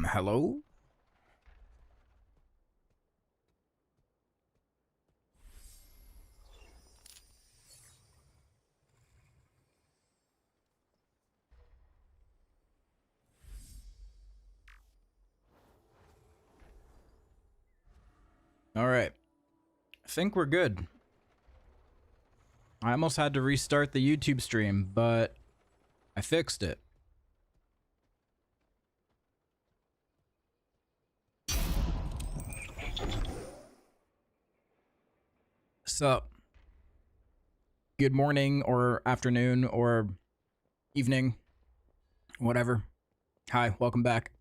Hello? All right. I think we're good. I almost had to restart the YouTube stream, but I fixed it. So, good morning or afternoon or evening, whatever. Hi, welcome back.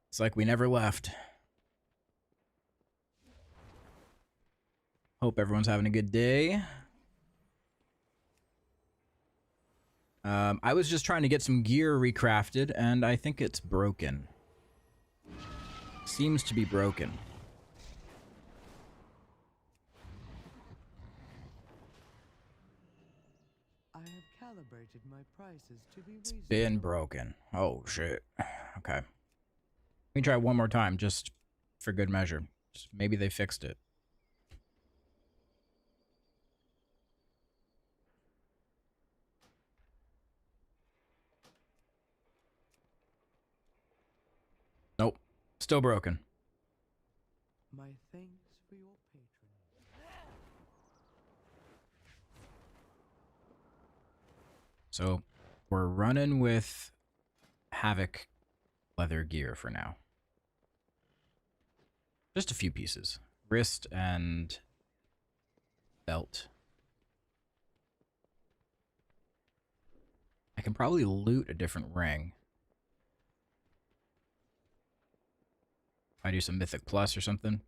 It's like we never left. Hope everyone's having a good day. I was just trying to get some gear recrafted, and I think it's broken. Seems to be broken. I have calibrated my prices to be It's reasonable. been broken. Oh, shit. Okay. Let me try one more time, just for good measure. Just maybe they fixed it. Nope. Still broken. My thanks for your patronage. So, we're running with Havoc leather gear for now. Just a few pieces. Wrist and belt. I can probably loot a different ring. I do some Mythic Plus or something.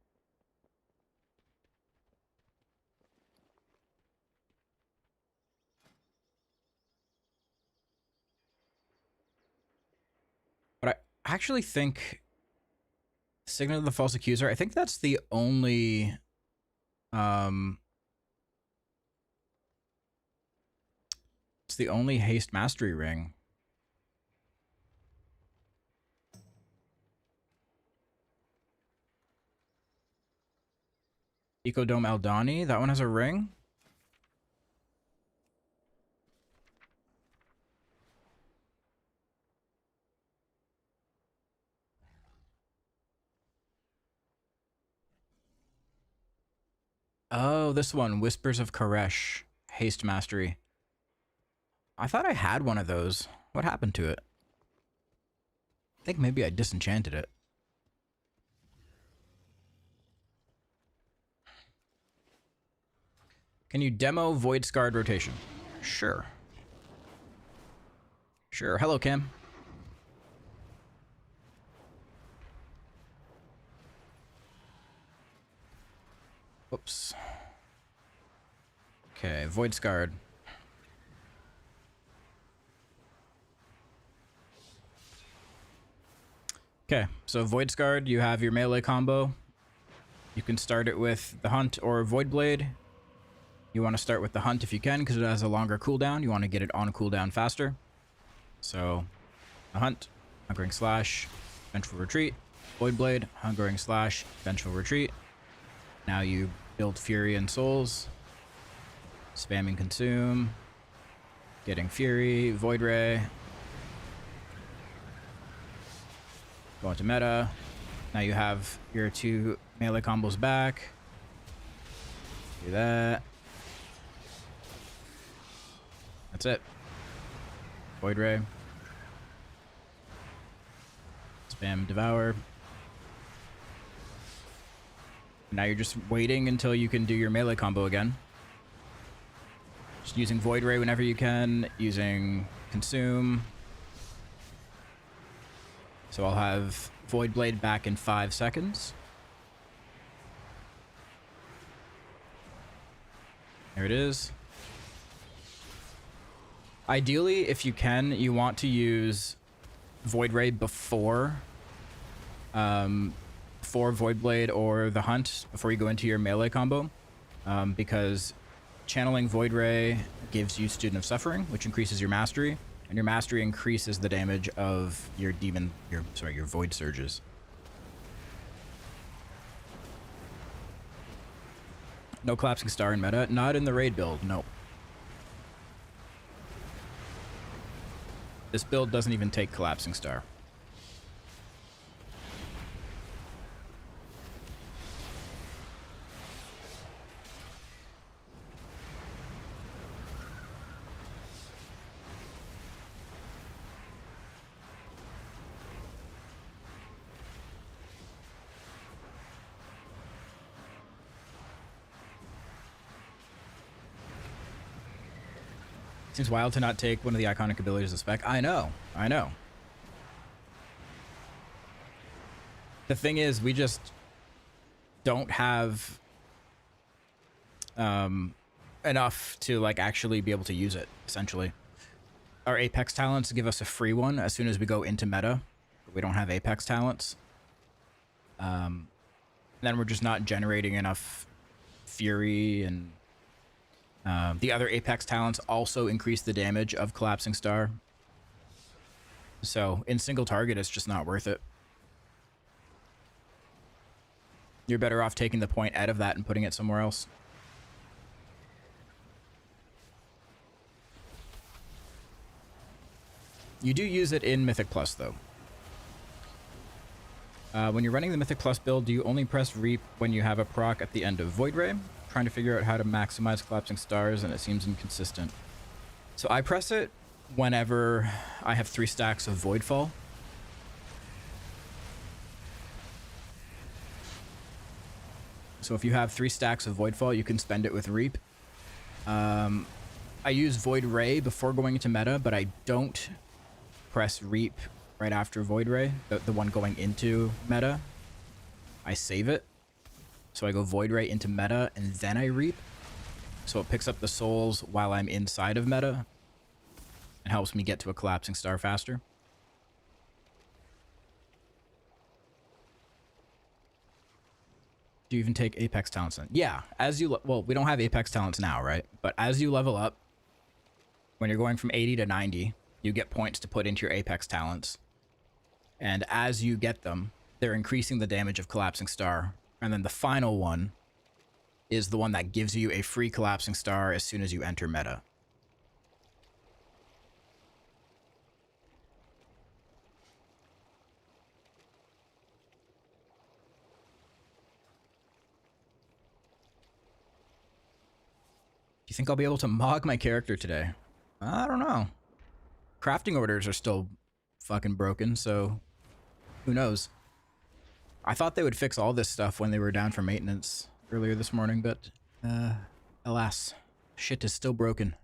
But I actually think Signet of the False Accuser, I think that's the only it's the only haste mastery ring. Ecodome Eldani, that one has a ring. Oh, this one, Whispers of Koresh, haste mastery. I thought I had one of those. What happened to it? I think maybe I disenchanted it. Can you demo Void Scarred rotation? Sure. Sure. Hello, Kim. Whoops. Okay, Void Scarred. Okay, so Void Scarred, you have your melee combo. You can start it with the Hunt or Void Blade. You want to start with the Hunt if you can, because it has a longer cooldown. You want to get it on cooldown faster. So, the Hunt, Hungering Slash, Vengeful Retreat, Void Blade, Hungering Slash, Vengeful Retreat. Now you build Fury and Souls, spamming Consume, getting Fury, Void Ray, go into meta. Now you have your two melee combos back. Do that. That's it. Void Ray. Spam Devour. Now you're just waiting until you can do your melee combo again. Just using Void Ray whenever you can, using Consume. So I'll have Void Blade back in 5 seconds. There it is. Ideally, if you can, you want to use Void Ray before Void Blade or the Hunt, before you go into your melee combo, because channeling Void Ray gives you Student of Suffering, which increases your mastery, And your mastery increases the damage of your your void surges. No collapsing star in meta. Not in the raid build, no. This build doesn't even take collapsing star. Seems wild to not take one of the iconic abilities of spec. I know. The thing is, we just don't have enough to like actually be able to use it, essentially. Our Apex talents give us a free one as soon as we go into meta. But we don't have Apex talents. Then we're just not generating enough fury, and the other Apex talents also increase the damage of collapsing star. So in single target, it's just not worth it. You're better off taking the point out of that and putting it somewhere else. You do use it in Mythic Plus, though. When you're running the Mythic Plus build, do you only press Reap when you have a proc at the end of Void Ray? Trying to figure out how to maximize collapsing stars, and it seems inconsistent. So I press it whenever I have 3 stacks of Voidfall. So if you have 3 stacks of Voidfall, you can spend it with Reap. I use Void Ray before going into meta, but I don't press Reap right after Void Ray, the one going into meta. I save it. So I go Void Ray into meta, and then I Reap. So it picks up the souls while I'm inside of meta and helps me get to a collapsing star faster. Do you even take Apex talents then? Yeah, as you... Well, we don't have Apex talents now, right? But as you level up, when you're going from 80 to 90, you get points to put into your Apex talents. And as you get them, they're increasing the damage of collapsing star. And then the final one is the one that gives you a free collapsing star as soon as you enter meta. Do you think I'll be able to mog my character today? I don't know. Crafting orders are still fucking broken, so who knows? I thought they would fix all this stuff when they were down for maintenance earlier this morning, but alas, shit is still broken.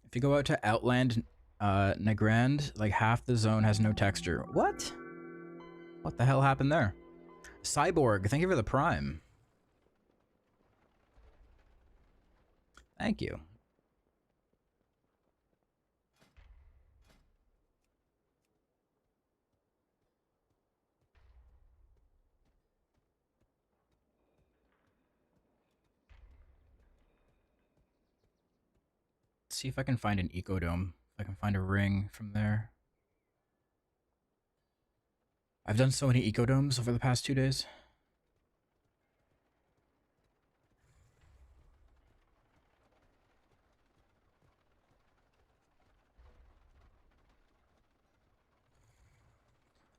If you go out to Outland Nagrand, like half the zone has no texture. What? What the hell happened there? Cyborg, thank you for the prime. Thank you. Let's see if I can find an ecodome. If I can find a ring from there. I've done so many ecodomes over the past 2 days.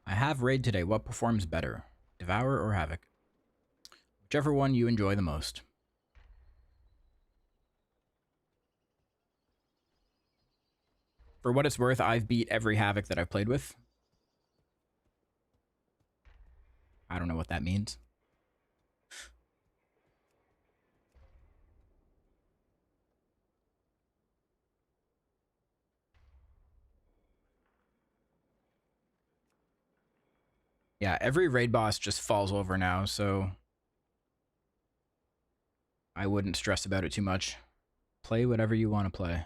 I have raid today. What performs better? Devourer or Havoc? Whichever one you enjoy the most. For what it's worth, I've beat every Havoc that I've played with. I don't know what that means. Yeah, every raid boss just falls over now, so I wouldn't stress about it too much. Play whatever you want to play.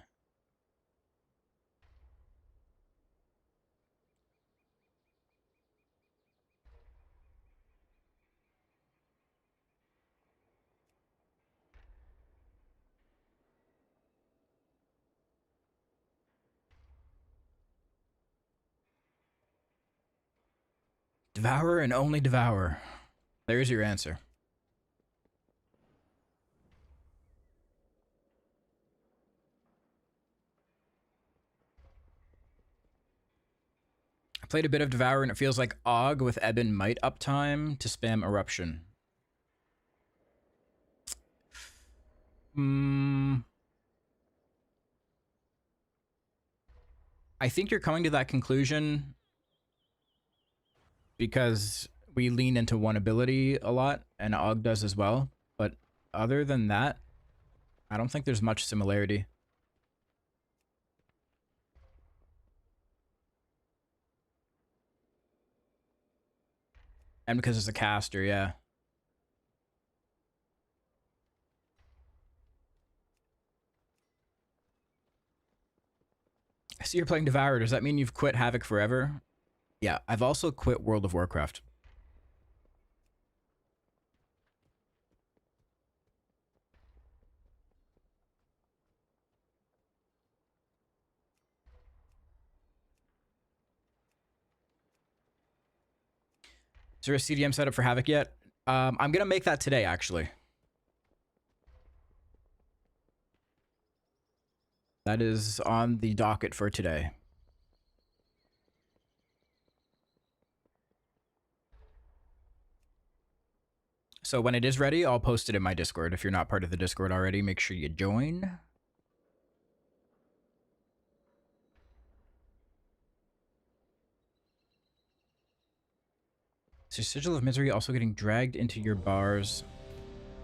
Devourer and only Devourer. There's your answer. I played a bit of Devourer and it feels like Og with Ebon Might uptime to spam Eruption. I think you're coming to that conclusion because we lean into one ability a lot, and Og does as well. But other than that, I don't think there's much similarity. And because it's a caster, yeah. I see you're playing Devourer. Does that mean you've quit Havoc forever? Yeah, I've also quit World of Warcraft. Is there a CDM setup for Havoc yet? I'm going to make that today, actually. That is on the docket for today. So when it is ready, I'll post it in my Discord. If you're not part of the Discord already, make sure you join. So Sigil of Misery also getting dragged into your bars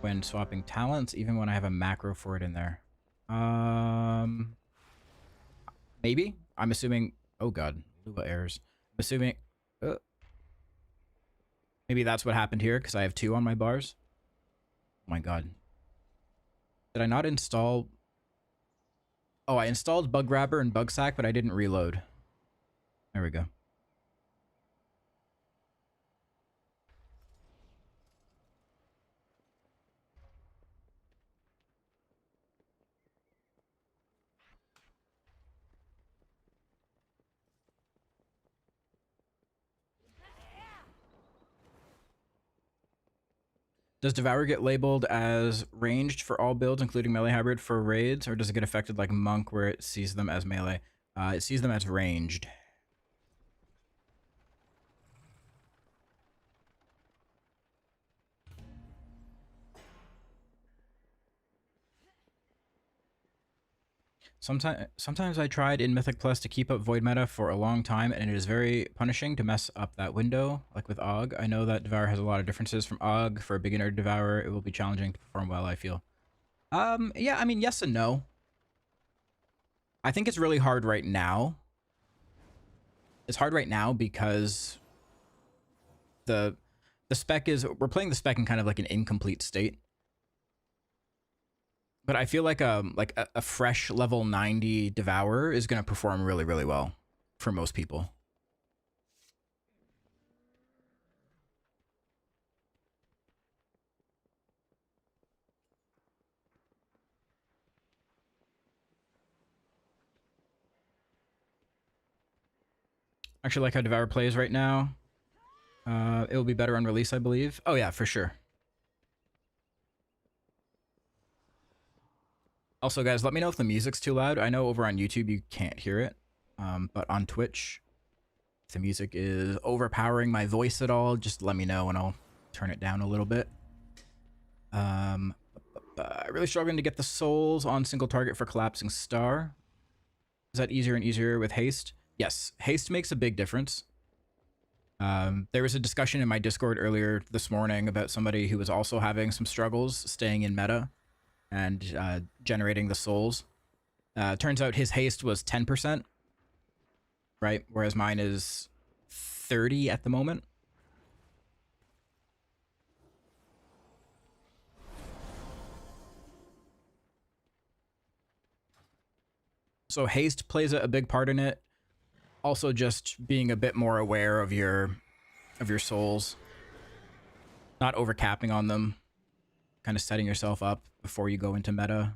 when swapping talents, even when I have a macro for it in there. Maybe? I'm assuming... Oh god, Lua errors. I'm assuming... maybe that's what happened here, because I have 2 on my bars. Oh my god. Did I not install... Oh, I installed Bug Grabber and Bug Sack, but I didn't reload. There we go. Does Devourer get labeled as ranged for all builds, including melee hybrid for raids, or does it get affected like Monk where it sees them as melee? It sees them as ranged. Sometimes I tried in Mythic Plus to keep up Void meta for a long time, and it is very punishing to mess up that window, like with Og. I know that Devourer has a lot of differences from Og. For a beginner Devourer, it will be challenging to perform well, I feel. Yeah, I mean, yes and no. I think it's really hard right now. It's hard right now because the spec is... We're playing the spec in kind of like an incomplete state. But I feel like a fresh level 90 Devourer is going to perform really, really well for most people. Actually, like how Devourer plays right now. It will be better on release, I believe. Oh yeah, for sure. Also, guys, let me know if the music's too loud. I know over on YouTube you can't hear it, but on Twitch, if the music is overpowering my voice at all, just let me know and I'll turn it down a little bit. I'm really struggling to get the souls on single target for Collapsing Star. Is that easier and easier with haste? Yes, haste makes a big difference. There was a discussion in my Discord earlier this morning about somebody who was also having some struggles staying in meta and generating the souls. Turns out his haste was 10%, right? Whereas mine is 30 at the moment. So haste plays a big part in it. Also just being a bit more aware of your souls. Not overcapping on them. Kind of setting yourself up before you go into meta.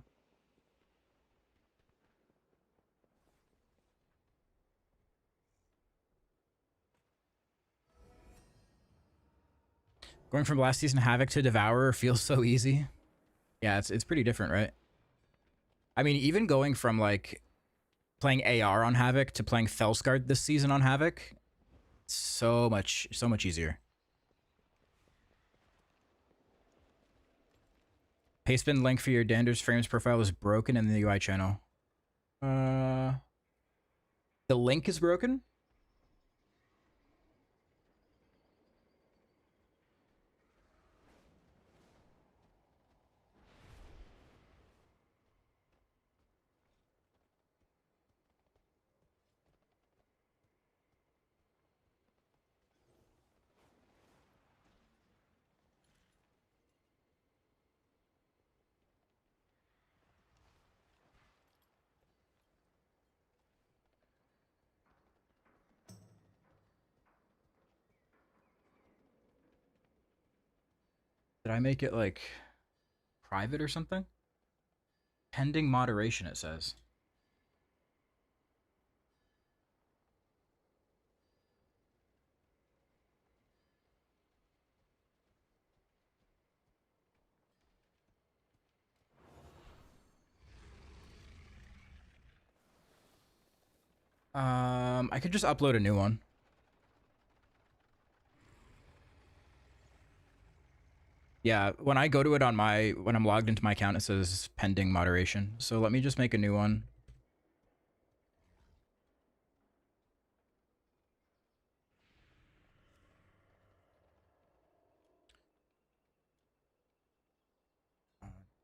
Going from last season Havoc to Devourer feels so easy. Yeah, it's pretty different, right? I mean, even going from like playing AR on Havoc to playing Felsguard this season on Havoc, so much easier. Pastebin link for your Dander's Frames profile is broken in the UI channel. The link is broken? Did I make it like private or something? Pending moderation, it says. I could just upload a new one. Yeah, when I go to it on when I'm logged into my account, it says pending moderation. So let me just make a new one.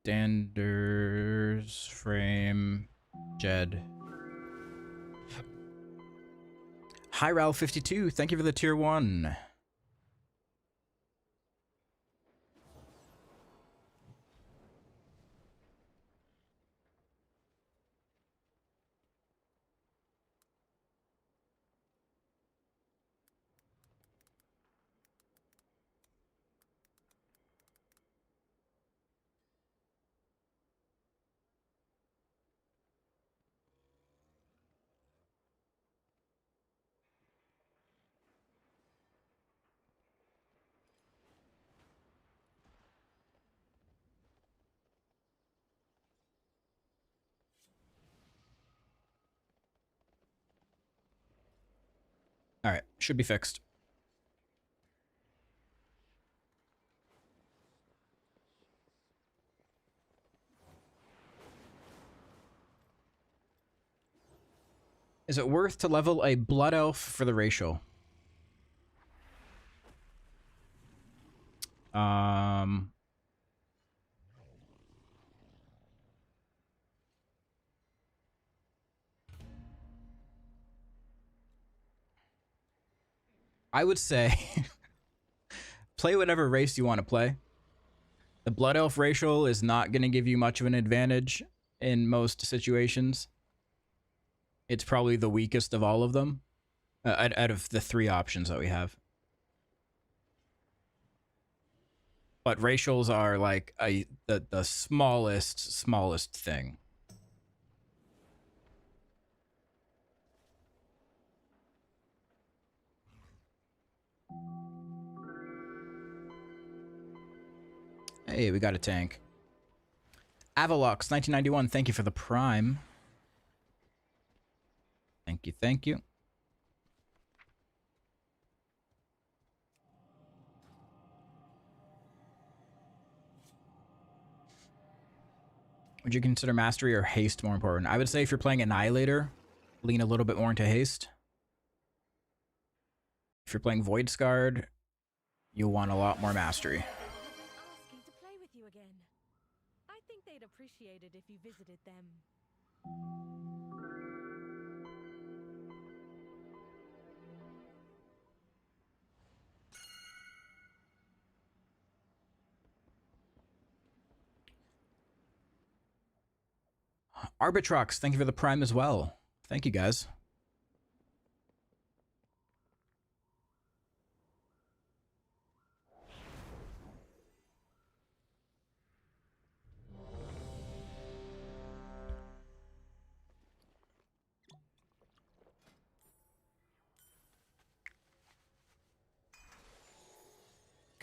Dander's frame Jed. Hi Ral52, thank you for the tier 1. All right, should be fixed. Is it worth to level a blood elf for the racial? I would say play whatever race you want to play. The blood elf racial is not going to give you much of an advantage in most situations. It's probably the weakest of all of them, out of the 3 options that we have. But racials are like the smallest thing. Hey, we got a tank. Avalox 1991, thank you for the prime. Thank you, thank you. Would you consider mastery or haste more important? I would say if you're playing Annihilator, lean a little bit more into haste. If you're playing Void Scarred, you'll want a lot more mastery. Asking to play with you again. I think they'd appreciate it if you visited them. Arbitrox, thank you for the prime as well. Thank you, guys.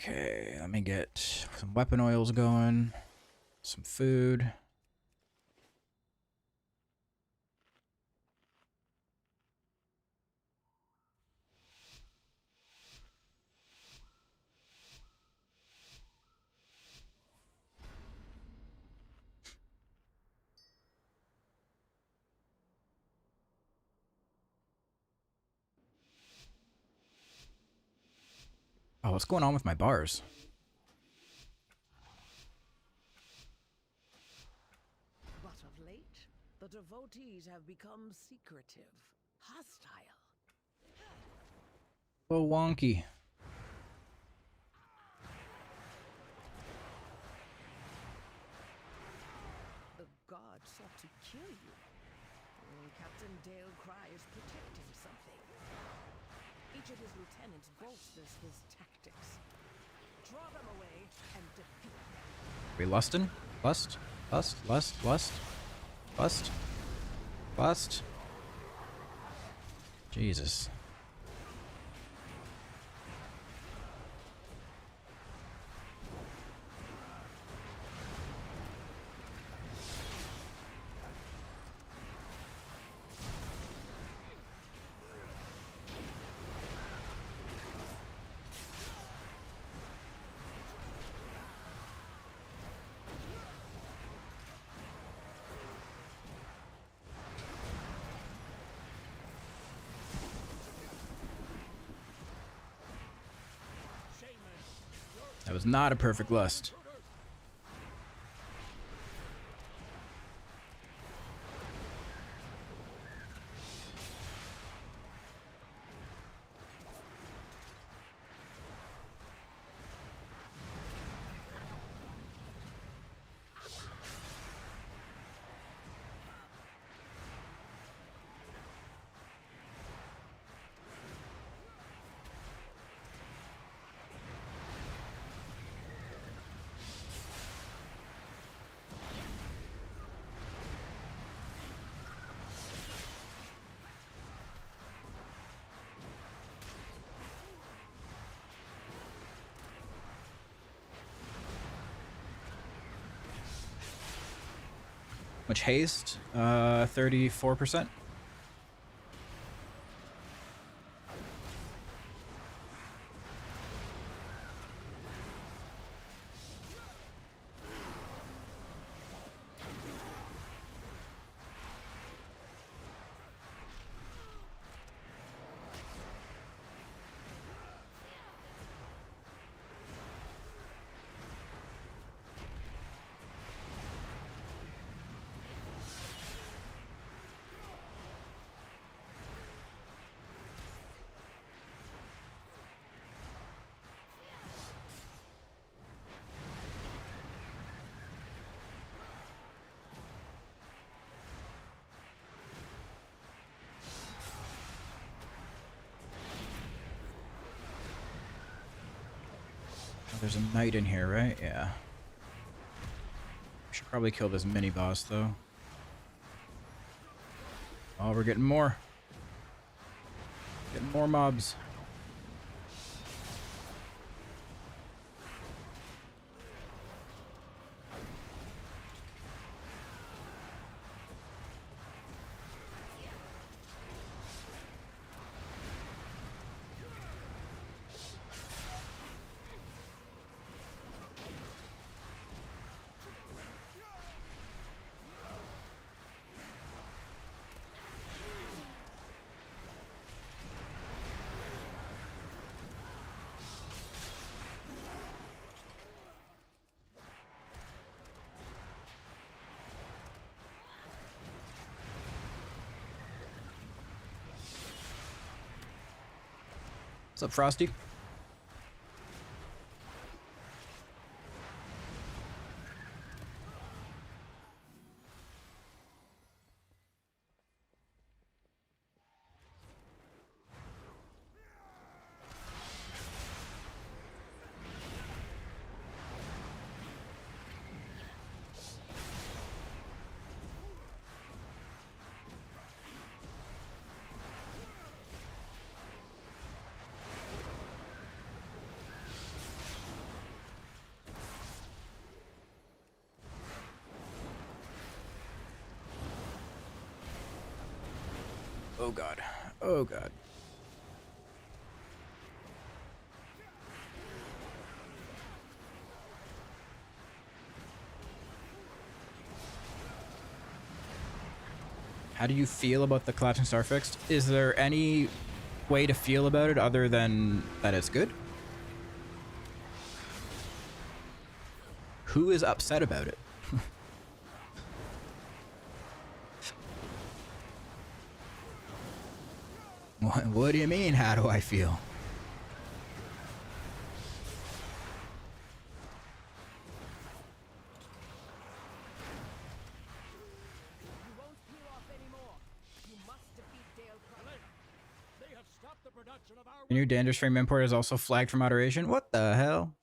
Okay, let me get some weapon oils going, some food. Oh, what's going on with my bars? But of late, the devotees have become secretive, hostile. A little wonky. The god sought to kill you. Captain Dale cries protecting something. Each of his lieutenants bolsters his tactics. Draw them away and defeat them. We lustin'? Lust? Lust? Lust? Lust? Lust? Lust? Jesus. That was not a perfect lust. Much haste? 34%. There's a knight in here, right? Yeah. Should probably kill this mini boss though. Oh, we're getting more. Getting more mobs. What's up, Frosty? Oh god. Oh god. How do you feel about the collapsing star fixed? Is there any way to feel about it other than that it's good? Who is upset about it? What do you mean, how do I feel? You won't peel off anymore. You must defeat Dale Cry. They have stopped the production of our The new Dander's frame import is also flagged for moderation. What the hell?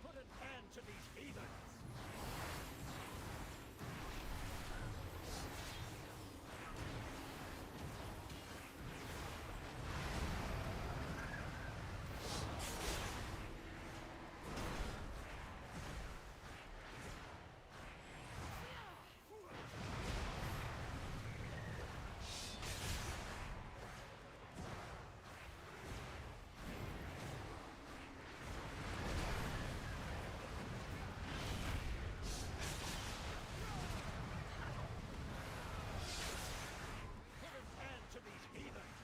Put an end to these heathens. Put an end to these heathens.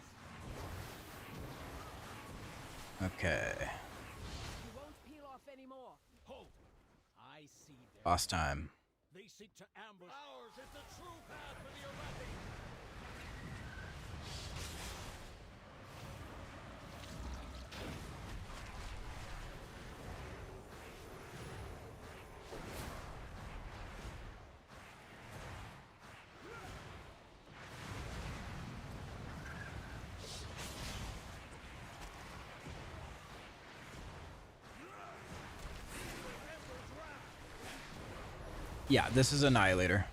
Okay. You won't peel off anymore. Hold. I see them. Boss time. They seek to ambush. Ours is the true path for the Arathi. Yeah, this is Annihilator.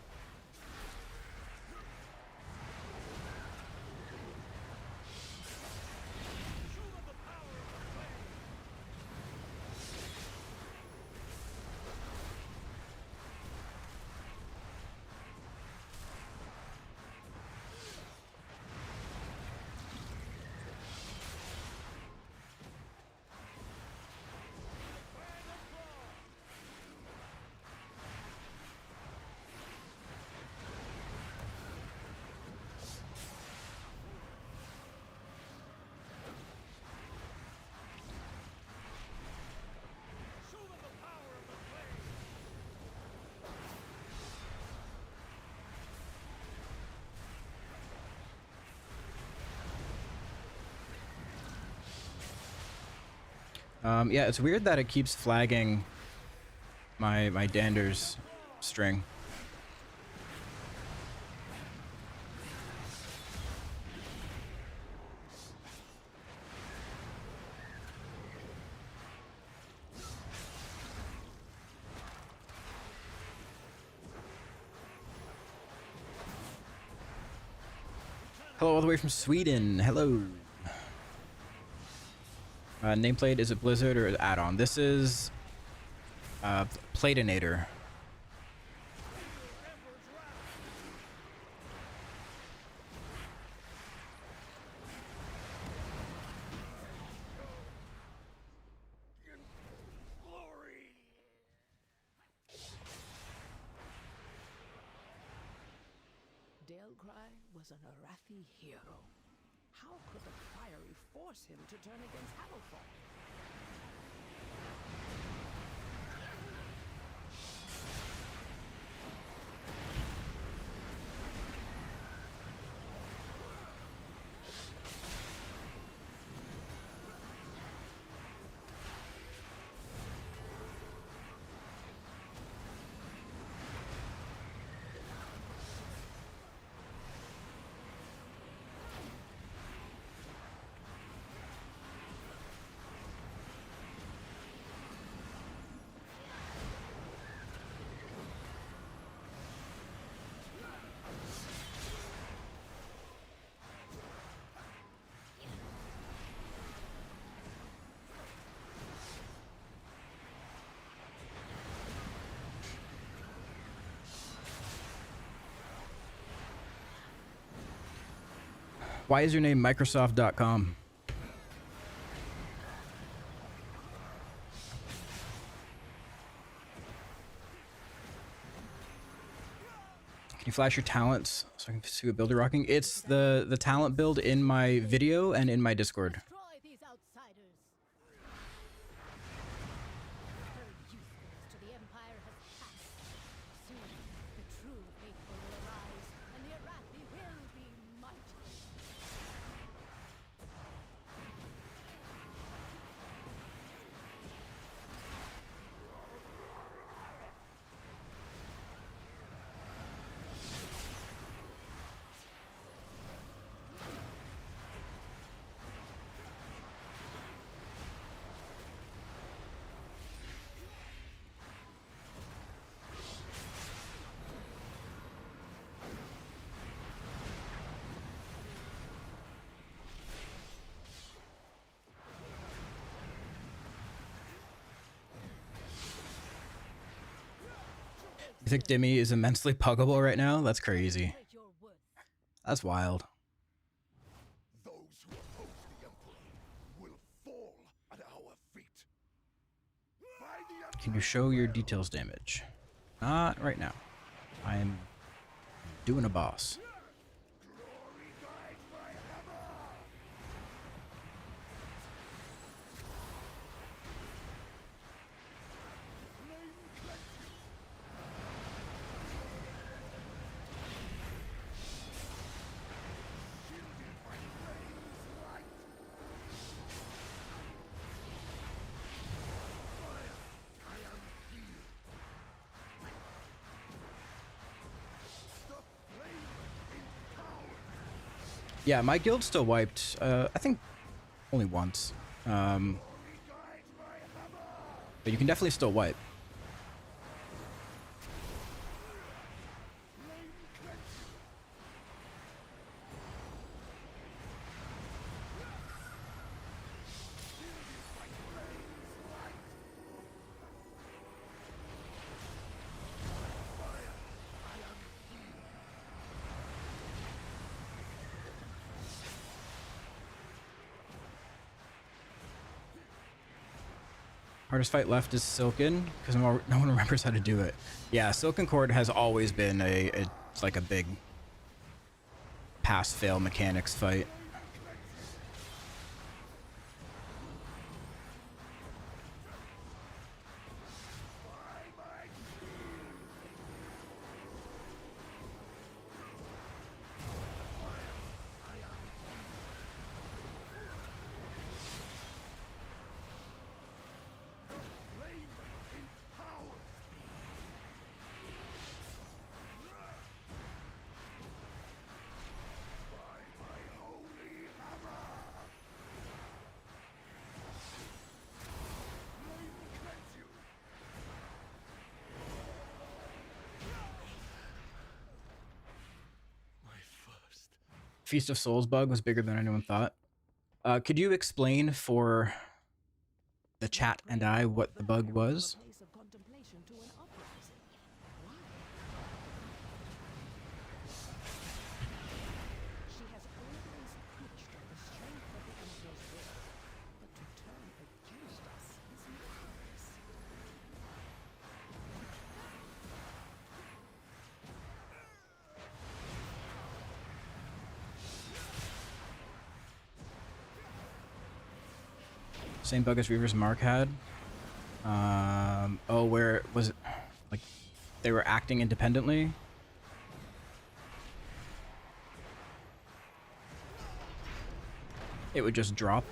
Yeah, it's weird that it keeps flagging my Dander's string. Hello, all the way from Sweden. Hello. Nameplate, is it Blizzard or add-on? This is Platinator. Dalcry was an Arathi hero. How could the Priory force him to turn against Hammerfall? Why is your name Microsoft.com? Can you flash your talents so I can see what build you're rocking? It's the talent build in my video and in my Discord. Destroy these outsiders. Her usefulness to the Empire has passed. Soon, the true faithful will arise, and the Arathi will be mighty. You think Dimmy is immensely puggable right now? That's crazy. Rate your worth. That's wild. Those who oppose the Emperor will fall at our feet. By the Can you show your details damage? Not right now. I am doing a boss. glory guides my hammer! Flame cleanse you! Shielded by flame's light! Fire! I am healed! The flame in power! Yeah, my guild's still wiped. I think only once. Guides my hammer! But you can definitely still wipe. Flame cleanse you! Shielded by flame's light! Fire! I am healed! Hardest fight left is Silken, because no one remembers how to do it. Yeah, Silken Cord has always been it's like a big pass-fail mechanics fight. Flame in power! By my holy hammer! Flame cleanse you! My first. Feast of Souls bug was bigger than anyone thought. Could you explain for the chat and I what the bug was? From a place of contemplation to an uprising. Why? She has always preached of the strength of the Emperor's will, but to turn against us is madness. Same bug as Reaver's Mark had. Oh, where was it? Like, they were acting independently. It would just drop.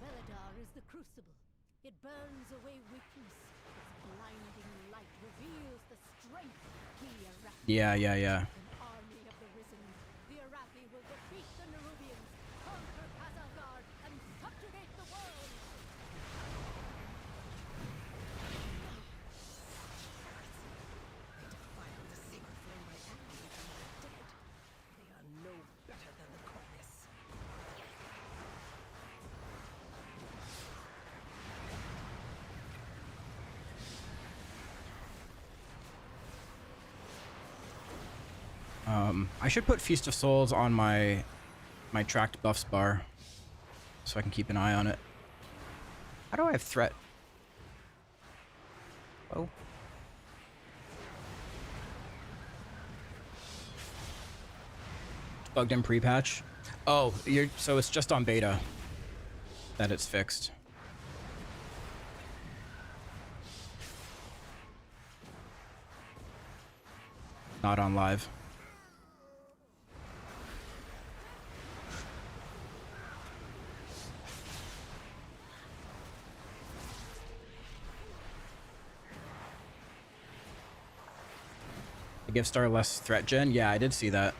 Veladar is the crucible. It burns away weakness. Its blinding light reveals the strength we Arathi. Yeah. An army of the risen. The Arathi will defeat the Nerubians, conquer Kazalgard, and subjugate the world. They defiled the sacred flame by activating the dead. They are no better than the Corvus. I should put Feast of Souls on my tracked buffs bar so I can keep an eye on it. How do I have threat? Oh. Bugged in pre-patch. Oh, so it's just on beta that it's fixed. Not on live. Give Star less threat gen? Yeah, I did see that.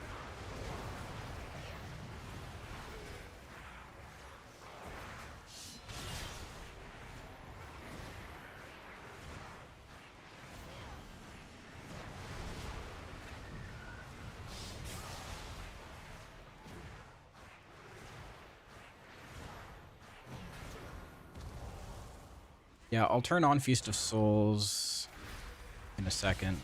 Yeah, I'll turn on Feast of Souls in a second.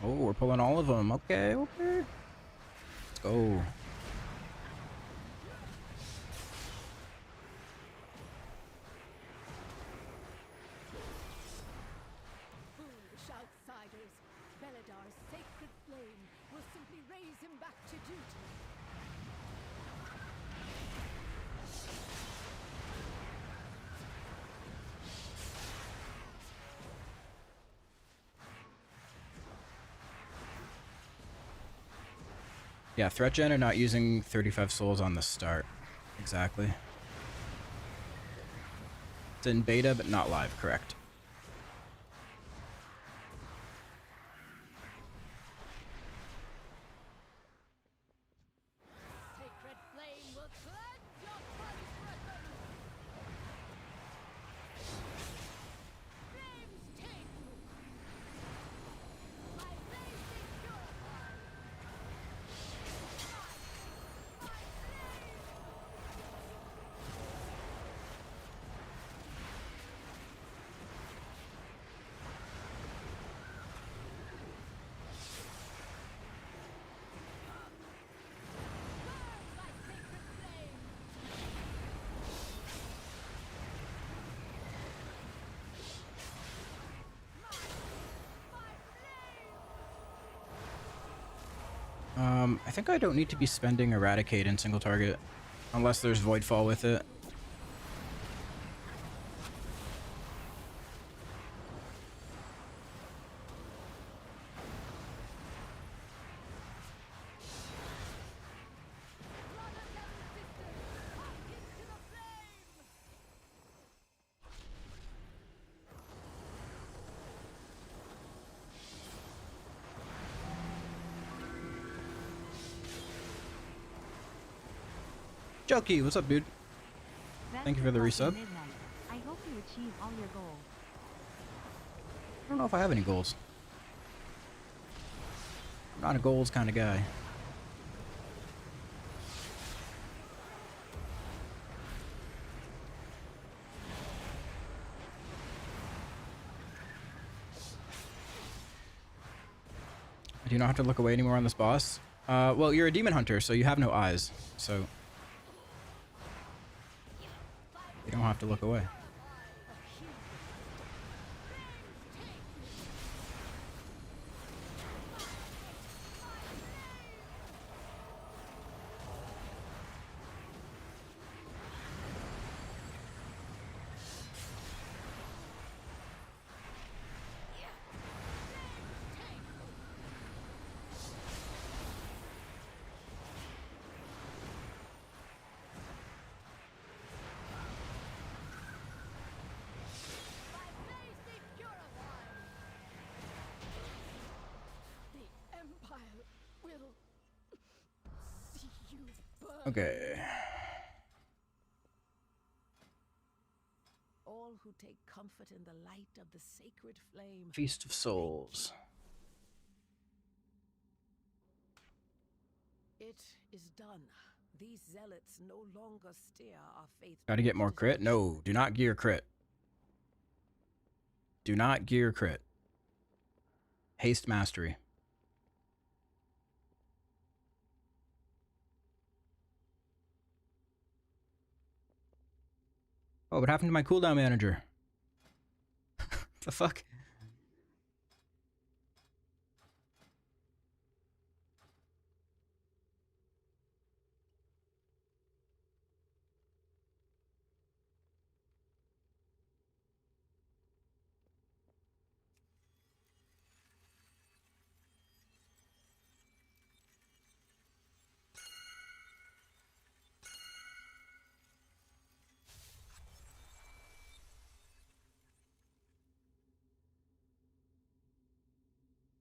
Oh, we're pulling all of them. Okay, okay. Let's go. Foolish outsiders. Beladar's sacred flame will simply raise him back to duty. Yeah, threat gen are not using 35 souls on the start. Exactly. It's in beta, but not live, correct. Sacred flame will cleanse your transgressions. Flames take you. My blade is purified. My sacred flame. I think I don't need to be spending Eradicate in single target, unless there's Voidfall with it. Jokey, what's up, dude? Thank you for the resub. I hope you achieve all your goals. I don't know if I have any goals. I'm not a goals kind of guy. I do not have to look away anymore on this boss. Well, you're a demon hunter, so you have no eyes. So you don't have to look away. Okay. All who take comfort in the light of the sacred flame. Feast of Souls. It is done. These zealots no longer steer our faith. Gotta get more towards crit? destruction. No, do not gear crit. Do not gear crit. Haste mastery. Oh, what happened to my cooldown manager? The fuck?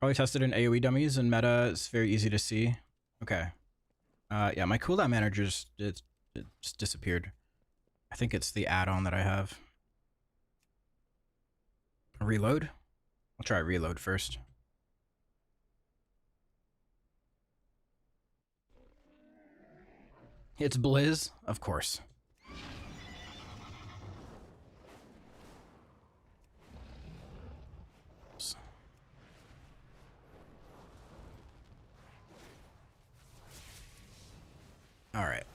Probably tested in AoE dummies and meta. It's very easy to see. Okay. Yeah, my cooldown manager it just disappeared. I think it's the add-on that I have. Reload? I'll try reload first. It's Blizz, of course. All right.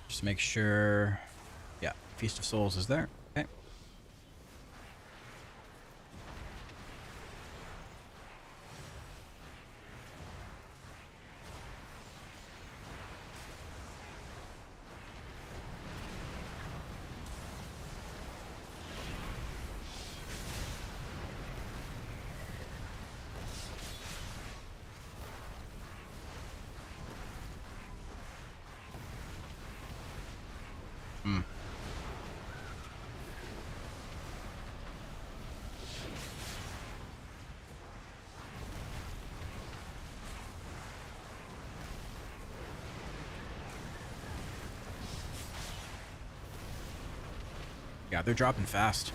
Just make sure. Yeah, Feast of Souls is there. Okay. Yeah, they're dropping fast.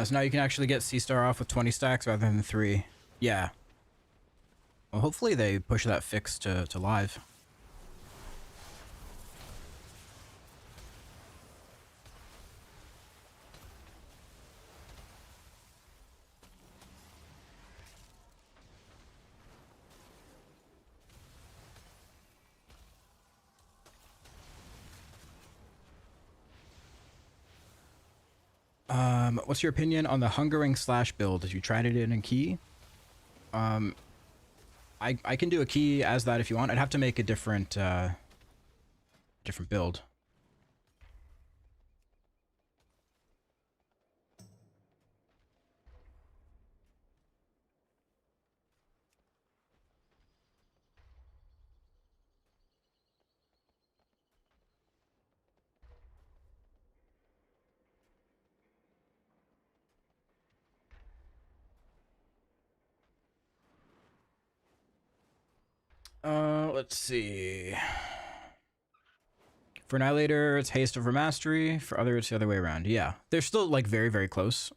So now you can actually get C-Star off with 20 stacks rather than 3. Yeah. Well, hopefully they push that fix to live. What's your opinion on the Hungering Slash build? Have you tried it in a key? I can do a key as that if you want. I'd have to make a different different build. Let's see. For Annihilator, it's haste over mastery. For other, it's the other way around. Yeah, they're still like very, very close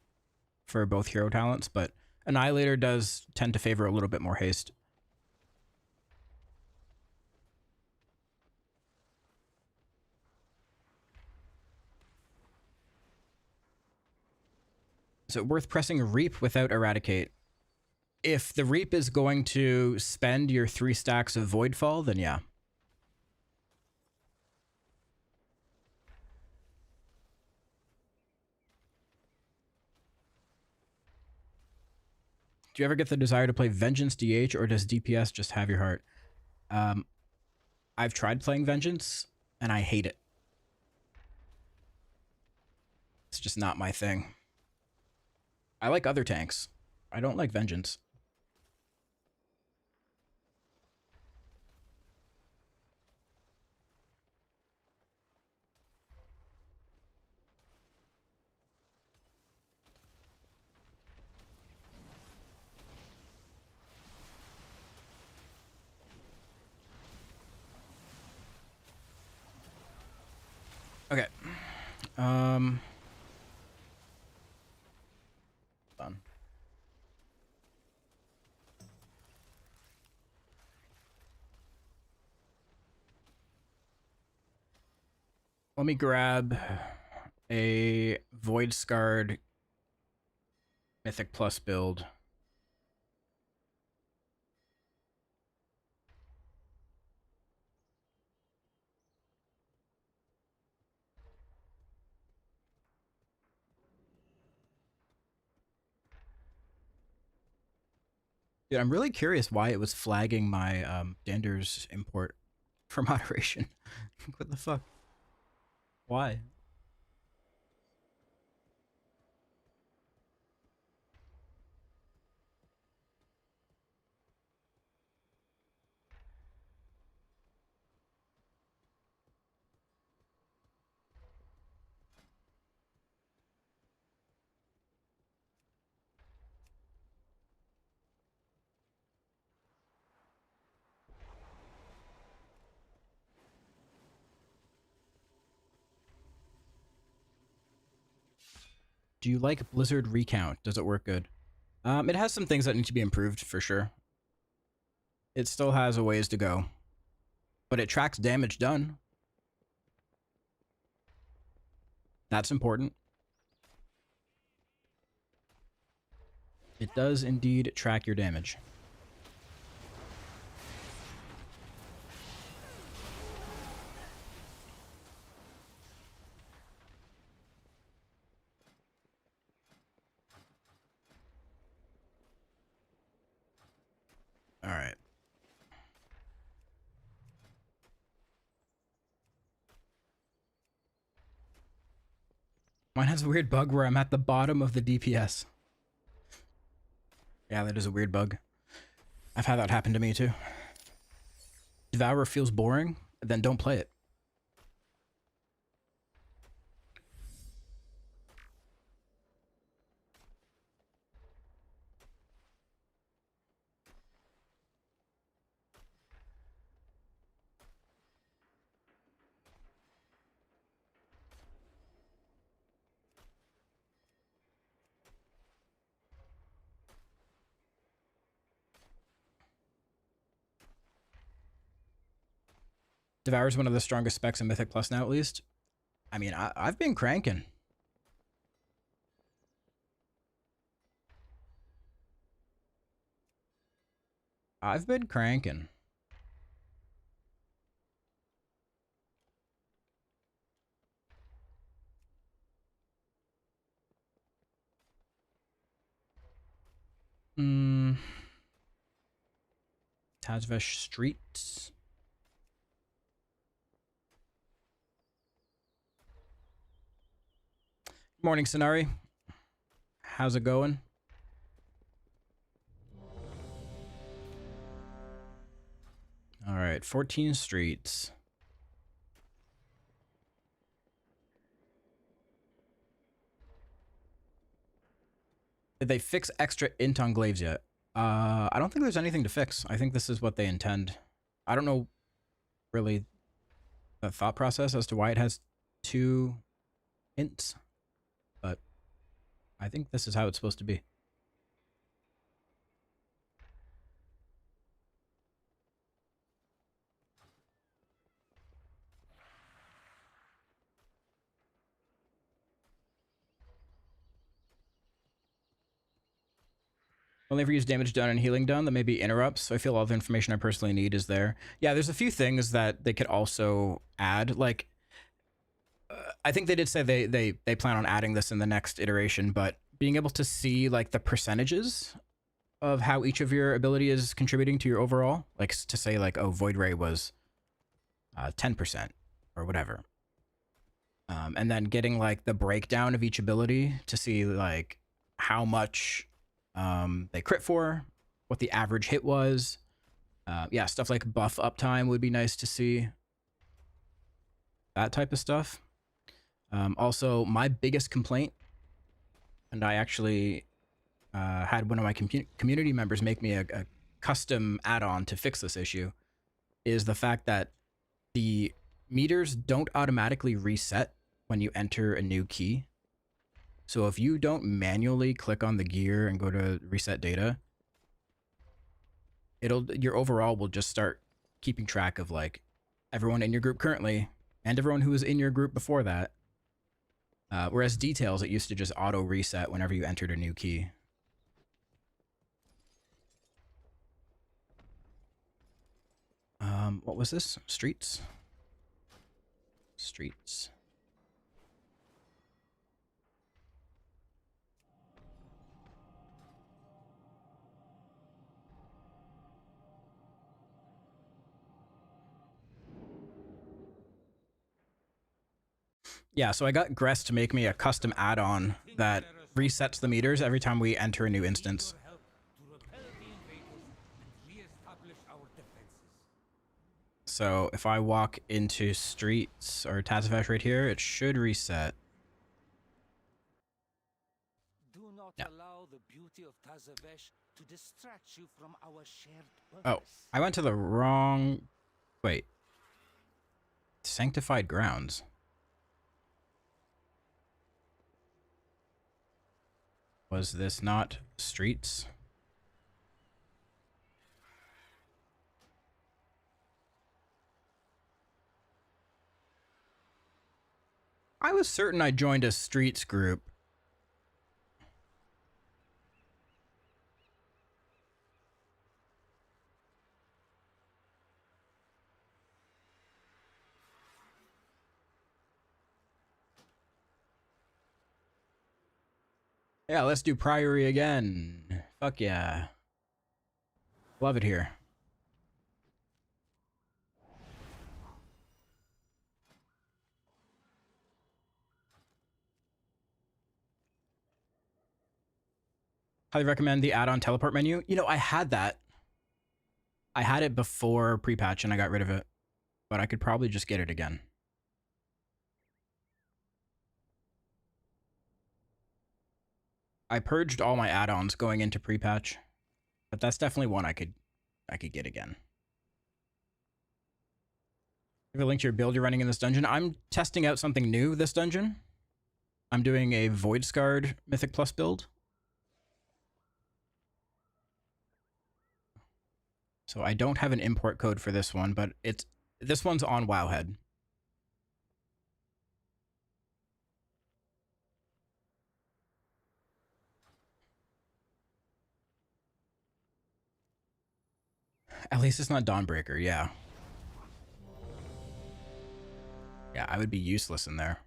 for both hero talents, but Annihilator does tend to favor a little bit more haste. Is it worth pressing Reap without Eradicate? If the Reap is going to spend your 3 stacks of Voidfall, then yeah. Do you ever get the desire to play Vengeance DH, or does DPS just have your heart? I've tried playing Vengeance, and I hate it. just not my thing. I like other tanks. I don't like Vengeance. Okay. Done. Let me grab a Void Scarred Mythic Plus build. Dude, I'm really curious why it was flagging my Dander's import for moderation. What the fuck? Why? Do you like Blizzard Recount? Does it work good? It has some things that need to be improved for sure. It still has a ways to go, but it tracks damage done. That's important. It does indeed track your damage. All right. Mine has a weird bug where I'm at the bottom of the DPS. Yeah, that is a weird bug. I've had that happen to me too. Devourer feels boring, then don't play it. Devour is one of the strongest specs in Mythic Plus now, at least. I mean, I've been cranking. I've been cranking. Tazvesh Street. Morning, Sonari. How's it going? All right, 14 streets. Did they fix extra int on glaives yet? I don't think there's anything to fix. I think this is what they intend. I don't know really the thought process as to why it has 2 ints, but I think this is how it's supposed to be. Only ever use damage done and healing done. That may be interrupts. So I feel all the information I personally need is there. Yeah, there's a few things that they could also add. Like, I think they did say they plan on adding this in the next iteration, but being able to see like the percentages of how each of your ability is contributing to your overall, like to say like, oh, Void Ray was 10% or whatever. And then getting like the breakdown of each ability to see like how much they crit for, what the average hit was. Yeah, stuff like buff uptime would be nice to see. That type of stuff. Also, my biggest complaint, and I actually had one of my community members make me a custom add-on to fix this issue, is the fact that the meters don't automatically reset when you enter a new key. So if you don't manually click on the gear and go to reset data, your overall will just start keeping track of like everyone in your group currently and everyone who was in your group before that. Whereas details, it used to just auto reset whenever you entered a new key. What was this? Streets? Streets. Yeah, so I got Gress to make me a custom add-on that resets the meters every time we enter a new instance. So if I walk into streets or Tazafesh right here, it should reset. Do not allow the beauty of Tazavesh to distract you from our shared purpose. Oh, I went to the wrong... Wait. Sanctified grounds. Was this not streets? I was certain I joined a streets group. Yeah, let's do Priory again. Fuck yeah. Love it here. Highly recommend the add-on teleport menu. You know, I had that. I had it before pre-patch and I got rid of it. But I could probably just get it again. I purged all my add-ons going into pre-patch, but that's definitely one I could get again. Give a link to your build you're running in this dungeon. I'm testing out something new this dungeon. I'm doing a Void Scarred Mythic Plus build. So I don't have an import code for this one, but this one's on Wowhead. At least it's not Dawnbreaker, yeah. Yeah, I would be useless in there.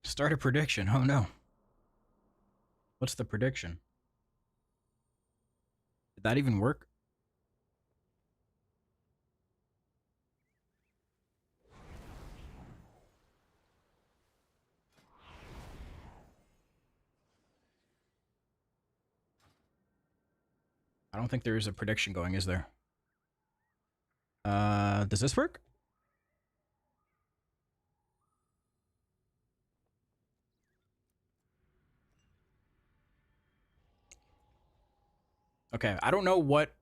Start a prediction. Oh no. What's the prediction? Did that even work? I don't think there is a prediction going, is there? Does this work? Okay, I don't know what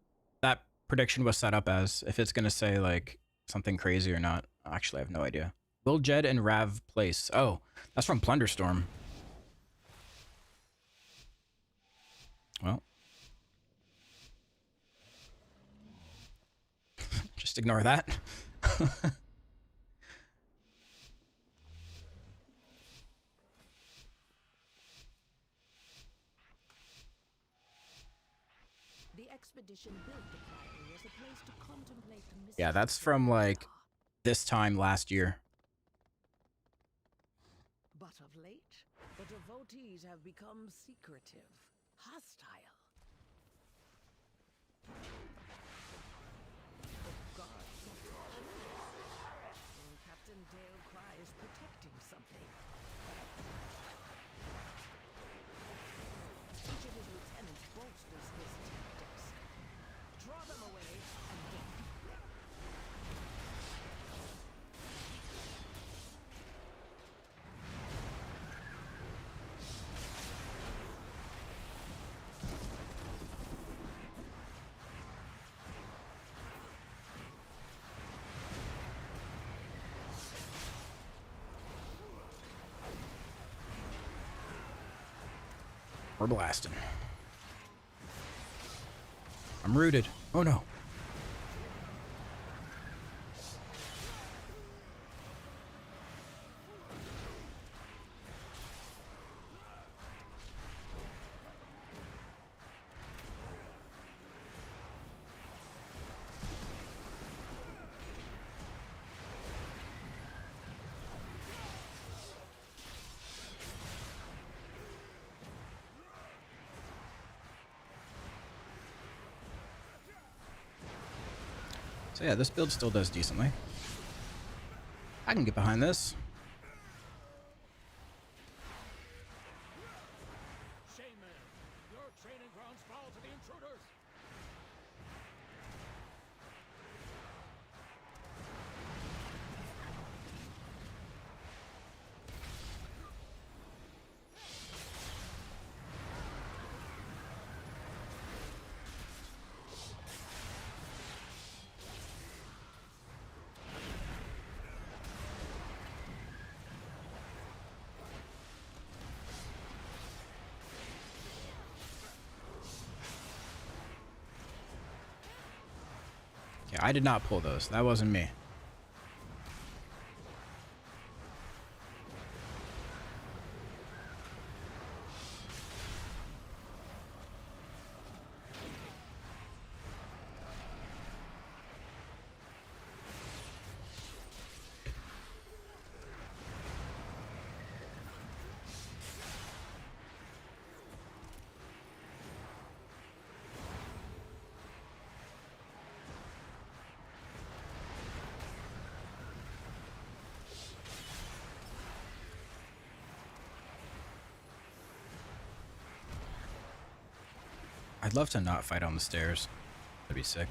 that prediction was set up as, if it's gonna say like something crazy or not. Actually, I have no idea. Will Jed and Rav place? Oh, that's from Plunderstorm. Well. Just ignore that. The expedition built the Priory as a place to contemplate the mysteries Yeah, that's of from like Valar. this time last year. But of late, the devotees have become secretive. hostile. The gods sought to kill you. Captain Dale Cry is protecting something. Each of his lieutenants bolsters his tactics. Draw them away and get. We're blasting. I'm rooted. Oh no. So yeah, this build still does decently. I can get behind this. Shame, man. Your training grounds fall to the intruders. Yeah, I did not pull those. That wasn't me. I'd love to not fight on the stairs. That'd be sick.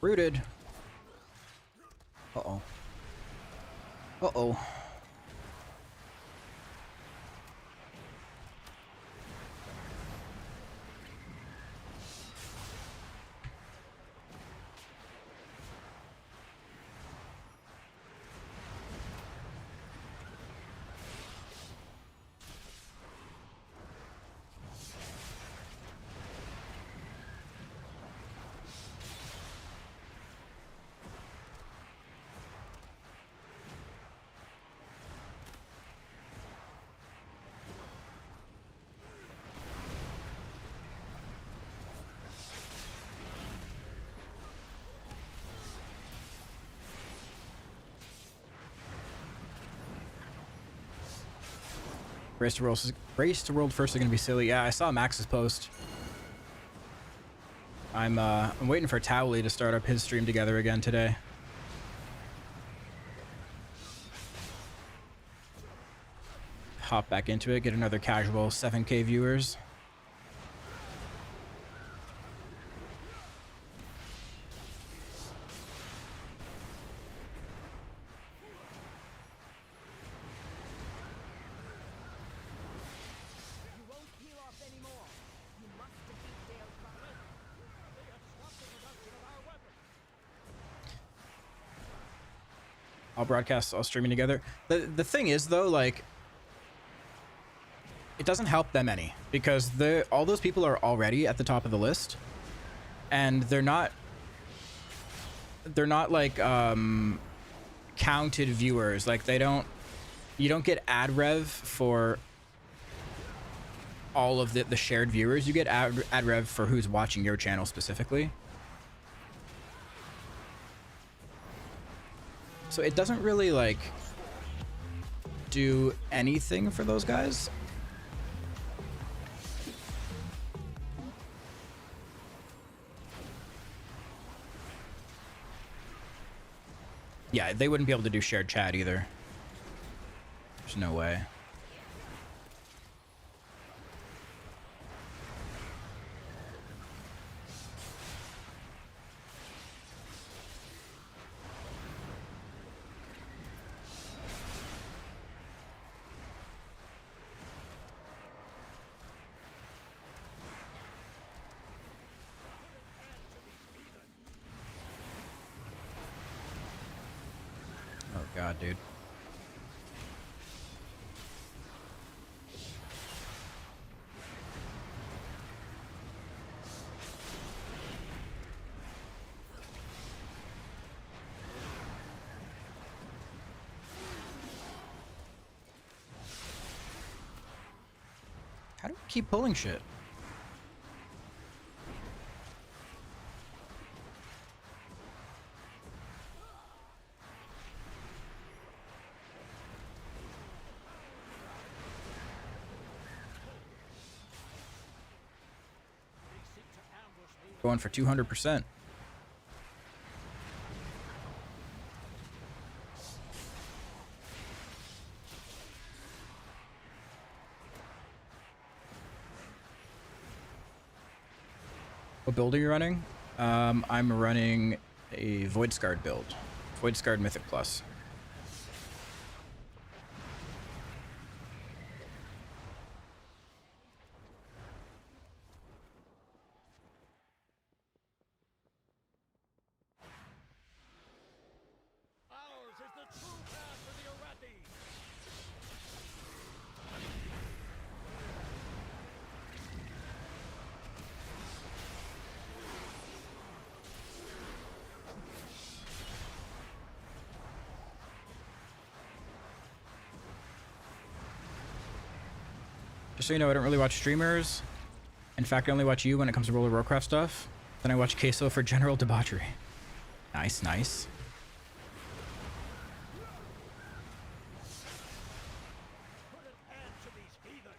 Rooted. Uh-oh. Uh-oh. Race to world first is gonna be silly. Yeah, I saw Max's post. I'm waiting for Towley to start up his stream together again today. Hop back into it, get another casual 7K viewers. You won't peel off anymore. You must defeat Dale Cry. They have stopped the production of our weapons. All broadcasts, all streaming together. The thing is though, like, it doesn't help them any because all those people are already at the top of the list, and they're not like counted viewers. Like you don't get ad rev for all of the shared viewers. You get ad rev for who's watching your channel specifically. So it doesn't really like do anything for those guys. Yeah, they wouldn't be able to do shared chat either. There's no way. Oh god, dude. How do we keep pulling shit? Going for 200%. What build are you running? I'm running a Void Scarred build. Void Scarred Mythic Plus. Ours is the true path to the Arathi! Just so you know, I don't really watch streamers. In fact, I only watch you when it comes to World of Warcraft stuff. Then I watch Queso for general debauchery. Nice, nice. Put an end to these heathens!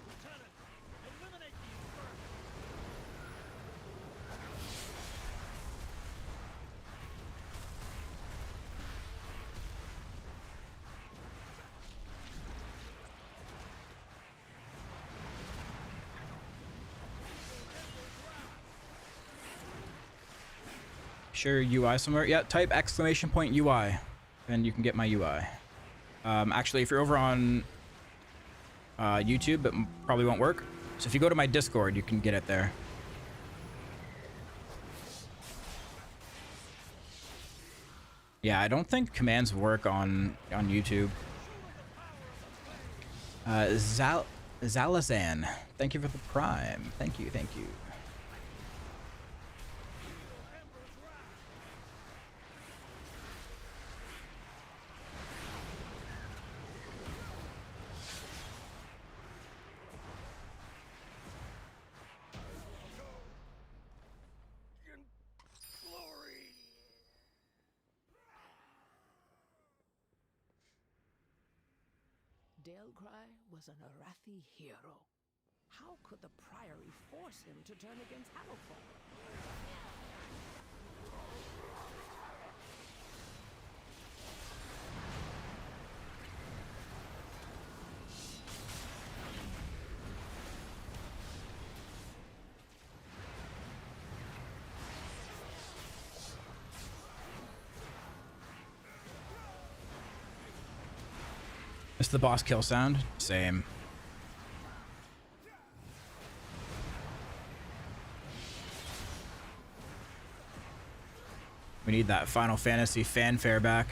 Lieutenant, eliminate these birds! Share UI somewhere. Yeah, type !UI and you can get my UI. Actually, if you're over on YouTube, it probably won't work. So if you go to my Discord, you can get it there. Yeah, I don't think commands work on YouTube. Zalazan, thank you for the prime. Thank you, thank you. Glory! Dalecry was an Arathi hero. How could the Priory force him to turn against Harrowfall? It's the boss kill sound. Same. We need that Final Fantasy fanfare back.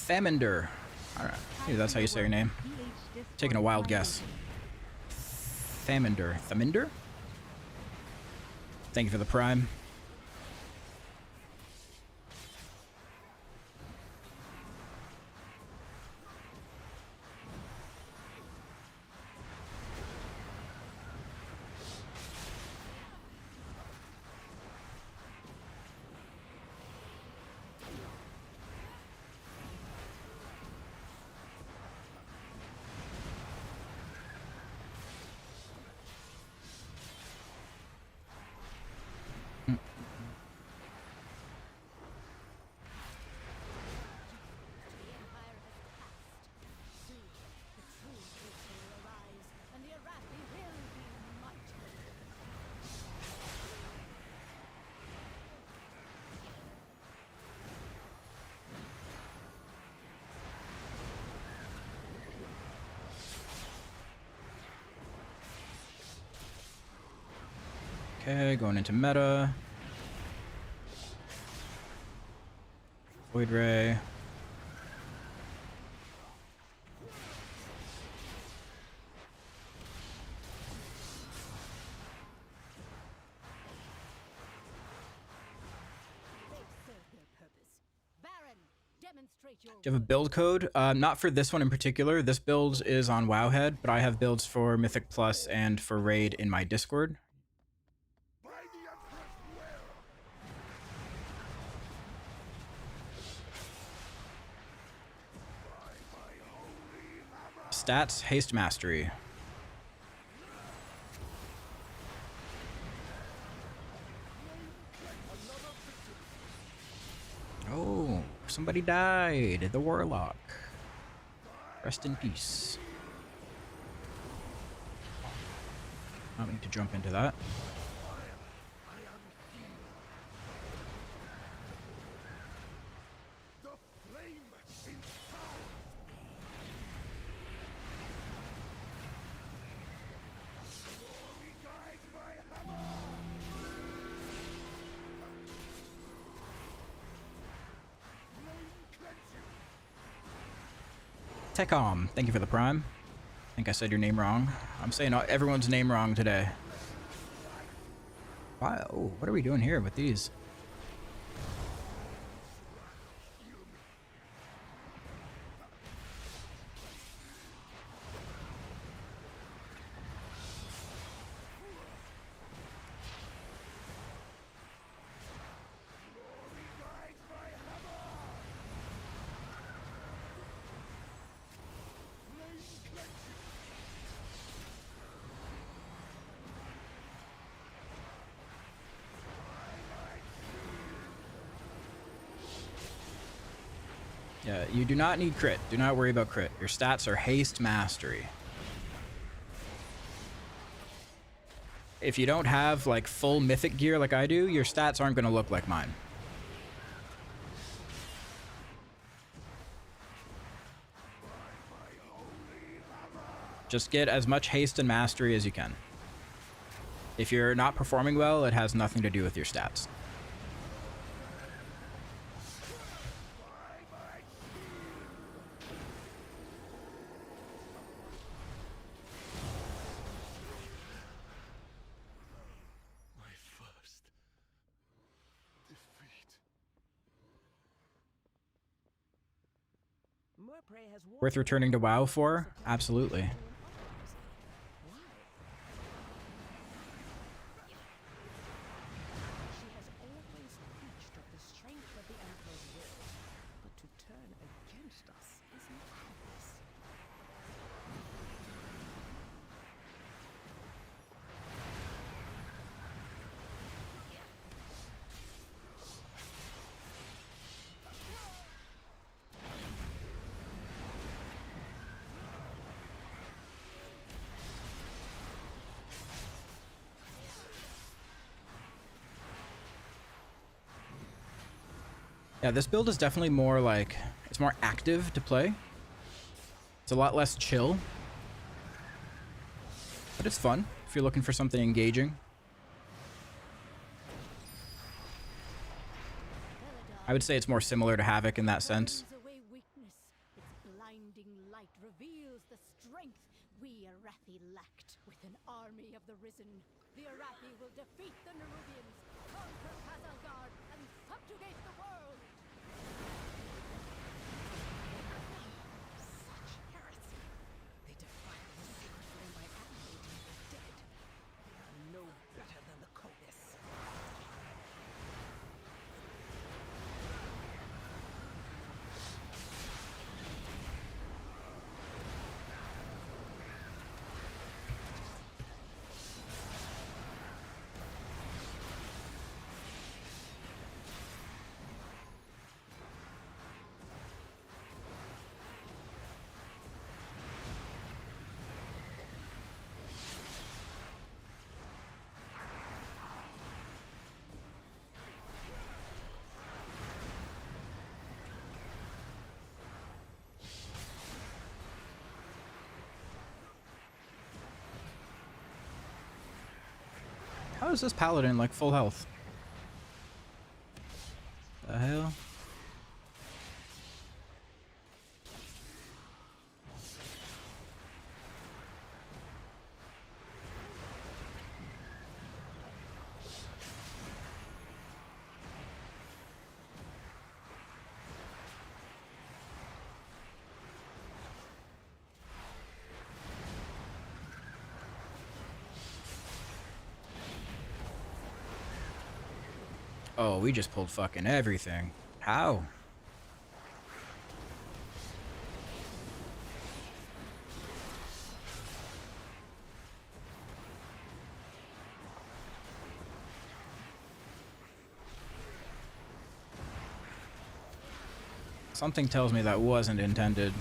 Thaminder. Alright, maybe that's how you say your name. Taking a wild guess. Thaminder. Thaminder? Thank you for the prime. Okay, going into meta. Void Ray. Do you have a build code? Not for this one in particular. This build is on Wowhead, but I have builds for Mythic Plus and for Raid in my Discord. By the Emperor's will! By my holy hammer! Stats, Haste Mastery. Oh, somebody died. The Warlock. Rest in peace. I don't need to jump into that. The flame inspires me! Glory guides my hammer! Flame cleanse you! Techom, thank you for the prime. I think I said your name wrong. I'm saying everyone's name wrong today. Wow, oh, what are we doing here with these? Yeah, you do not need crit. Do not worry about crit. Your stats are haste mastery. If you don't have like full mythic gear like I do, your stats aren't going to look like mine. Just get as much haste and mastery as you can. If you're not performing well, it has nothing to do with your stats. My first defeat. Murpray has Worth returning to WoW for? Absolutely. Why? She has always preached of the strength of the Emperor's will, but to turn against us is madness. Yeah, this build is definitely more like, it's more active to play. It's a lot less chill. But it's fun if you're looking for something engaging. I would say it's more similar to Havoc in that sense. Burns away weakness. Its blinding light reveals the strength we Arathi lacked. With an army of the Risen, the Arathi will defeat the Nerubians, conquer Khazalgar, and subjugate the world. Such heresy! They defile the sacred flame by animating the dead. They are no better than the Codes. How is this paladin like full health? The hell? Oh, we just pulled fucking everything. How? Something tells me that wasn't intended.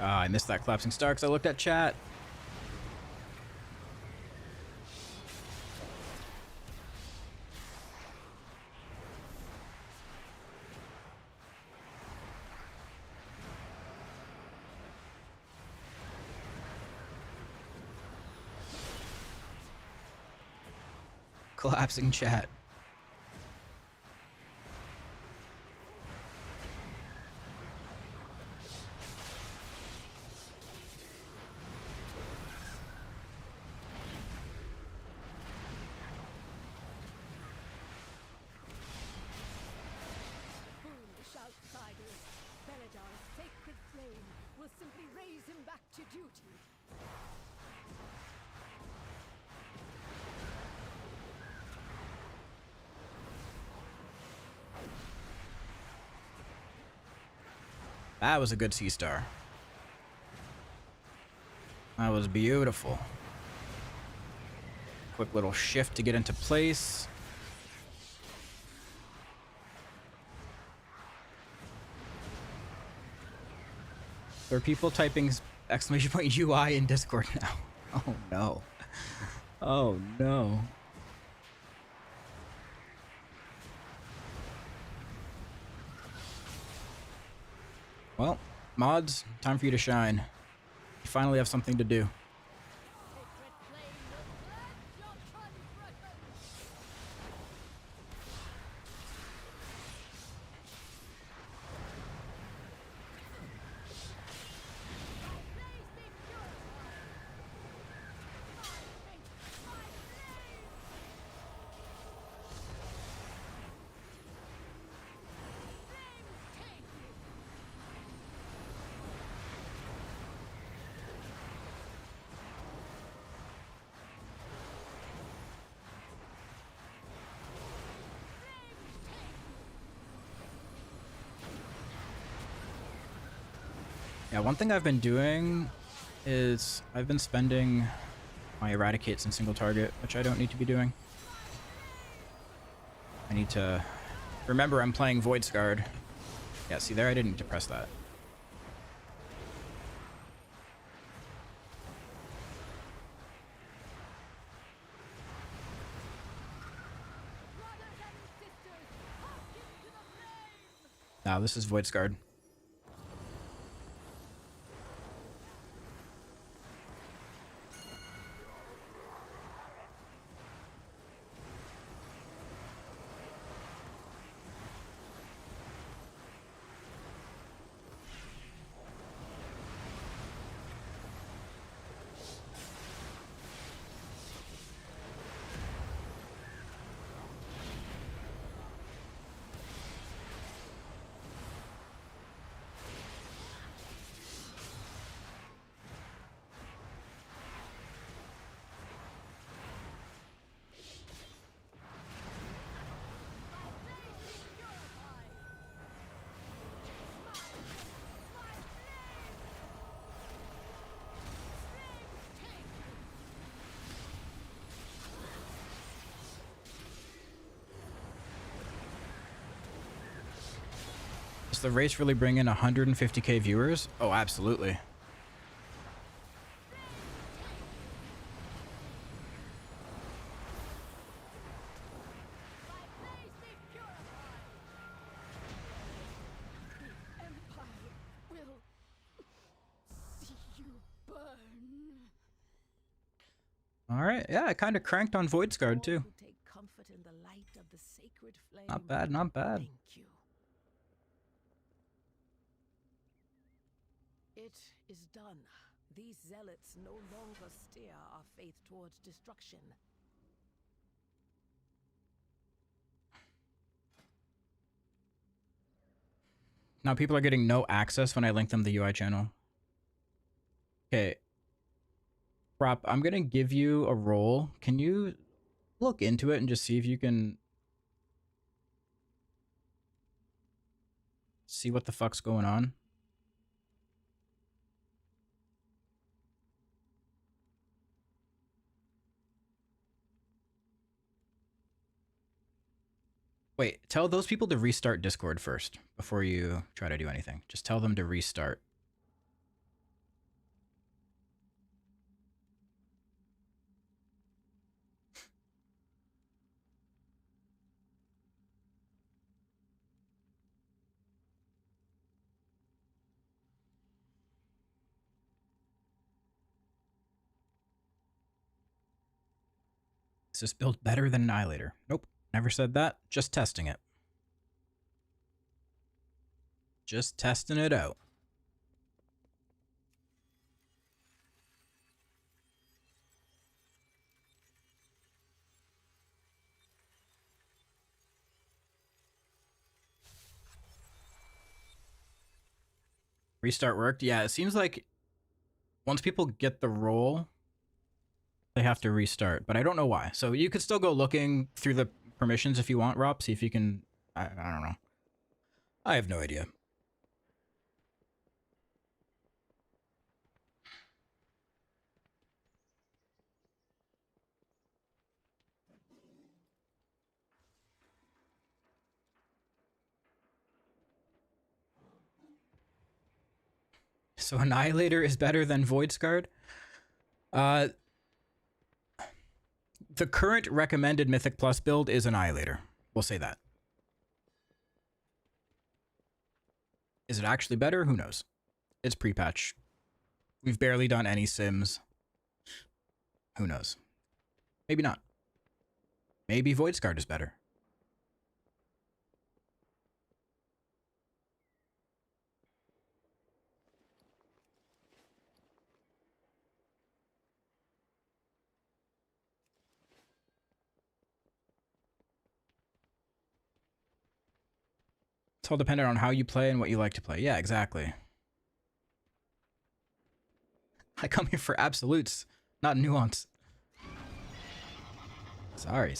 I missed that collapsing star because I looked at chat. Collapsing chat. Foolish outsiders. Beladar's sacred flame will simply raise him back to duty. That was a good sea star. That was beautiful. Quick little shift to get into place. There are people typing exclamation point UI in Discord now. Oh no. Oh no. Well, mods, time for you to shine. You finally have something to do. Sacred flame will cleanse your transgressions. Blaze be purified. My fate, my flame. Flames take you. Yeah, one thing I've been doing is I've been spending my eradicates in single target, which I don't need to be doing. I need to remember I'm playing Void Scarred. Yeah, see there, I didn't depress that. Brothers and sisters, hearken to the flame. Now this is Void Scarred. Does the race really bring in 150k viewers? Oh, absolutely. Blaze be purified. The Empire will see you burn. All right, yeah, I kind of cranked on Void Scarred too. All who take comfort in the light of the sacred flame. Not bad, not bad. Thank you. It is done. These zealots no longer steer our faith towards destruction. Now people are getting no access when I link them the UI channel. Okay. Prop, I'm gonna give you a role. Can you look into it and just see if you can see what the fuck's going on? Wait, tell those people to restart Discord first before you try to do anything. Just tell them to restart. Is this build better than Annihilator? Nope, never said that. Just testing it. Just testing it out. Restart worked. Yeah, it seems like once people get the role, they have to restart, but I don't know why. So you could still go looking through the permissions if you want, Rob. See if you can. I don't know. I have no idea. So Annihilator is better than Void Scarred? The current recommended Mythic Plus build is Annihilator. We'll say that. Is it actually better? Who knows? It's pre-patch. We've barely done any sims. Who knows? Maybe not. Maybe Void Scarred is better. It's all dependent on how you play and what you like to play. Yeah, exactly. I come here for absolutes, not nuance. Sorry.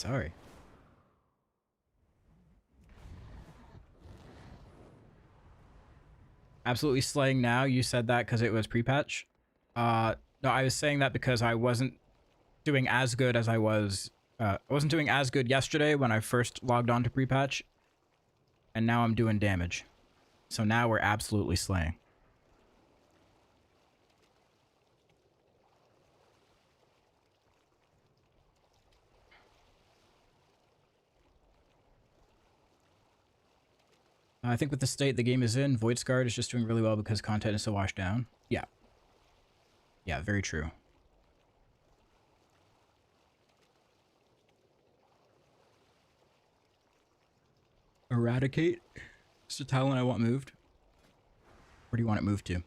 Absolutely slaying now. You said that because it was pre-patch. No, I was saying that because I wasn't doing as good as I was. I wasn't doing as good yesterday when I first logged on to pre-patch. And now I'm doing damage. So now we're absolutely slaying. I think with the state the game is in, Void Scarred is just doing really well because content is so washed down. Yeah. Yeah, very true. Eradicate? It's the talent I want moved. Where do you want it moved to?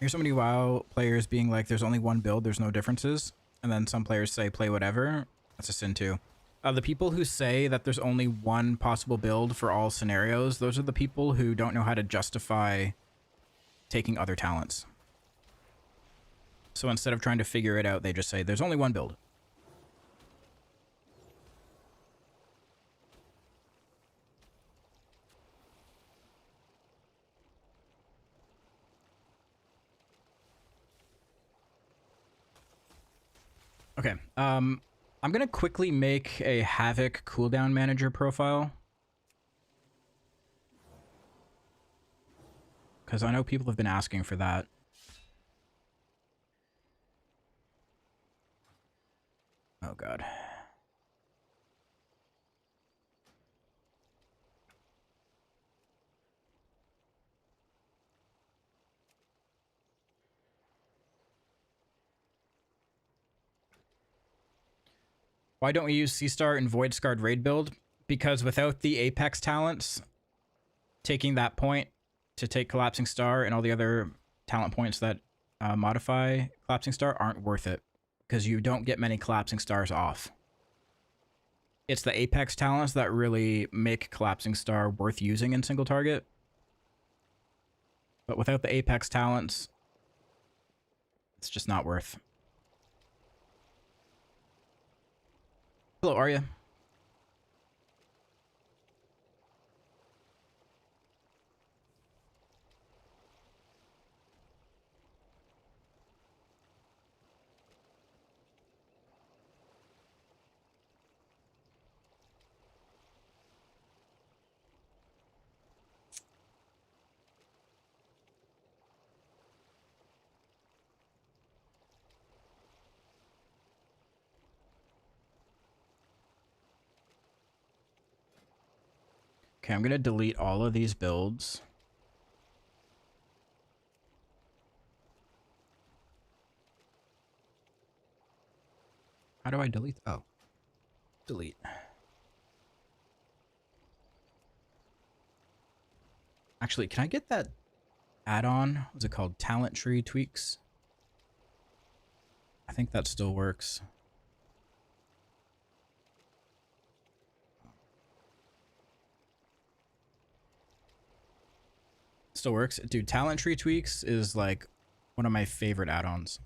Here's so many WoW players being like, there's only one build, there's no differences. And then some players say, play whatever. That's a sin too. The people who say that there's only one possible build for all scenarios, those are the people who don't know how to justify taking other talents. So instead of trying to figure it out, they just say, there's only one build. Okay, I'm gonna quickly make a Havoc cooldown manager profile. Because I know people have been asking for that. Oh god. Why don't we use C-Star and Void Scarred raid build? Because without the Apex talents, taking that point to take Collapsing Star and all the other talent points that modify Collapsing Star aren't worth it. Because you don't get many Collapsing Stars off. It's the Apex talents that really make Collapsing Star worth using in single target. But without the Apex talents, it's just not worth. Hello, Arya. Okay, I'm gonna delete all of these builds. How do I delete? Oh, delete. Actually, can I get that add-on? What's it called? Talent tree tweaks? I think that still works. Still works. Dude, talent tree tweaks is like one of my favorite add-ons.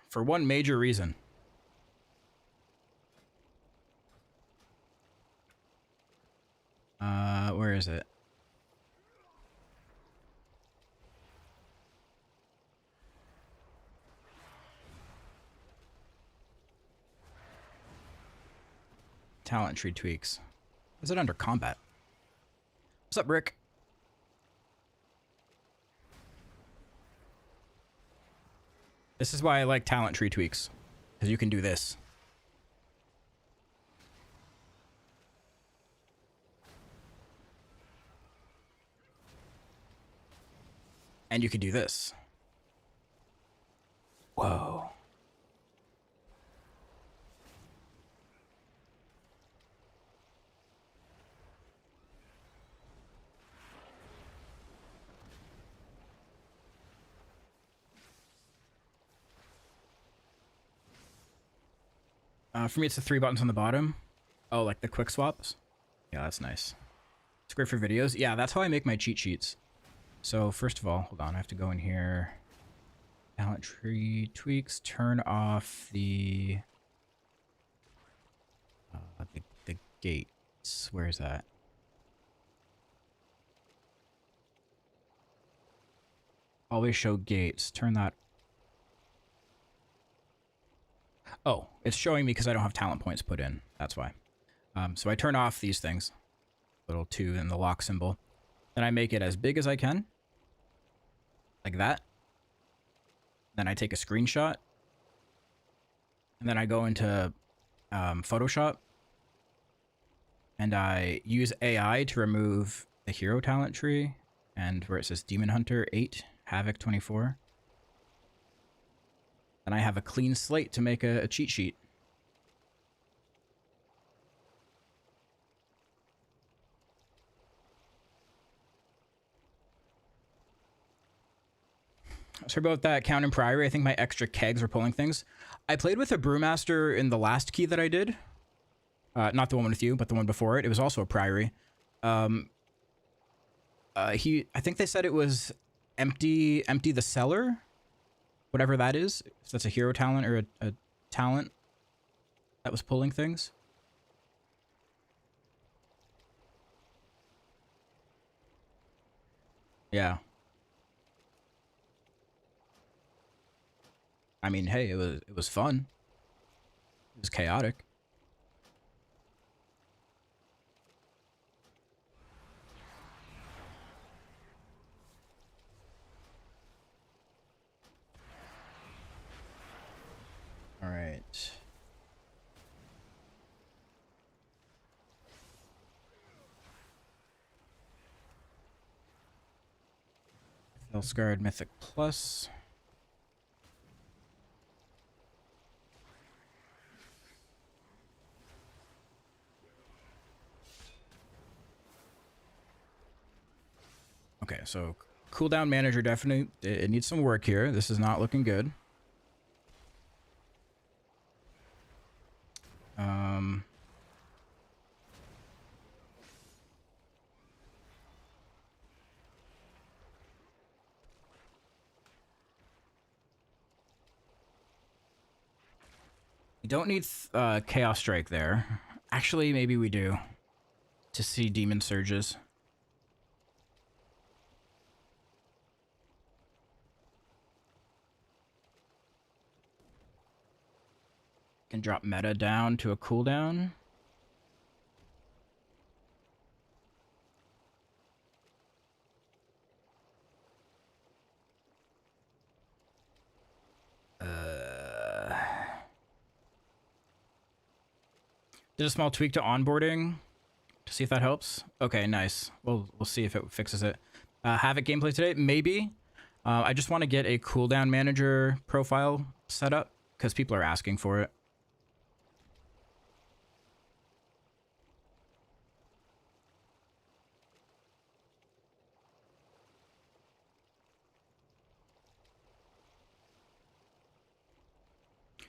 For one major reason. Where is it? Talent tree tweaks. Is it under combat? What's up, Rick? This is why I like talent tree tweaks, because you can do this. And you can do this. Whoa. For me, it's the 3 buttons on the bottom. Oh, like the quick swaps? Yeah, that's nice. It's great for videos. Yeah, that's how I make my cheat sheets. So first of all, hold on, I have to go in here. Talent tree tweaks, turn off the gates. Where is that? Always show gates. Turn that. Oh, it's showing me because I don't have talent points put in. That's why. So I turn off these things. Little 2 and the lock symbol. Then I make it as big as I can. Like that. Then I take a screenshot. And then I go into Photoshop. And I use AI to remove the hero talent tree. And where it says Demon Hunter 8, Havoc 24. Then I have a clean slate to make a cheat sheet. Sorry about that count in Priory. I think my extra kegs are pulling things. I played with a Brewmaster in the last key that I did. Not the one with you, but the one before it. It was also a Priory. I think they said it was empty the cellar. Whatever that is. If that's a hero talent or a talent that was pulling things. Yeah. I mean, hey, it was fun. It was chaotic. All right. Scarred Mythic Plus. Okay, so cooldown manager definitely it needs some work here. This is not looking good. We don't need Chaos Strike there. Actually, maybe we do. To see Demon Surges. Can drop meta down to a cooldown. Did a small tweak to onboarding to see if that helps. Okay, nice. We'll see if it fixes it. Havoc gameplay today? Maybe. I just want to get a cooldown manager profile set up because people are asking for it.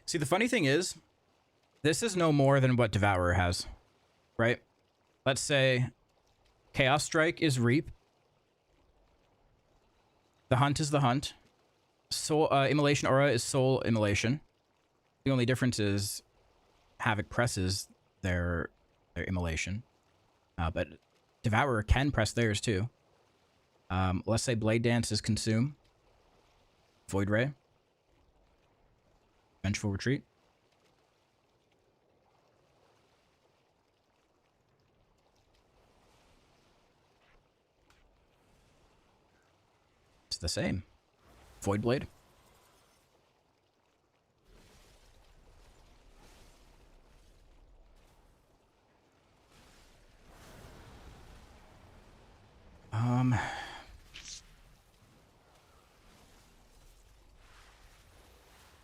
See, the funny thing is, this is no more than what Devourer has, right? Let's say Chaos Strike is Reap. The Hunt is the Hunt. Soul Immolation Aura is Soul Immolation. The only difference is Havoc presses their Immolation. But Devourer can press theirs too. Let's say Blade Dance is Consume. Void Ray. Vengeful Retreat. It's the same. Void Blade.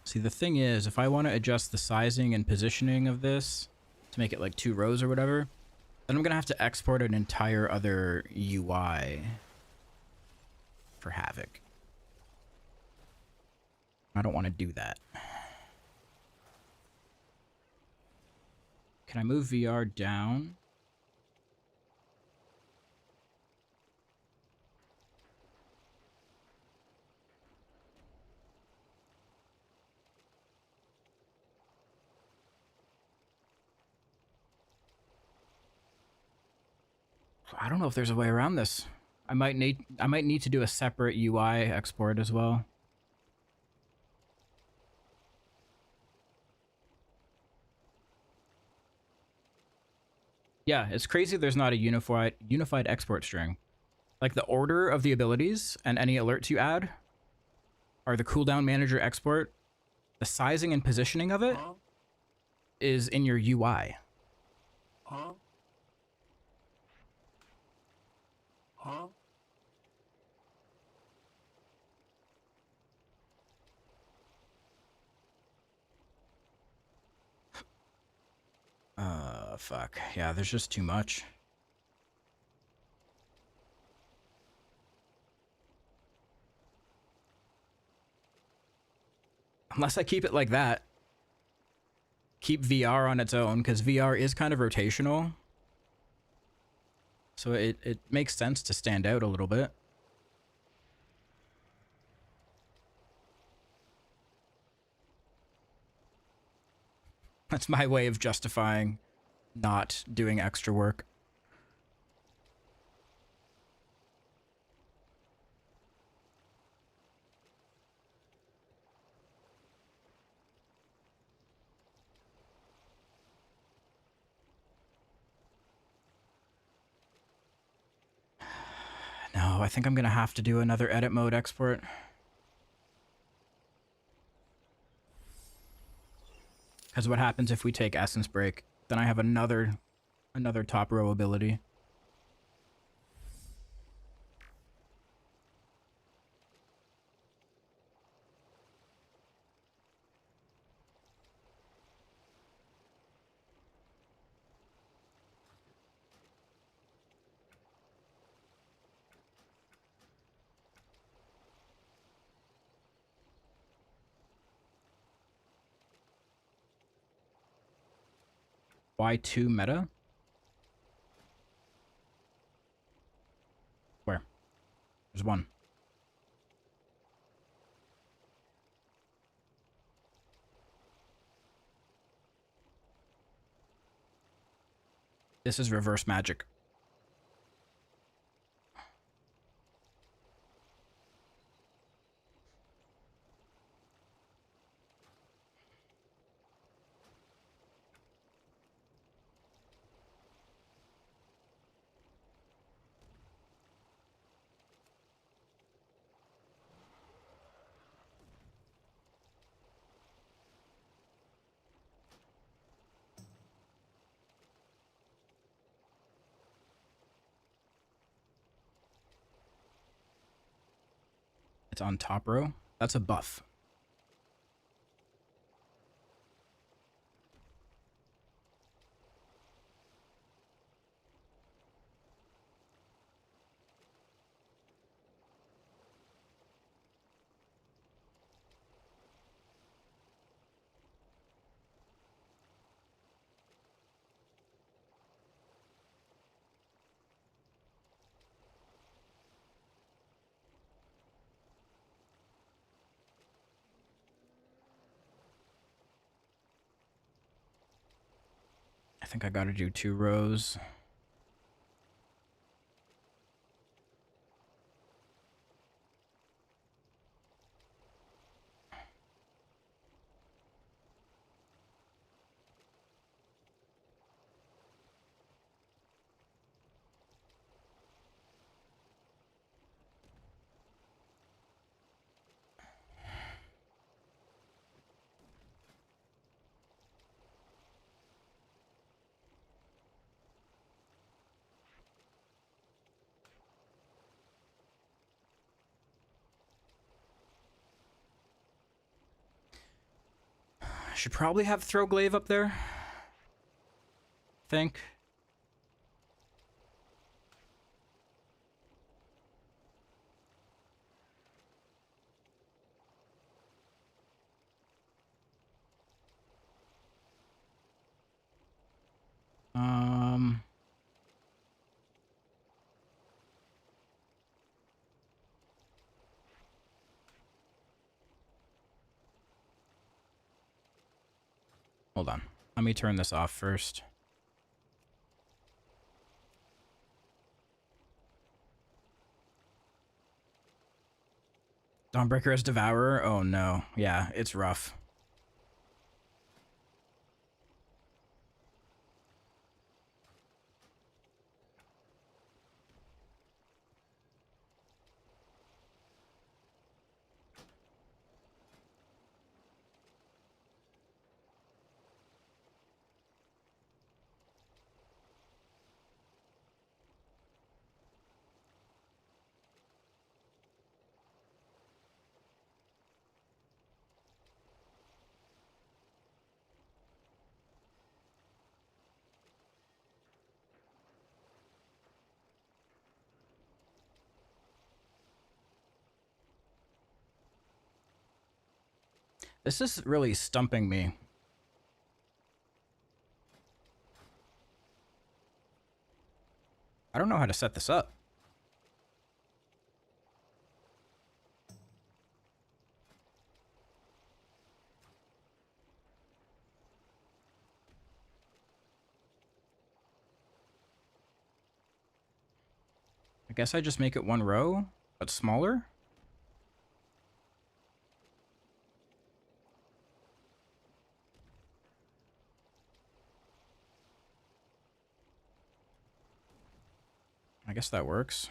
See, the thing is, if I want to adjust the sizing and positioning of this to make it like 2 rows or whatever, then I'm going to have to export an entire other UI for Havoc. I don't want to do that. Can I move VR down? I don't know if there's a way around this. I might need to do a separate UI export as well. Yeah, it's crazy there's not a unified export string. Like the order of the abilities and any alerts you add are the cooldown manager export. The sizing and positioning of it is in your UI. Fuck. Yeah, there's just too much. Unless I keep it like that. Keep VR on its own, because VR is kind of rotational. So it makes sense to stand out a little bit. That's my way of justifying not doing extra work. No, I think I'm gonna have to do another edit mode export. Because what happens if we take Essence Break? Then I have another top row ability. Y2 meta? Where? There's one. This is reverse magic. It's on top row. That's a buff. I think I gotta do 2 rows. I should probably have Throwglaive up there. Think. Hold on. Let me turn this off first. Dawnbreaker as Devourer? Oh no. Yeah, it's rough. This is really stumping me. I don't know how to set this up. I guess I just make it 1 row, but smaller? I guess that works.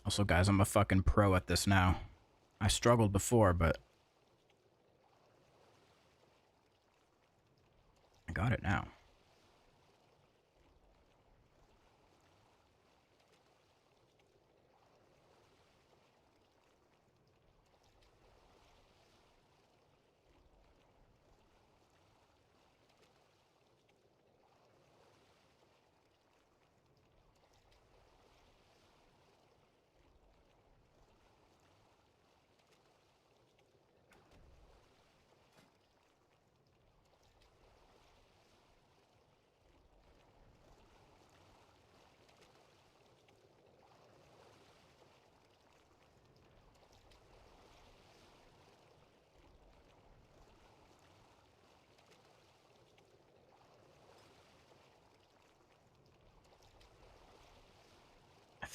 Also, guys, I'm a fucking pro at this now. I struggled before, but I got it now.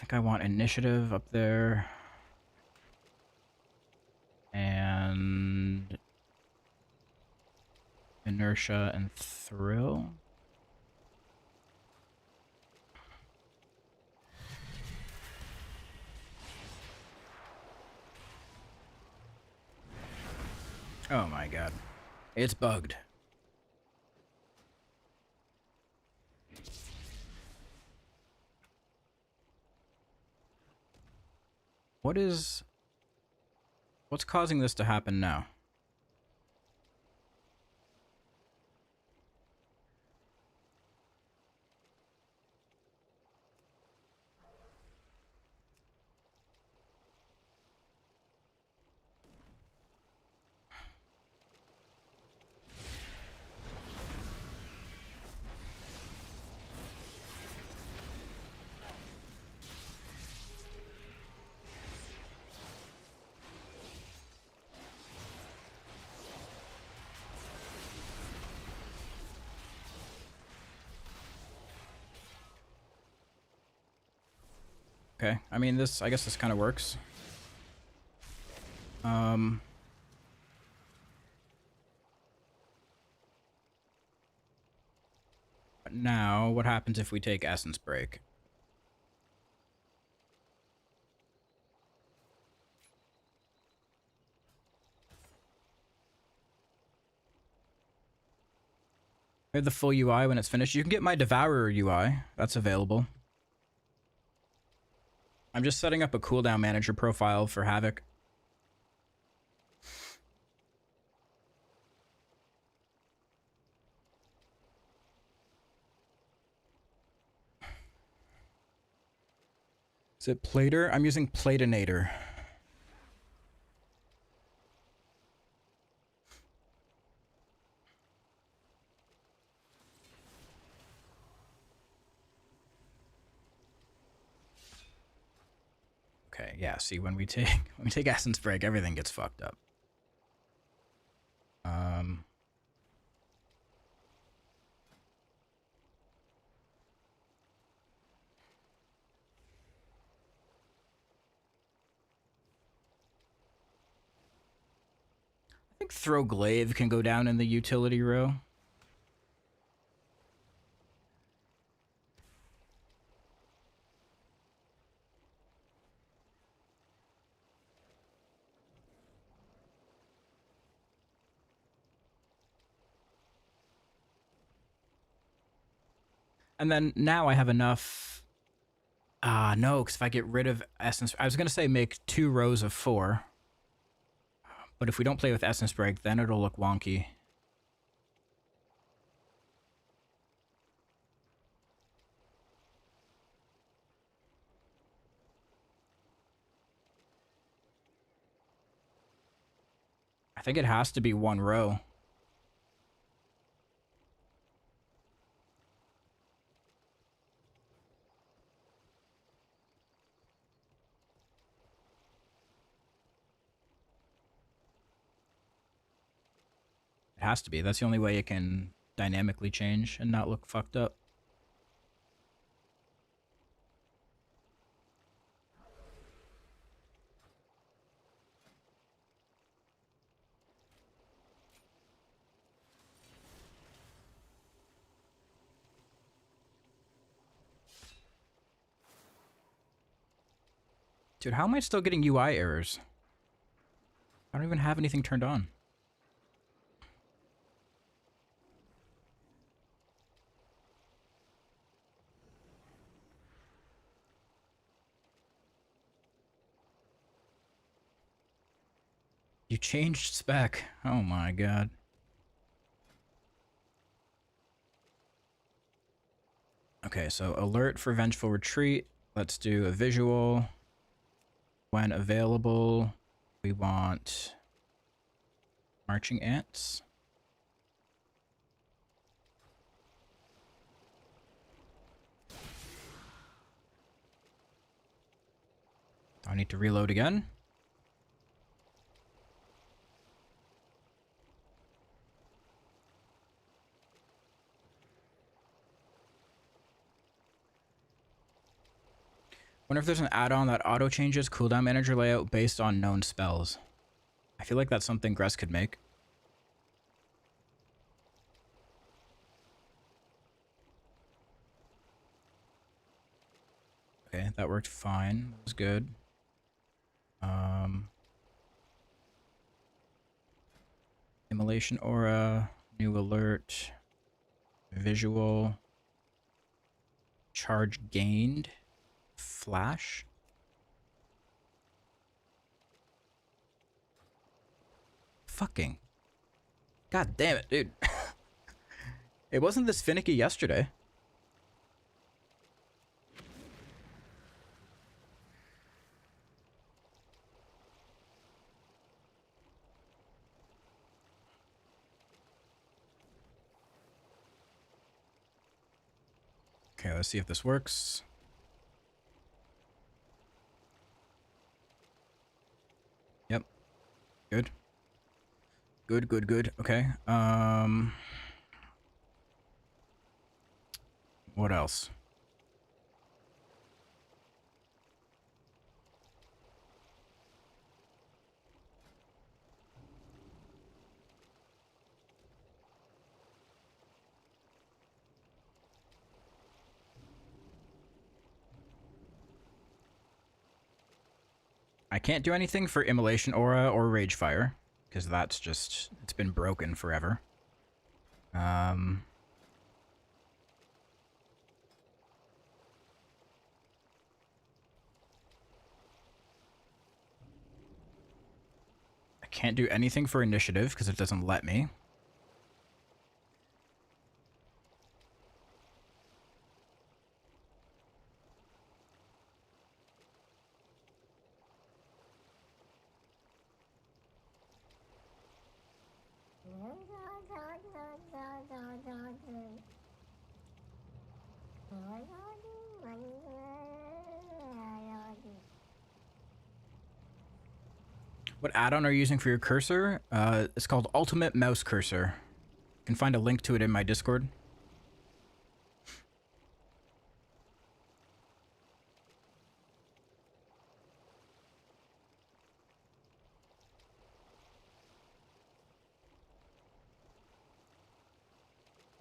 think I want initiative up there. And inertia and thrill. Oh my god. It's bugged. What's causing this to happen now? Okay, I mean I guess this kind of works. But now, what happens if we take Essence Break? We have the full UI when it's finished. You can get my Devourer UI. That's available. I'm just setting up a cooldown manager profile for Havoc. Is it Plater? I'm using Platinator. Okay, yeah, see when we take Essence Break, everything gets fucked up. I think Throw Glaive can go down in the utility row. And then now I have enough. No, because if I get rid of Essence, I was going to say make 2 rows of 4. But if we don't play with Essence Break, then it'll look wonky. I think it has to be 1 row. It has to be. That's the only way it can dynamically change and not look fucked up. Dude, how am I still getting UI errors? I don't even have anything turned on. You changed spec. Oh my god. Okay, so alert for Vengeful Retreat. Let's do a visual. When available, we want Marching Ants. Do I need to reload again? Wonder if there's an add-on that auto changes cooldown manager layout based on known spells. I feel like that's something Gress could make. Okay, that worked fine. That was good. Immolation aura, new alert, visual, charge gained, flash. Fucking. God damn it, dude. It wasn't this finicky yesterday. Okay, let's see if this works. Yep. Good. Good, good, good. Okay. What else? I can't do anything for Immolation Aura or Rage Fire, because that's just, it's been broken forever. I can't do anything for Initiative, because it doesn't let me. What add-on are you using for your cursor? It's called Ultimate Mouse Cursor. You can find a link to it in my Discord.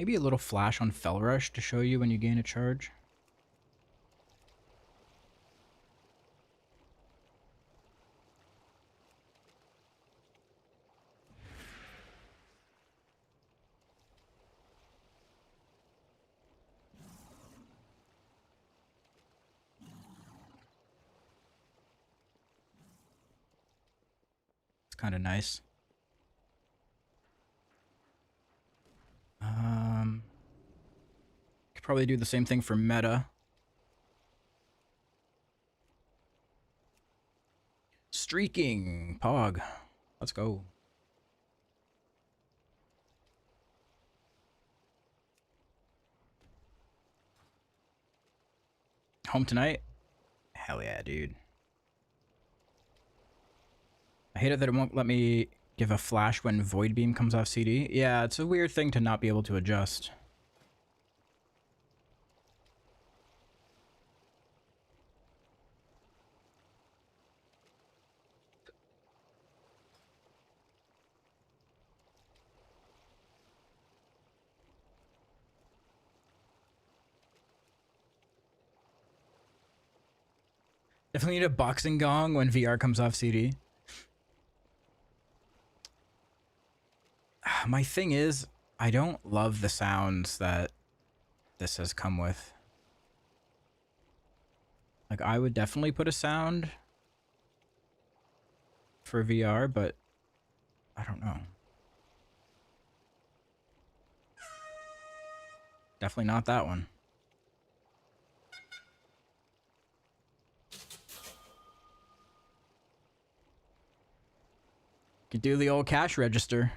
Maybe a little flash on Fell Rush to show you when you gain a charge. It's kind of nice. Could probably do the same thing for meta. Streaking, Pog. Let's go. Home tonight? Hell yeah, dude. I hate it that it won't let me give a flash when Void Beam comes off CD. Yeah, it's a weird thing to not be able to adjust. Definitely need a boxing gong when VR comes off CD. My thing is, I don't love the sounds that this has come with. Like, I would definitely put a sound for VR, but I don't know. Definitely not that one. Could do the old cash register.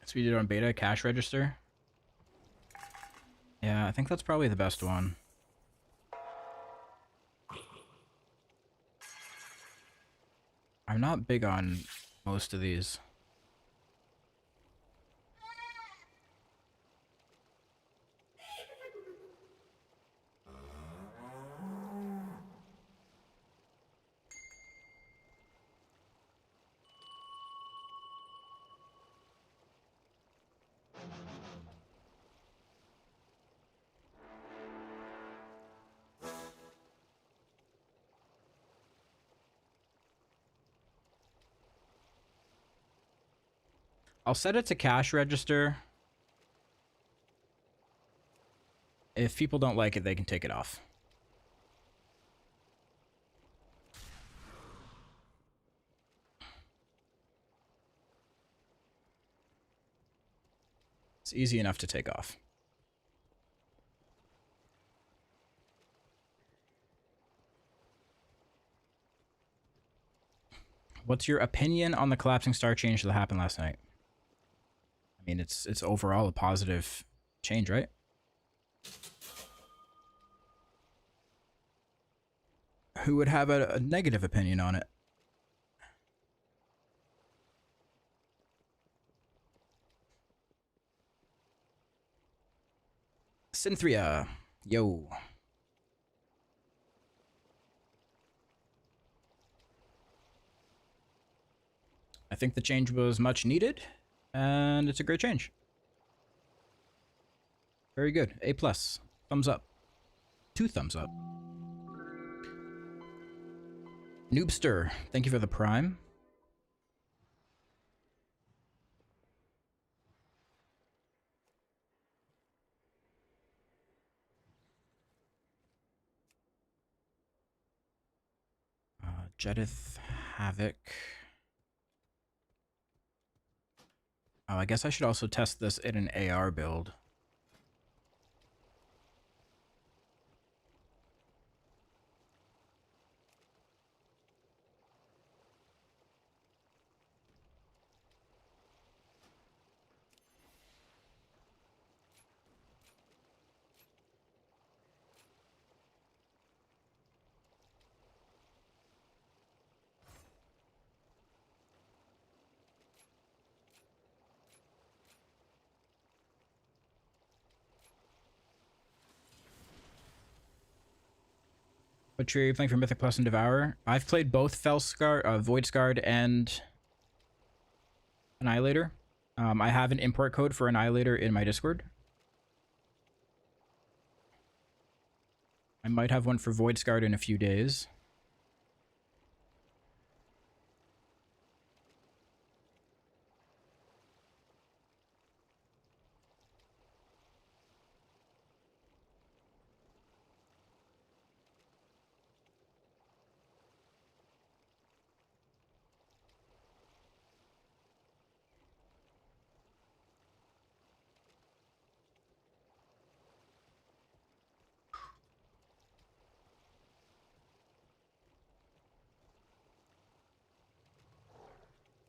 So we did on beta, cash register. Yeah, I think that's probably the best one. I'm not big on most of these. I'll set it to cash register. If people don't like it, they can take it off. It's easy enough to take off. What's your opinion on the collapsing star change that happened last night? I mean, it's overall a positive change, right? Who would have a negative opinion on it? Synthria, yo. I think the change was much needed, and it's a great change. Very good. A+. Thumbs up. 2 thumbs up. Noobster, thank you for the prime. Jedith, Havoc. Oh, I guess I should also test this in an AR build. What tree are you playing for Mythic Plus and Devourer? I've played both Void Scarred and Annihilator. I have an import code for Annihilator in my Discord. I might have one for Void Scarred in a few days.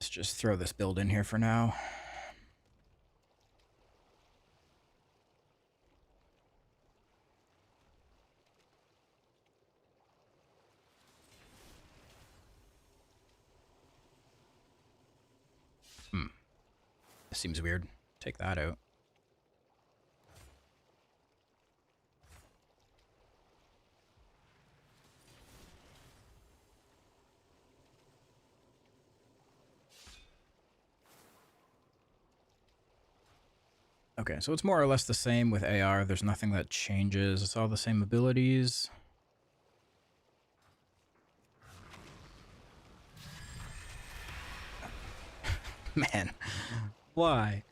Let's just throw this build in here for now. This seems weird. Take that out. Okay, so it's more or less the same with AR. There's nothing that changes. It's all the same abilities. Man, why?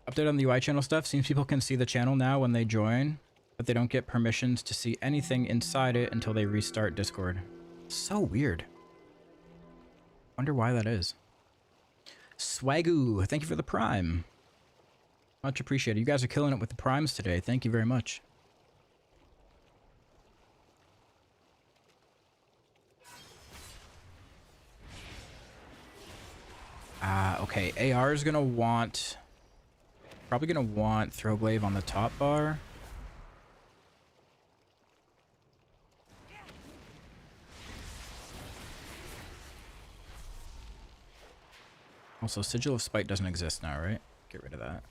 Update on the UI channel stuff. Seems people can see the channel now when they join, but they don't get permissions to see anything inside it until they restart Discord. So weird. Wonder why that is. Swagoo, thank you for the prime. Much appreciated. You guys are killing it with the primes today. Thank you very much. Okay, AR is gonna want... Probably gonna want Throwglaive on the top bar. Also, Sigil of Spite doesn't exist now, right? Get rid of that.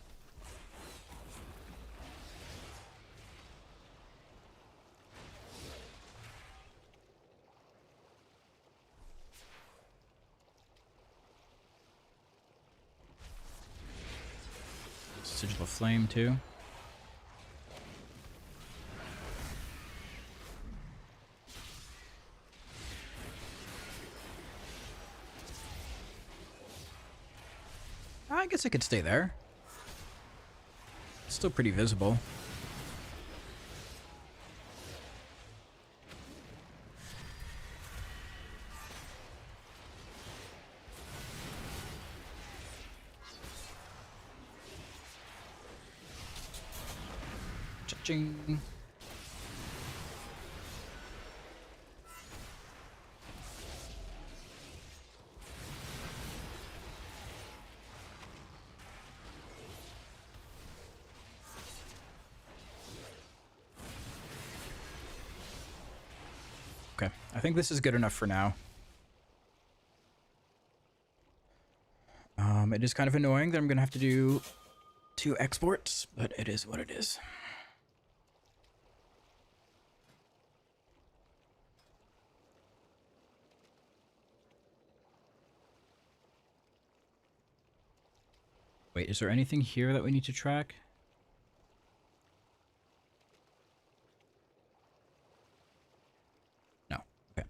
Sigil of Flame, too. I guess it could stay there. It's still pretty visible. Cha-ching. Okay, I think this is good enough for now. It is kind of annoying that I'm gonna have to do 2 exports, but it is what it is. Wait, is there anything here that we need to track? No. Okay.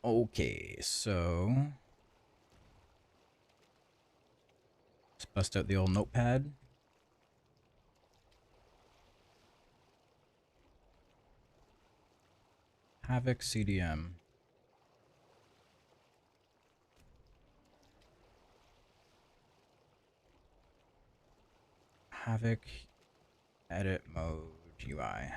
Okay, so... let's bust out the old notepad. Havoc CDM. Havoc edit mode UI.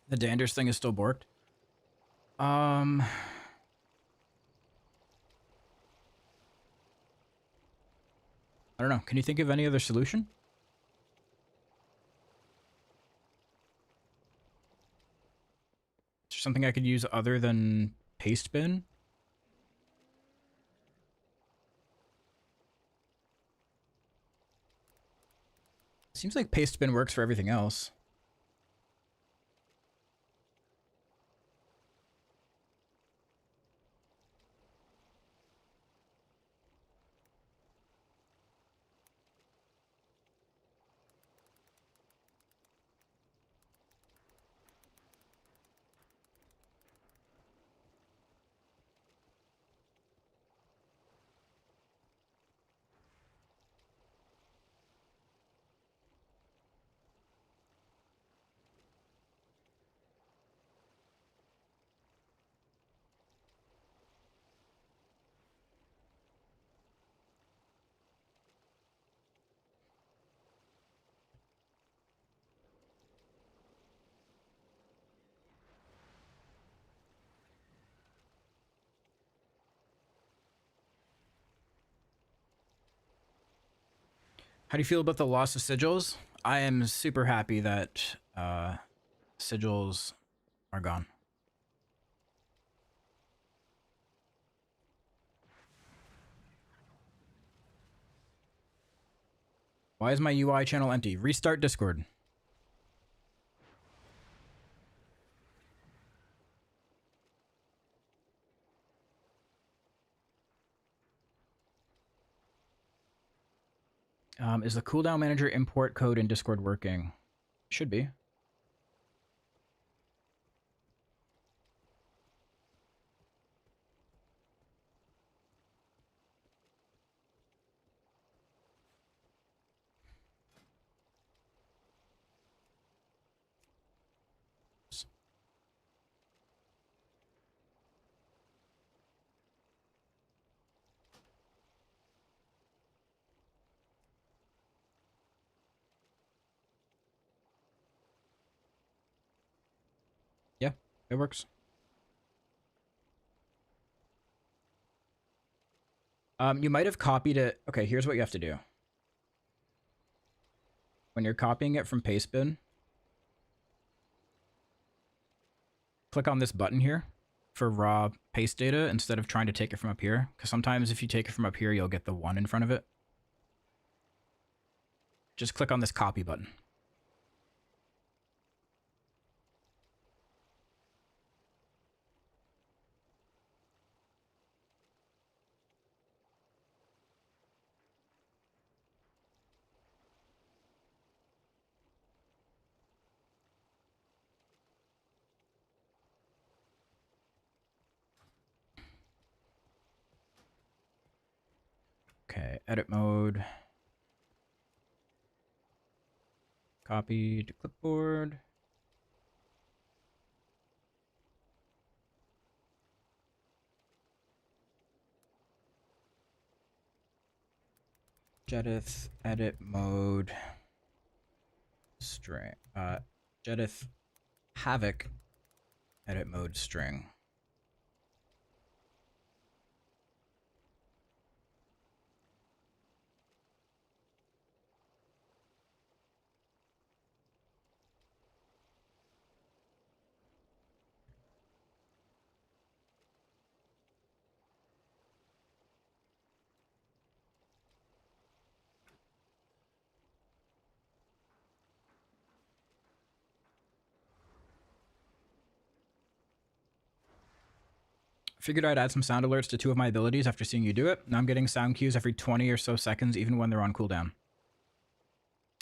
The Danders thing is still borked. I don't know. Can you think of any other solution? Is there something I could use other than paste bin? Seems like paste bin works for everything else. How do you feel about the loss of sigils? I am super happy that sigils are gone. Why is my UI channel empty? Restart Discord. Is the cooldown manager import code in Discord working? Should be. It works. You might have copied it. Okay, here's what you have to do. When you're copying it from Pastebin, click on this button here for raw paste data instead of trying to take it from up here. Because sometimes if you take it from up here, you'll get the 1 in front of it. Just click on this copy button. Okay, edit mode. Copy to clipboard. Jedith, edit mode. String. Jedith, Havoc, edit mode string. Figured I'd add some sound alerts to 2 of my abilities after seeing you do it. Now I'm getting sound cues every 20 or so seconds, even when they're on cooldown.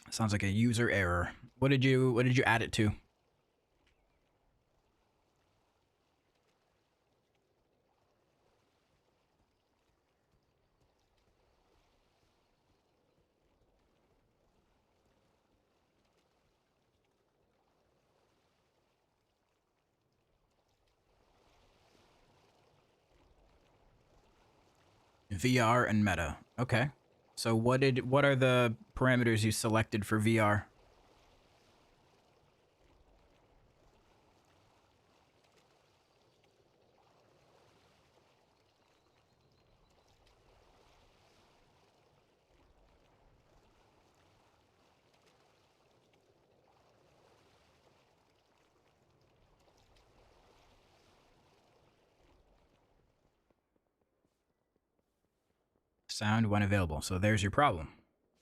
Sounds like a user error. What did you add it to? VR and meta. Okay. So what are the parameters you selected for VR? Sound when available. So there's your problem.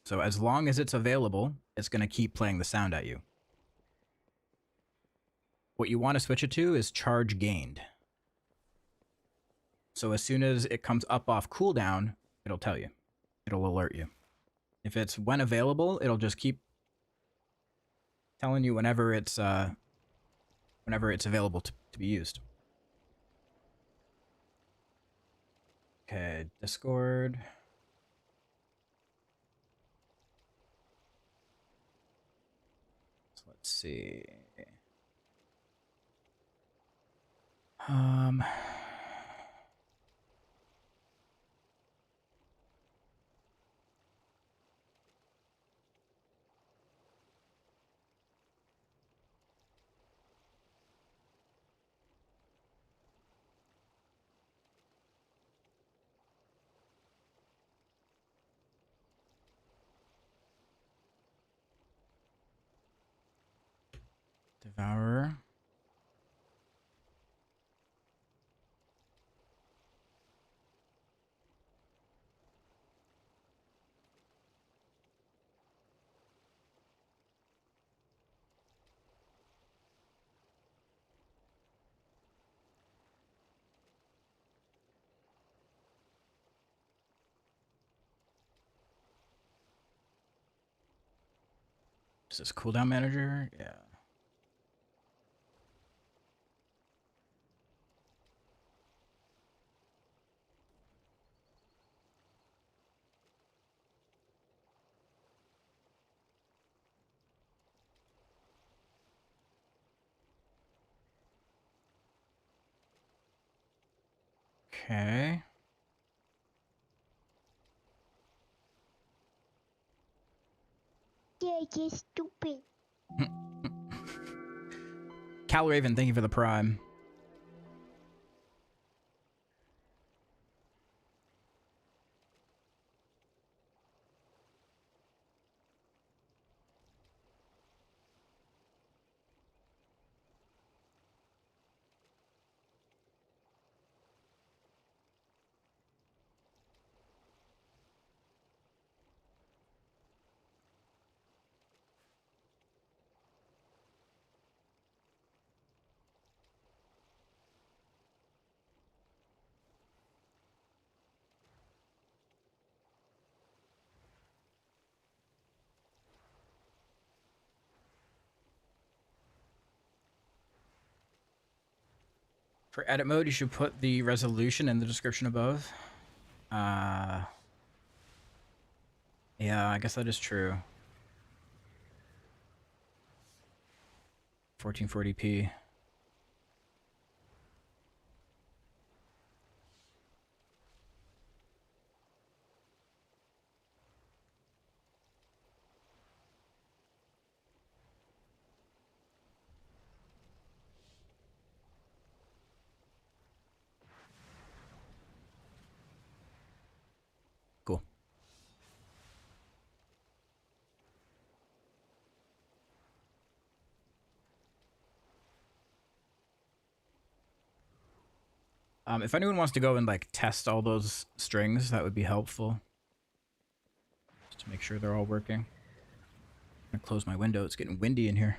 So as long as it's available, it's going to keep playing the sound at you. What you want to switch it to is charge gained. So as soon as it comes up off cooldown, it'll tell you. It'll alert you. If it's when available, it'll just keep telling you whenever it's available to be used. Okay, Discord. So let's see. Devourer. Is this cooldown manager? Yeah. Okay. Yeah, you're stupid. Cal Raven, thank you for the prime. For edit mode, you should put the resolution in the description above. Yeah, I guess that is true. 1440p. Cool. If anyone wants to go and like test all those strings, that would be helpful. Just to make sure they're all working. I'm gonna close my window. It's getting windy in here.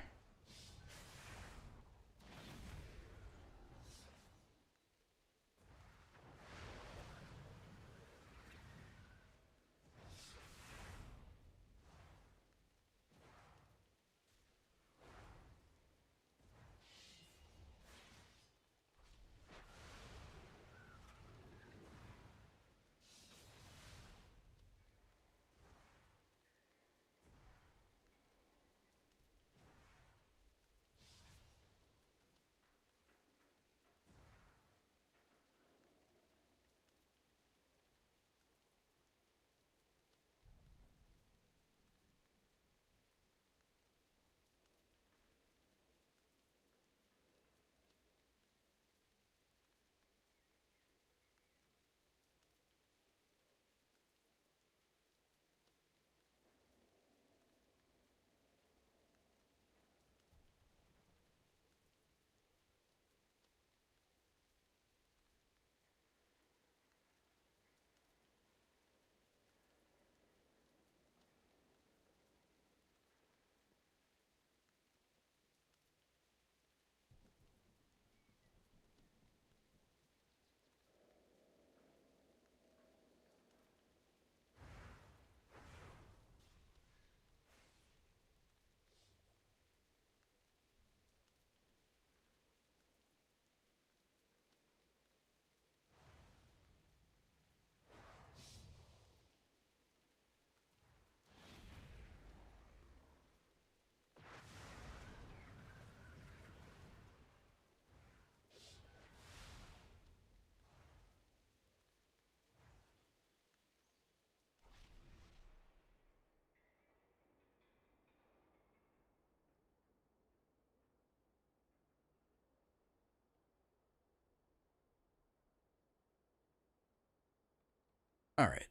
All right.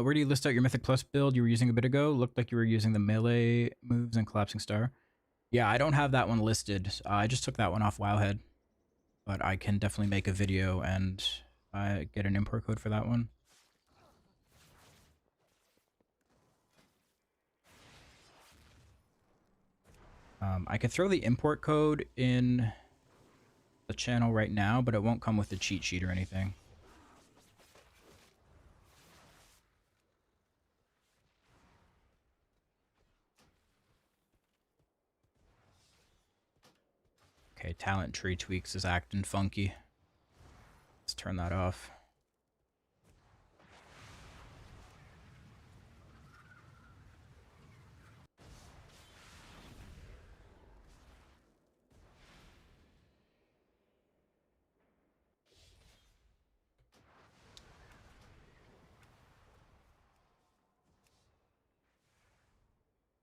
Where do you list out your Mythic Plus build you were using a bit ago? Looked like you were using the melee moves and Collapsing Star. Yeah, I don't have that one listed. I just took that one off Wowhead. But I can definitely make a video and get an import code for that one. I could throw the import code in the channel right now, but it won't come with the cheat sheet or anything. Okay, talent tree tweaks is acting funky. Let's turn that off.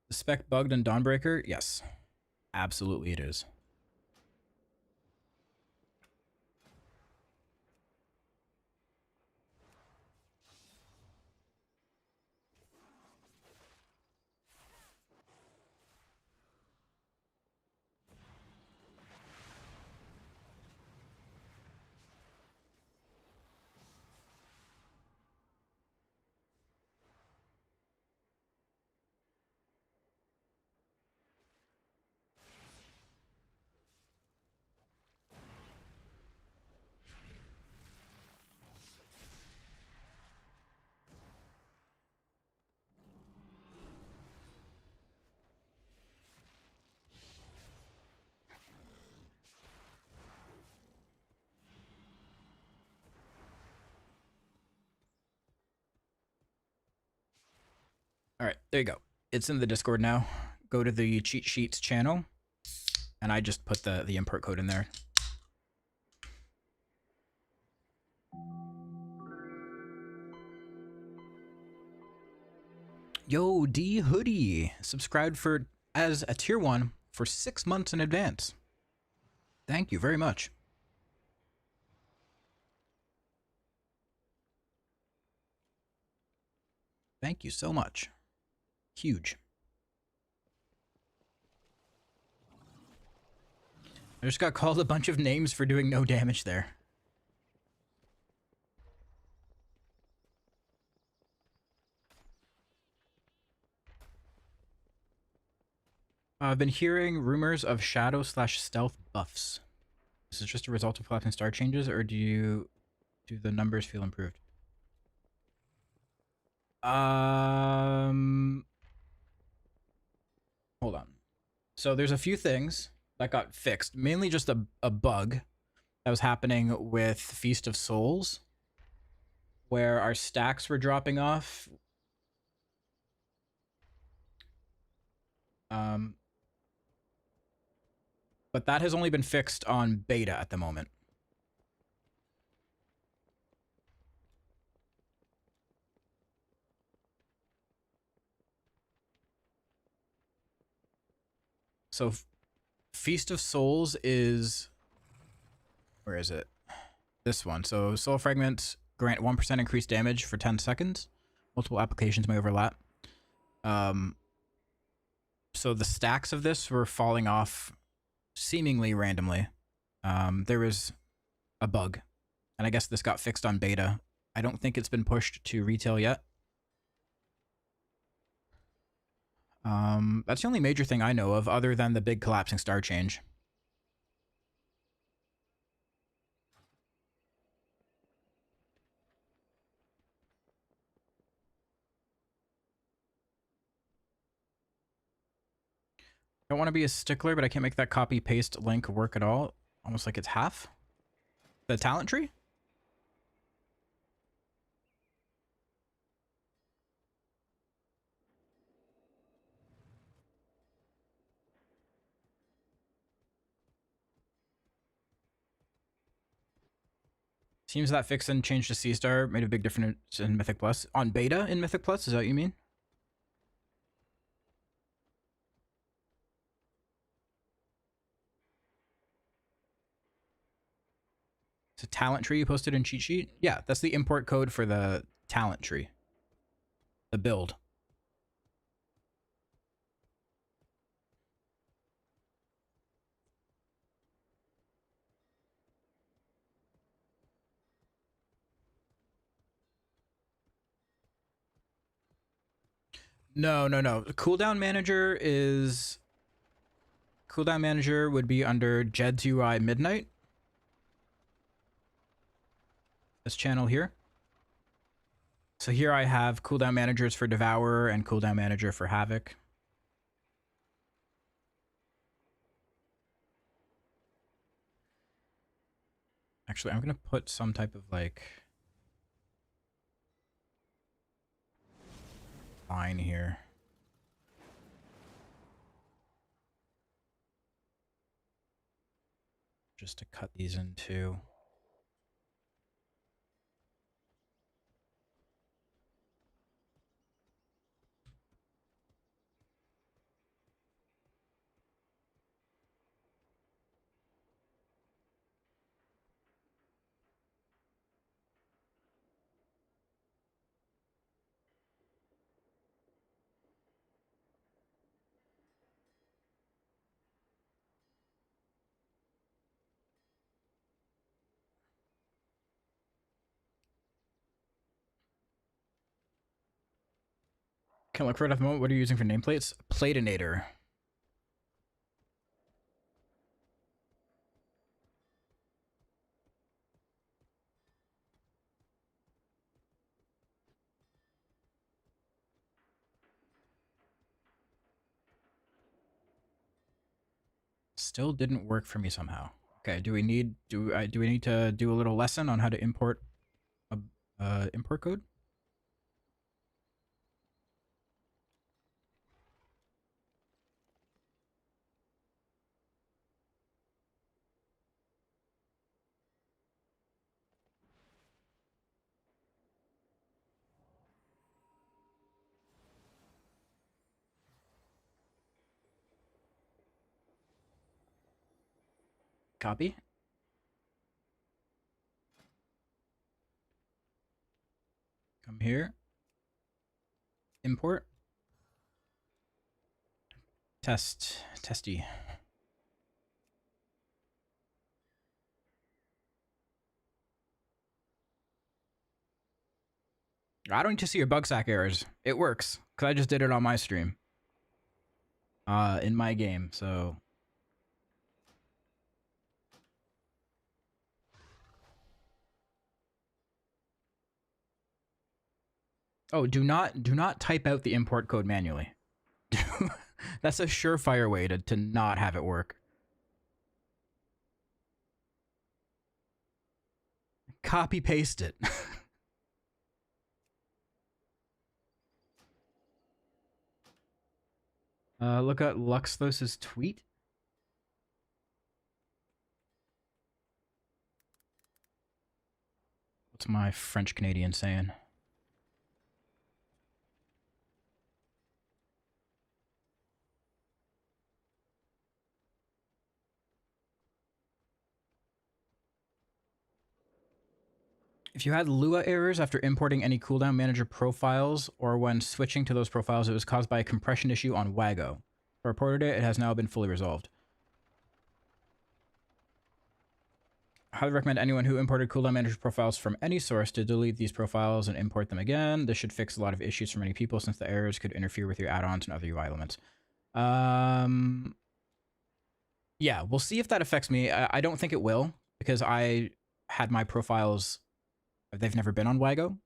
The spec bugged in Dawnbreaker? Yes. Absolutely it is. There you go. It's in the Discord now. Go to the cheat sheets channel, and I just put the import code in there. Yo, D Hoodie subscribed for as a tier 1 for 6 months in advance. Thank you very much. Thank you so much. Huge. I just got called a bunch of names for doing no damage there. I've been hearing rumors of shadow/stealth buffs. Is this just a result of collapsing star changes, or do the numbers feel improved? Hold on. So there's a few things that got fixed, mainly just a bug that was happening with Feast of Souls, where our stacks were dropping off. But that has only been fixed on beta at the moment. So Feast of Souls is... Where is it? This one. So soul fragments grant 1% increased damage for 10 seconds. Multiple applications may overlap. So the stacks of this were falling off seemingly randomly. There was a bug, and I guess this got fixed on beta. I don't think it's been pushed to retail yet. That's the only major thing I know of, other than the big collapsing star change. I don't want to be a stickler, but I can't make that copy paste link work at all. Almost like it's half. The talent tree? Seems that fix and change to C-Star made a big difference in Mythic Plus. On beta in Mythic Plus, is that what you mean? It's a talent tree you posted in cheat sheet? Yeah, that's the import code for the talent tree. The build. No. The cooldown manager is... Cooldown manager would be under Jed's UI Midnight. This channel here. So here I have cooldown managers for Devourer and cooldown manager for Havoc. Actually, I'm going to put some type of like line here. Just to cut these in two. Can't look for it at the moment. What are you using for nameplates? Platinator. Still didn't work for me somehow. Okay, do we need to do a little lesson on how to import a import code? Copy. Come here. Import. Testy. I don't need to see your bug sack errors. It works, because I just did it on my stream. In my game, so... Oh, do not type out the import code manually. That's a surefire way to not have it work. Copy paste it. Look at Luxthos's tweet. What's my French Canadian saying? If you had Lua errors after importing any cooldown manager profiles or when switching to those profiles, it was caused by a compression issue on Wago. I reported it. It has now been fully resolved. I highly recommend anyone who imported cooldown manager profiles from any source to delete these profiles and import them again. This should fix a lot of issues for many people since the errors could interfere with your add-ons and other UI elements. Yeah, we'll see if that affects me. I don't think it will because I had my profiles... They've never been on Wago.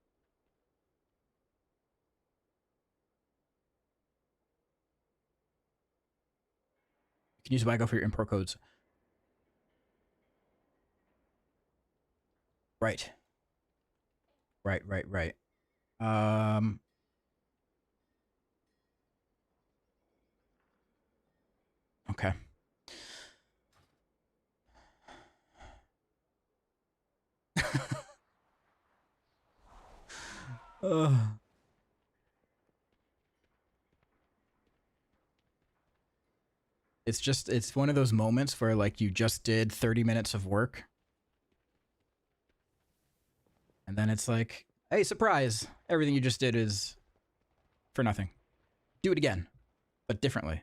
You can use Wago for your import codes. Right. Right. Okay. It's one of those moments where like you just did 30 minutes of work. And then it's like, hey, surprise. Everything you just did is for nothing. Do it again, but differently.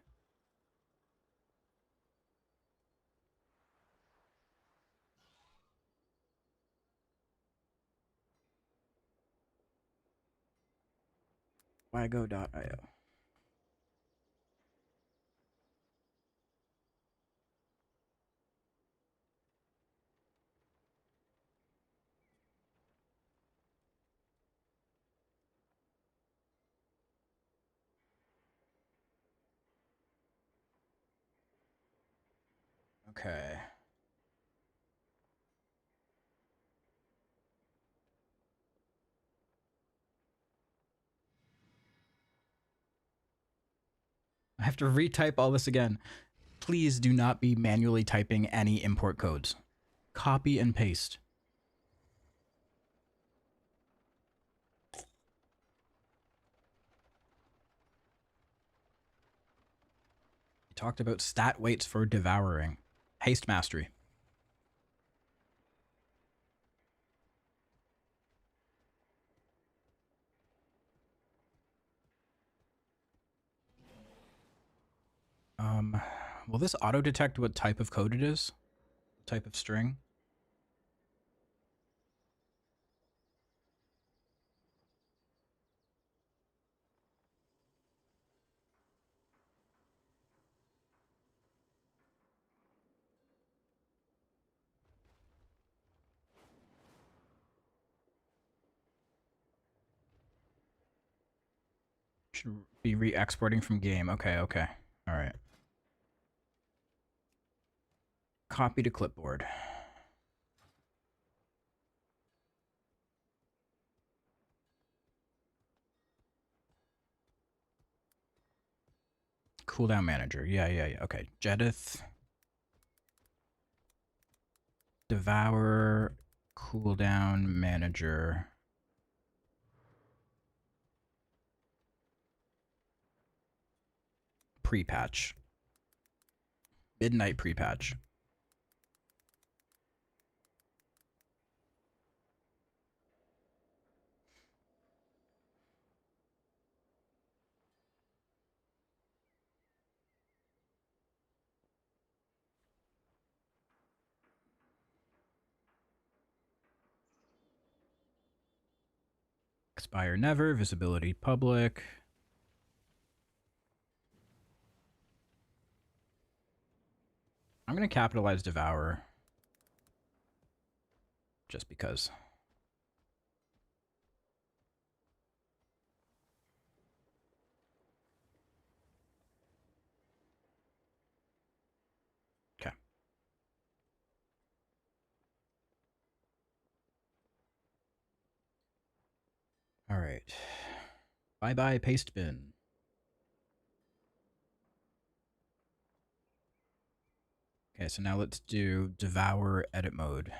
Wago.io. Okay. I have to retype all this again. Please do not be manually typing any import codes. Copy and paste. We talked about stat weights for devouring. Haste mastery. Will this auto detect what type of code it is? Type of string? Should be re-exporting from game. Okay. All right. Copy to clipboard. Cooldown manager. Yeah. Okay. Jedith. Devourer. Cooldown manager. Pre-patch. Midnight pre-patch. Expire never. Visibility public. I'm going to capitalize Devourer. Just because. Okay. All right. Bye-bye paste bin. Okay, so now let's do Devour edit mode.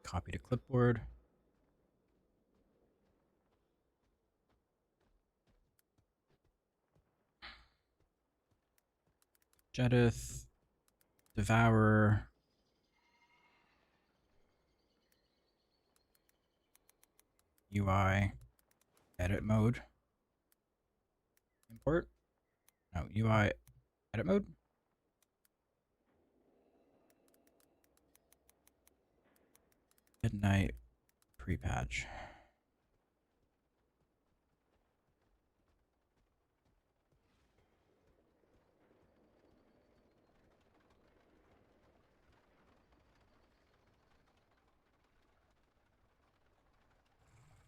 Copy to clipboard. Jedith. Devourer. UI. Edit mode. Import. No, UI edit mode. Midnight pre-patch.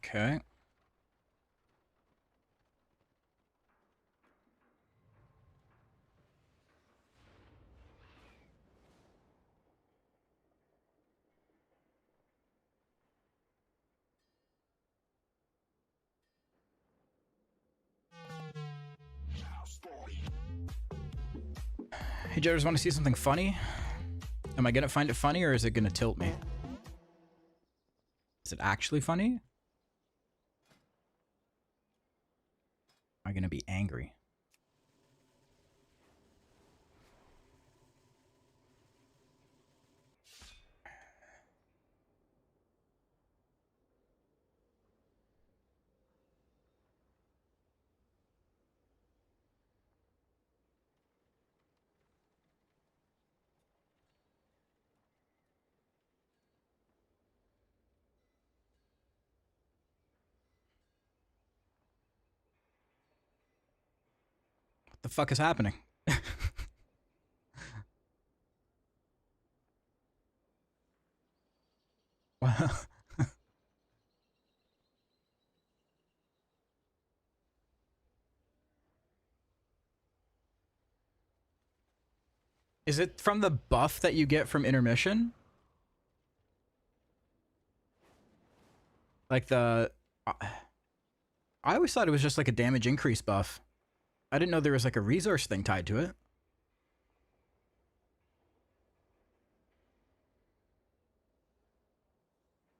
Okay. Hey, Jotters, want to see something funny? Am I gonna find it funny or is it gonna tilt me? Is it actually funny? Am I gonna be angry? What the fuck is happening? Is it from the buff that you get from intermission? Like the... I always thought it was just like a damage increase buff. I didn't know there was like a resource thing tied to it.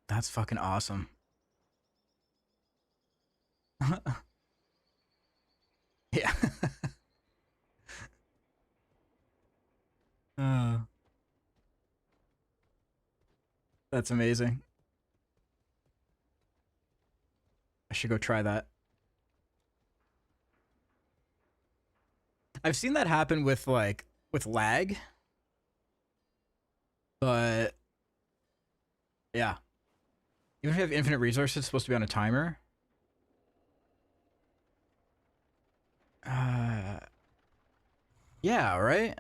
That's fucking awesome. Yeah. That's amazing. I should go try that. I've seen that happen with like with lag. But yeah. Even if you have infinite resources, it's supposed to be on a timer. Yeah, right?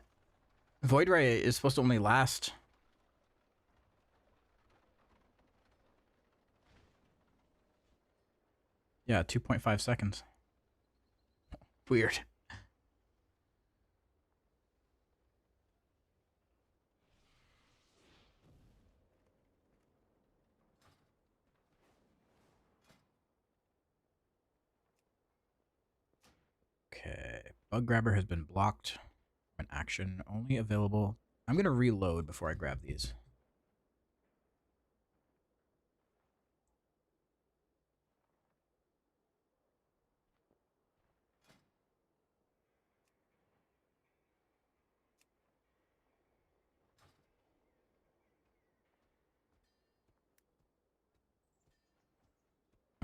Void Ray is supposed to only last. Yeah, 2.5 seconds. Weird. Okay, bug grabber has been blocked. An action only available. I'm gonna reload before I grab these.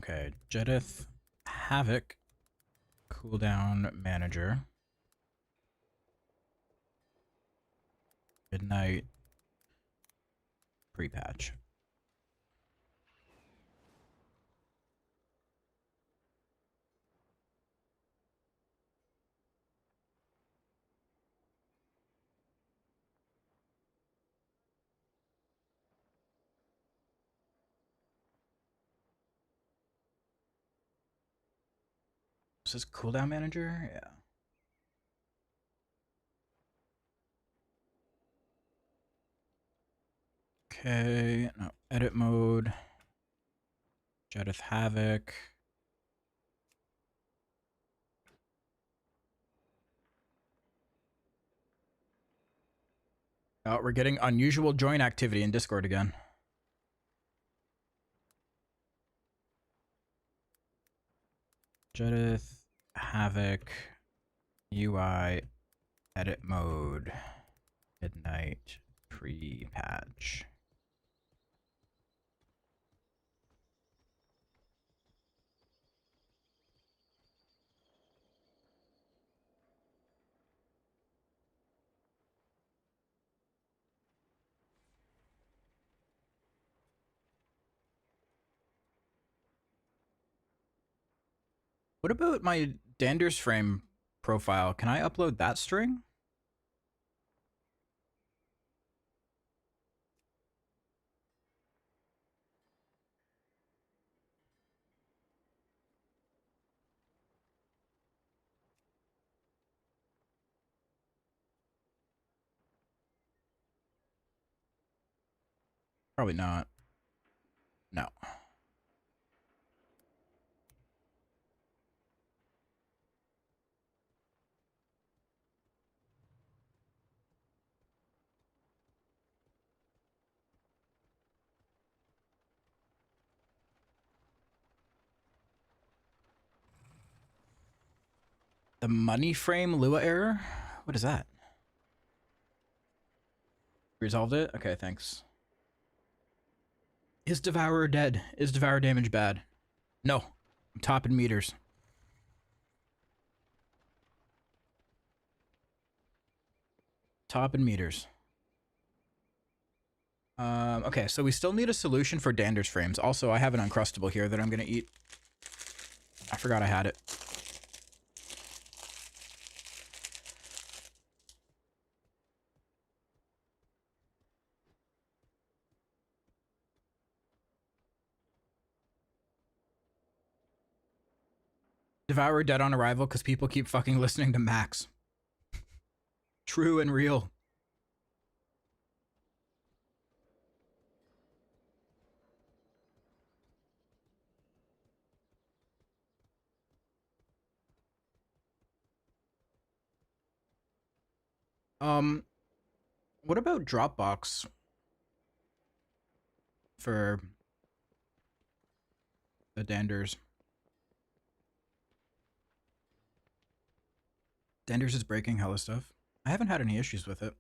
Okay, Jedith, Havoc, cooldown manager. Midnight Pre-patch. Is this cooldown manager? Yeah. Okay, no, edit mode. Jedith Havoc. Oh, we're getting unusual join activity in Discord again. Jedith Havoc UI edit mode midnight pre-patch. What about my Dander's frame profile? Can I upload that string? Probably not. No. The money frame Lua error? What is that? Resolved it? Okay, thanks. Is Devourer dead? Is Devourer damage bad? No. I'm topping meters. Topping meters. Okay, so we still need a solution for Dander's frames. Also, I have an Uncrustable here that I'm gonna eat. I forgot I had it. Devourer dead on arrival because people keep fucking listening to Max. True and real. What about Dropbox for the Danders? Danders is breaking hella stuff. I haven't had any issues with it.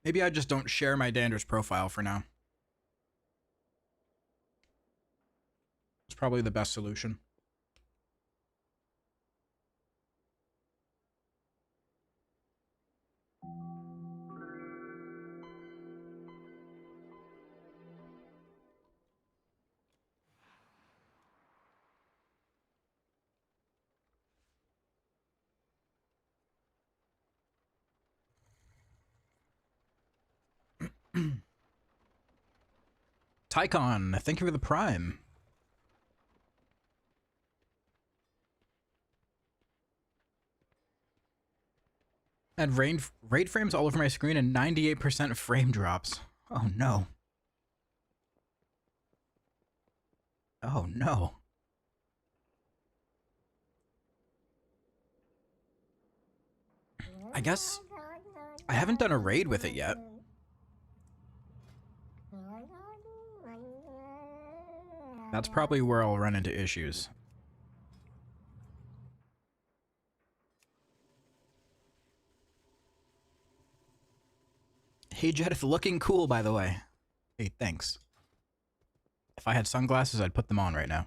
Maybe I just don't share my Dander's profile for now. It's probably the best solution. Tycon, thank you for the Prime. And rate frames all over my screen and 98% frame drops. Oh no. Oh no. I guess I haven't done a raid with it yet. That's probably where I'll run into issues. Hey, Jedith, looking cool, by the way. Hey, thanks. If I had sunglasses, I'd put them on right now.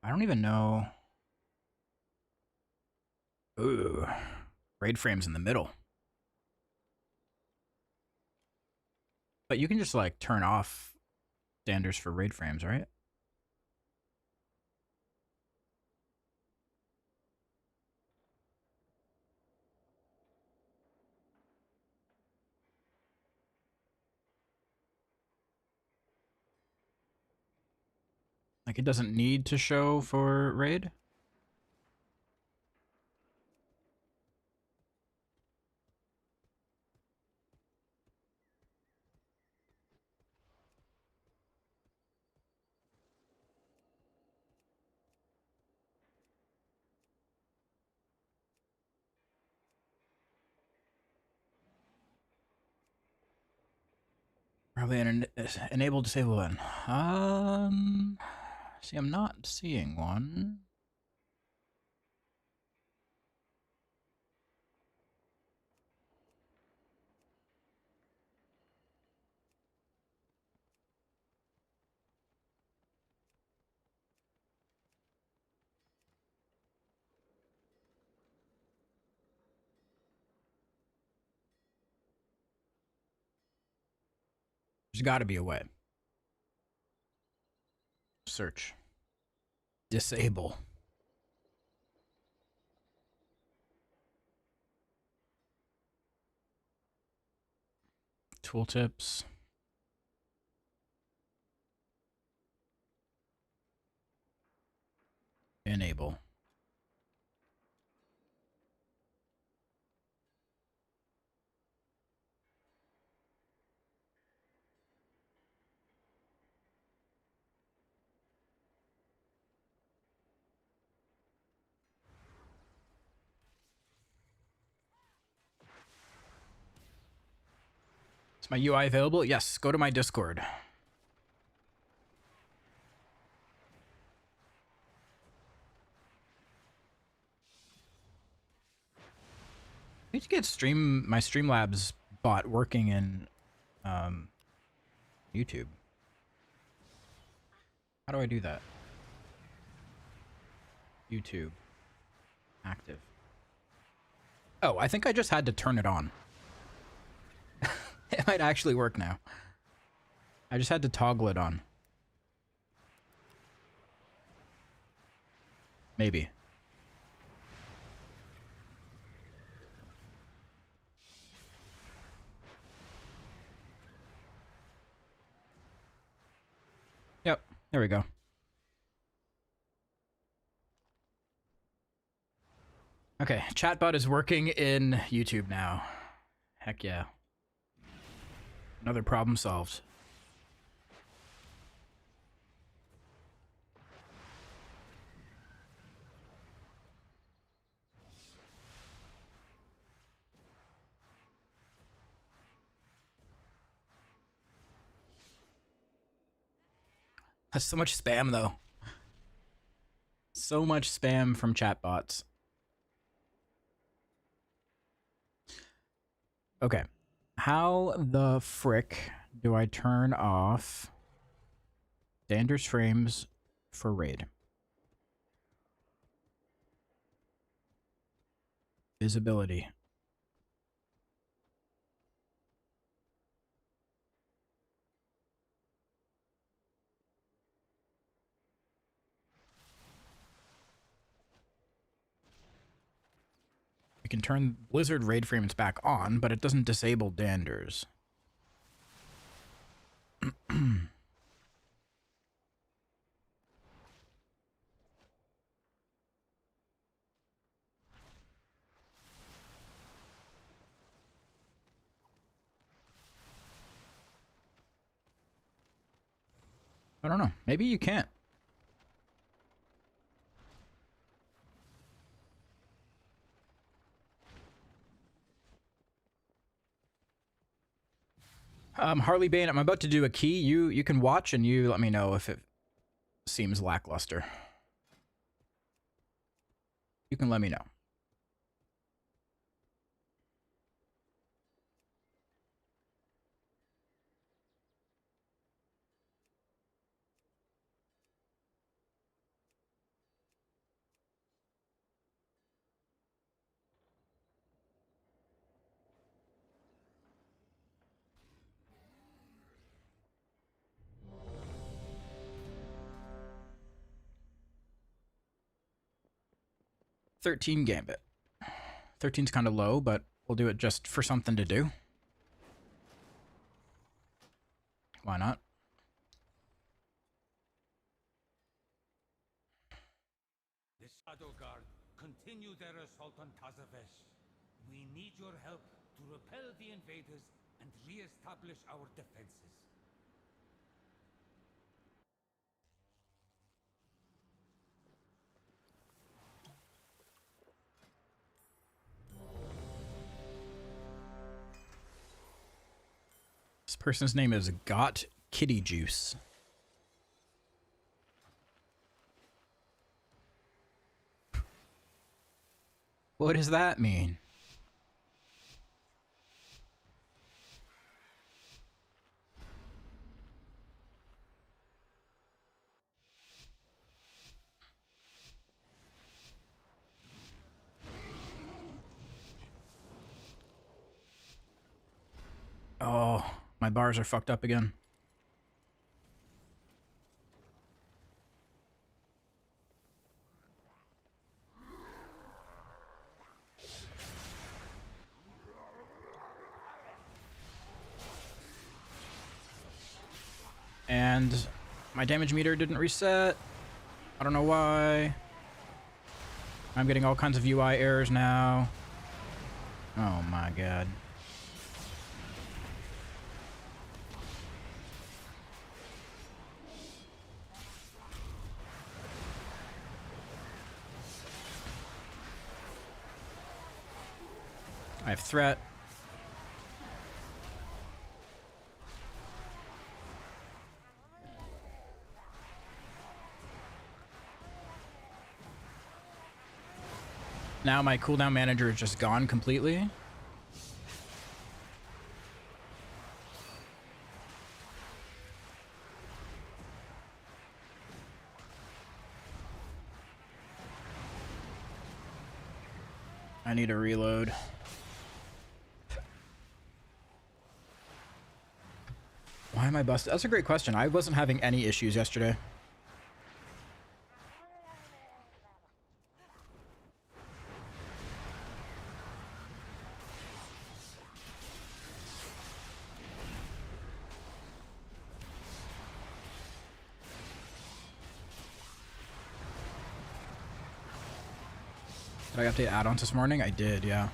I don't even know. Ooh. Raid frames in the middle. But you can just, like, turn off standards for raid frames, right? Like, it doesn't need to show for raid? Probably an enable disable button. See, I'm not seeing one. There's got to be a way. Search. Disable. Tooltips. Enable. Is my UI available? Yes, go to my Discord. I need to get my Streamlabs bot working in YouTube. How do I do that? YouTube. Active. Oh, I think I just had to turn it on. It might actually work now. I just had to toggle it on. Maybe. Yep, there we go. Okay, chatbot is working in YouTube now. Heck yeah. Another problem solved. That's so much spam, though. So much spam from chatbots. Okay. How the frick do I turn off Dander's frames for raid? Visibility. We can turn Blizzard raid frames back on, but it doesn't disable Dander's. I don't know. Maybe you can't. Harley Bane, I'm about to do a key. You can watch and you let me know if it seems lackluster. You can let me know. $13 Gambit. 13's kind of low, but we'll do it just for something to do. Why not? The Shadow Guard continue their assault on Tazavesh. We need your help to repel the invaders and re-establish our defenses. This person's name is Got Kitty Juice. What does that mean? Oh, my bars are fucked up again. And my damage meter didn't reset. I don't know why. I'm getting all kinds of UI errors now. Oh my god. I have threat. Now my cooldown manager is just gone completely. I need a reload. Why am I busted? That's a great question. I wasn't having any issues yesterday. Did I update add-ons this morning? I did, yeah.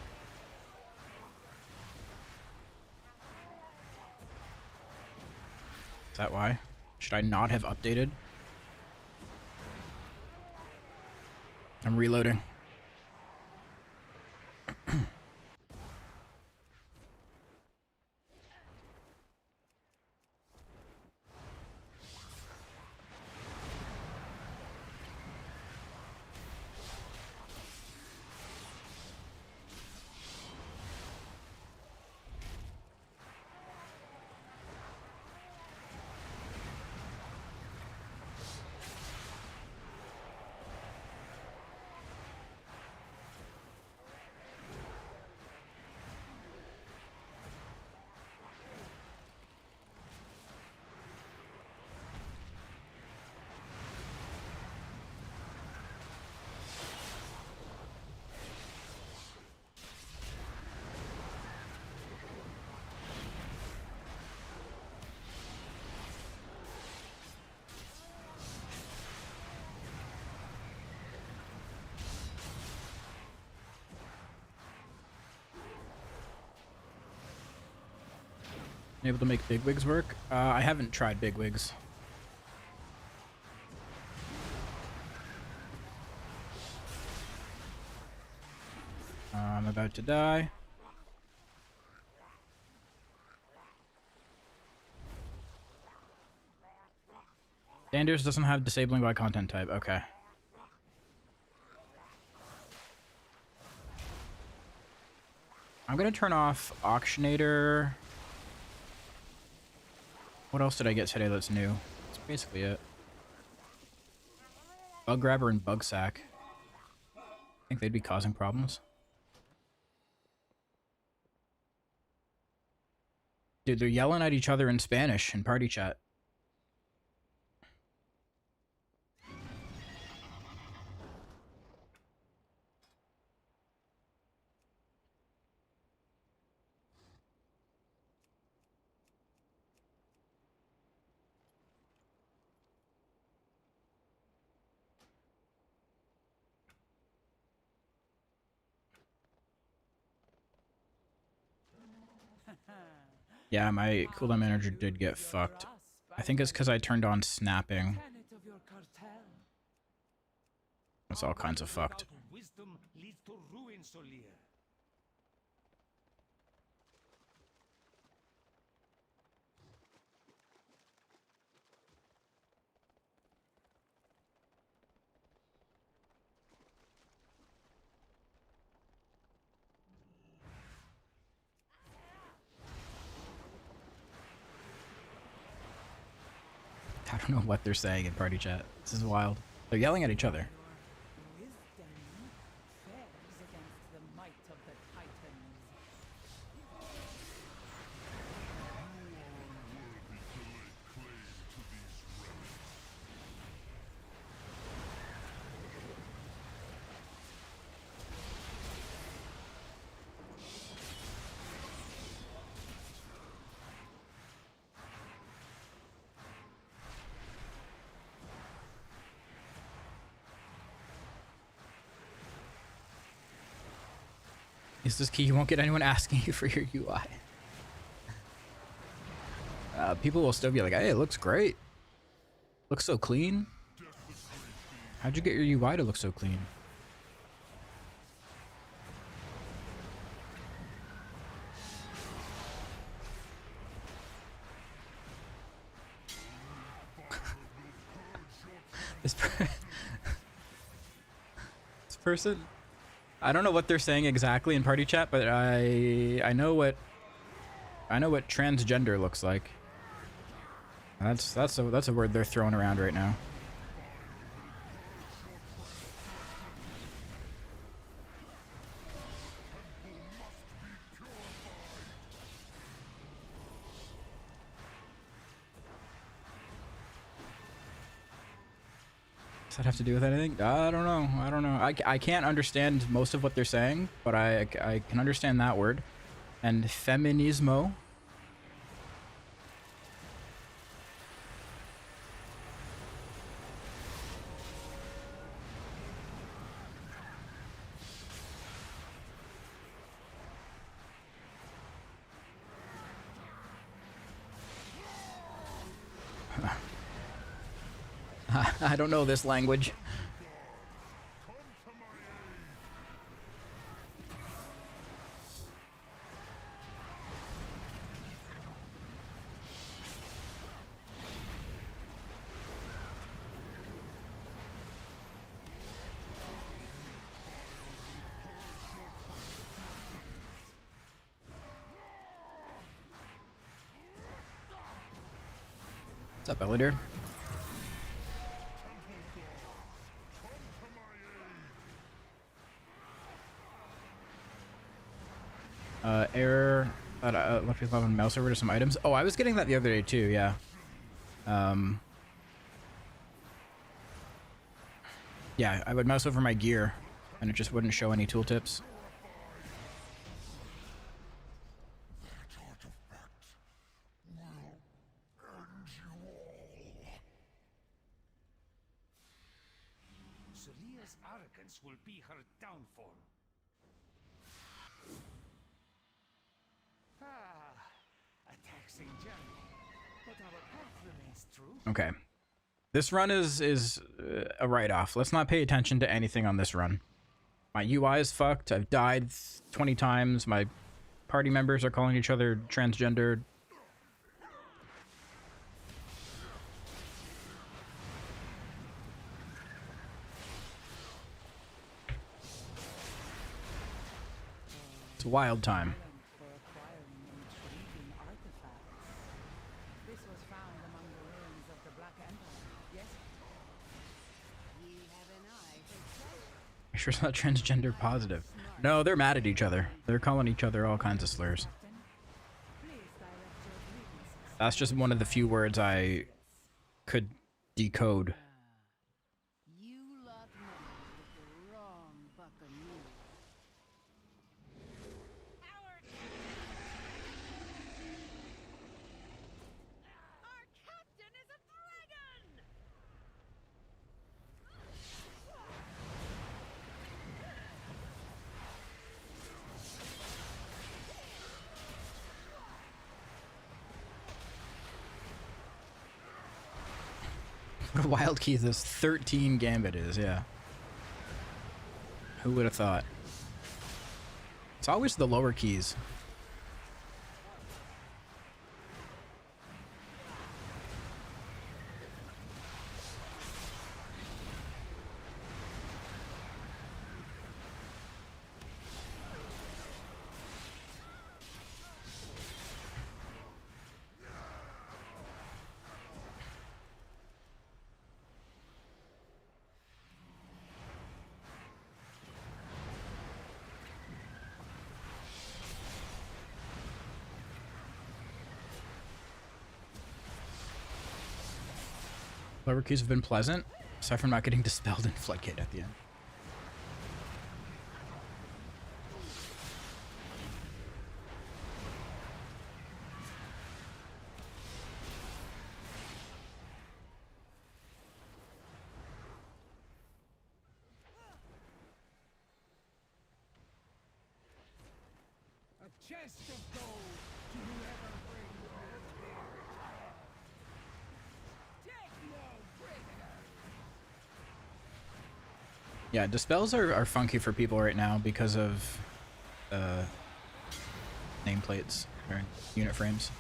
Is that why? Should I not have updated? I'm reloading. Able to make bigwigs work? I haven't tried bigwigs. I'm about to die. Standards doesn't have disabling by content type. Okay. I'm gonna turn off Auctionator. What else did I get today that's new? That's basically it. Bug Grabber and Bug Sack. I think they'd be causing problems. Dude, they're yelling at each other in Spanish in party chat. Yeah, my cooldown manager did get fucked. I think it's because I turned on snapping. It's all kinds of fucked. Wisdom leads to ruin, Solir. I don't know what they're saying in party chat. This is wild. They're yelling at each other. Wisdom fares against the might of the Titans. Use this key, you won't get anyone asking you for your UI. People will still be like, hey, it looks great. Looks so clean. How'd you get your UI to look so clean? This person, I don't know what they're saying exactly in party chat, but I know what transgender looks like. That's a word they're throwing around right now. Does that have to do with anything? I don't know. I can't understand most of what they're saying, but I can understand that word. And feminismo. I don't know this language. What's up, Elder? Error. Left click on mouse over to some items. Oh, I was getting that the other day too. Yeah. Yeah, I would mouse over my gear, and it just wouldn't show any tooltips. Solir's arrogance will be her downfall. A taxing journey, but our path remains true. Okay. This run is a write-off. Let's not pay attention to anything on this run. My UI is fucked. I've died 20 times. My party members are calling each other transgendered. It's wild time. For acquiring intriguing artifacts. This was found among the ruins of the Black Empire, yes? Ye have an eye for treasure. Make sure it's not transgender positive. No, they're mad at each other. They're calling each other all kinds of slurs. Captain, please direct your grievances. That's just one of the few words I could decode. You lot met with the wrong buccaneer. Our captain is a dragon! What a wild key this 13 gambit is, yeah. Who would have thought? It's always the lower keys. Lower keys have been pleasant, aside from not getting dispelled in Floodgate at the end. A chest of gold to whoever brings it here. Take no prisoner. Yeah, dispels are funky for people right now because of nameplates or unit frames.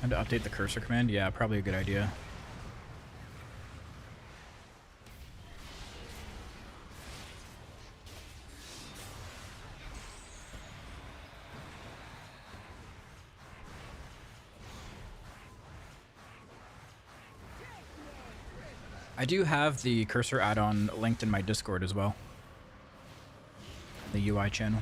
And to update the cursor command, yeah, probably a good idea. I do have the cursor add-on linked in my Discord as well. The UI channel.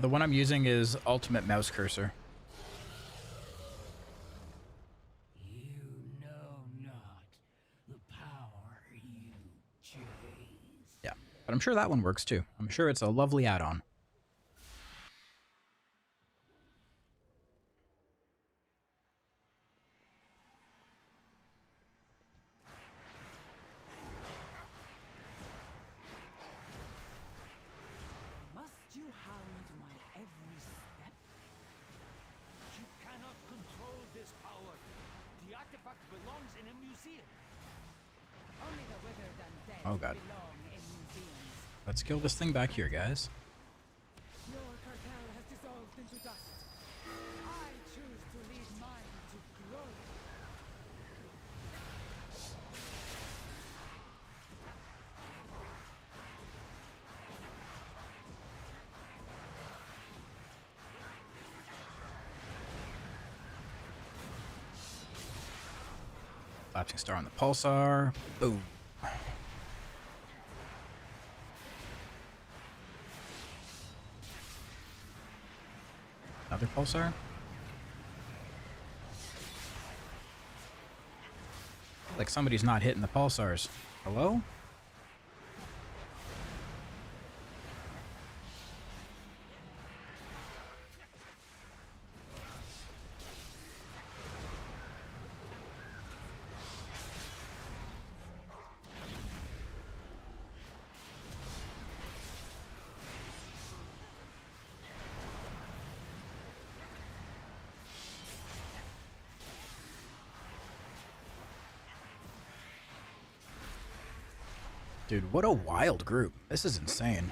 The one I'm using is Ultimate Mouse Cursor. You know not the power you chase. Yeah, but I'm sure that one works too. I'm sure it's a lovely add-on. Must you hound my every step? You cannot control this power. The artifact belongs in a museum. Only the withered and dead Oh, God. belong in museums. Let's kill this thing back here, guys. Your cartel has dissolved into dust. I choose to lead mine to glory. Lapsing Star on the Pulsar. Boom. Another Pulsar. Like somebody's not hitting the pulsars. Hello? Dude, what a wild group. This is insane.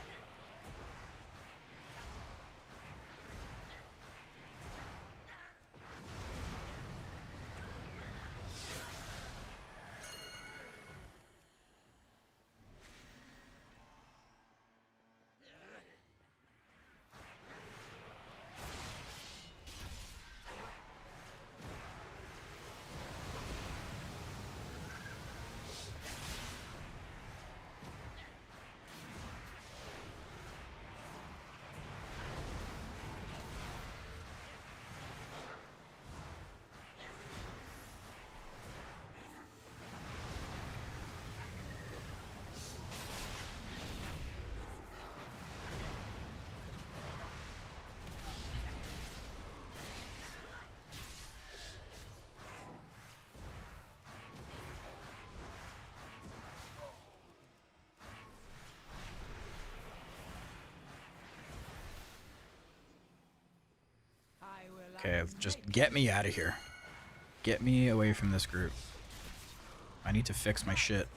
Okay, just get me out of here. Get me away from this group. I need to fix my shit.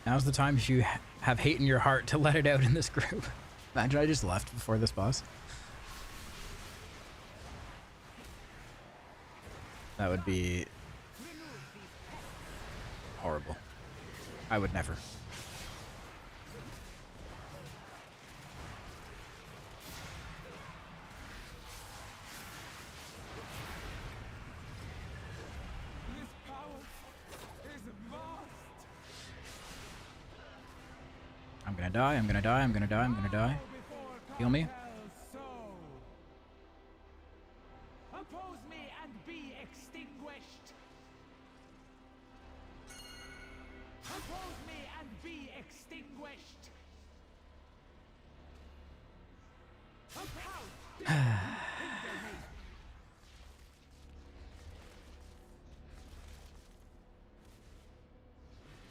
Now's the time if you have hate in your heart to let it out in this group. Imagine I just left before this boss. That would be horrible. I would never. I'm gonna die, I'm gonna die, I'm gonna die, I'm gonna die. Heal me. Oppose me and be extinguished. Oppose me and be extinguished.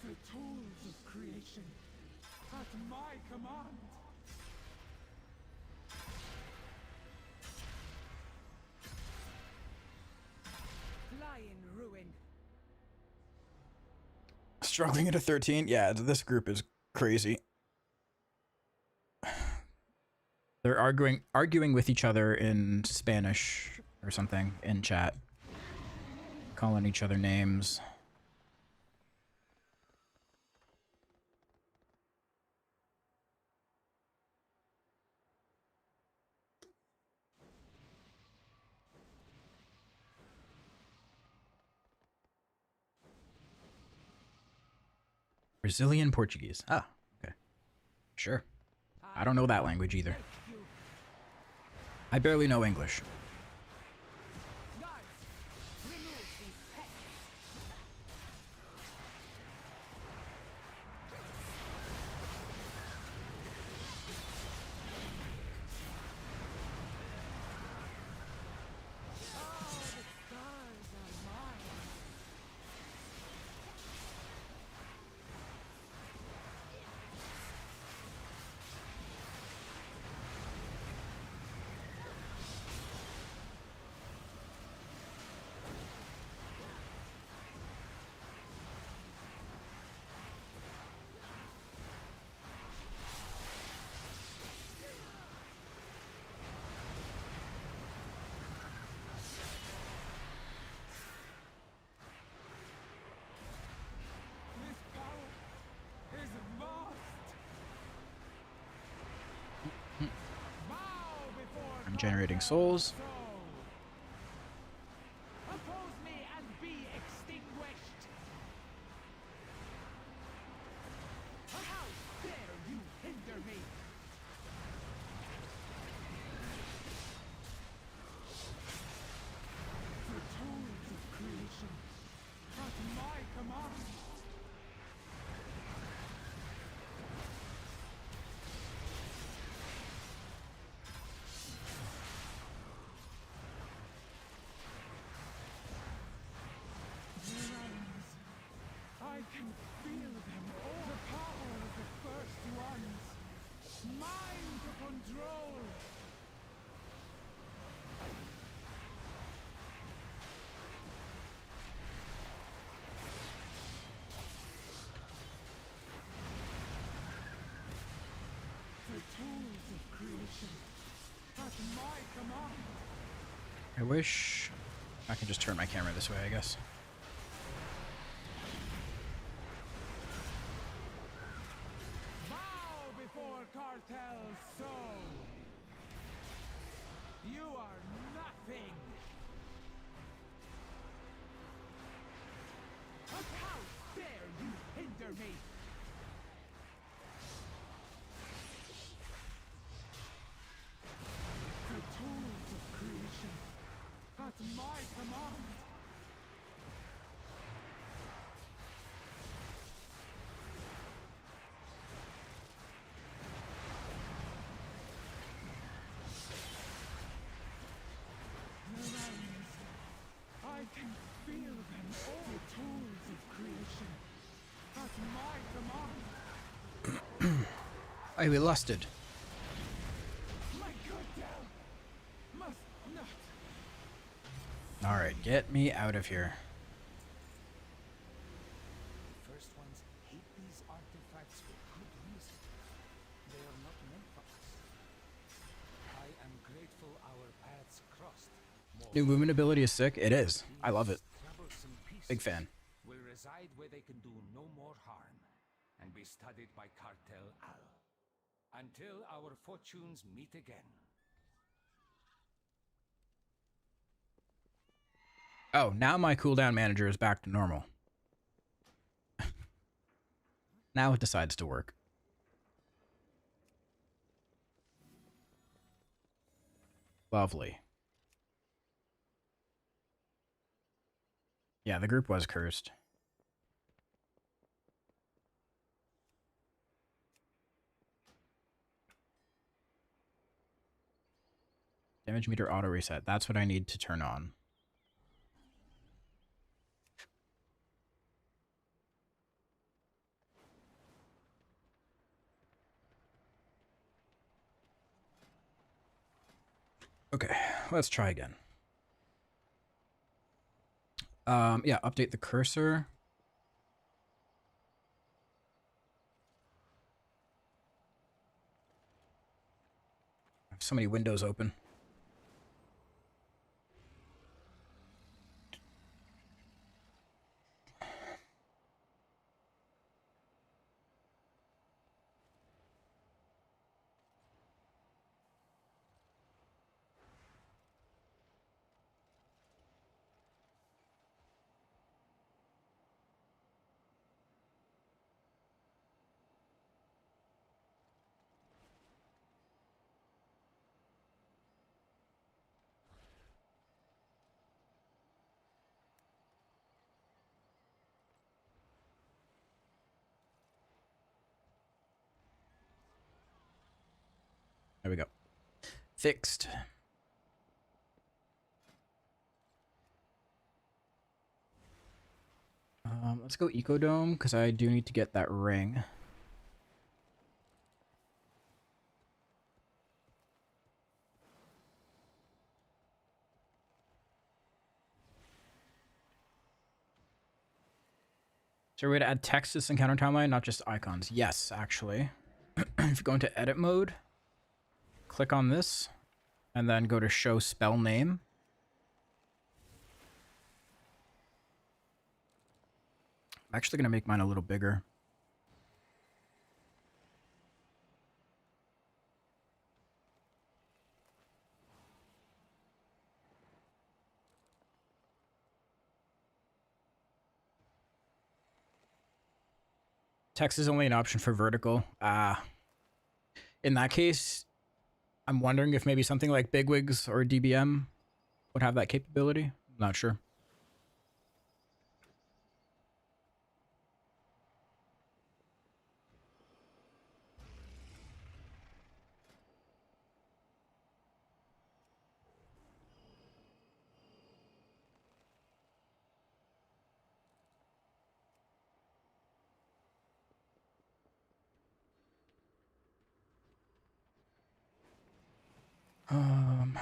The tools of creation at my command. Lie in ruin. Struggling at a 13? Yeah, this group is crazy. They're arguing with each other in Spanish or something in chat. Calling each other names. Brazilian Portuguese. Ah, okay. Sure. I don't know that language either. I barely know English. generating souls. Oppose me and be extinguished! How dare you hinder me! The tools of creation. At my command. I can feel them, all the power of the first ones. Mine to control. The tools of creation. At my command. I wish I can just turn my camera this way, I guess. Bow before cartel's soul. You are nothing. How dare you hinder me! The tools of creation. At my command. The realms. I can feel them, all the tools of creation. At my command. Oh, we lusted. My good Del must not. Alright, get me out of here. The first ones hate these artifacts for good reason. They are not meant for us. I am grateful our paths crossed. New movement ability is sick. It is. I love it. Troublesome pieces Big fan. will reside where they can do no more harm and be studied by Cartel Al until our fortunes meet again. Oh, now my cooldown manager is back to normal. Now it decides to work. Lovely. Yeah, the group was cursed. Damage meter auto reset. That's what I need to turn on. Okay, let's try again. Yeah, update the cursor. I have so many windows open. There we go. Fixed. Let's go Ecodome, because I do need to get that ring. Is there a way to add text to this encounter timeline, not just icons? Yes, actually. If you go into edit mode, click on this, and then go to show spell name. I'm actually going to make mine a little bigger. Text is only an option for vertical. In that case, I'm wondering if maybe something like Bigwigs or DBM would have that capability. I'm not sure. Um,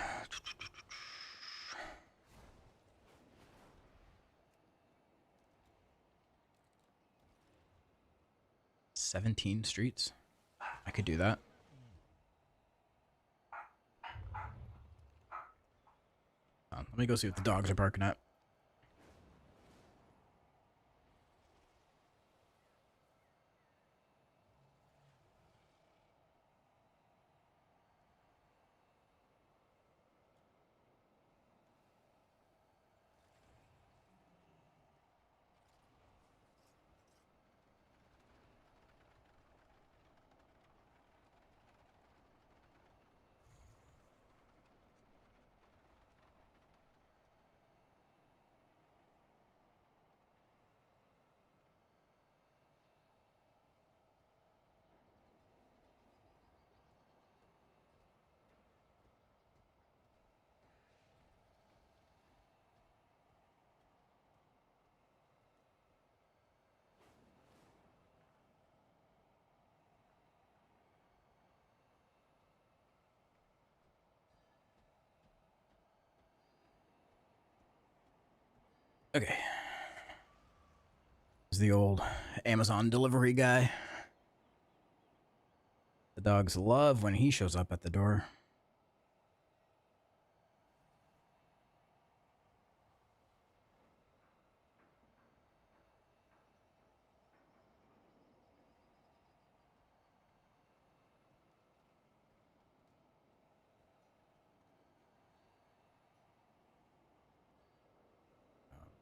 17 streets. I could do that. Let me go see what the dogs are barking at. Okay. It's the old Amazon delivery guy. The dogs love when he shows up at the door.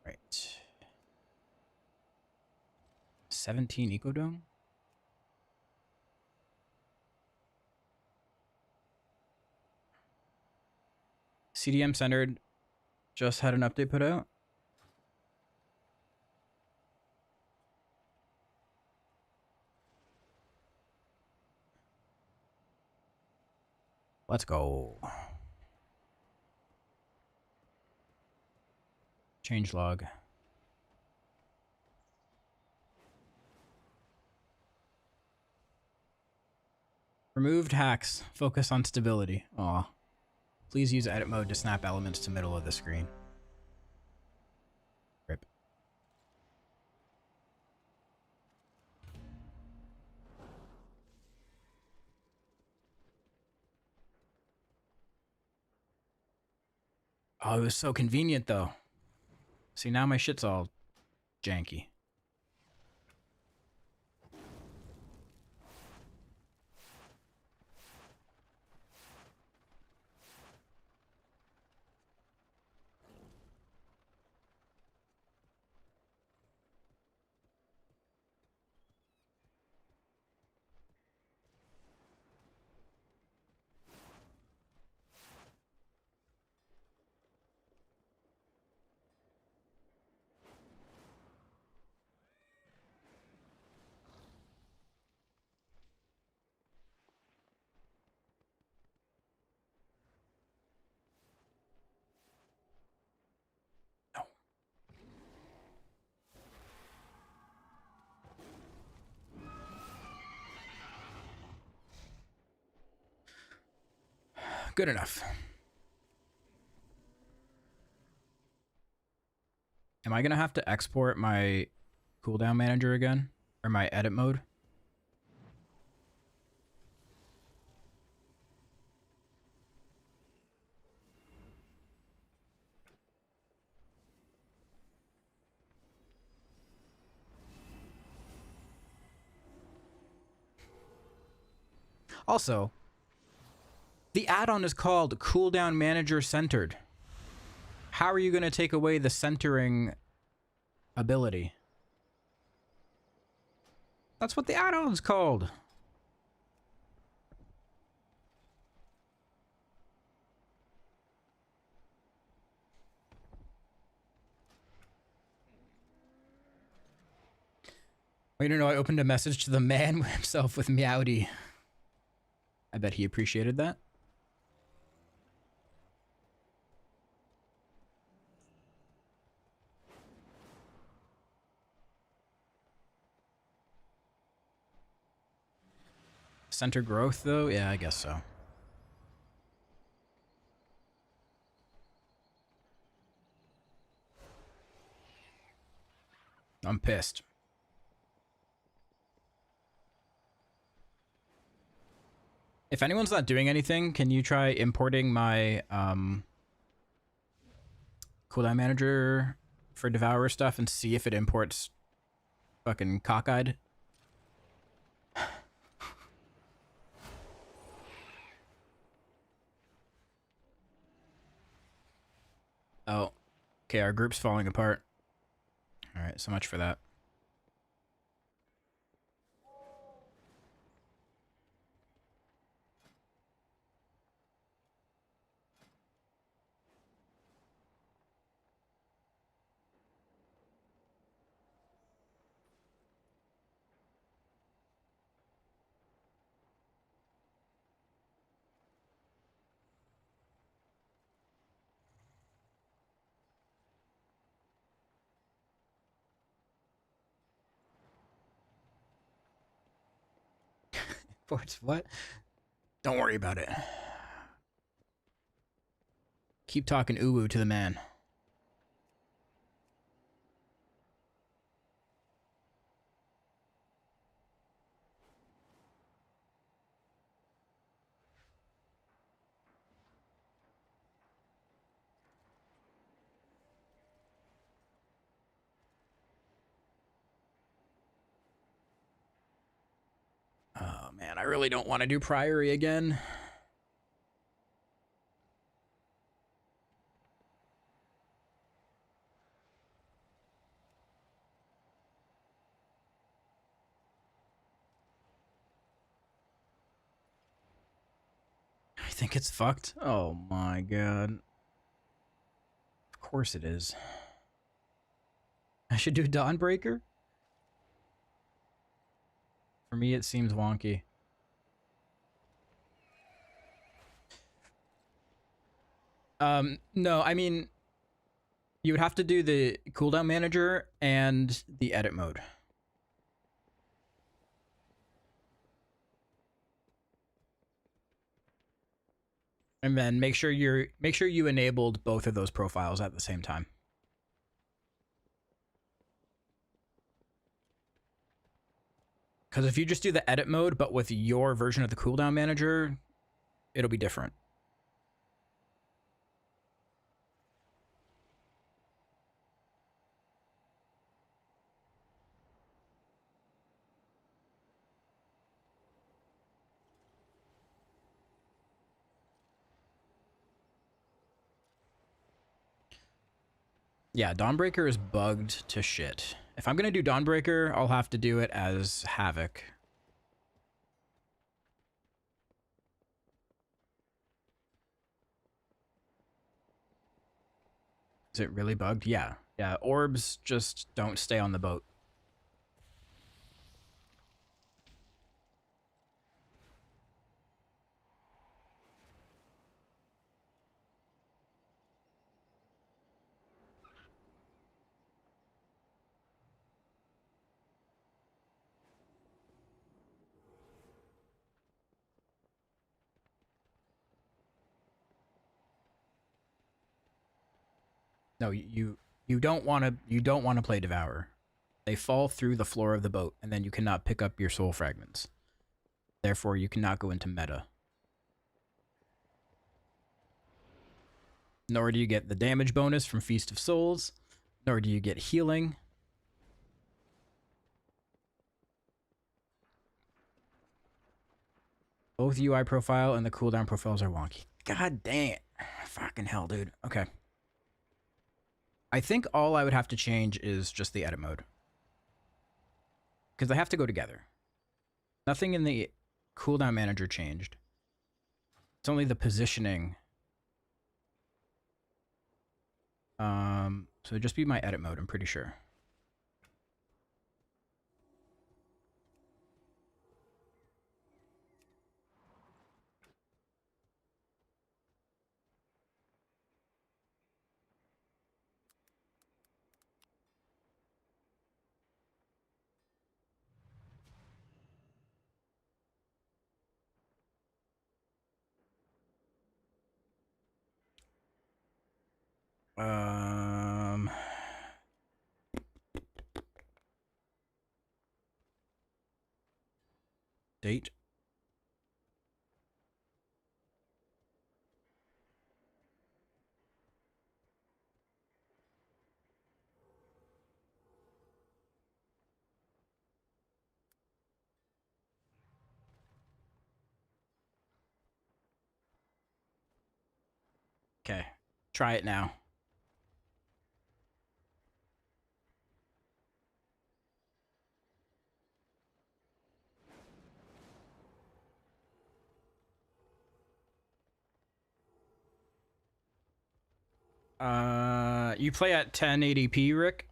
All right. 17 Ecodome? CDM Centered just had an update put out. Let's go. Change log. Removed hacks. Focus on stability. Aw. Please use edit mode to snap elements to middle of the screen. Rip. Oh, it was so convenient though. See, now my shit's all janky. Good enough. Am I gonna have to export my cooldown manager again? Or my edit mode? Also, the add-on is called Cooldown Manager Centered. How are you going to take away the centering ability? That's what the add-on's called. Well, you know, I opened a message to the man himself with Meowdy. I bet he appreciated that. Center growth, though? Yeah, I guess so. I'm pissed. If anyone's not doing anything, can you try importing my cooldown manager for Devourer stuff and see if it imports fucking cockeyed? Oh, okay, our group's falling apart. All right, so much for that. What? Don't worry about it. Keep talking uwu to the man. Oh man, I really don't want to do Priory again. I think it's fucked. Oh my god. Of course it is. I should do Dawnbreaker? For me, it seems wonky. No, I mean, you would have to do the cooldown manager and the edit mode. And then make sure you enabled both of those profiles at the same time. Because if you just do the edit mode, but with your version of the cooldown manager, it'll be different. Yeah, Dawnbreaker is bugged to shit. If I'm gonna do Dawnbreaker, I'll have to do it as Havoc. Is it really bugged? Yeah. Yeah, orbs just don't stay on the boat. No, you don't want to play Devourer. They fall through the floor of the boat, and then you cannot pick up your soul fragments. Therefore, you cannot go into meta. Nor do you get the damage bonus from Feast of Souls, nor do you get healing. Both UI profile and the cooldown profiles are wonky. God dang it. Fucking hell, dude. Okay. I think all I would have to change is just the edit mode. because they have to go together. Nothing in the cooldown manager changed. It's only the positioning. So it'd just be my edit mode, I'm pretty sure. Date. Okay, try it now. You play at 1080p, Rick?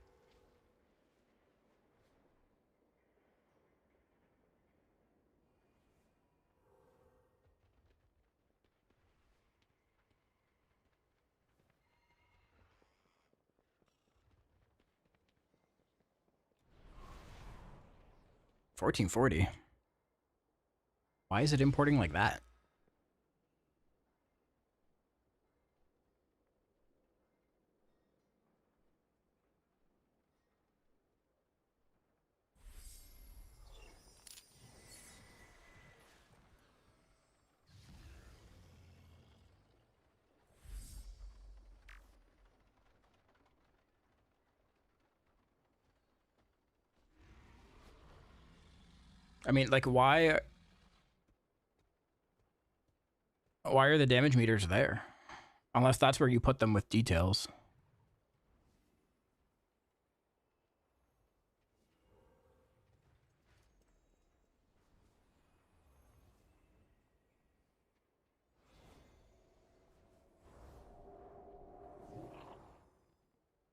$1440. Why is it importing like that? I mean, like, why are the damage meters there? Unless that's where you put them with details.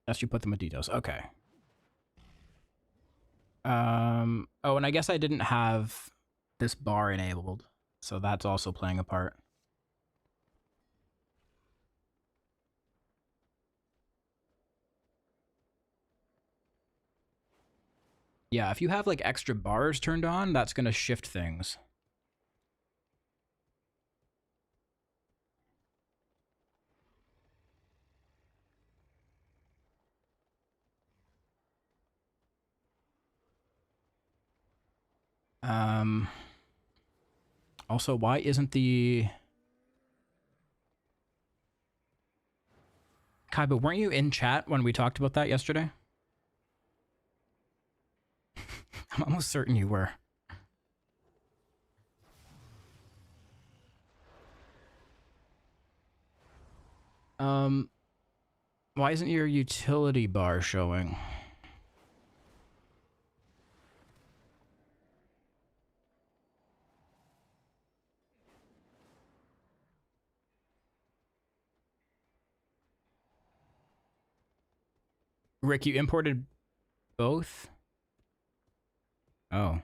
Unless you put them with details. Okay. Oh, and I guess I didn't have this bar enabled, so that's also playing a part. Yeah, if you have like extra bars turned on, that's gonna shift things. Also, why isn't the... Kai, but weren't you in chat when we talked about that yesterday? I'm almost certain you were. Why isn't your utility bar showing? Rick, you imported both? Oh.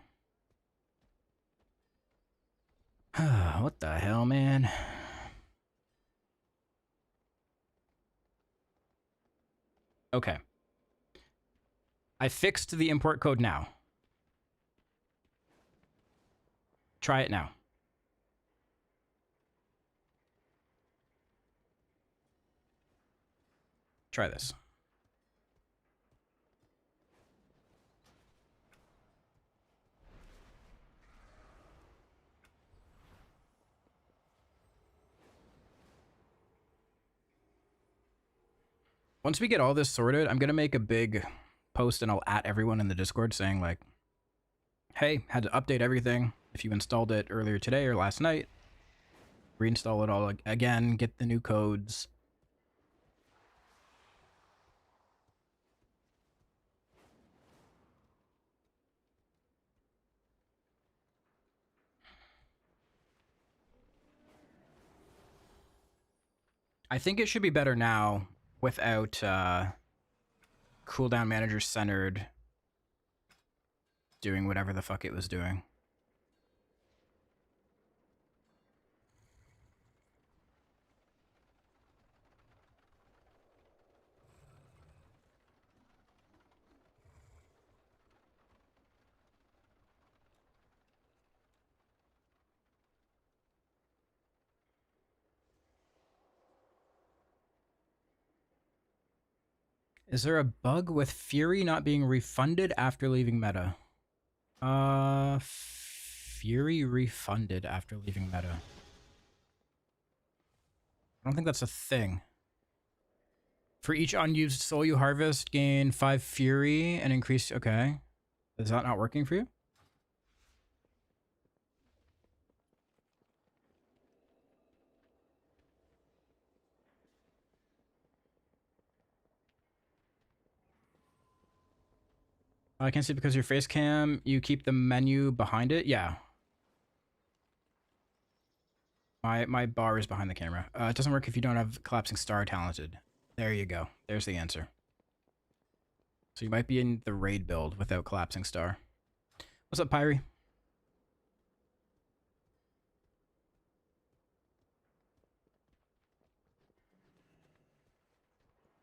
What the hell, man? Okay. I fixed the import code now. Try it now. Try this. Once we get all this sorted, I'm going to make a big post and I'll at everyone in the Discord saying like, hey, had to update everything. If you installed it earlier today or last night, reinstall it all again, get the new codes. I think it should be better now without cooldown manager centered doing whatever the fuck it was doing. Is there a bug with Fury not being refunded after leaving meta? Fury refunded after leaving meta. I don't think that's a thing. For each unused soul you harvest, gain 5 Fury and increase... Okay. Is that not working for you? I can see because your face cam, you keep the menu behind it. Yeah. My bar is behind the camera. It doesn't work if you don't have collapsing star talented. There you go. There's the answer. So you might be in the raid build without collapsing star. What's up, Pyrie?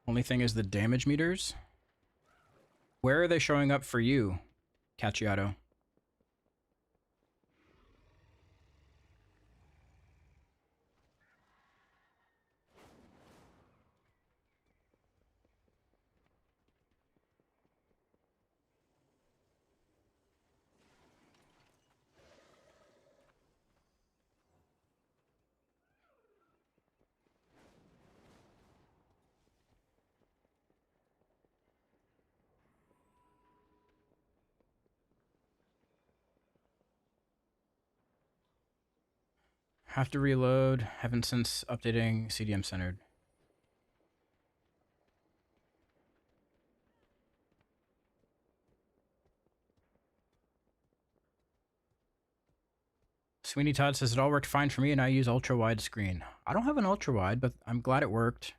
Only thing is the damage meters. Where are they showing up for you, Cacciato? Have to reload. Haven't since updating CDM centered. Sweeney Todd says it all worked fine for me and I use ultra wide screen. I don't have an ultra wide, but I'm glad it worked.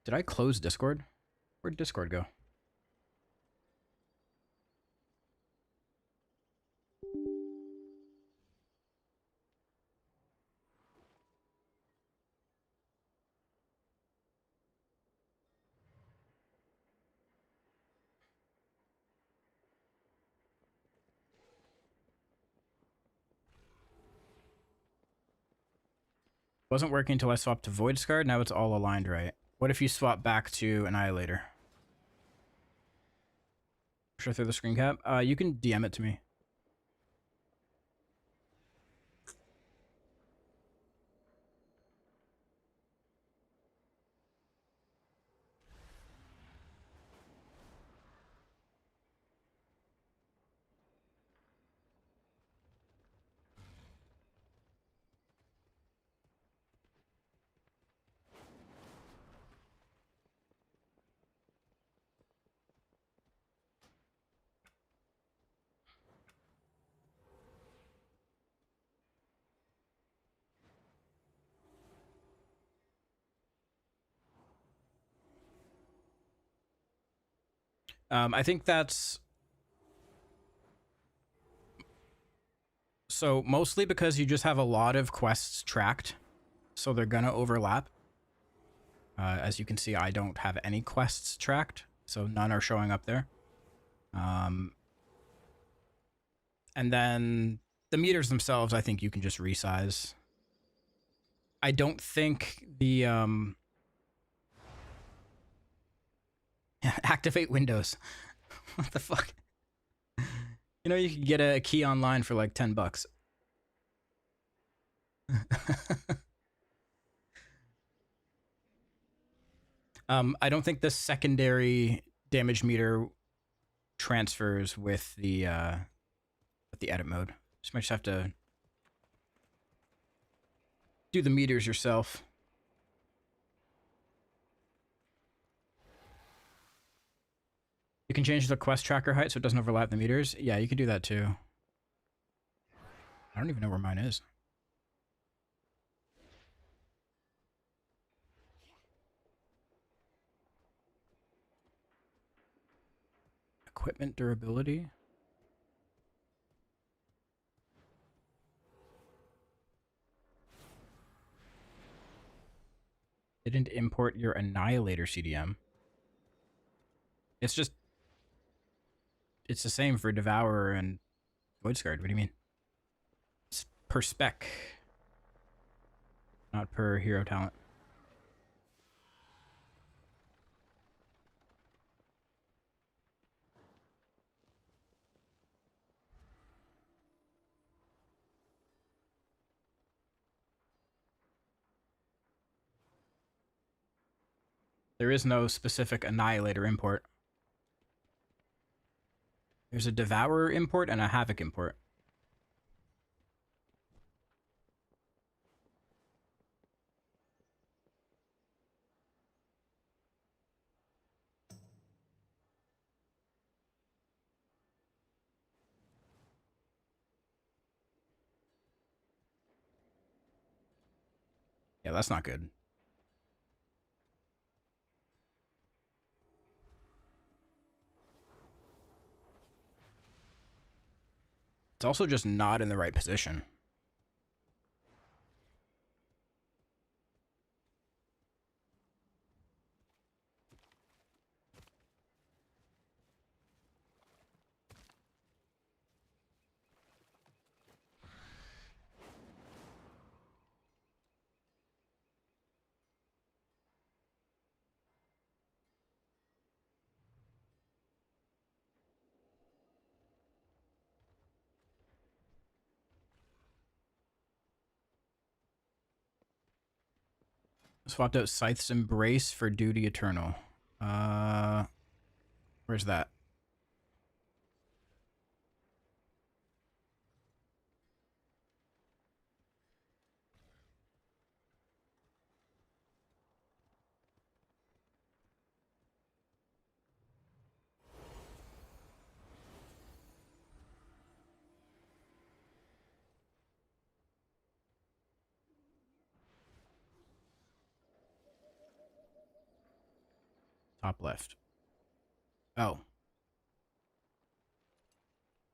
Did I close Discord? Where'd Discord go? Wasn't working until I swapped to Void Scarred. Now it's all aligned right. What if you swap back to Annihilator? Sure, through the screen cap. You can DM it to me. I think that's... So, mostly because you just have a lot of quests tracked. So they're gonna overlap. As you can see, I don't have any quests tracked. So none are showing up there. And then the meters themselves, I think you can just resize. I don't think the... Activate Windows. What the fuck? You know, you can get a key online for like $10. I don't think the secondary damage meter transfers with the edit mode. Just might just have to do the meters yourself. You can change the quest tracker height so it doesn't overlap the meters. Yeah, you can do that too. I don't even know where mine is. Equipment durability. Didn't import your Annihilator CDM. It's just... It's the same for Devourer and Voidsguard. What do you mean? It's per spec. Not per hero talent. There is no specific Annihilator import. There's a Devourer import and a Havoc import. Yeah, that's not good. It's also just not in the right position. Swapped out Scythe's Embrace for Duty Eternal. Where's that? Top left. Oh.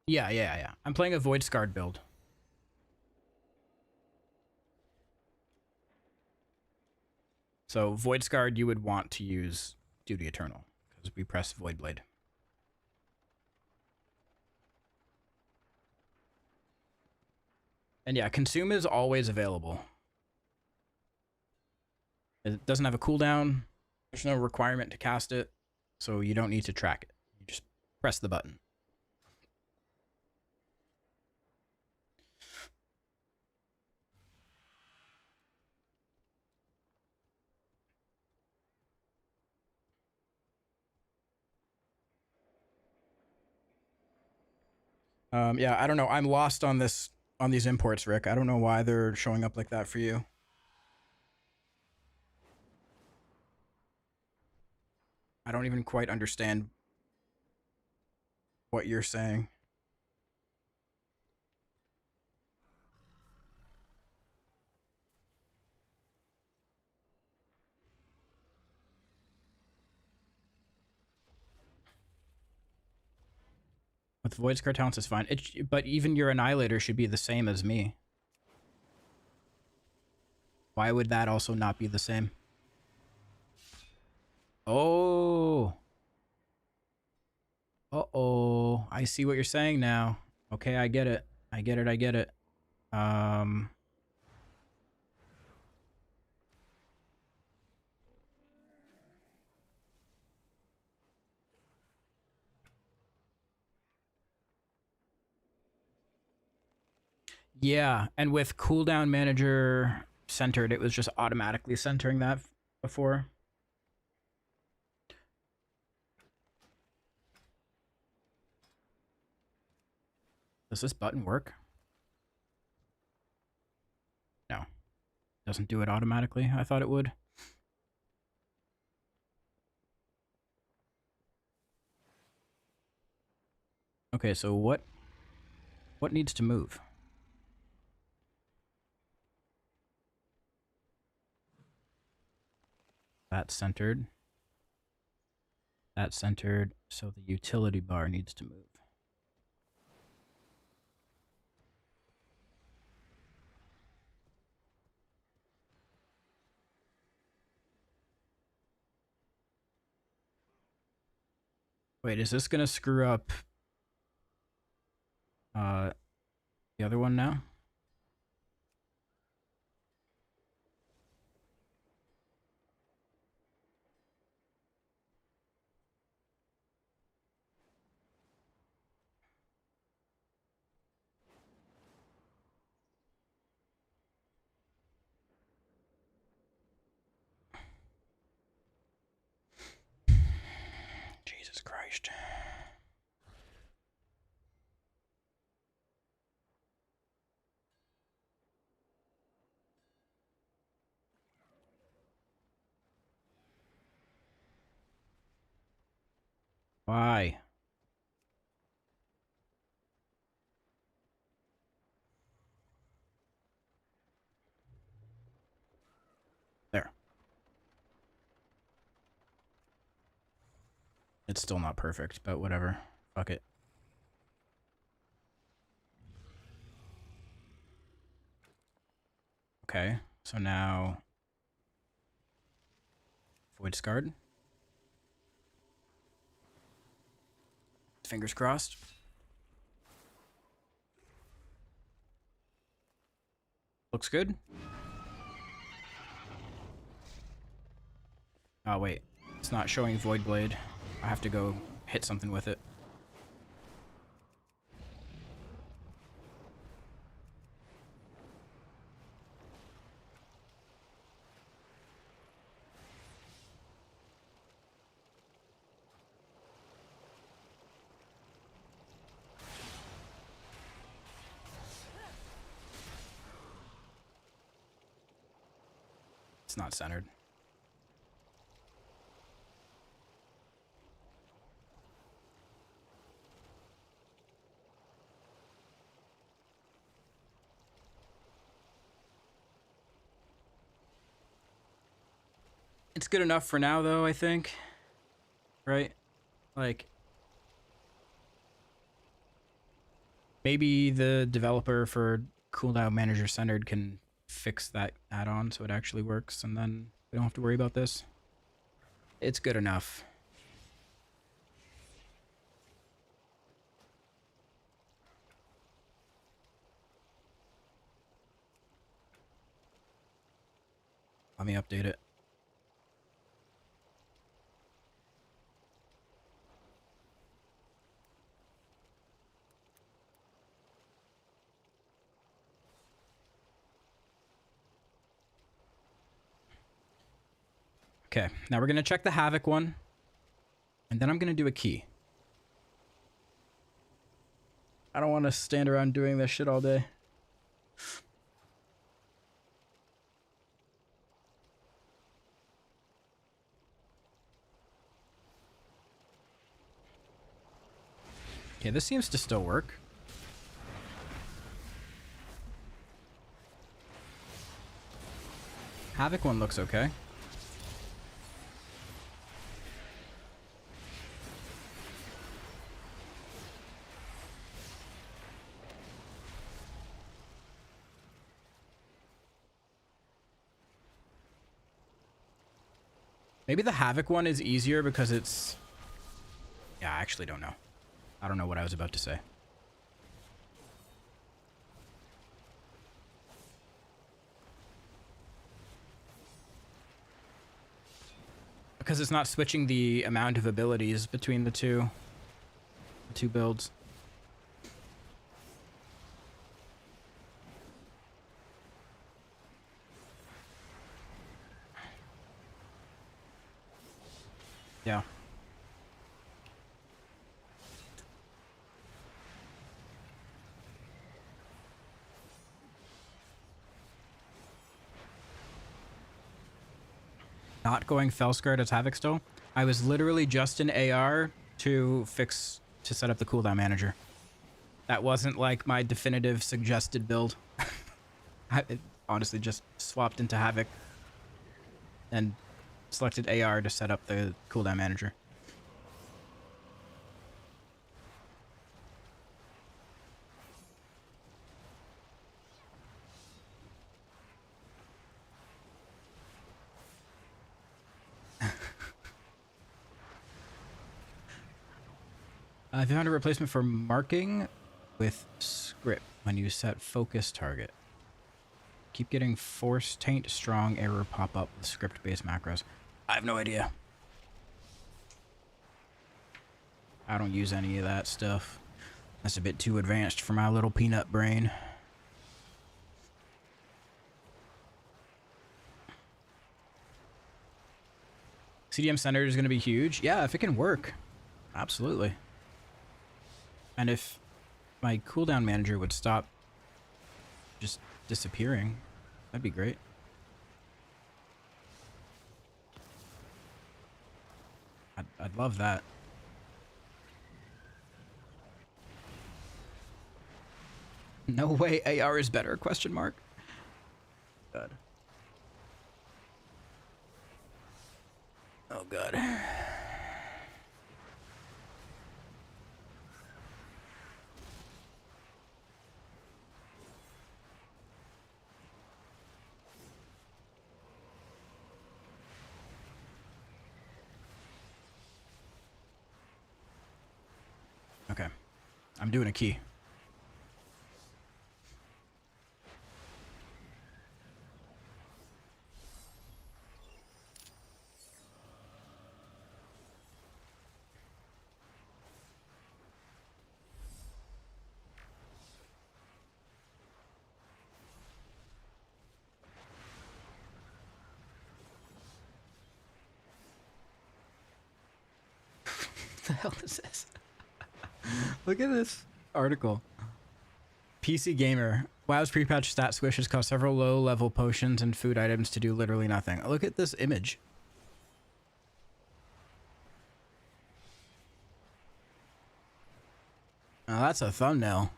Yeah. I'm playing a Voidsguard build. So Voidsguard, you would want to use Duty Eternal because we press Voidblade. And yeah, Consume is always available. It doesn't have a cooldown. There's no requirement to cast it, so you don't need to track it. You just press the button. Yeah, I don't know. I'm lost on these imports, Rick. I don't know why they're showing up like that for you. I don't even quite understand what you're saying. With Voidscar talents is fine. But even your Annihilator should be the same as me. Why would that also not be the same? Oh. Uh-oh. I see what you're saying now. Okay, I get it. I get it. Yeah, and with cooldown manager centered, it was just automatically centering that before. Does this button work? No. Doesn't do it automatically. I thought it would. Okay, so what needs to move? That's centered. That's centered, so the utility bar needs to move. Wait, is this gonna screw up the other one now? Jesus Christ. Why? There. It's still not perfect, but whatever. Fuck it. Okay, so now Void Scarred. Fingers crossed. Looks good. Oh wait, it's not showing Void Blade. I have to go hit something with it. It's not centered. It's good enough for now, though, I think. Right? Like, maybe the developer for Cooldown Manager Centered can fix that add-on so it actually works, and then we don't have to worry about this. It's good enough. Let me update it. Okay, now we're going to check the Havoc one, and then I'm going to do a key. I don't want to stand around doing this shit all day. Okay, this seems to still work. Havoc one looks okay. Maybe the Havoc one is easier because it's... Yeah, I actually don't know. I don't know what I was about to say. Because it's not switching the amount of abilities between the two builds. Yeah. not going Felsguard as Havoc still. I was literally just in AR to set up the cooldown manager. That wasn't like my definitive suggested build. I honestly just swapped into Havoc and selected AR to set up the cooldown manager. I found a replacement for marking with script when you set focus target. Keep getting force taint strong error pop up with script based macros. I have no idea. I don't use any of that stuff. That's a bit too advanced for my little peanut brain. CDM center is going to be huge. Yeah, if it can work. Absolutely. And if my cooldown manager would stop just disappearing, that'd be great. I'd love that. No way AR is better, question mark. God. Oh god. Okay. I'm doing a key. What the hell is this? Look at this article. PC Gamer. WoW's pre-patch stat squishes cause several low-level potions and food items to do literally nothing. Look at this image. Now that's a thumbnail.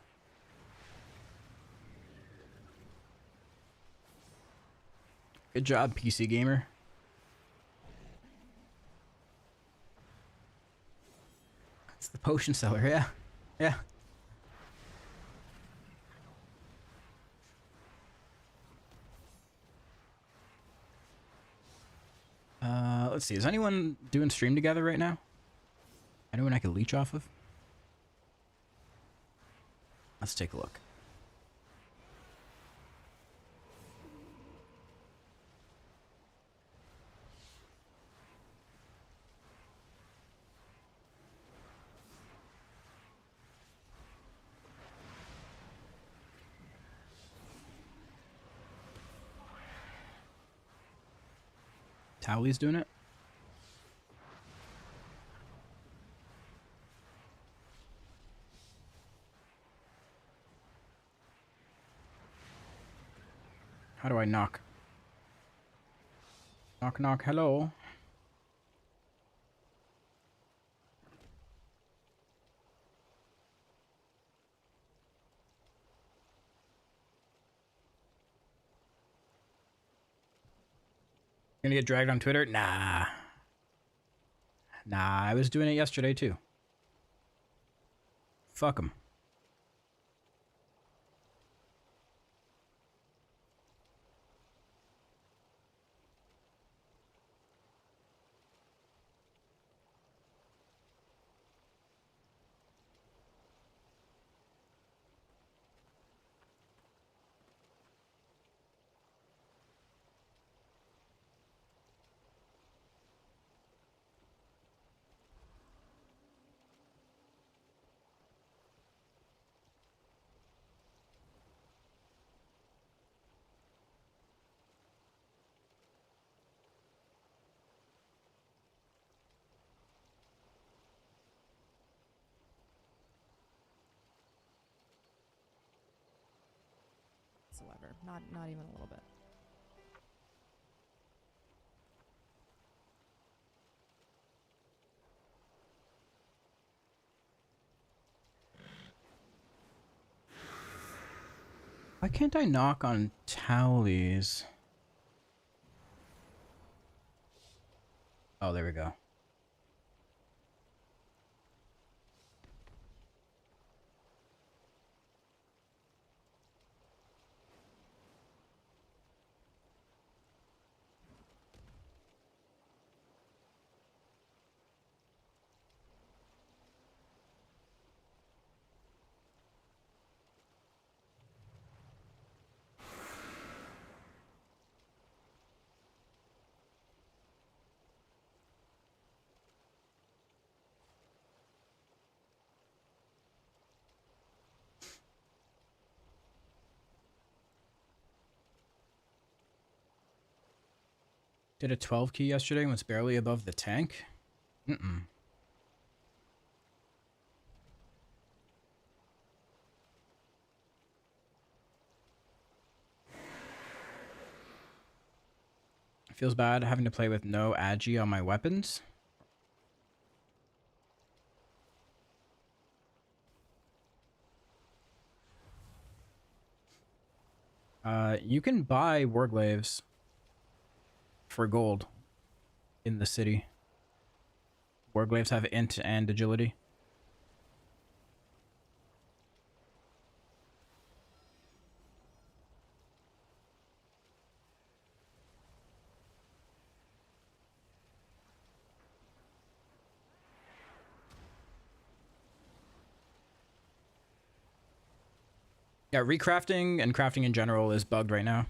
Good job, PC Gamer. It's the potion seller, yeah. Yeah. Let's see. Is anyone doing stream together right now? Anyone I can leech off of? Let's take a look. Towley's doing it? How do I knock? Knock, knock, hello? Gonna get dragged on Twitter? Nah. Nah, I was doing it yesterday too. Fuck 'em. Whatsoever. Not even a little bit. Why can't I knock on Towley's? Oh, there we go. Did a 12 key yesterday and was barely above the tank? Mm-mm. Feels bad having to play with no agi on my weapons. You can buy warglaves for gold in the city. Warglaves have int and agility. Yeah, recrafting and crafting in general is bugged right now.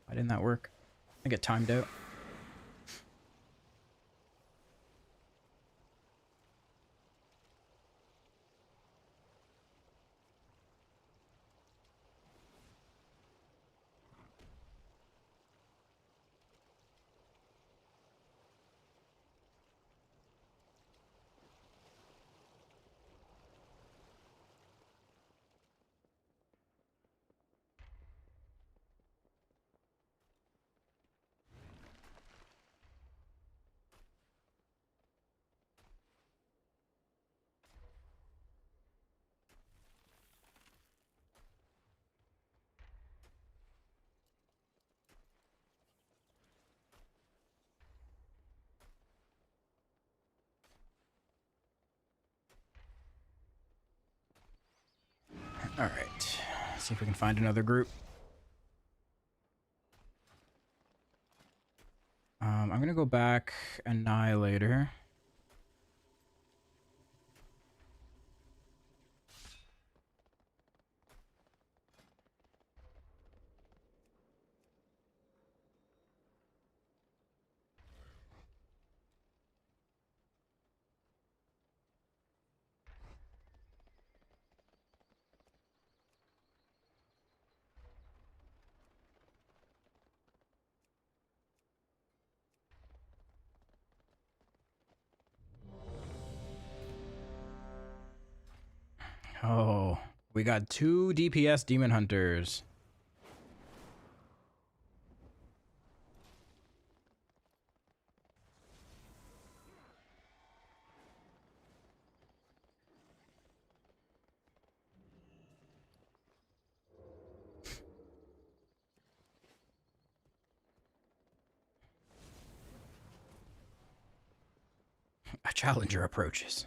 Why didn't that work? I get timed out. All right, see if we can find another group. I'm gonna go back Annihilator. Oh, we got 2 DPS demon hunters. A challenger approaches.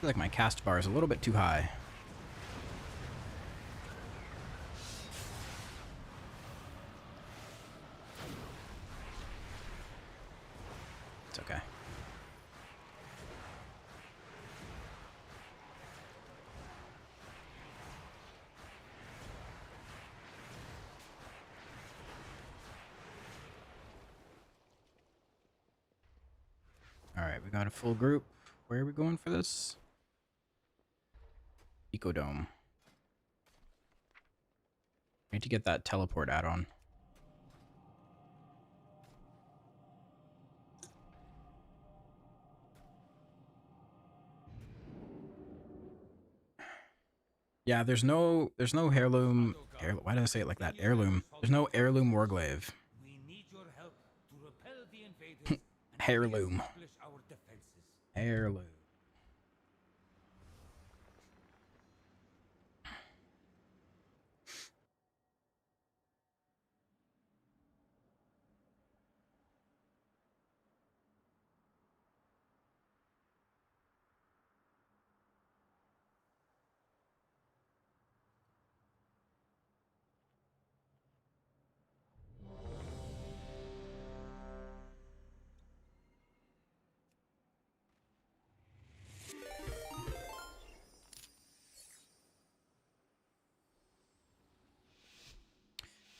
feel like my cast bar is a little bit too high. It's okay. Alright, we got a full group. Where are we going for this? Ecodome. Need to get that teleport add-on. Yeah, there's no heirloom. Why did I say it like that? Heirloom. There's no heirloom warglaive. We need your help to repel the invaders and Heirloom. reestablish our defenses. Heirloom.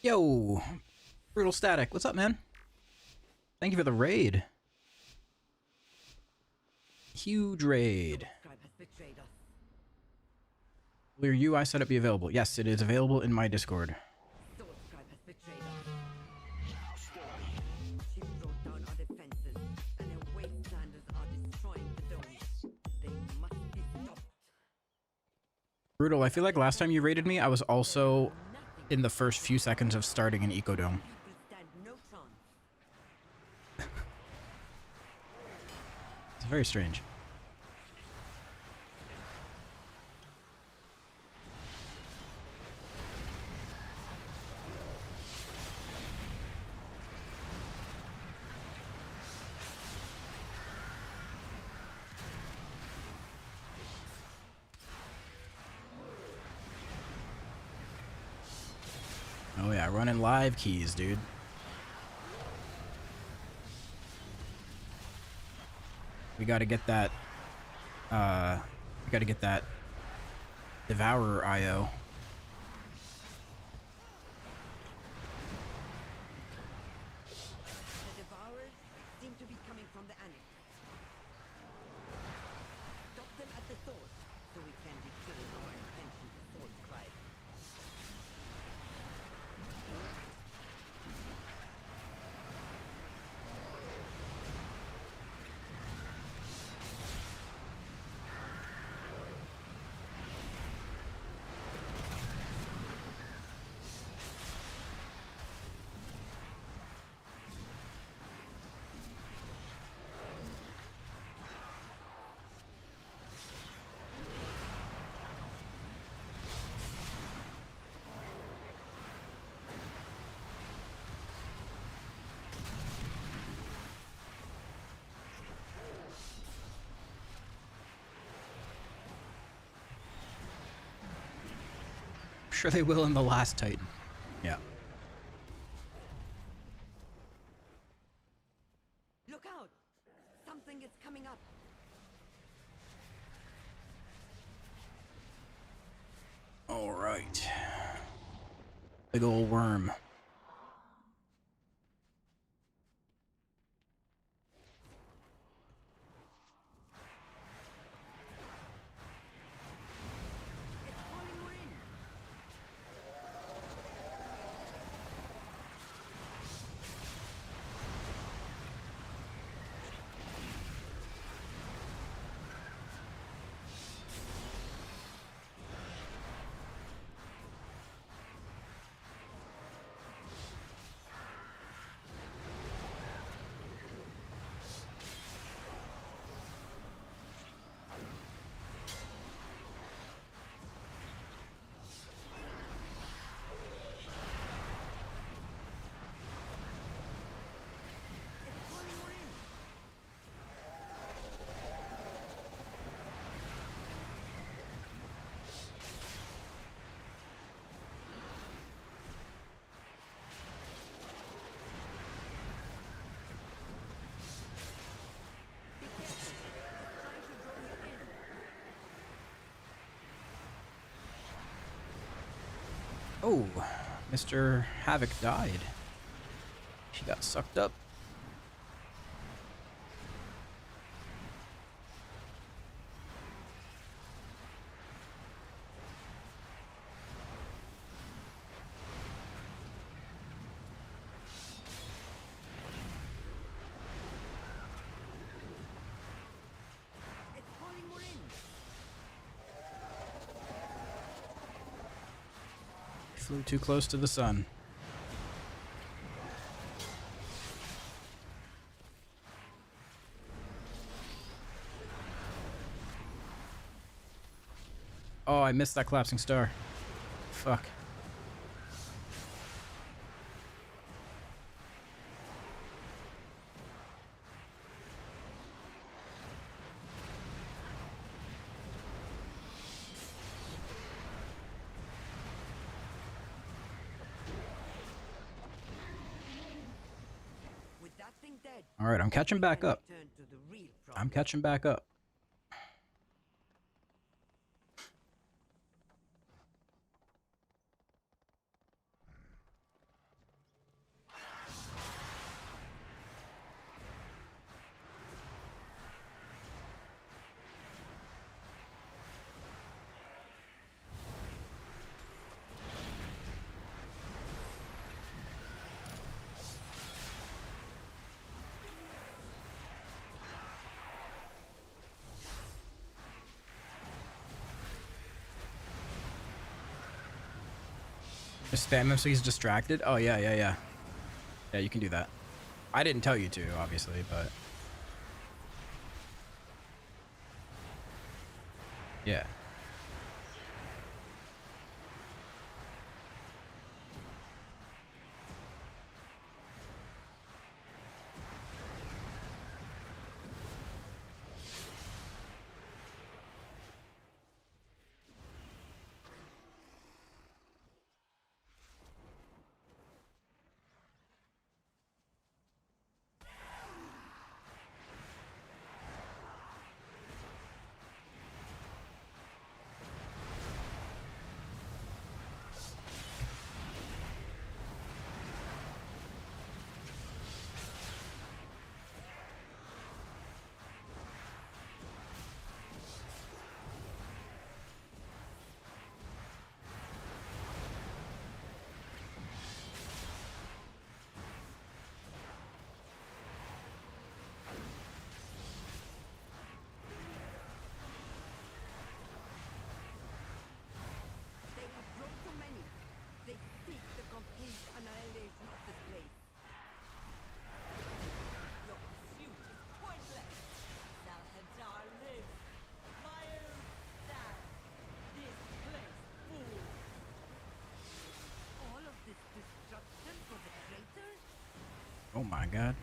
Yo, Brutal Static, what's up, man? Thank you for the raid. Huge raid. Will your UI setup be available? Yes, it is available in my Discord. Brutal, I feel like last time you raided me, I was also in the first few seconds of starting an Ecodome. It's very strange. Oh yeah, running live keys, dude. We gotta get that, Devourer IO. The Devourers seem to be coming from the Annex. Stop them at the source, so we can deter our intention to source crime. Sure they will in the last Titan. Yeah. Look out! Something is coming up. All right. Big old worm. It's falling in. Oh, Mr. Havoc died. She got sucked up. It's pouring more in. Flew too close to the sun. Oh, I missed that collapsing star. Fuck. With that thing dead, All right, I'm catching back we can up. return to the real I'm problem. catching back up. Just spam him so he's distracted? Oh, yeah, yeah, yeah. Yeah, you can do that. I didn't tell you to, obviously, but... yeah. They have brought too many. They seek the complete annihilation of this place. Your pursuit is pointless. Salhadar lives. Fire stand. This place full. All of this destruction for the traitors? Oh my god.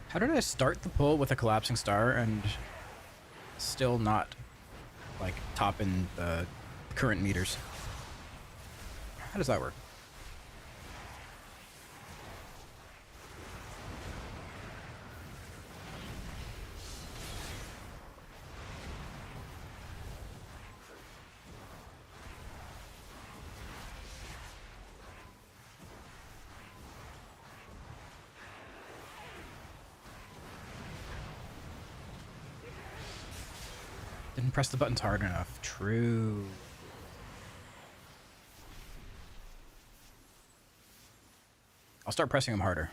How did I start the pull with a collapsing star and still not, like, topping the current meters? How does that work? Didn't press the buttons hard enough. True. I'll start pressing them harder.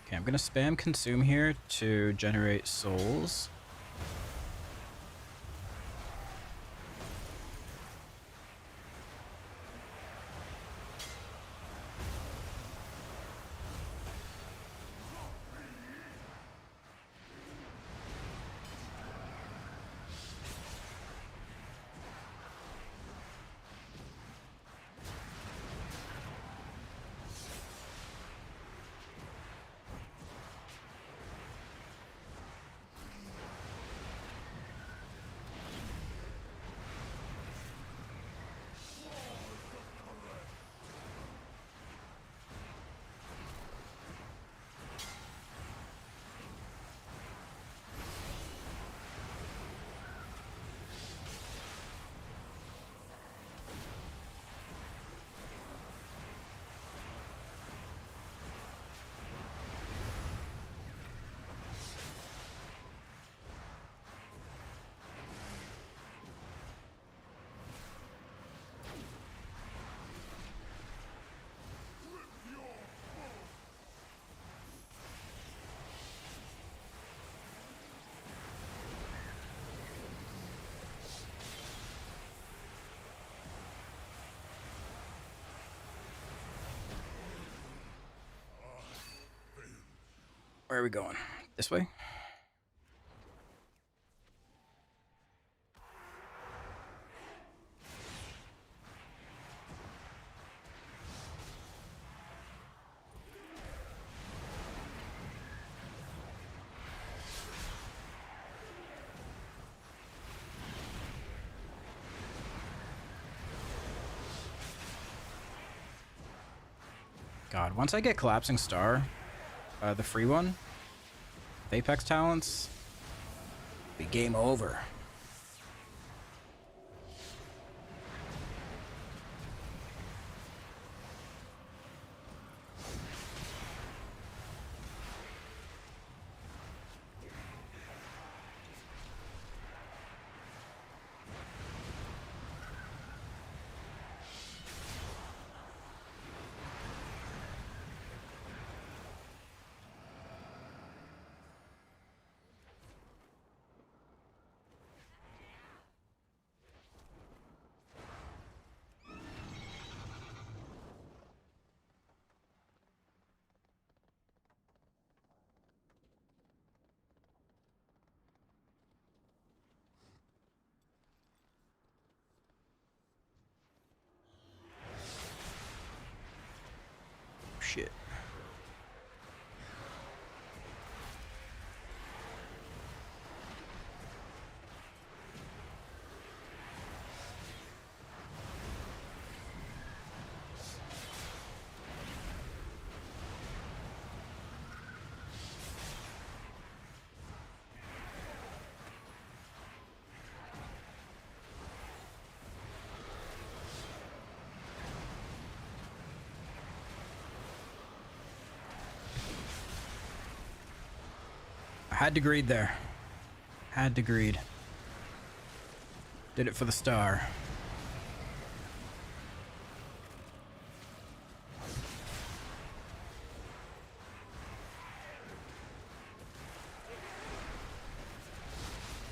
Okay, I'm gonna spam consume here to generate souls. Where are we going? This way? God, once I get Collapsing Star, the free one, with Apex talents, be game over. Shit. I had to greed there. Had to greed. Did it for the star.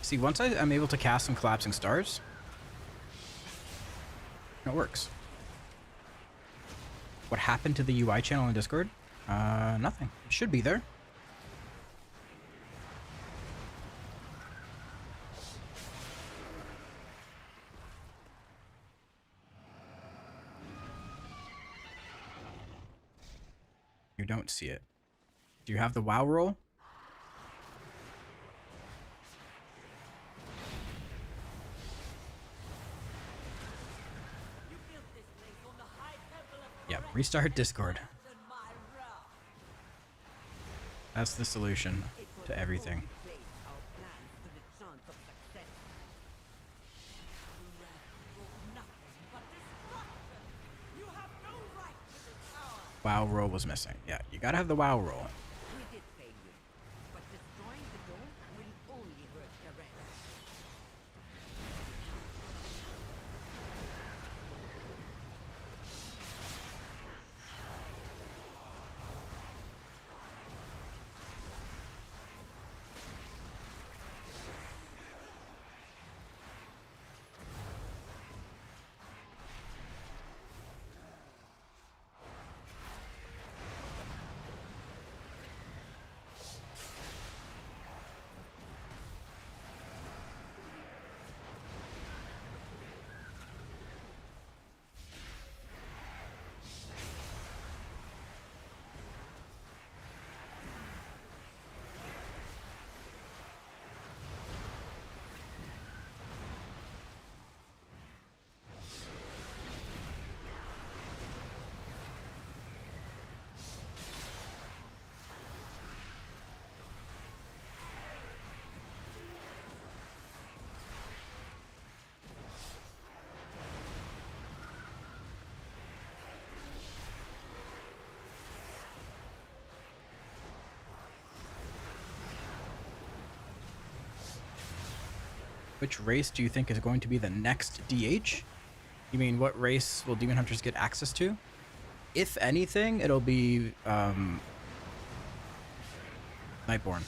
See, once I'm able to cast some Collapsing Stars, it works. What happened to the UI channel in Discord? Nothing. It should be there. You don't see it. Do you have the WoW roll? Yeah, restart Discord. That's the solution to everything. WoW roll was missing. Yeah, you gotta have the WoW roll. Which race do you think is going to be the next DH? You mean what race will Demon Hunters get access to? If anything, it'll be Nightborn.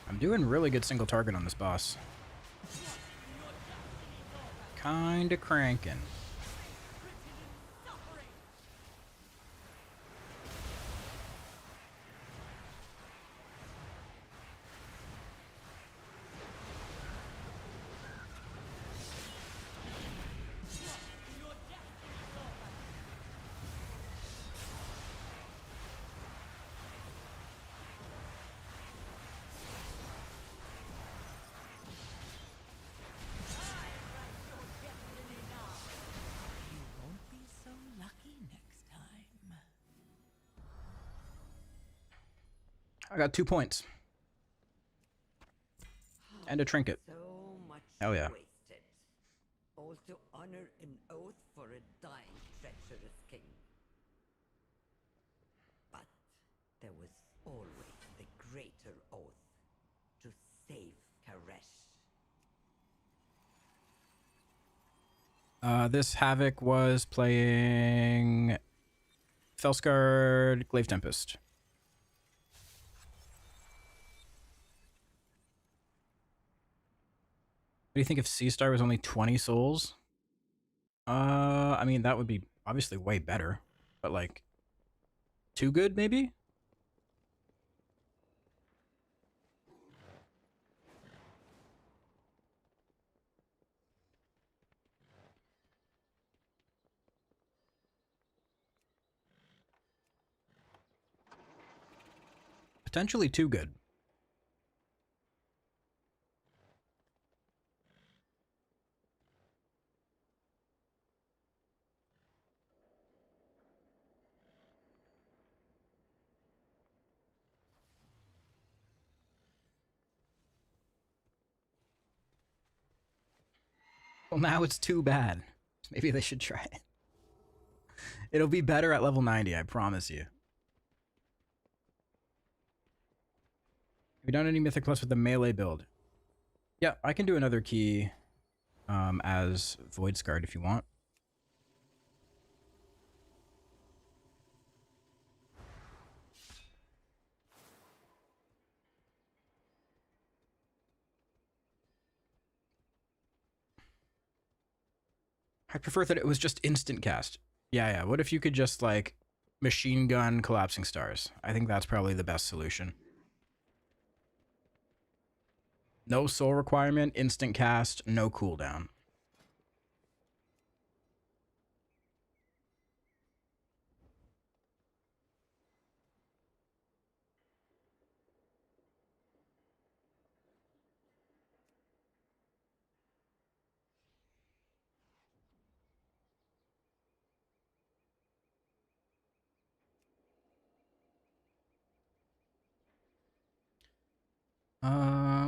I'm doing really good single target on this boss. Kinda cranking. I got 2 points. And a trinket. So much Hell yeah. wasted. All to honor an oath for a dying, treacherous king. But there was always the greater oath to save Karesh. This Havoc was playing Felsguard Glaive Tempest. What do you think if C-Star was only 20 souls? I mean, that would be obviously way better. But, like, too good, maybe? Potentially too good. Well, now it's too bad. Maybe they should try it. It'll be better at level 90, I promise you. Have you done any Mythic Plus with the melee build? Yeah, I can do another key as Void Scarred if you want. I prefer that it was just instant cast. Yeah. What if you could just, like, machine gun collapsing stars? I think that's probably the best solution. No soul requirement, instant cast, no cooldown.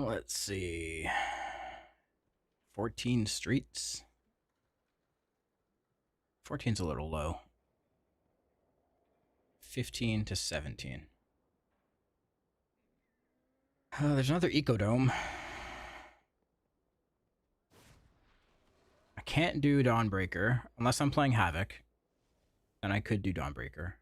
Let's see. 14 streets. 14's a little low. 15 to 17. There's another Ecodome. I can't do Dawnbreaker unless I'm playing Havoc. Then I could do Dawnbreaker.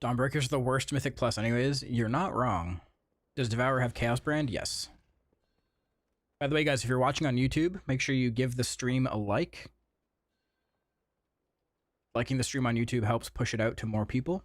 Dawnbreaker's the worst Mythic Plus anyways. You're not wrong. Does Devourer have Chaos Brand? Yes. By the way, guys, if you're watching on YouTube, make sure you give the stream a like. Liking the stream on YouTube helps push it out to more people.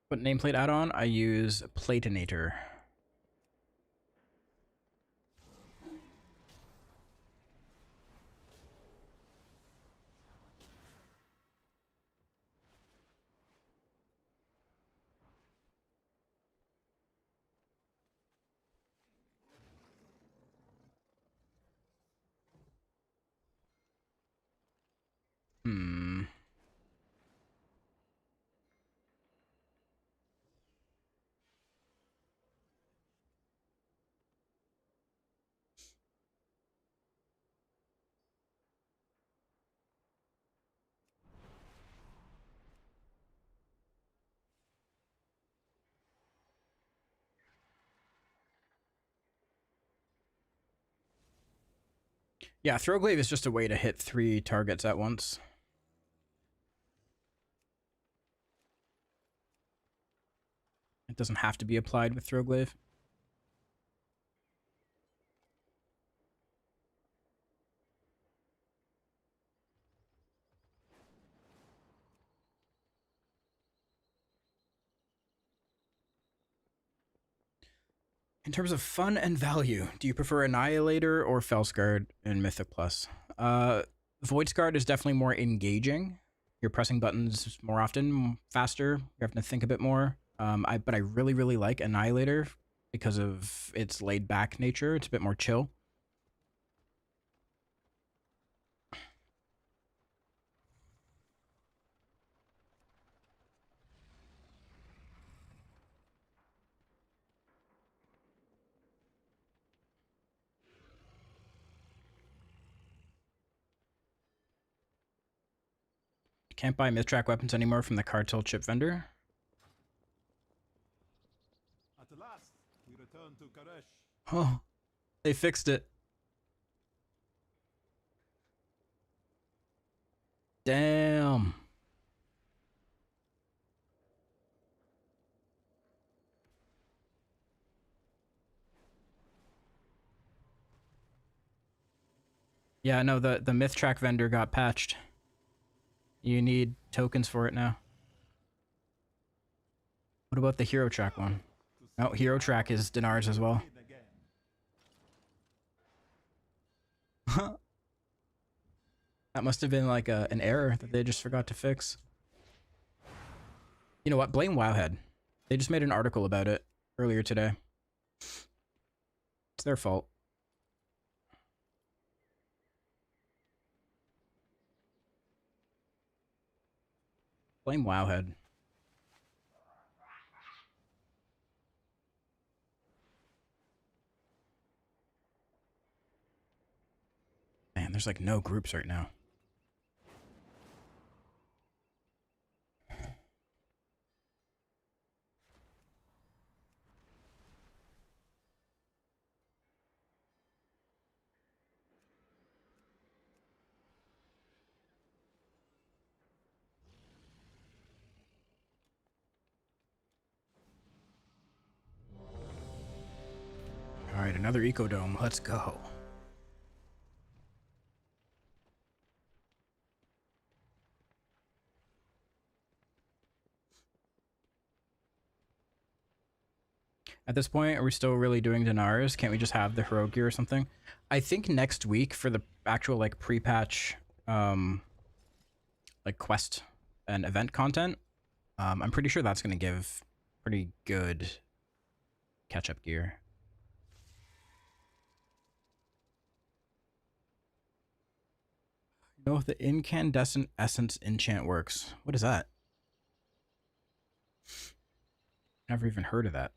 What nameplate add-on? I use Platinator. Yeah, Throwglaive is just a way to hit 3 targets at once. It doesn't have to be applied with Throwglaive. In terms of fun and value, do you prefer Annihilator or Fellsguard in Mythic Plus? Voidsguard is definitely more engaging. You're pressing buttons more often, faster. You're having to think a bit more. But I really, really like Annihilator because of its laid-back nature. It's a bit more chill. Can't buy Mythic weapons anymore from the cartel chip vendor. At last, we return to Karesh. Oh, they fixed it. Damn. Yeah, no, the Mythic vendor got patched. You need tokens for it now. What about the Hero Track one? Oh, Hero Track is dinars as well. That must have been like an error that they just forgot to fix. You know what? Blame Wowhead. They just made an article about it earlier today. It's their fault. Blame Wowhead. Man, there's like no groups right now. All right, another Ecodome. Let's go. At this point, are we still really doing dinars? Can't we just have the hero gear or something? I think next week for the actual like pre-patch like quest and event content, I'm pretty sure that's going to give pretty good catch-up gear. You know if the incandescent essence enchant works. What is that? Never even heard of that.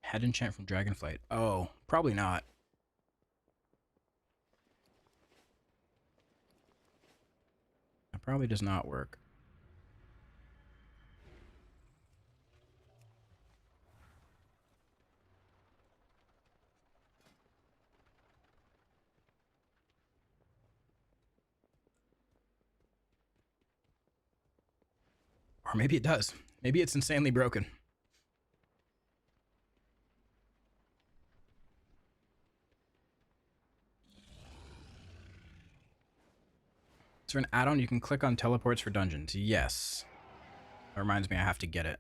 Head enchant from Dragonflight. Oh, probably not. That probably does not work. Or maybe it does. Maybe it's insanely broken. Is there an add-on you can click on teleports for dungeons? Yes. That reminds me I have to get it.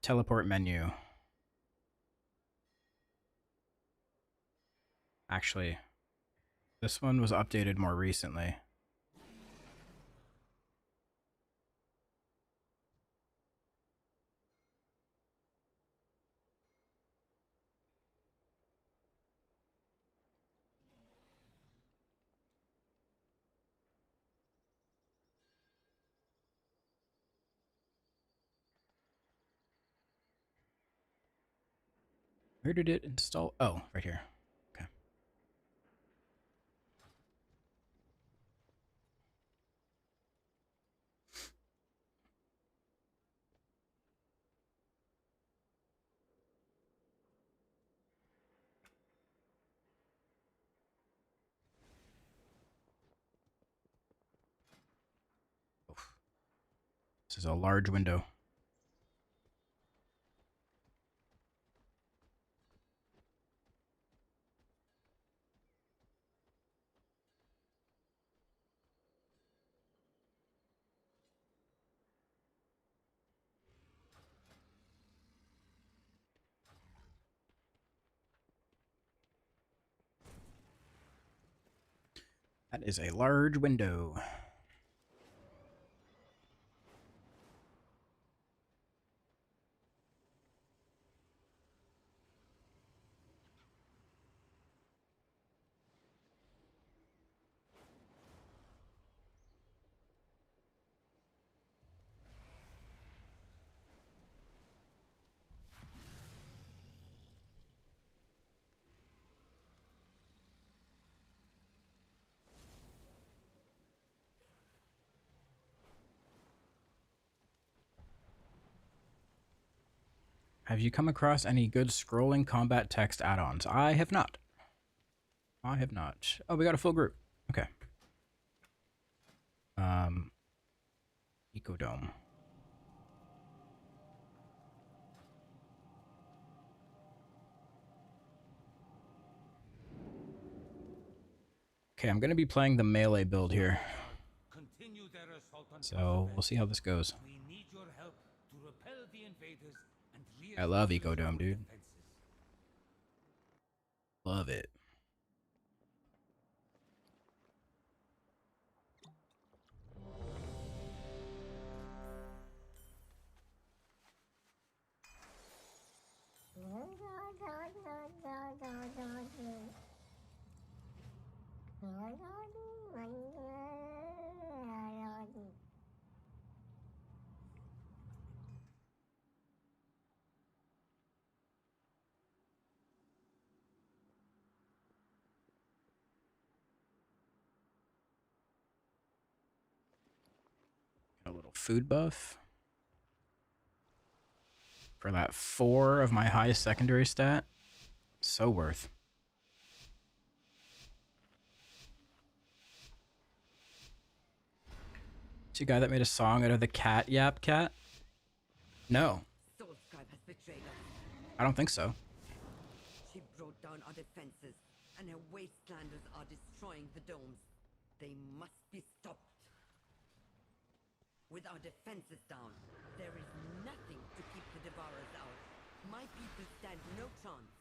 Teleport menu. Actually, this one was updated more recently. Where did it install? Oh, right here. Okay. Oof. This is a large window. That is a large window. Have you come across any good scrolling combat text add-ons? I have not. I have not. Oh, we got a full group. Okay. Ecodome. Okay, I'm going to be playing the melee build here. Continue their assault on So, we'll see how this goes. We need your help to repel the invaders and I love reestablish Ecodome, our dude. defenses. Love it. A little food buff. For that 4 of my highest secondary stat. So worth. It's a guy that made a song out of the cat yap cat? No, Soulscribe has betrayed us. I don't think so. She brought down our defenses, and her wastelanders are destroying the domes. They must be stopped. With our defenses down, there is nothing to keep the Devourers out. My people stand no chance.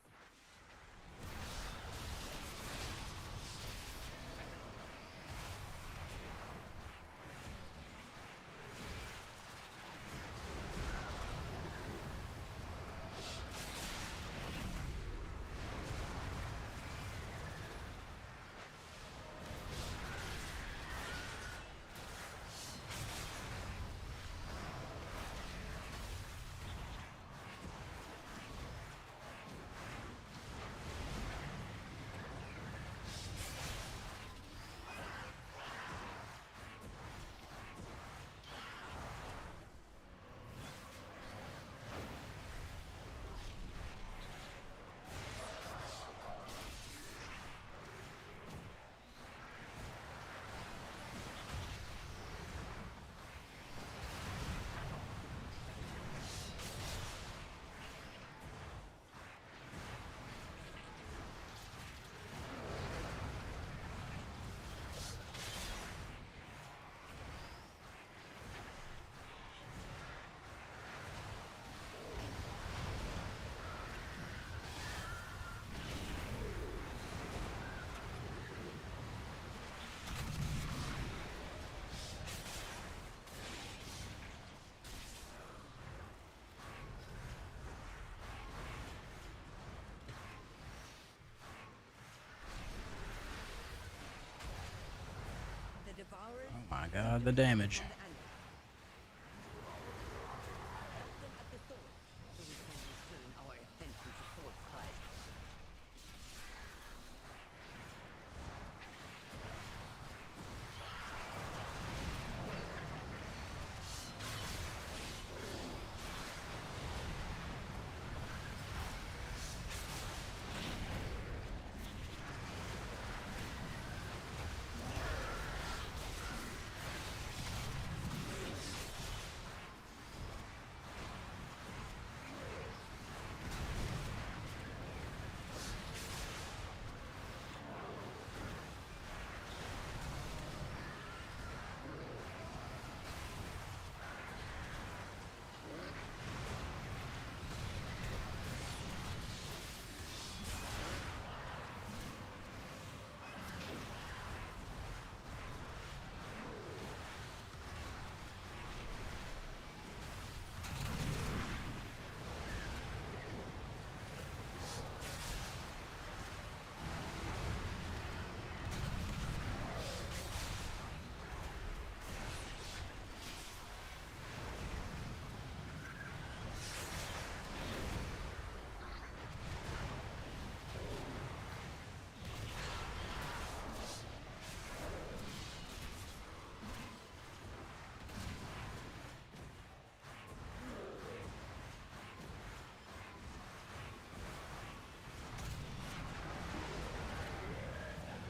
The Devourers Oh my god, the damage. from the enemy. Help them at the source, so we can return our attention to Soulscribe.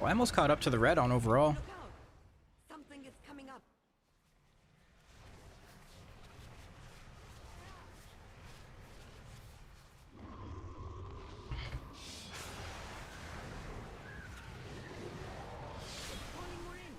I almost caught up to the red on overall. Look out! Something is coming up. Calling more in.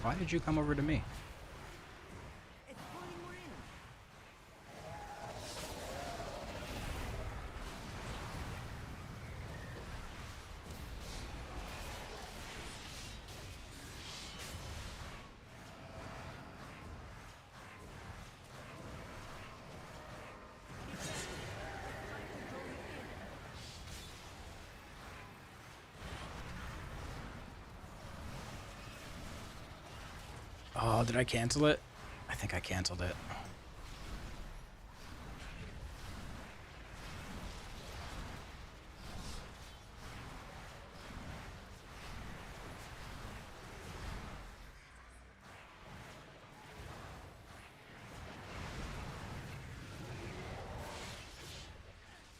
Why did you come over to me? It's calling more in. Oh, did I cancel it? I think I canceled it.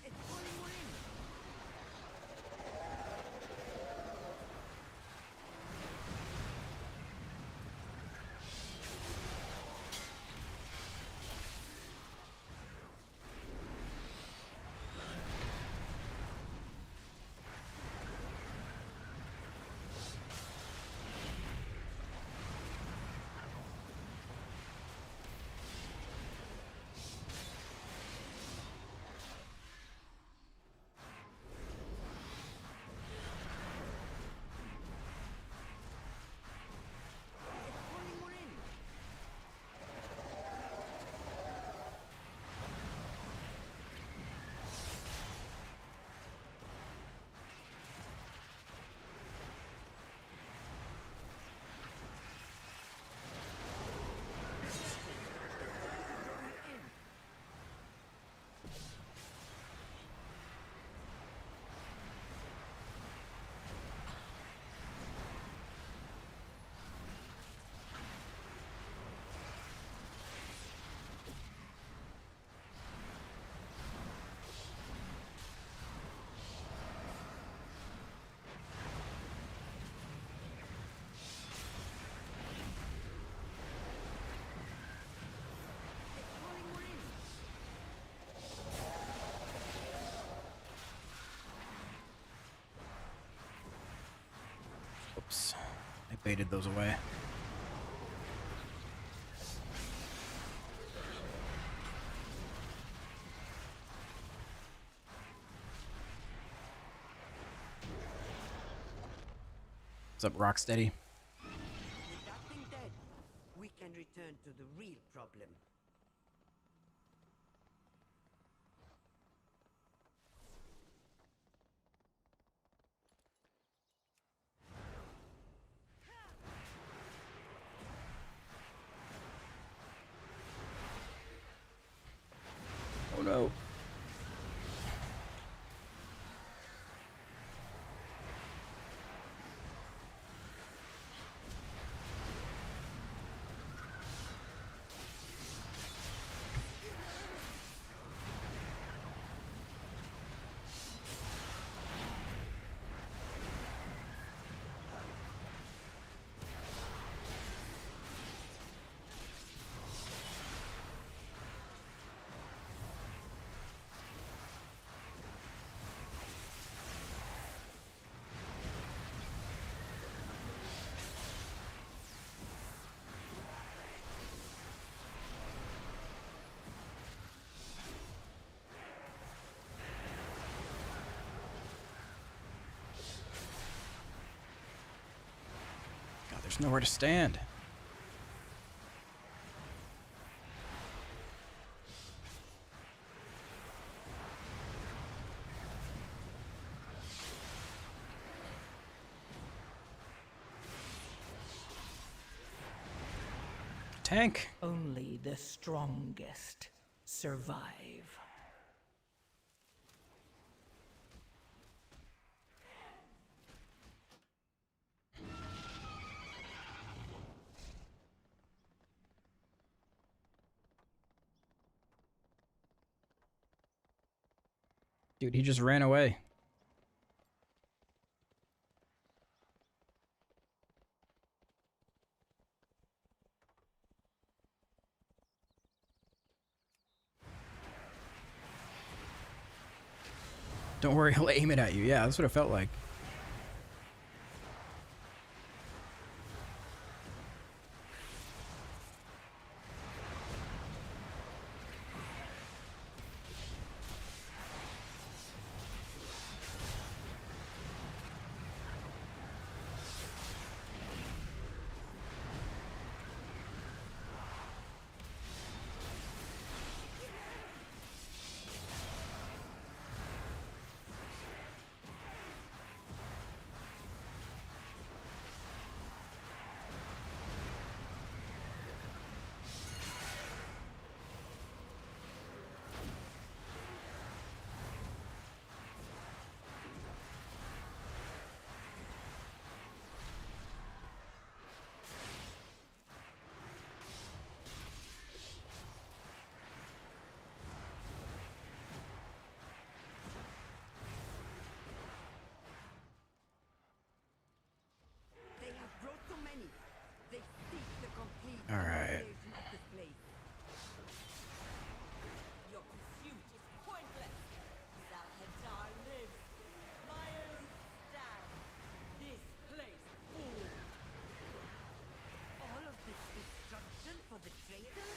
It's calling more in. It's calling more in. It's calling more in. Oops. I baited those away. What's up, Rocksteady? With that thing dead, we can return to the real problem. Oh no. God, there's nowhere to stand. tank. Only the strongest survive. Dude, he just ran away. Don't worry, he'll aim it at you. Yeah, that's what it felt like. They have brought so many. They seek the complete All right. annihilation of this place. Your pursuit is pointless. Zalhatar lives. Lions stand. This place falls. All of this destruction for the traitors?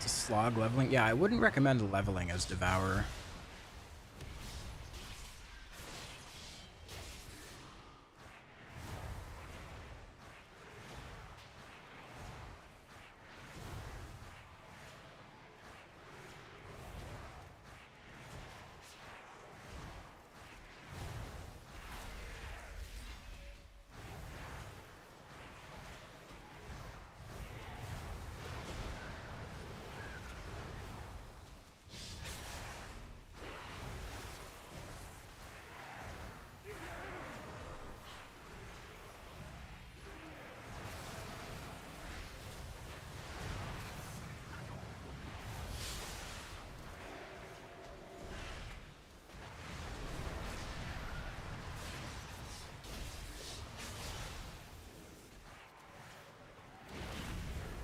It's a slog leveling. Yeah, I wouldn't recommend leveling as Devourer.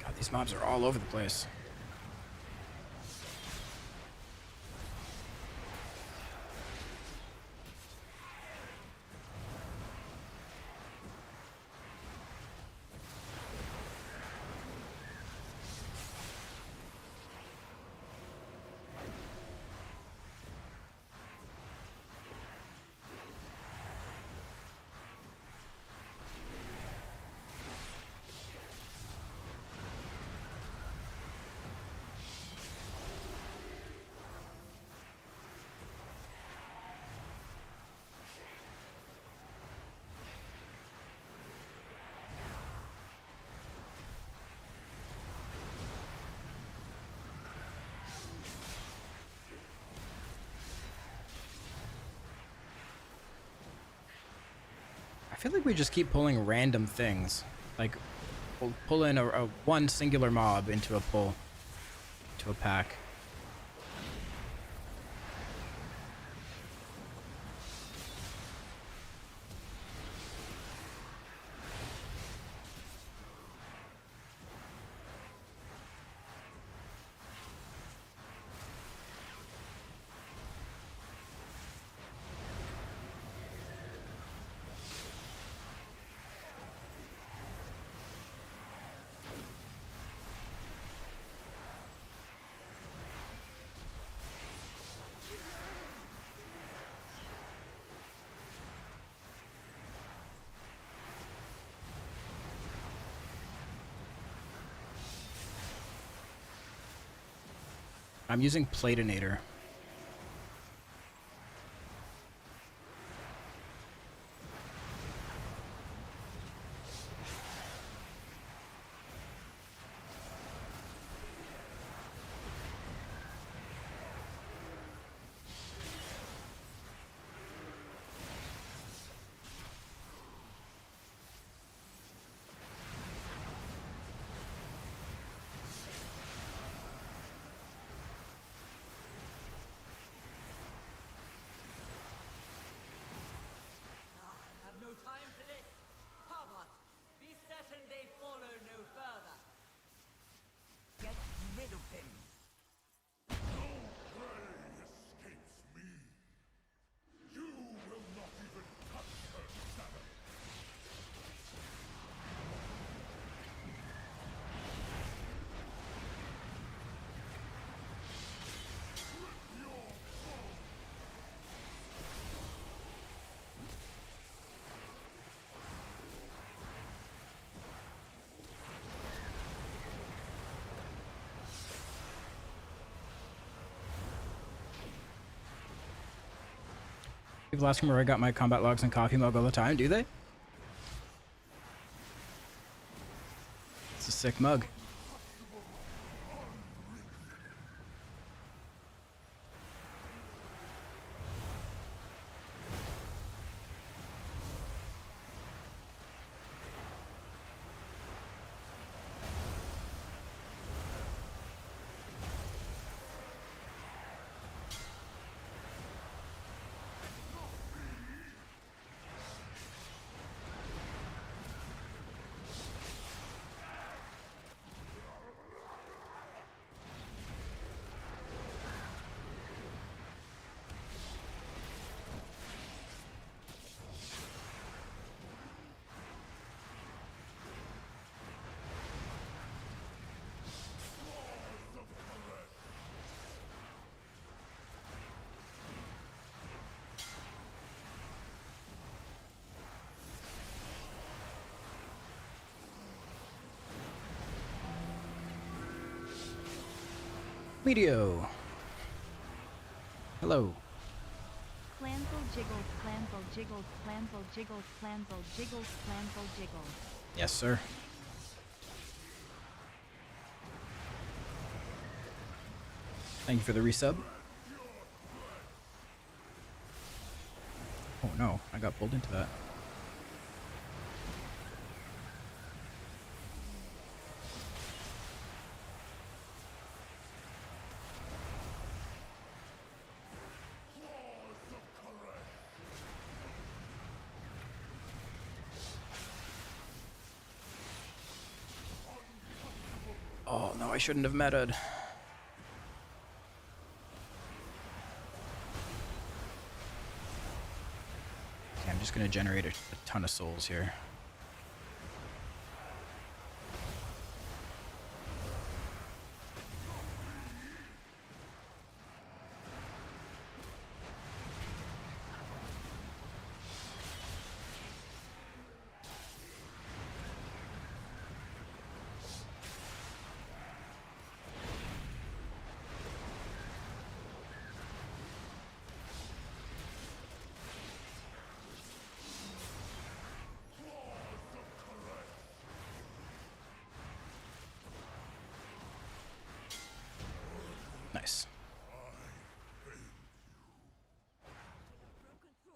God, these mobs are all over the place. I feel like we just keep pulling random things. Like, we'll pull in a one singular mob into a pull, to a pack. I'm using Platinator. Have no time for this. Parvat, be certain they follow no further. Get rid of him. No prey escapes me. You will not even touch her shadow. With your foe. People ask me where I got my combat logs and coffee mug all the time, do they? It's a sick mug. Medio. Hello. Clanzel jiggles, clanzel jiggles, clanzel jiggles, clanzel jiggles, clanzel jiggles. Yes, sir. Thank you for the resub. Oh no, I got pulled into that. Oh no, I shouldn't have meted. Okay, I'm just gonna generate a ton of souls here. Nice. Broken through.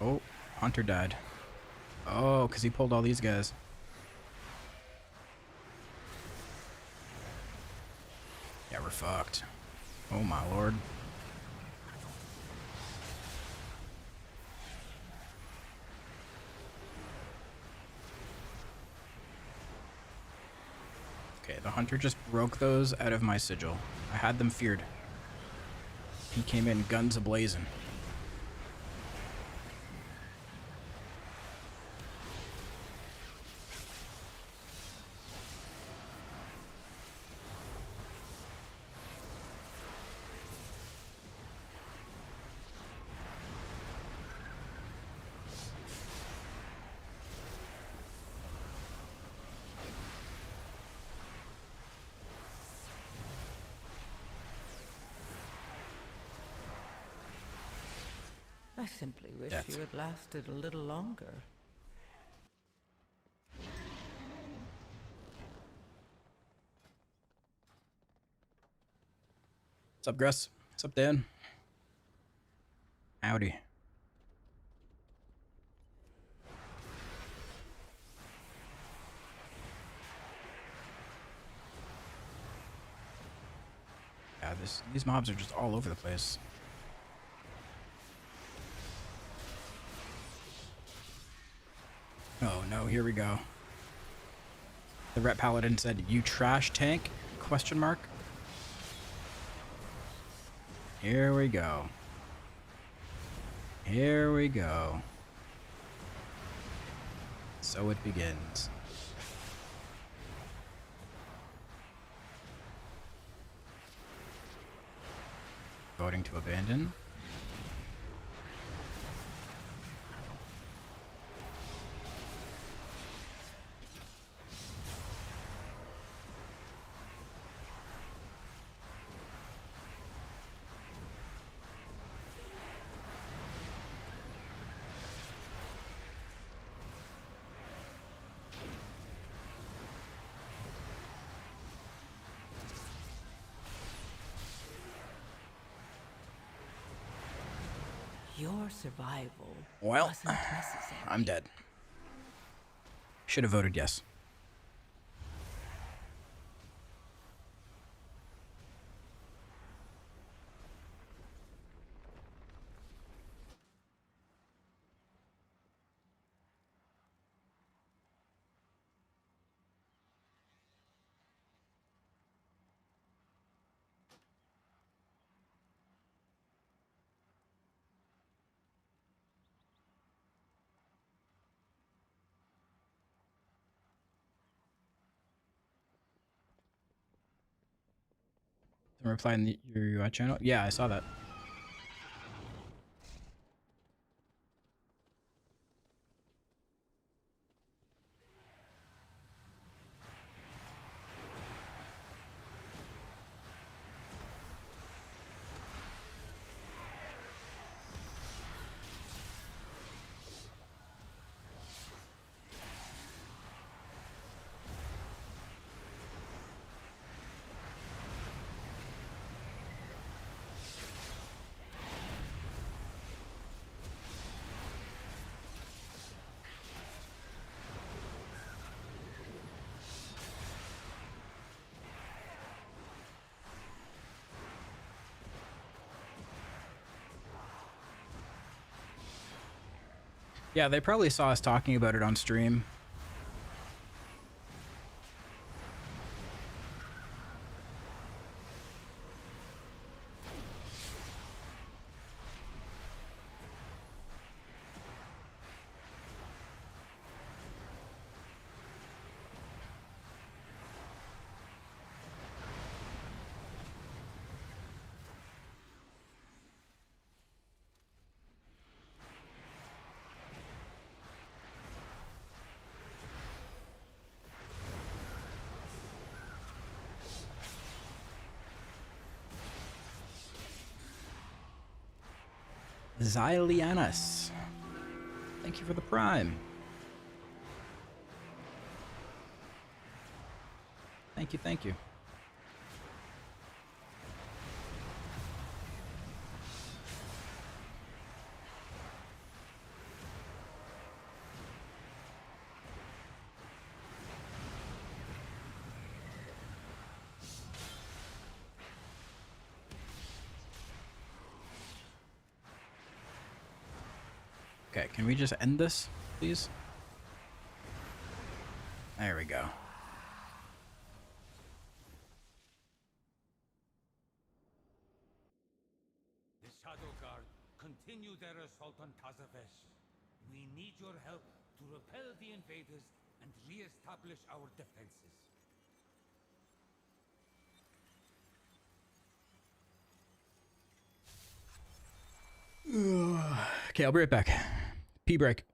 Oh, Hunter died. Oh, because he pulled all these guys. Yeah, we're fucked. Oh my lord. the hunter just broke those out of my sigil. I had them feared. He came in guns a-blazing. I simply wish Death. you had lasted a little longer. What's up, Gress? What's up, Dan? Howdy. Yeah, these mobs are just all over the place. Oh no, here we go. The Ret Paladin said, "You trash tank?" Question mark. Here we go. Here we go. So it begins. Voting to abandon. Your survival Well, wasn't necessary. I'm dead. Should have voted yes. The reply in your UI channel? Yeah, I saw that. Yeah, they probably saw us talking about it on stream. Xylianus. Thank you for the prime. Thank you, thank you. Okay, can we just end this, please? There we go. continue their assault on Tazavesh. We need your help to repel the invaders and re-establish our defenses. Okay, I'll be right back. Pee break.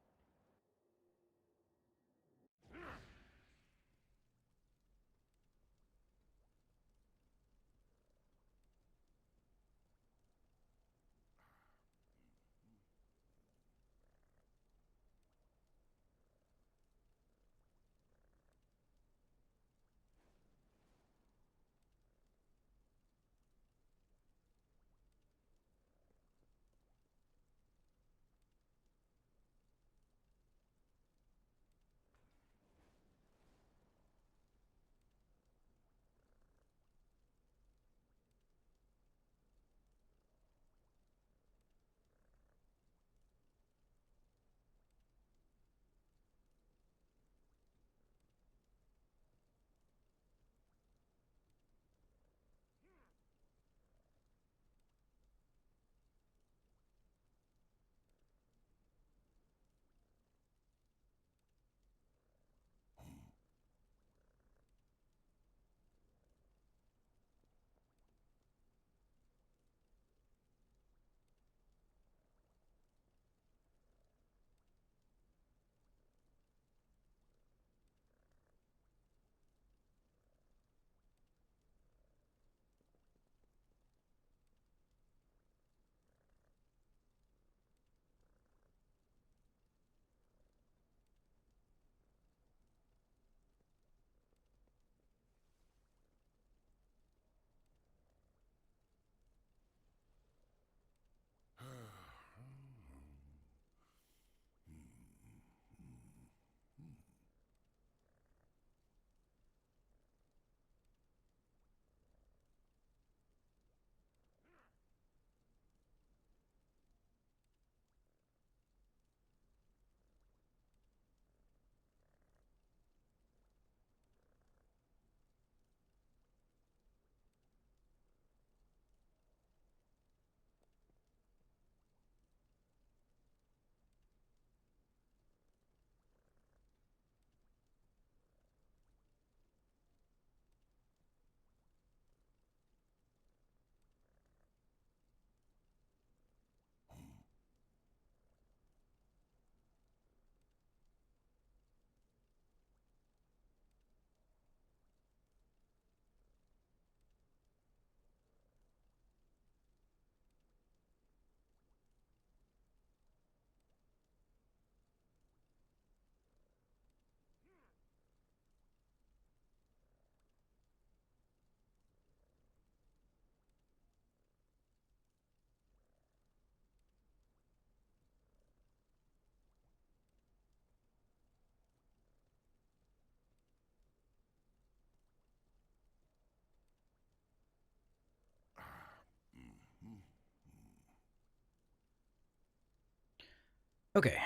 Okay.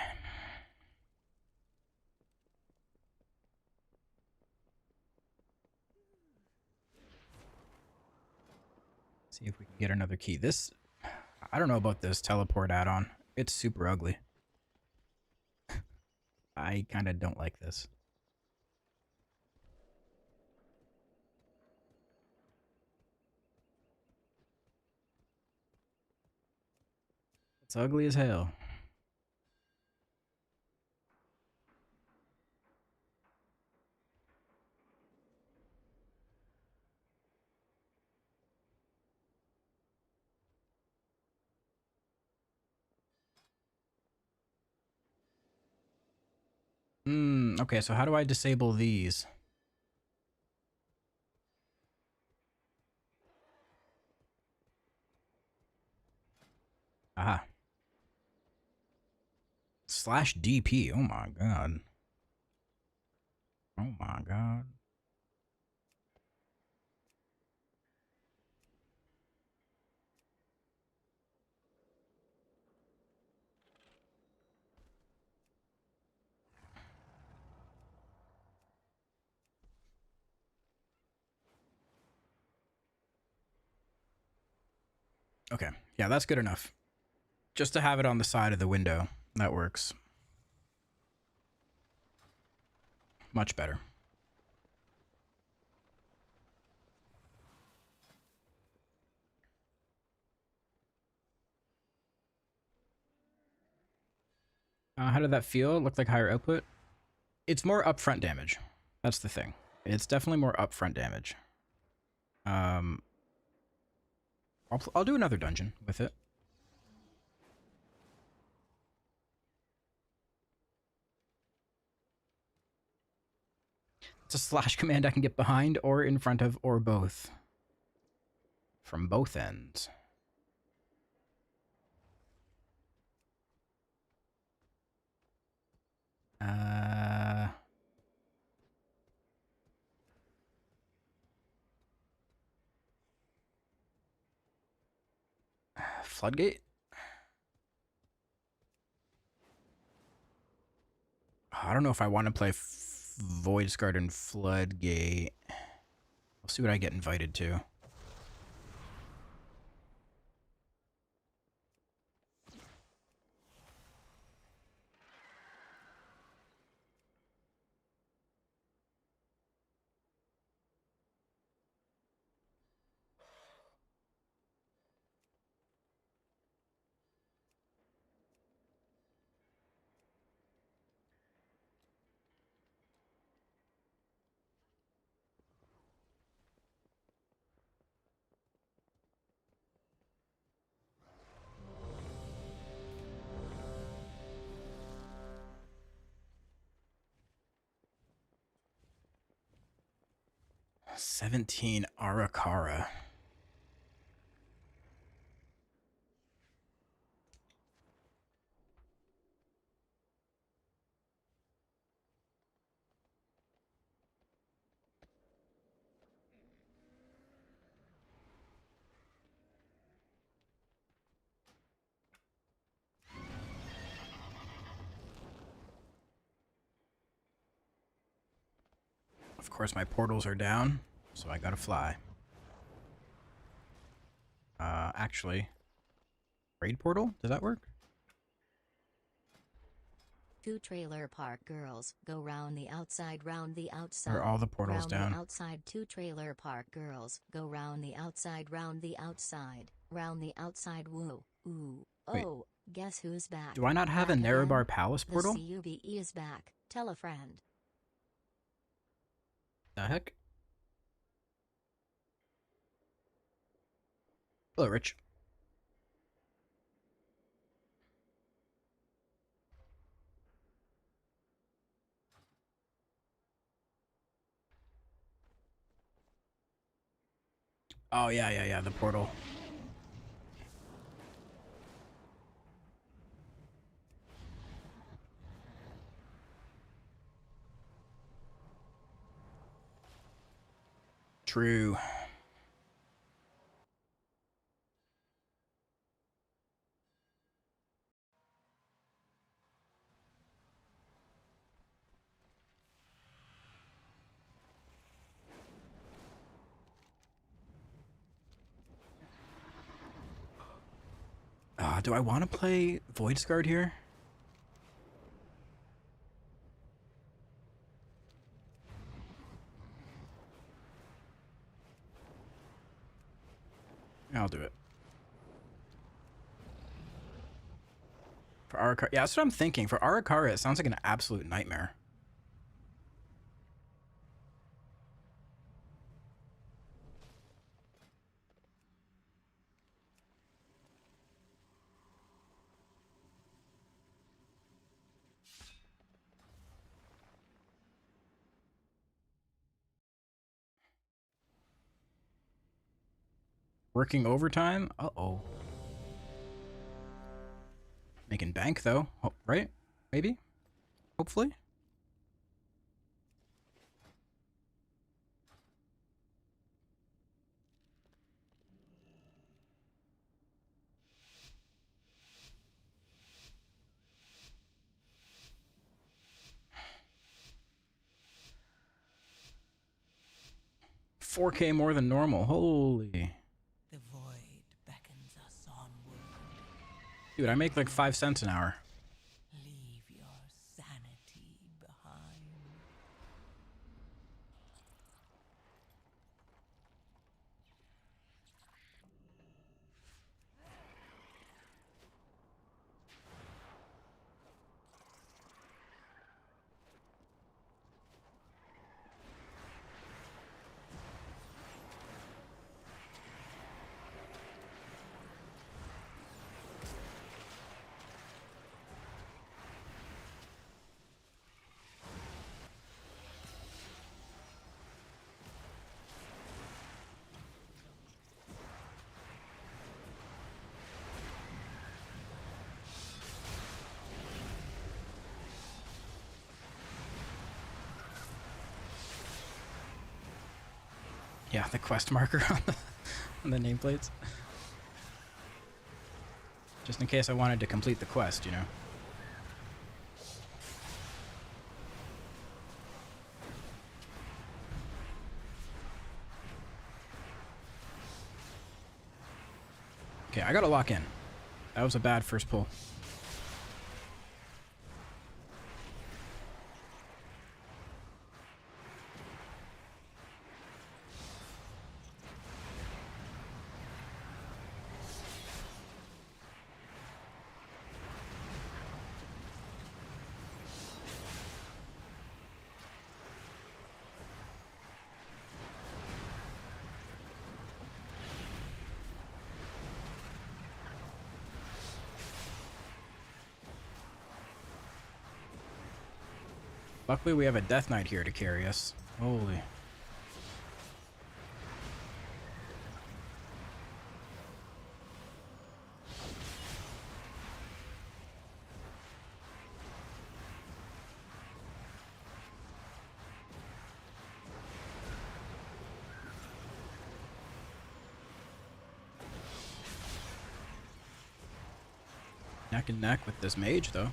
See if we can get another key. This, I don't know about this teleport add-on. It's super ugly. I kind of don't like this. It's ugly as hell. Okay, so how do I disable these? Aha. Slash DP. Oh my god. Oh my god. Okay. Yeah, that's good enough. Just to have it on the side of the window. That works. Much better. How did that feel? It looked like higher output. It's more upfront damage. That's the thing. It's definitely more upfront damage. I'll do another dungeon with it. It's a slash command I can get behind or in front of or both. From both ends. Floodgate? I don't know if I want to play Voidsguard and Floodgate. We'll see what I get invited to. $17 Arakara. Of course, my portals are down, so I gotta fly. Actually, raid portal? Does that work? Two trailer park girls go round the outside, round the outside. Are all the portals round down? The outside. Two trailer park girls go round the outside, round the outside, round the outside. Woo, ooh, Wait. oh, guess who's back? Do I not have a Back Nerebar again? Palace portal? The CUBE is back. Tell a friend. The heck? Hello, Rich. Oh, yeah, the portal. True. Do I want to play Voidsguard here? I'll do it. For Arakara, yeah, that's what I'm thinking. For Arakara, it sounds like an absolute nightmare. Working overtime? Uh-oh. Making bank, though. Oh, right? Maybe? Hopefully? $4K more than normal. Holy. The void beckons us onward. Dude, I make like 5 cents an hour. Leave your sanity behind. Yeah, the quest marker on the nameplates. Just in case I wanted to complete the quest, you know. Okay, I gotta lock in. That was a bad first pull. Luckily, we have a Death Knight here to carry us. Holy. Neck and neck with this mage, though.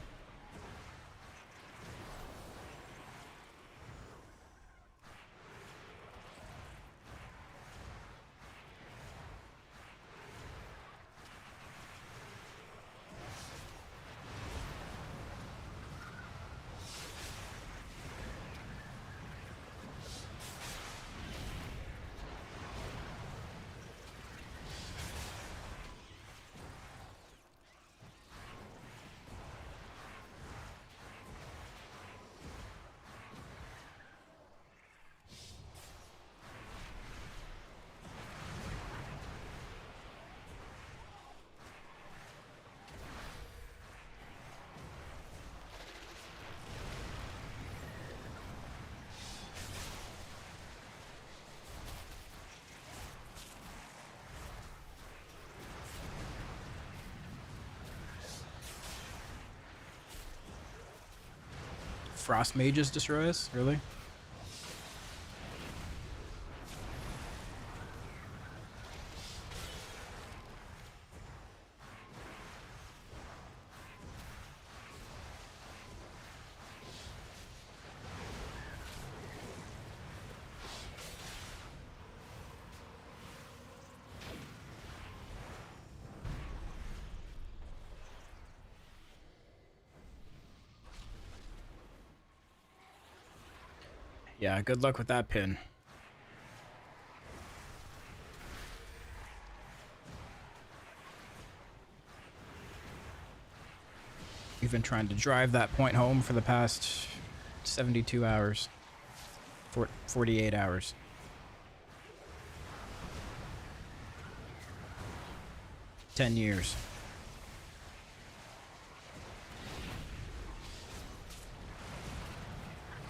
Frost mages destroy us? Really? Yeah, good luck with that pin. We've been trying to drive that point home for the past 72 hours. 48 hours. "10 years.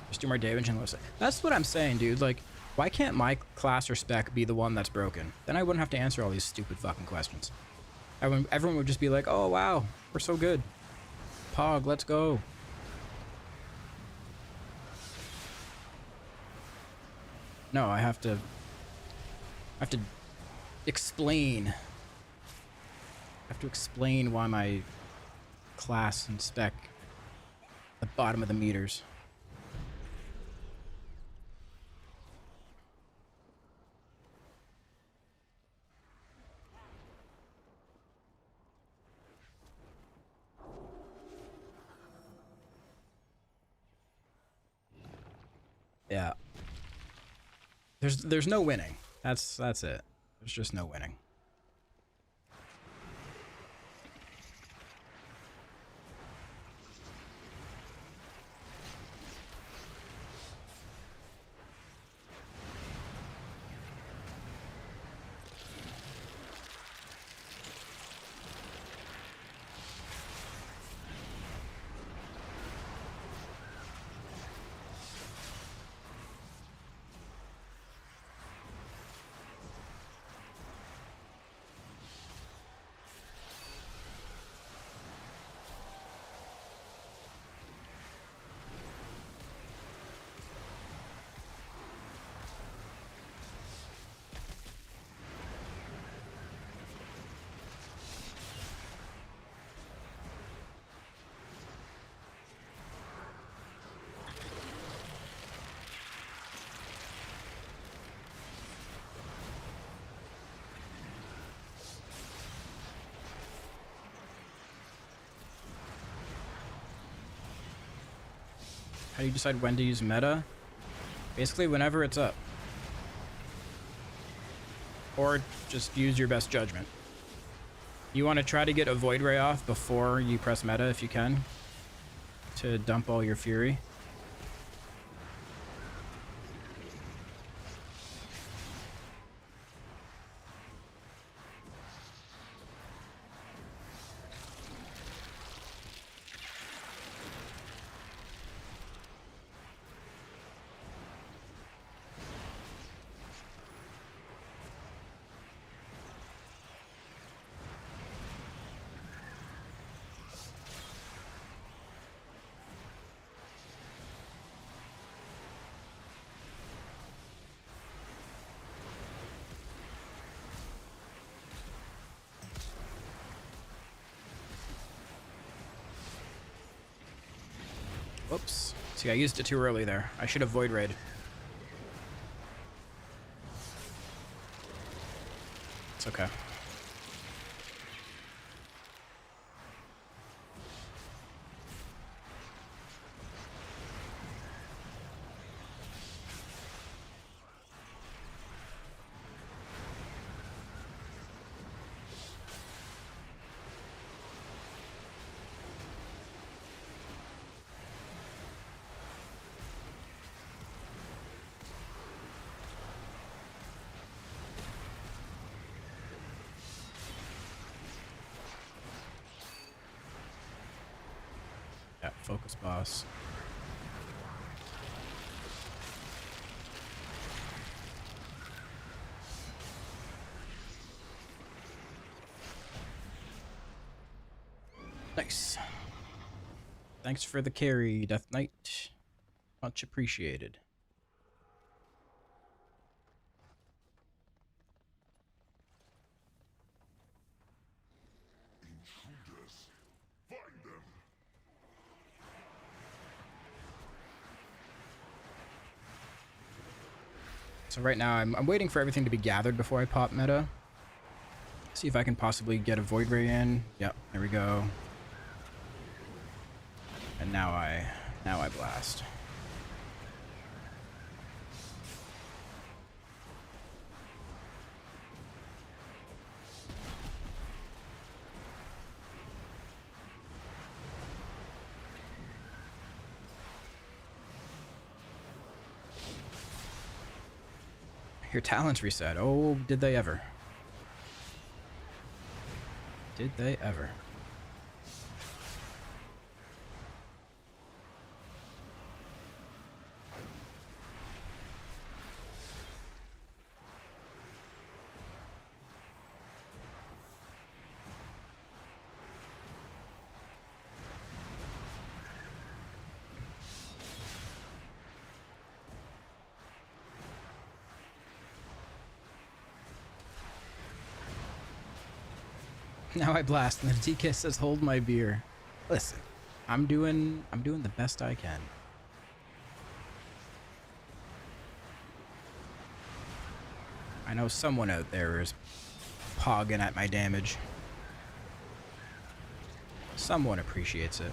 Just do more damage and less. That's what I'm saying, dude. Like, why can't my class or spec be the one that's broken? Then I wouldn't have to answer all these stupid fucking questions. Everyone would just be like, oh, wow, we're so good. Pog, let's go. No, I have to explain. I have to explain why my class and spec at the bottom of the meters. Yeah. There's no winning. That's it. There's just no winning. How do you decide when to use meta? Basically, whenever it's up. Or just use your best judgment. You want to try to get a Void Ray off before you press meta if you can, to dump all your fury. Whoops. See, I used it too early there. I should have Void Raid. It's okay. Yeah, focus boss. Nice. Thanks for the carry, Death Knight. Much appreciated. Intruders. Find them. So right now, I'm waiting for everything to be gathered before I pop meta. See if I can possibly get a Void Ray in. Yep, there we go. And now I blast. Your talents reset. Oh, did they ever? Did they ever? Now I blast, and the DK says, "Hold my beer." Listen, I'm doing the best I can. I know someone out there is pogging at my damage. Someone appreciates it.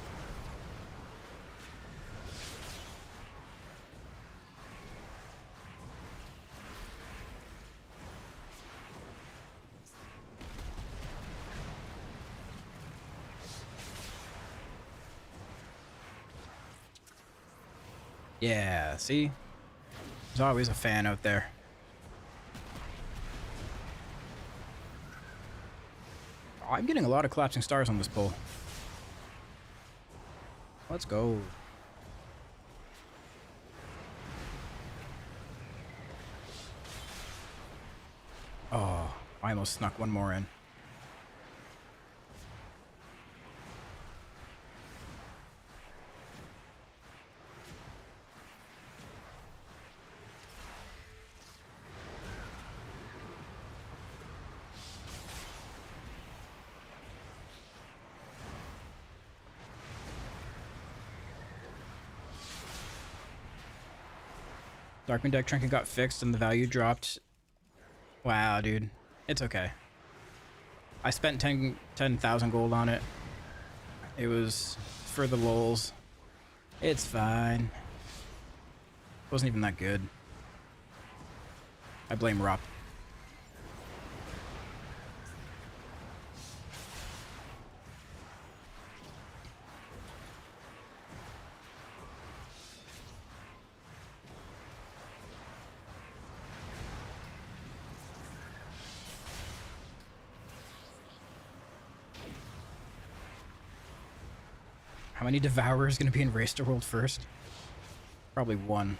Yeah, see? There's always a fan out there. Oh, I'm getting a lot of collapsing stars on this pull. Let's go. Oh, I almost snuck one more in. Darkmoon deck trinket got fixed and the value dropped. Wow, dude. It's okay. I spent 10,000 gold on it. It was for the lulz. It's fine. Wasn't even that good. I blame Rop. How many Devourers going to be in Race to World first? Probably one.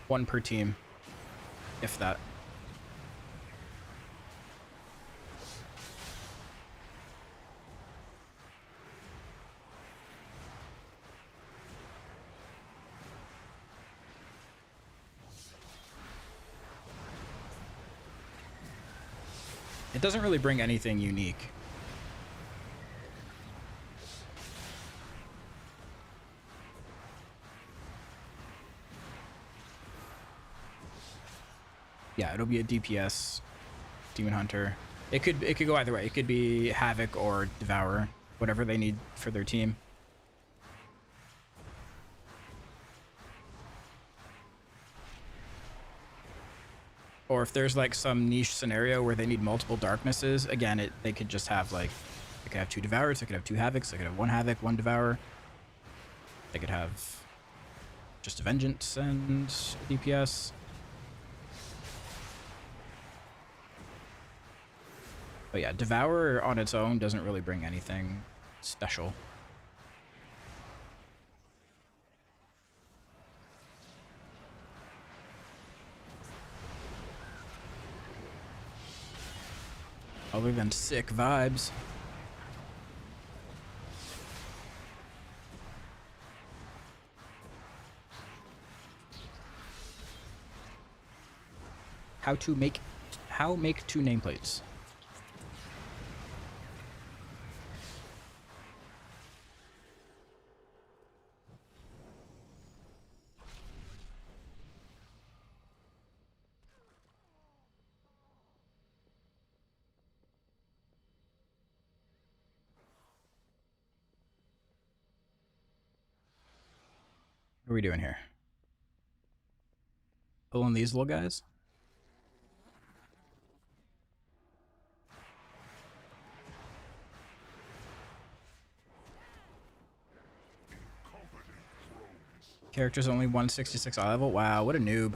One per team. If that. It doesn't really bring anything unique. Yeah, it'll be a DPS, Demon Hunter. It could go either way. It could be Havoc or Devourer, whatever they need for their team. Or if there's like some niche scenario where they need multiple darknesses, again, they could just have like, they could have 2 Devourers, they could have 2 Havocs, they could have 1 Havoc, 1 Devourer. They could have just a Vengeance and DPS. But yeah, Devourer on its own doesn't really bring anything special. Other than sick vibes. How make 2 nameplates? What are we doing here? Pulling these little guys? Character's only 166 eye level? Wow, what a noob.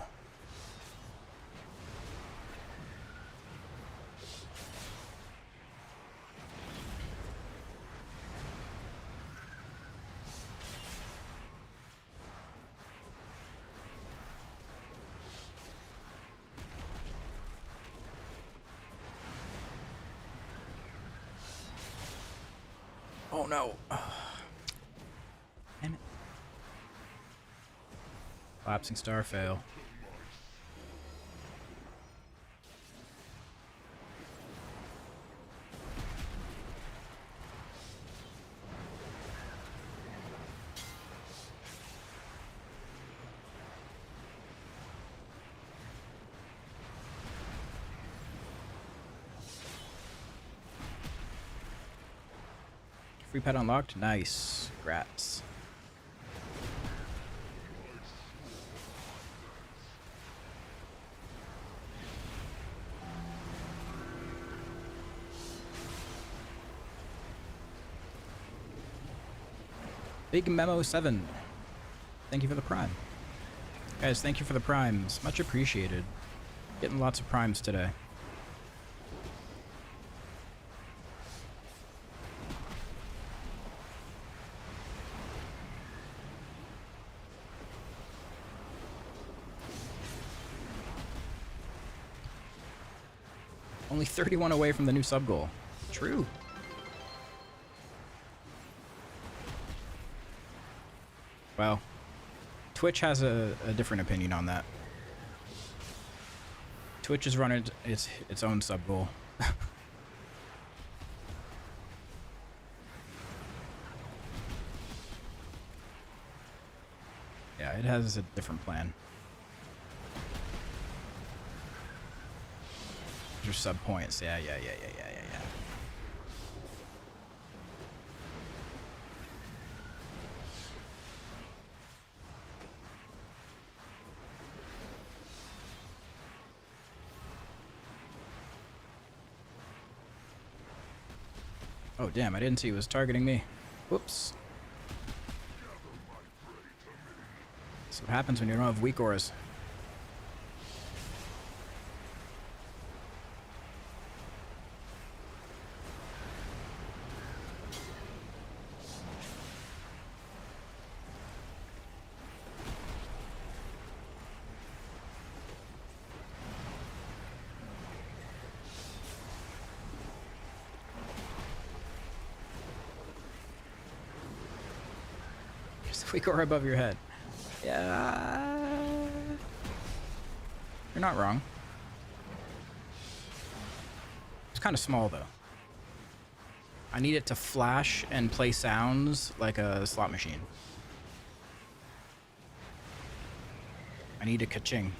Oh no. Damn it. Collapsing star fail. Free pet unlocked? Nice. Grats. Big Memo 7. Thank you for the prime. Guys, thank you for the primes. Much appreciated. Getting lots of primes today. Only 31 away from the new sub goal. True. Well, Twitch has a different opinion on that. Twitch is running its own sub goal. Yeah, it has a different plan. Your sub points. Yeah. Oh, damn, I didn't see it was targeting me. Whoops. That's what happens when you don't have weak auras. Weak aura above your head. Yeah. You're not wrong. It's kind of small, though. I need it to flash and play sounds like a slot machine. I need a ka-ching.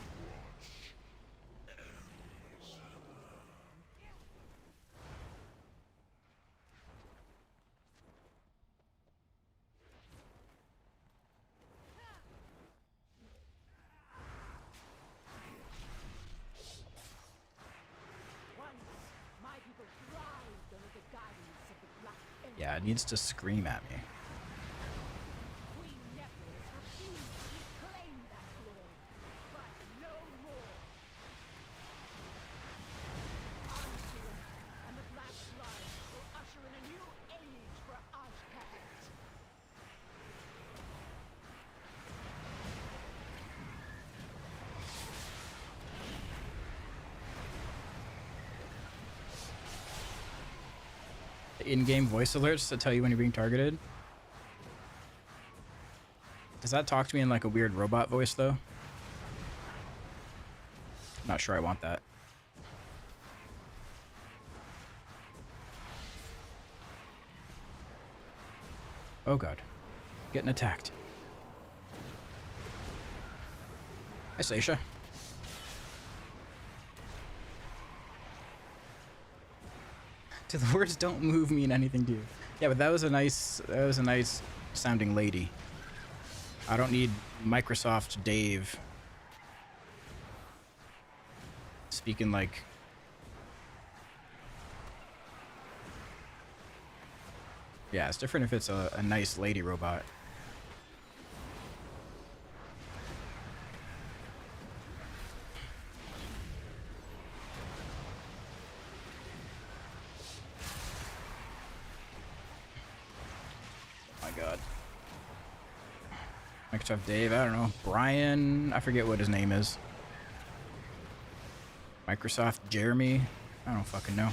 Yeah, it needs to scream at me. In-game voice alerts to tell you when you're being targeted. Does that talk to me in like a weird robot voice though? Not sure I want that. Oh god. Getting attacked. Hi, Seisha. Do the words "don't move" mean anything to you? Yeah, but that was a nice sounding lady. I don't need Microsoft Dave speaking like. Yeah, it's different if it's a nice lady robot. Microsoft Dave, I don't know. Brian, I forget what his name is. Microsoft Jeremy, I don't fucking know.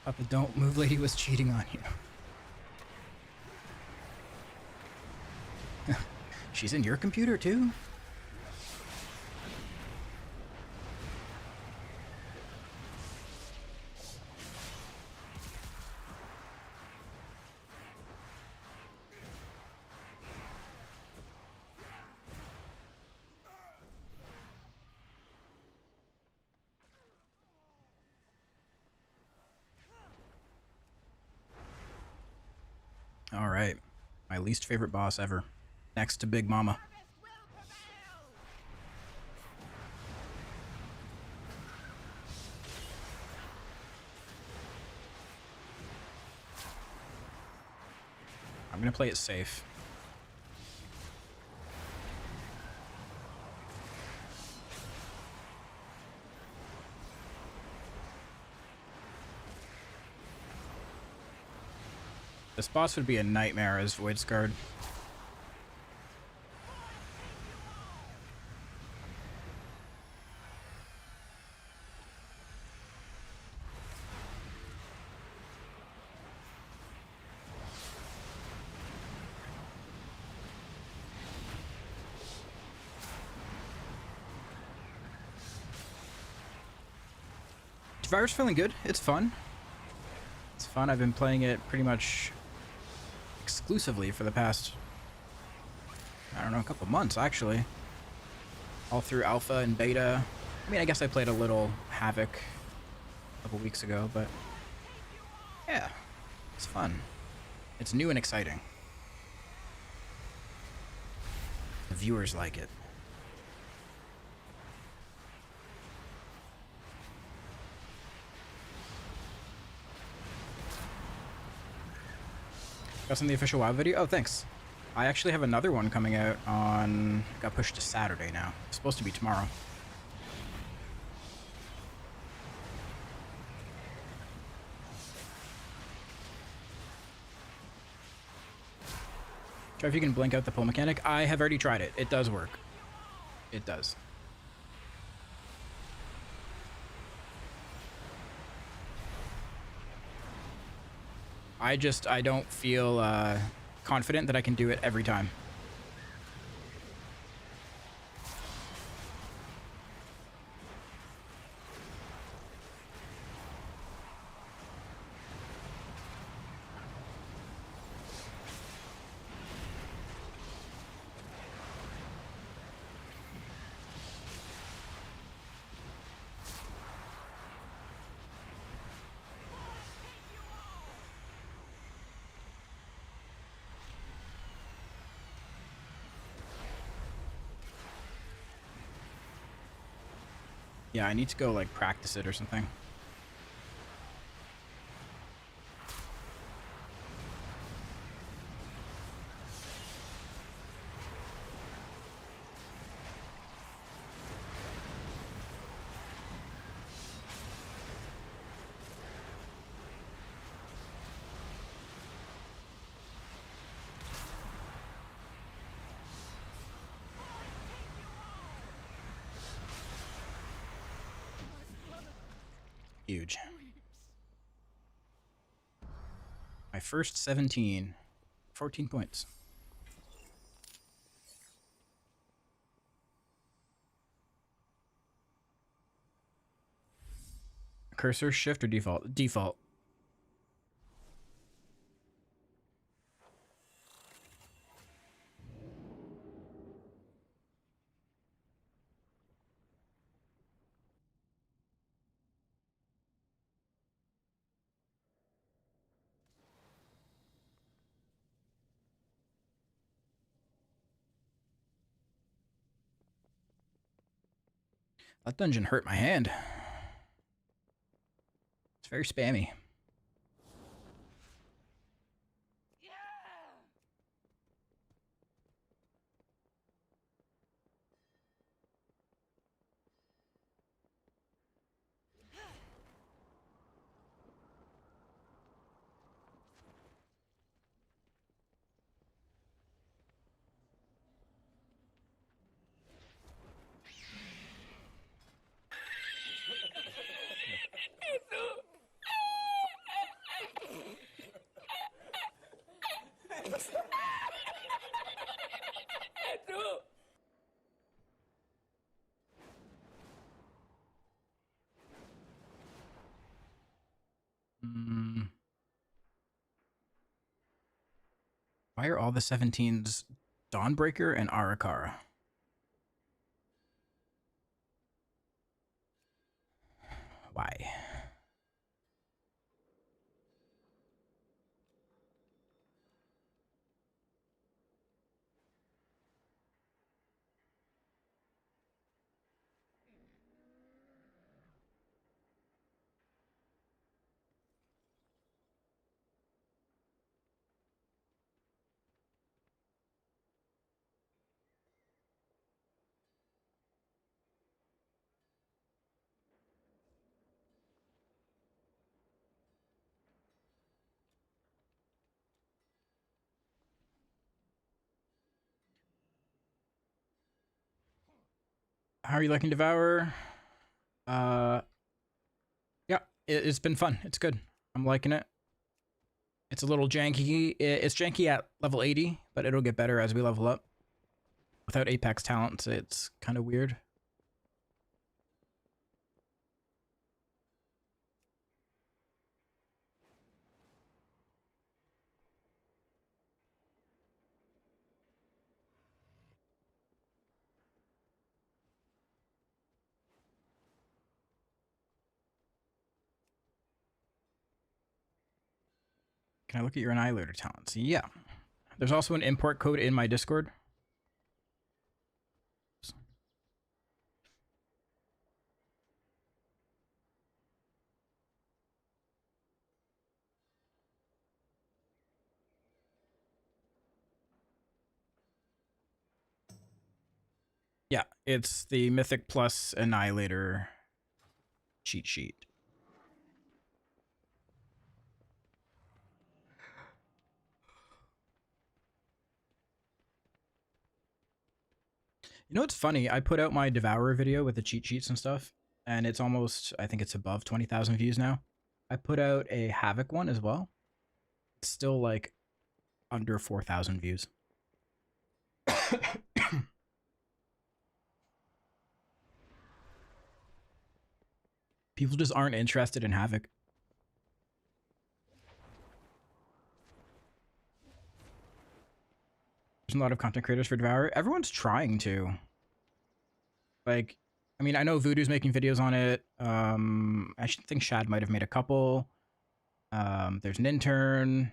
Thought the "don't move" lady was cheating on you. She's in your computer too? My least favorite boss ever. Next to Big Mama. I'm gonna play it safe. This boss would be a nightmare as Void Scarred. Devourer's feeling good. It's fun. It's fun. I've been playing it pretty much exclusively for the past, I don't know, a couple months actually. All through alpha and beta. I mean, I guess I played a little Havoc a couple weeks ago, but yeah, it's fun. It's new and exciting. The viewers like it. Got on the official WoW video? Oh, thanks. I actually have another one coming out on... Got pushed to Saturday now. It's supposed to be tomorrow. Try if you can blink out the pull mechanic. I have already tried it. It does work. It does. I don't feel confident that I can do it every time. Yeah, I need to go, like, practice it or something. Huge. My first 17. 14 points. Cursor shift or default? Default. That dungeon hurt my hand. It's very spammy. Why are all the 17s Dawnbreaker and Arakara? Why? How are you liking Devourer? Yeah, it's been fun. It's good. I'm liking it. It's a little janky. It's janky at level 80, but it'll get better as we level up. Without Apex talents, it's kind of weird. Can I look at your Annihilator talents? Yeah. There's also an import code in my Discord. Yeah, it's the Mythic Plus Annihilator cheat sheet. You know what's funny? I put out my Devourer video with the cheat sheets and stuff, and it's almost, I think it's above 20,000 views now. I put out a Havoc one as well. It's still like under 4,000 views. People just aren't interested in Havoc. There's a lot of content creators for Devourer. Everyone's trying to. Like, I mean, I know Voodoo's making videos on it. I think Shad might have made a couple. There's an intern.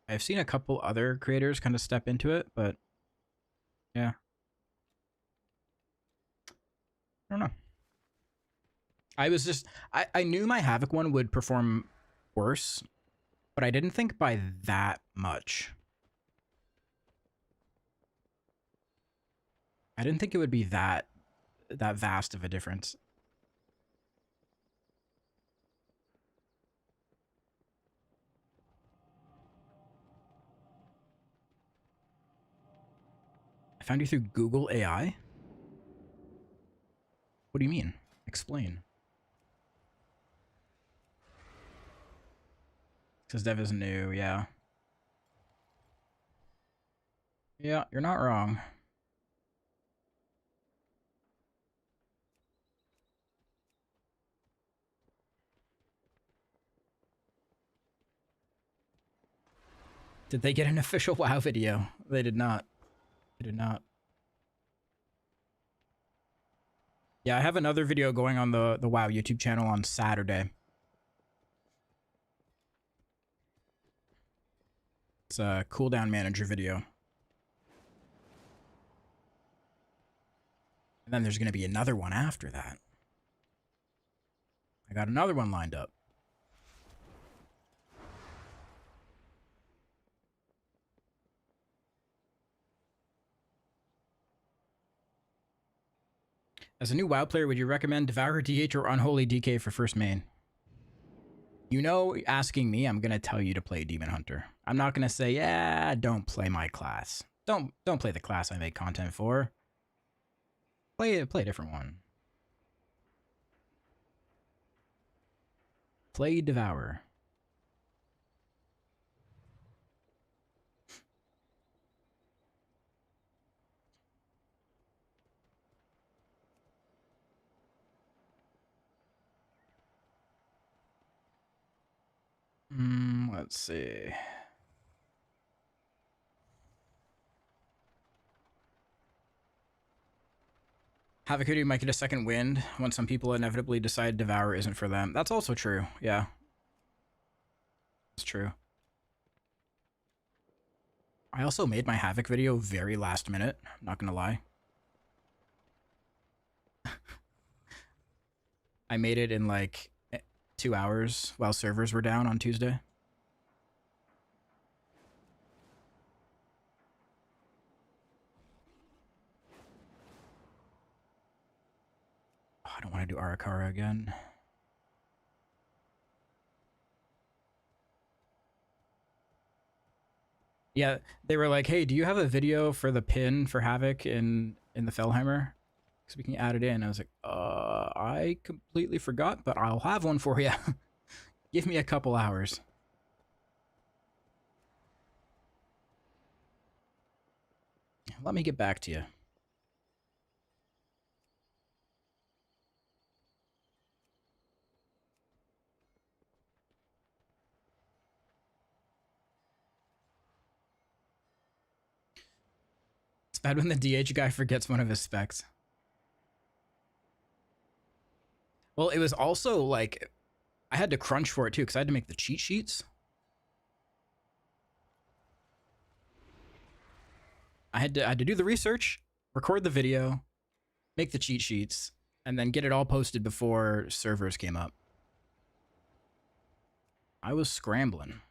I've seen a couple other creators kind of step into it, but yeah. I don't know. I knew my Havoc one would perform worse, but I didn't think by that much. I didn't think it would be that vast of a difference. I found you through Google AI? What do you mean? Explain. Says Dev is new, yeah. Yeah, you're not wrong. Did they get an official WoW video? They did not. They did not. Yeah, I have another video going on the WoW YouTube channel on Saturday. It's a cooldown manager video. And then there's going to be another one after that. I got another one lined up. As a new WoW player, would you recommend Devourer DH or Unholy DK for first main? You know, asking me, I'm going to tell you to play Demon Hunter. I'm not going to say, yeah, don't play my class. Don't play the class I make content for. Play a different one. Play Devourer. Let's see. Havoc Hoodie might get a second wind when some people inevitably decide Devourer isn't for them. That's also true, yeah. It's true. I also made my Havoc video very last minute, I'm not gonna lie. I made it in like 2 hours while servers were down on Tuesday. Oh, I don't want to do Arakara again. Yeah, they were like, hey, do you have a video for the pin for Havoc in the Fellheimer? because we can add it in. I was like, I completely forgot, but I'll have one for you. Give me a couple hours. Let me get back to you. It's bad when the DH guy forgets one of his specs. Well, it was also like, I had to crunch for it too, because I had to make the cheat sheets. I had to do the research, record the video, make the cheat sheets, and then get it all posted before servers came up. I was scrambling.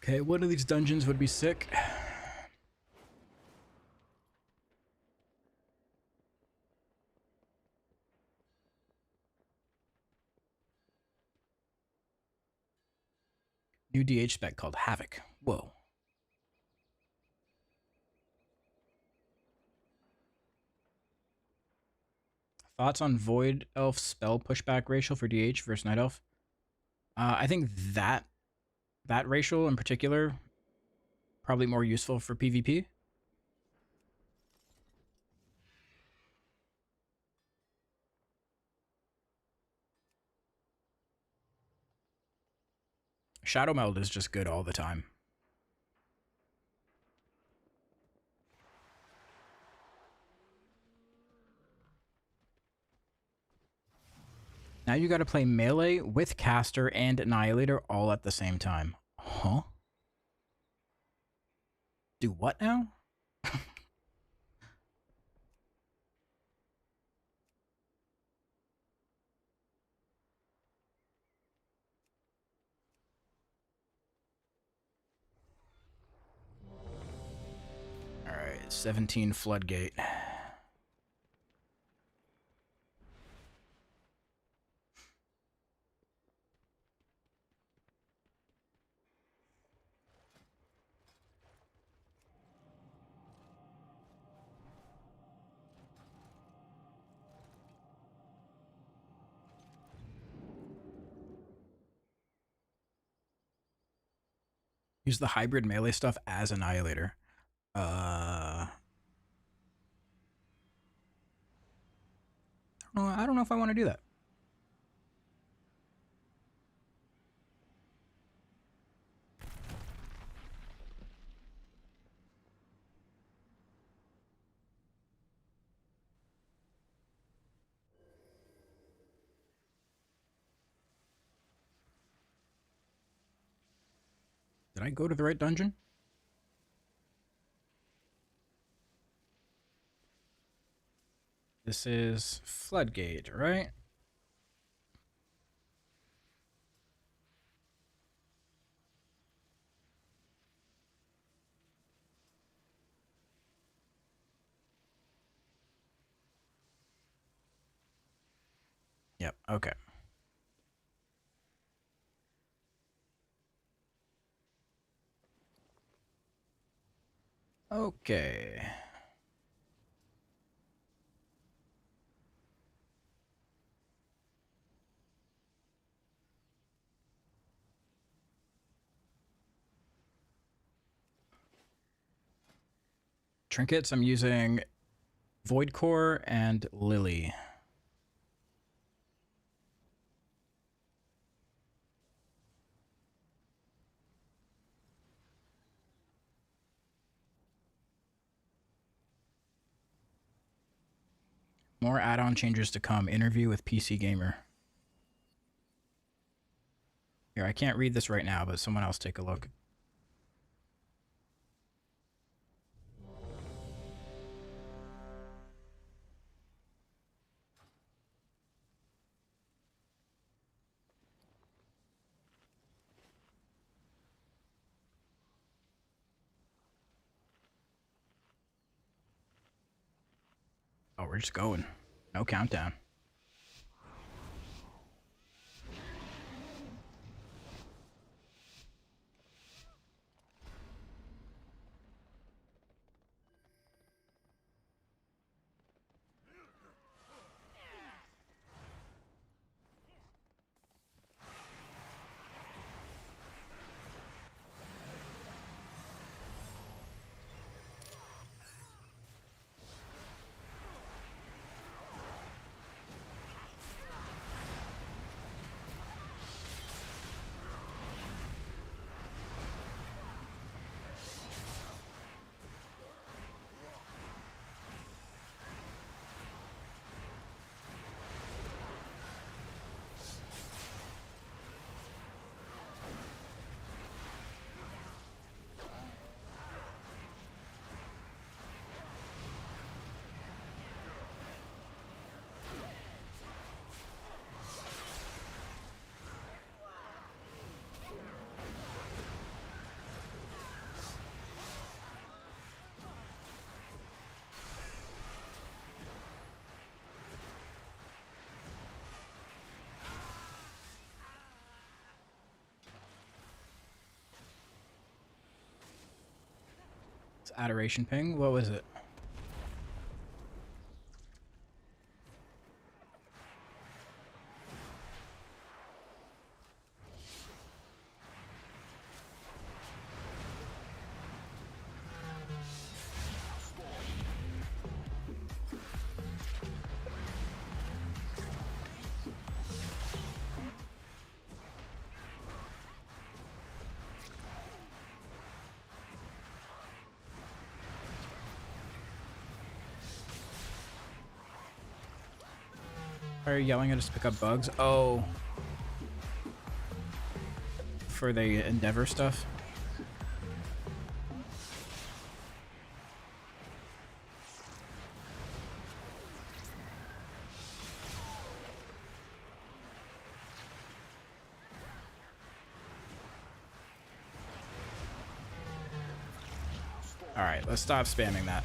Okay, one of these dungeons would be sick. New DH spec called Havoc. Whoa. Thoughts on Void Elf spell pushback racial for DH versus Night Elf? I think that racial in particular probably more useful for PvP. Shadow Meld is just good all the time. Now you gotta play melee with caster and annihilator all at the same time. Huh? Do what now? Alright, 17 Floodgate. Use the hybrid melee stuff as annihilator. I don't know if I want to do that. Did I go to the right dungeon? This is Floodgate, right? Yep, okay. Okay. Trinkets, I'm using Void Core and Lily. More add-on changes to come. Interview with PC Gamer. Here, I can't read this right now, but someone else take a look. Oh, we're just going. No countdown. It's adoration ping. What was it? Why are you yelling at us to pick up bugs? Oh. For the Endeavor stuff? Alright, let's stop spamming that.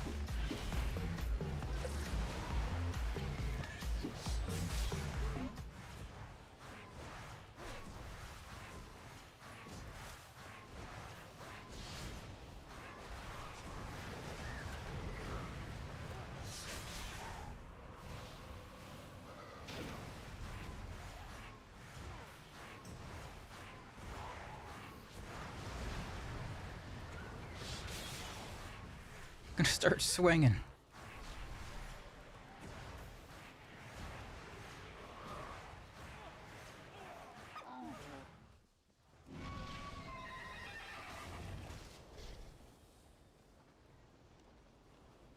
I'm gonna start swinging.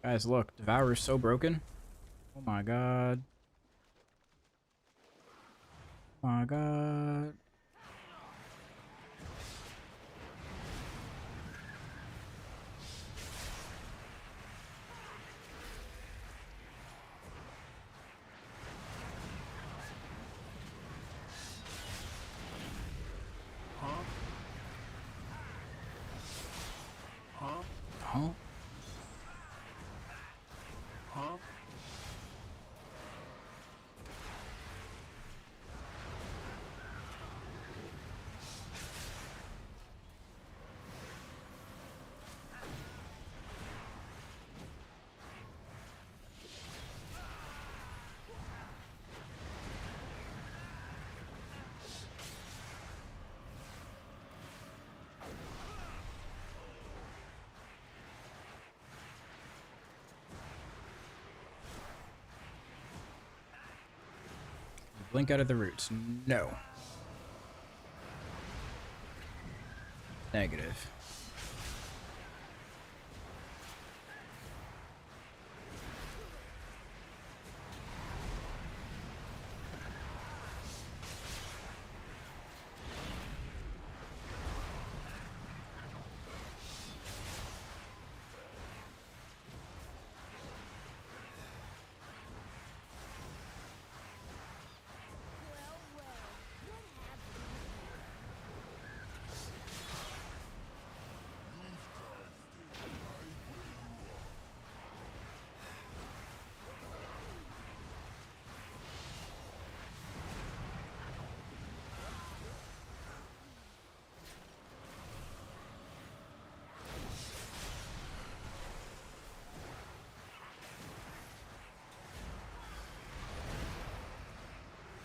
Guys, look, Devourer's so broken. Oh my god. Oh my god. Huh? Blink out of the roots. No. Negative.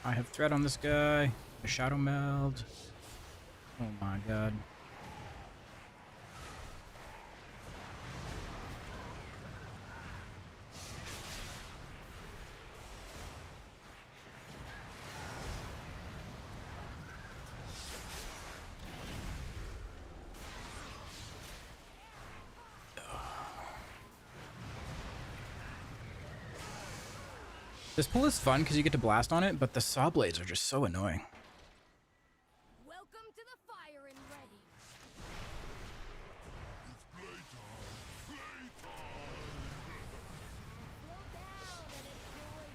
I have threat on this guy. A shadow meld. Oh my god. This pull is fun because you get to blast on it, but the saw blades are just so annoying. Welcome to the fire and ready. Slow down and enjoy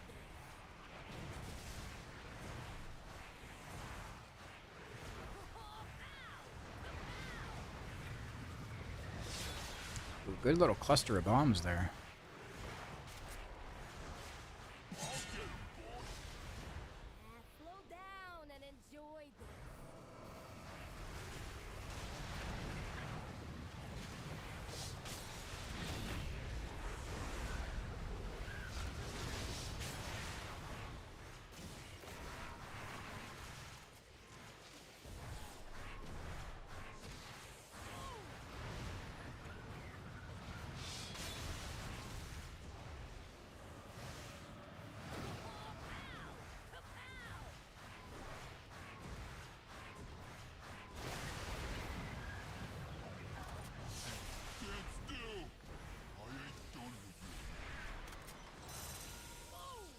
Ooh, good little cluster of bombs there. Slow down and enjoy this.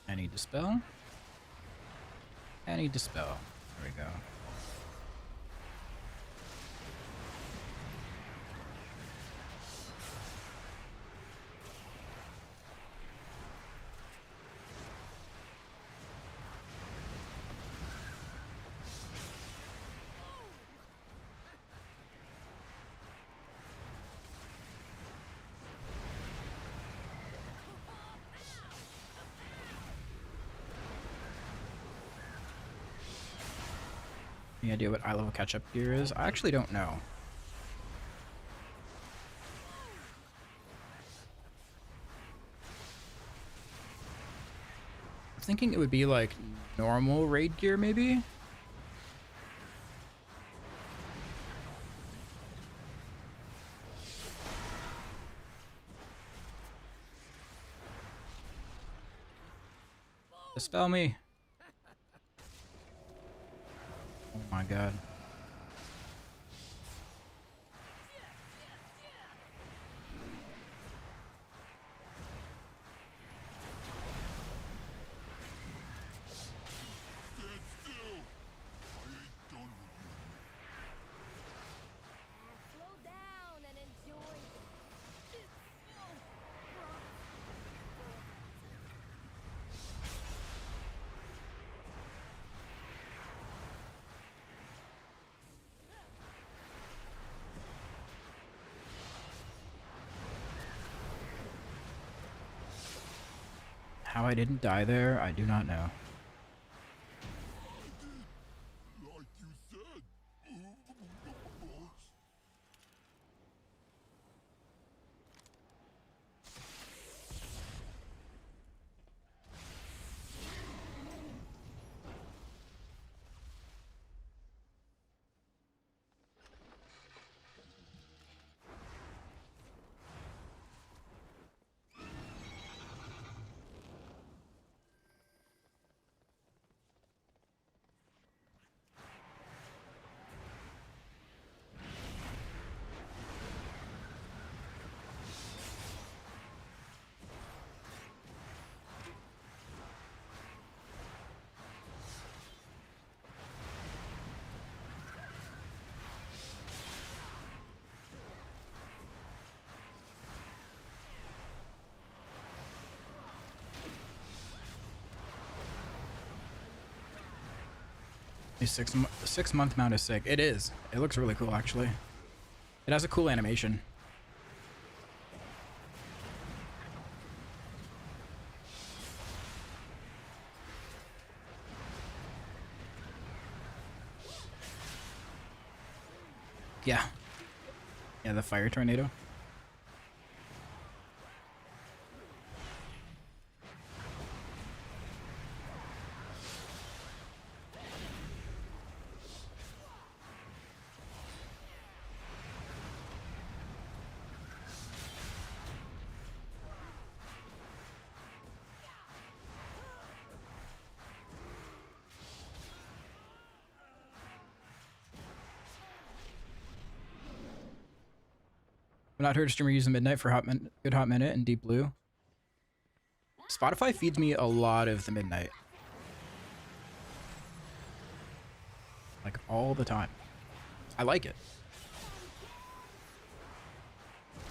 Any dispel? Any dispel. There we go. Any idea what eye level catch-up gear is? I actually don't know. I'm thinking it would be like normal raid gear, maybe? Dispel me. Oh my god. Slow down and enjoy this. How I didn't die there, I do not know. Like you said. The 6-month mount is sick. It is. It looks really cool, actually. It has a cool animation. Yeah. Yeah, the fire tornado. not heard a streamer use the midnight for good hot minute in Deep Blue. Spotify feeds me a lot of the midnight. Like all the time. I like it.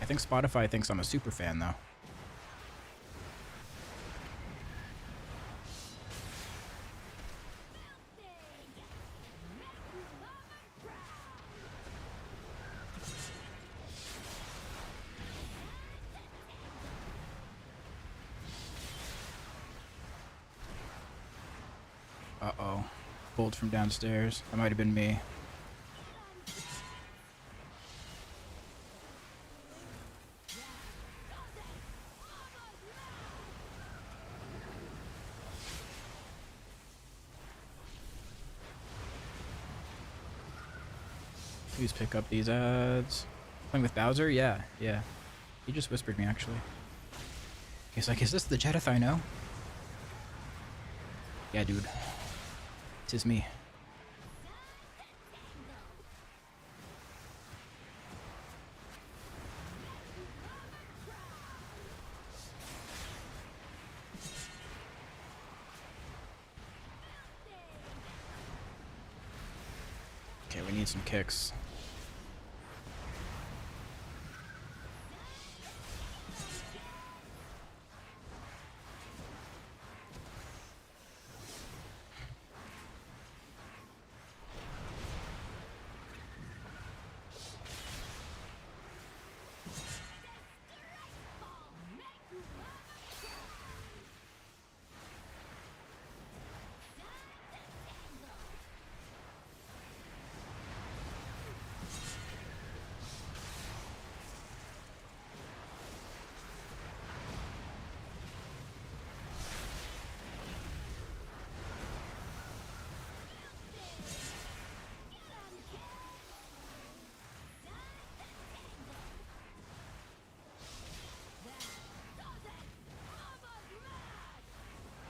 I think Spotify thinks I'm a super fan though. Uh-oh. Pulled from downstairs. That might have been me. Please pick up these ads. Playing with Bowser? Yeah, yeah. He just whispered me, actually. He's like, is this the Jedith I know? Yeah, dude. Tis me. Okay, we need some kicks.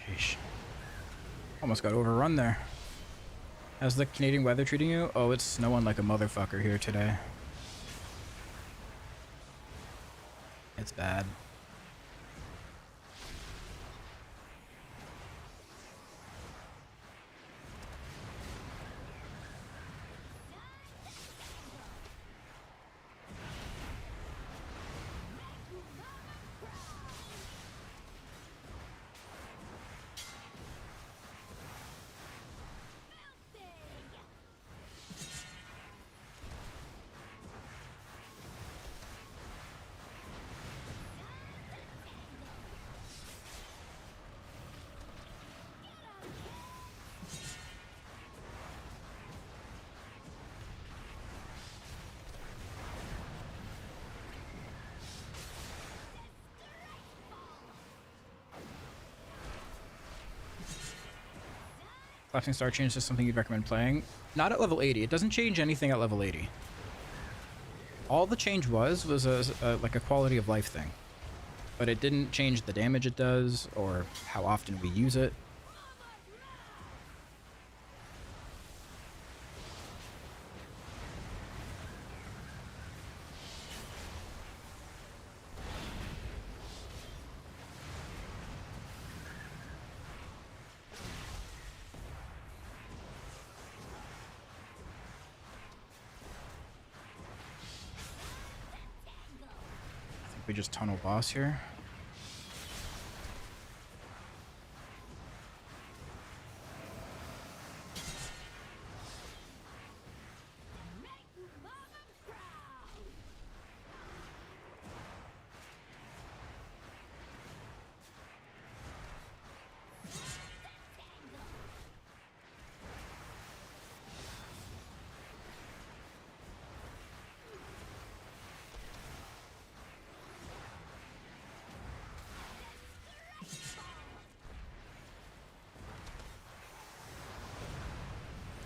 Sheesh. Almost got overrun there. How's the Canadian weather treating you? Oh, it's snowing like a motherfucker here today. It's bad. Collapsing Star change is something you'd recommend playing? Not at level 80. It doesn't change anything at level 80. All the change was like a quality of life thing. But it didn't change the damage it does or how often we use it. We just tunnel boss here.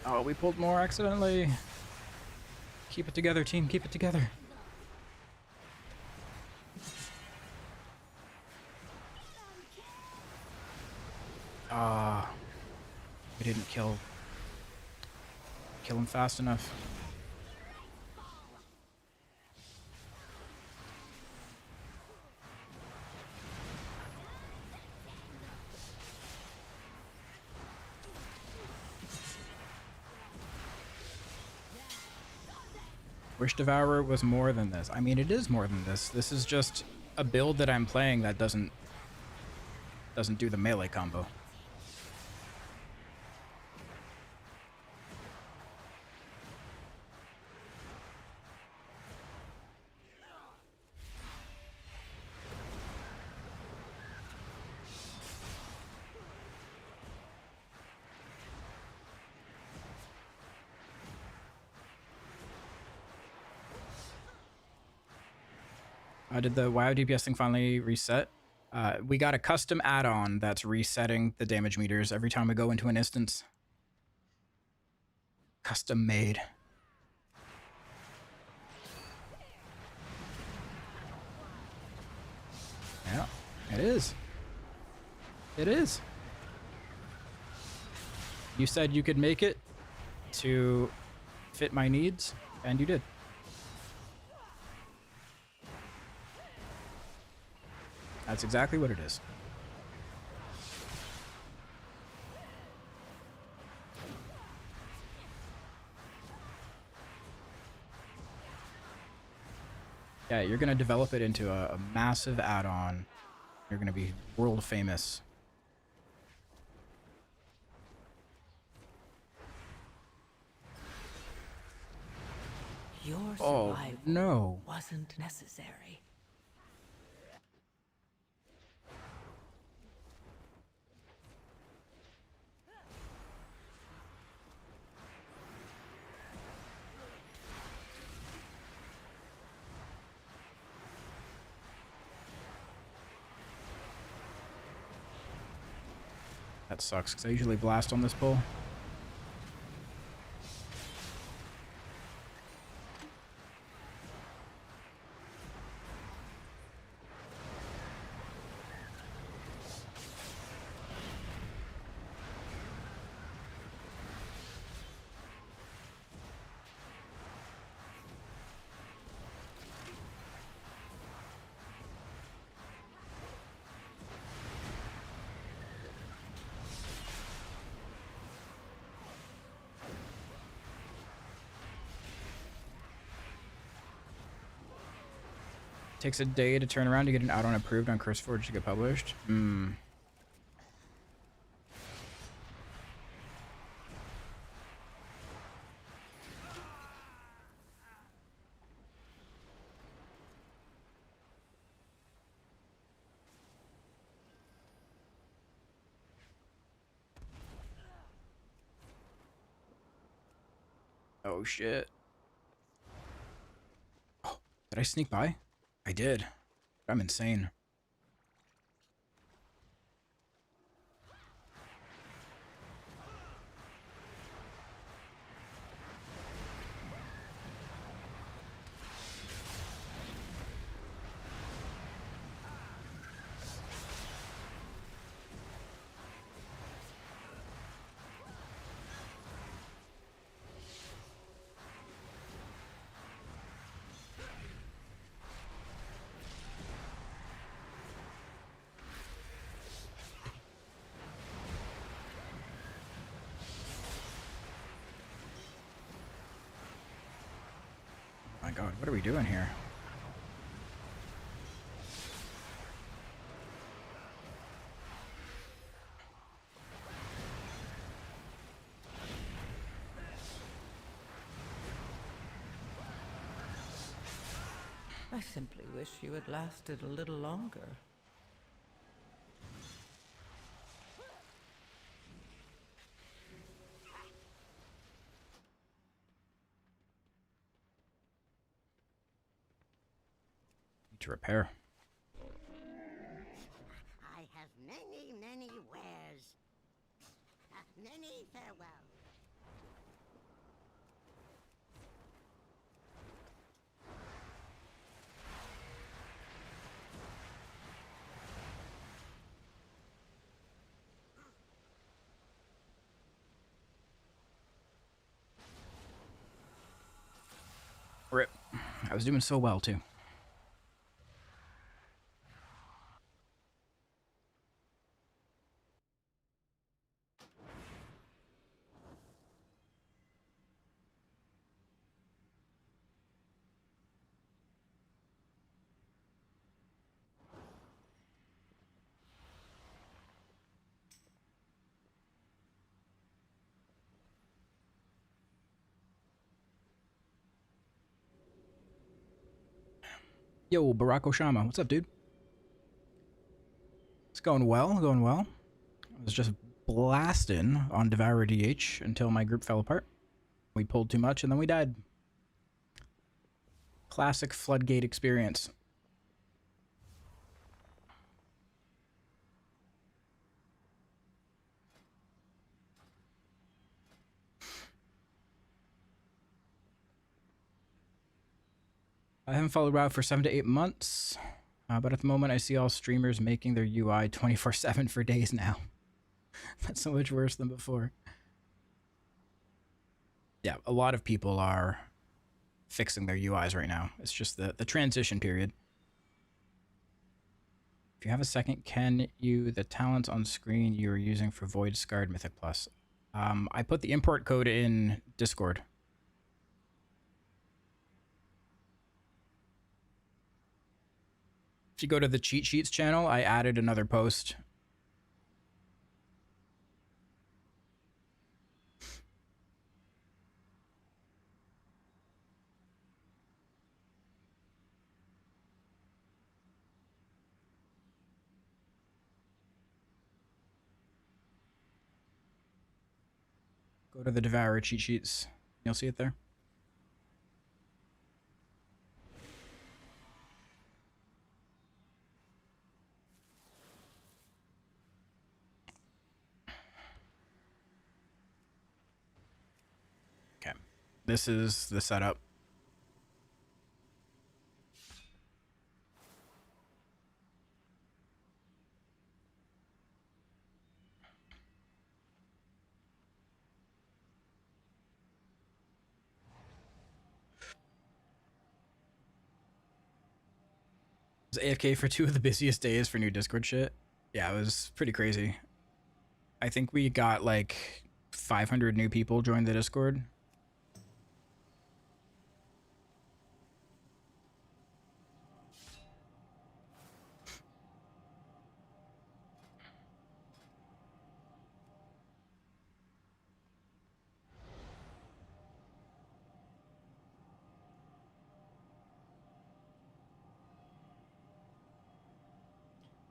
Oh, we pulled more accidentally. Keep it together, team. Keep it together. Ah, we didn't kill him fast enough. Wish Devourer was more than this. I mean, it is more than this. This is just a build that I'm playing that doesn't do the melee combo. Did the WoW DPS thing finally reset? We got a custom add-on that's resetting the damage meters every time we go into an instance. Custom made. Yeah, it is. It is. You said you could make it to fit my needs, and you did. That's exactly what it is. Yeah, you're going to develop it into a massive add-on. You're going to be world famous. Your survival no. wasn't necessary. That sucks, because I usually blast on this pull. Takes a day to turn around to get an add-on approved on CurseForge to get published. Oh shit. Oh, did I sneak by? I did. I'm insane. My god, what are we doing here? I simply wish you had lasted a little longer. Need to repair. I have many, many wares. Many farewell. Rip. I was doing so well, too. Yo, Barack Oshama. What's up, dude? It's going well, going well. I was just blasting on Devourer DH until my group fell apart. We pulled too much and then we died. Classic floodgate experience. I haven't followed WoW for 7 to 8 months, but at the moment I see all streamers making their UI 24/7 for days now. That's so much worse than before. Yeah, a lot of people are fixing their UIs right now. It's just the transition period. If you have a second, can you the talents on screen you were using for Void Scarred Mythic Plus? I put the import code in Discord. If you go to the cheat sheets channel, I added another post. Go to the Devourer cheat sheets. You'll see it there. Okay. This is the setup. I was AFK for 2 of the busiest days for new Discord shit. Yeah, it was pretty crazy. I think we got like 500 new people join the Discord.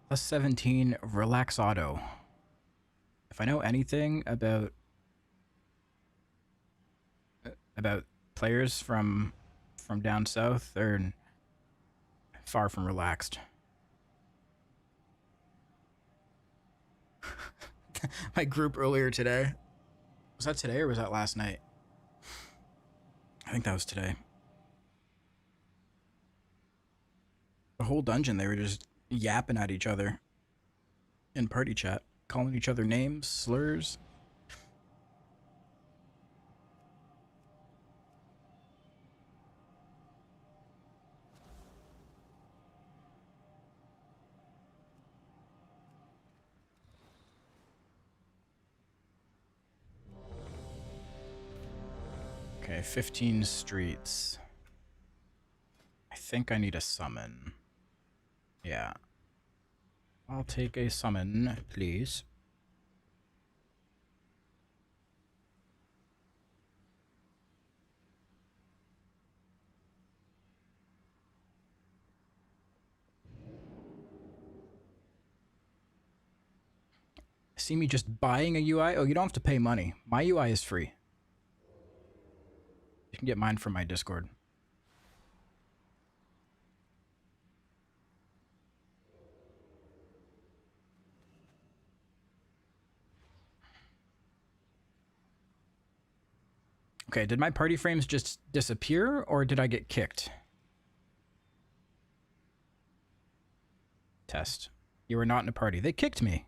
Plus 17 Relax Auto. If I know anything about players from down south, they're far from relaxed. My group earlier today. Was that today or was that last night? I think that was today. The whole dungeon, they were just yapping at each other in party chat, calling each other names, slurs. Okay, 15 streets. I think I need a summon. Yeah. I'll take a summon, please. See me just buying a UI? Oh, you don't have to pay money. My UI is free. You can get mine from my Discord. Okay, did my party frames just disappear or did I get kicked? Test. You were not in a party. They kicked me.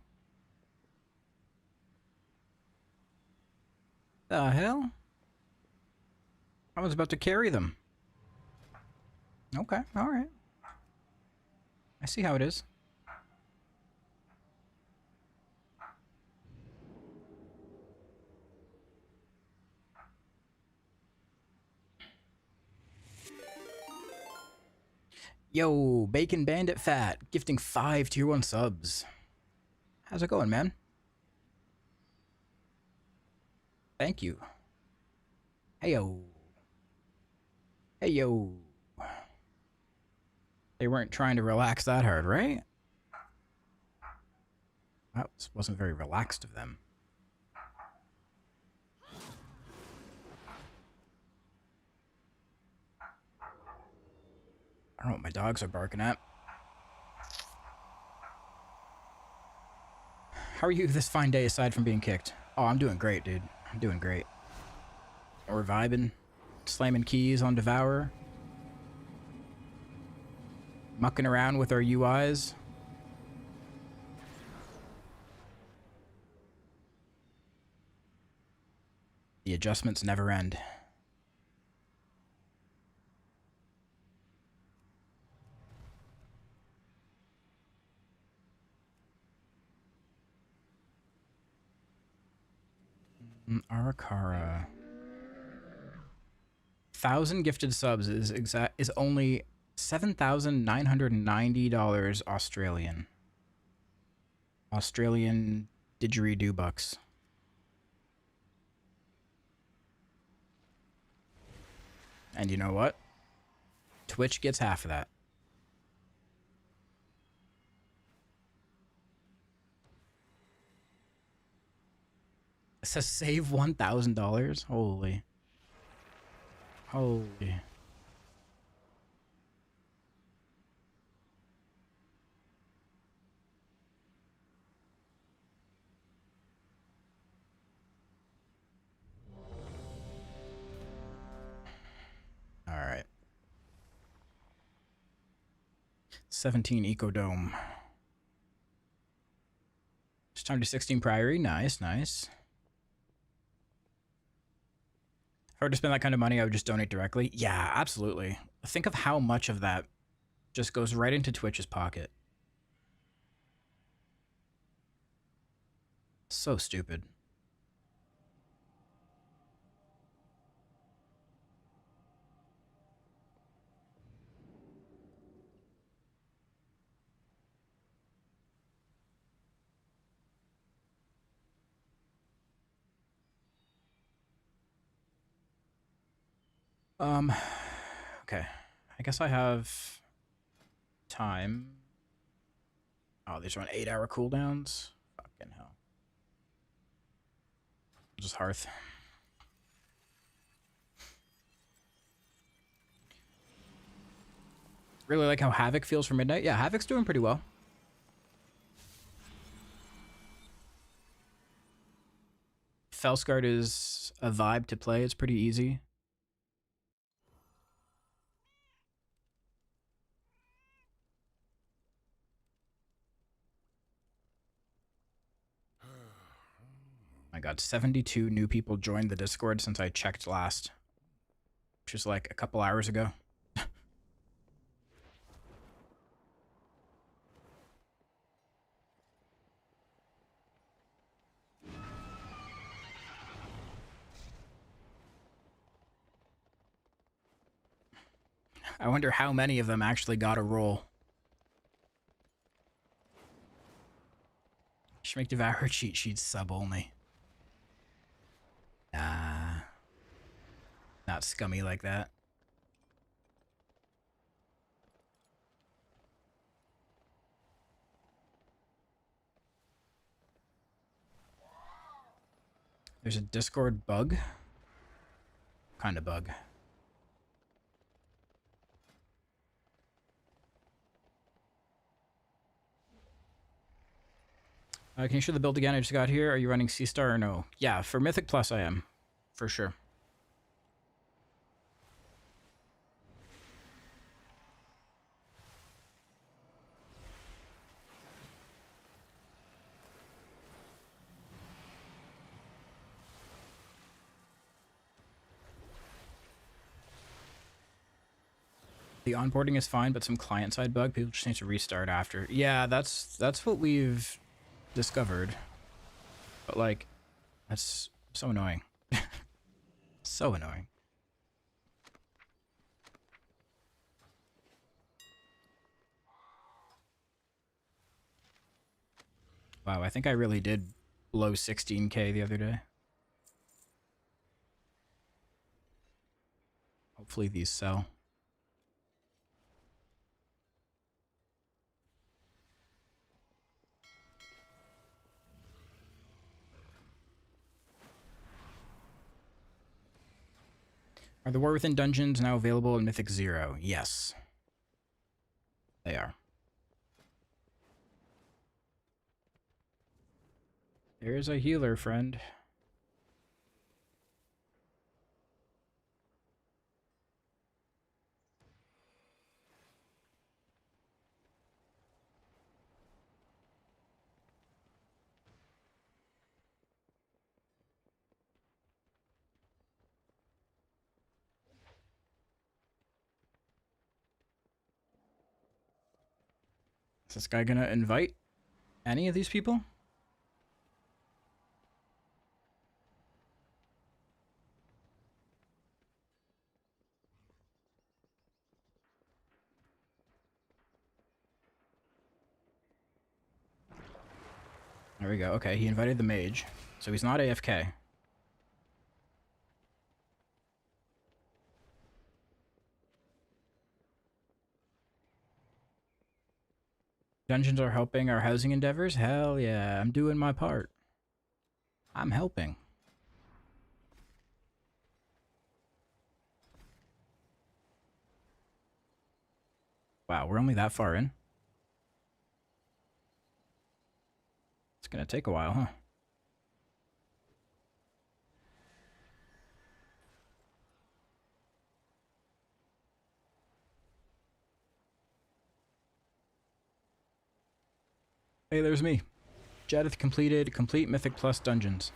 The hell? I was about to carry them. Okay, alright. I see how it is. Yo, Bacon Bandit Fat, gifting 5 tier 1 subs. How's it going, man? Thank you. Hey yo. Hey yo. They weren't trying to relax that hard, right? That wasn't very relaxed of them. I don't know what my dogs are barking at. How are you this fine day aside from being kicked? Oh, I'm doing great, dude. I'm doing great. We're vibing, slamming keys on Devourer, mucking around with our UIs. The adjustments never end. Arakara. 1,000 gifted subs is only $7,990 Australian. Australian didgeridoo bucks. And you know what? Twitch gets half of that. It says save $1,000. Holy. Holy. All right. 17 Ecodome. It's time to 16 Priory. Nice, nice. If I were to spend that kind of money, I would just donate directly. Yeah, absolutely. Think of how much of that just goes right into Twitch's pocket. So stupid. Okay. I guess I have time. Oh, these are on 8-hour cooldowns? Fucking hell. Just Hearth. Really like how Havoc feels for midnight. Yeah, Havoc's doing pretty well. Felsguard is a vibe to play. It's pretty easy. I got 72 new people joined the Discord since I checked last, which was like a couple hours ago. I wonder how many of them actually got a roll. Should make Devourer cheat sheets sub only. Nah. Not scummy like that. There's a Discord bug. Kind of bug. Can you show the build again? I just got here. Are you running C-Star or no? Yeah, for Mythic Plus I am. For sure. The onboarding is fine, but some client-side bug. People just need to restart after. Yeah, that's what we've discovered. But like, that's so annoying. So annoying. Wow, I think I really did blow 16k the other day. Hopefully these sell. Are the War Within dungeons now available in Mythic 0? Yes. They are. There's a healer, friend. Is this guy gonna invite any of these people? There we go. Okay, he invited the mage. So he's not AFK. Dungeons are helping our housing endeavors? Hell yeah, I'm doing my part. I'm helping. Wow, we're only that far in. It's gonna take a while, huh? Hey, there's me. Jedith completed complete Mythic Plus dungeons.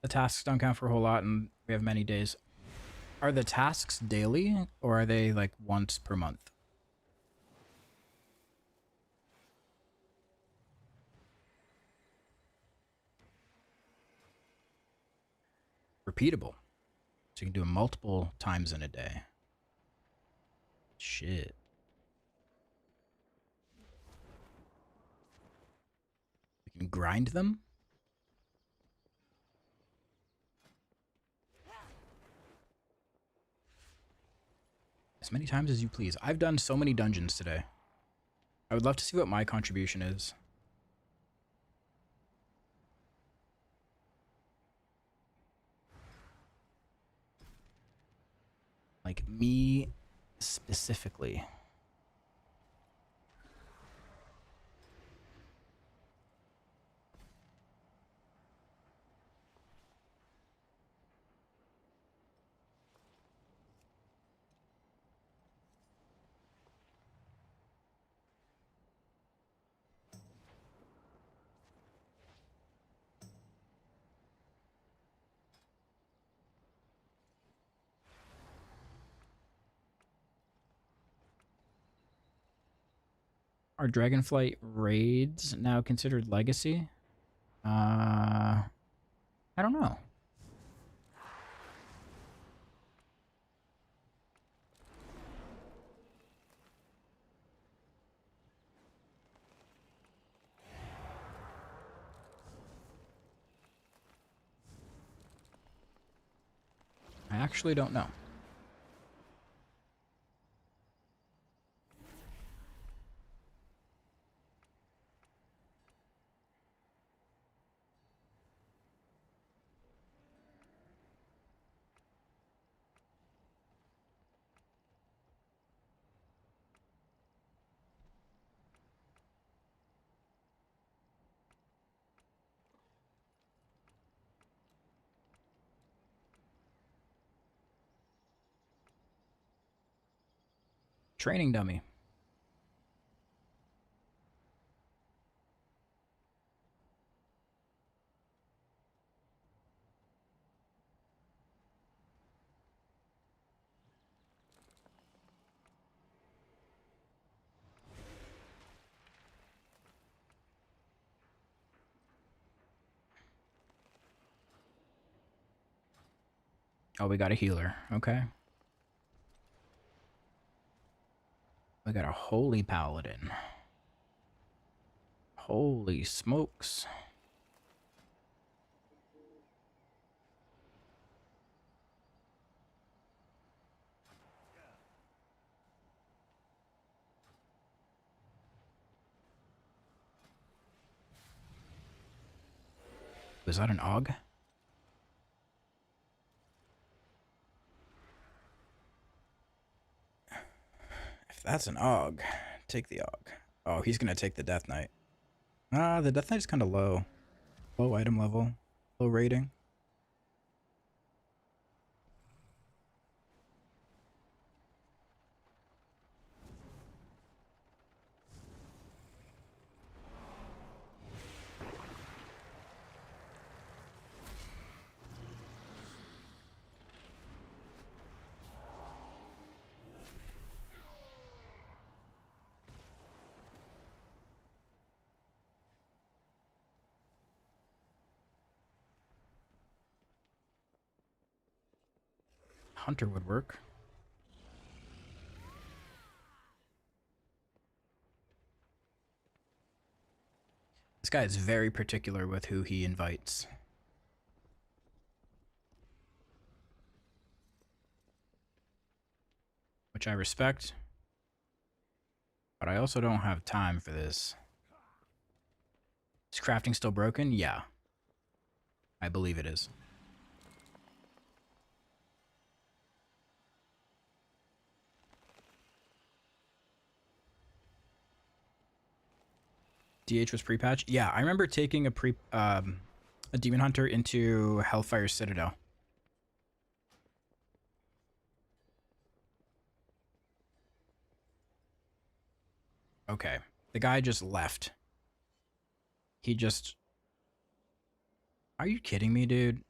The tasks don't count for a whole lot, and we have many days. Are the tasks daily, or are they like once per month? Repeatable. So you can do them multiple times in a day. Shit. You can grind them? As many times as you please. I've done so many dungeons today. I would love to see what my contribution is. Like, me specifically. Are Dragonflight raids now considered legacy? I don't know. I actually don't know. Training dummy. Oh, we got a healer. Okay. We got a holy paladin. Holy smokes. Is that an AUG? If that's an AUG, take the AUG. Oh, he's gonna take the Death Knight. Ah, the Death Knight is kind of low. Low item level. Low rating. Hunter would work. This guy is very particular with who he invites. Which I respect. But I also don't have time for this. Is crafting still broken? Yeah. I believe it is. DH was pre-patch? Yeah, I remember taking a Demon Hunter into Hellfire Citadel. Okay. The guy just left. He just... Are you kidding me, dude?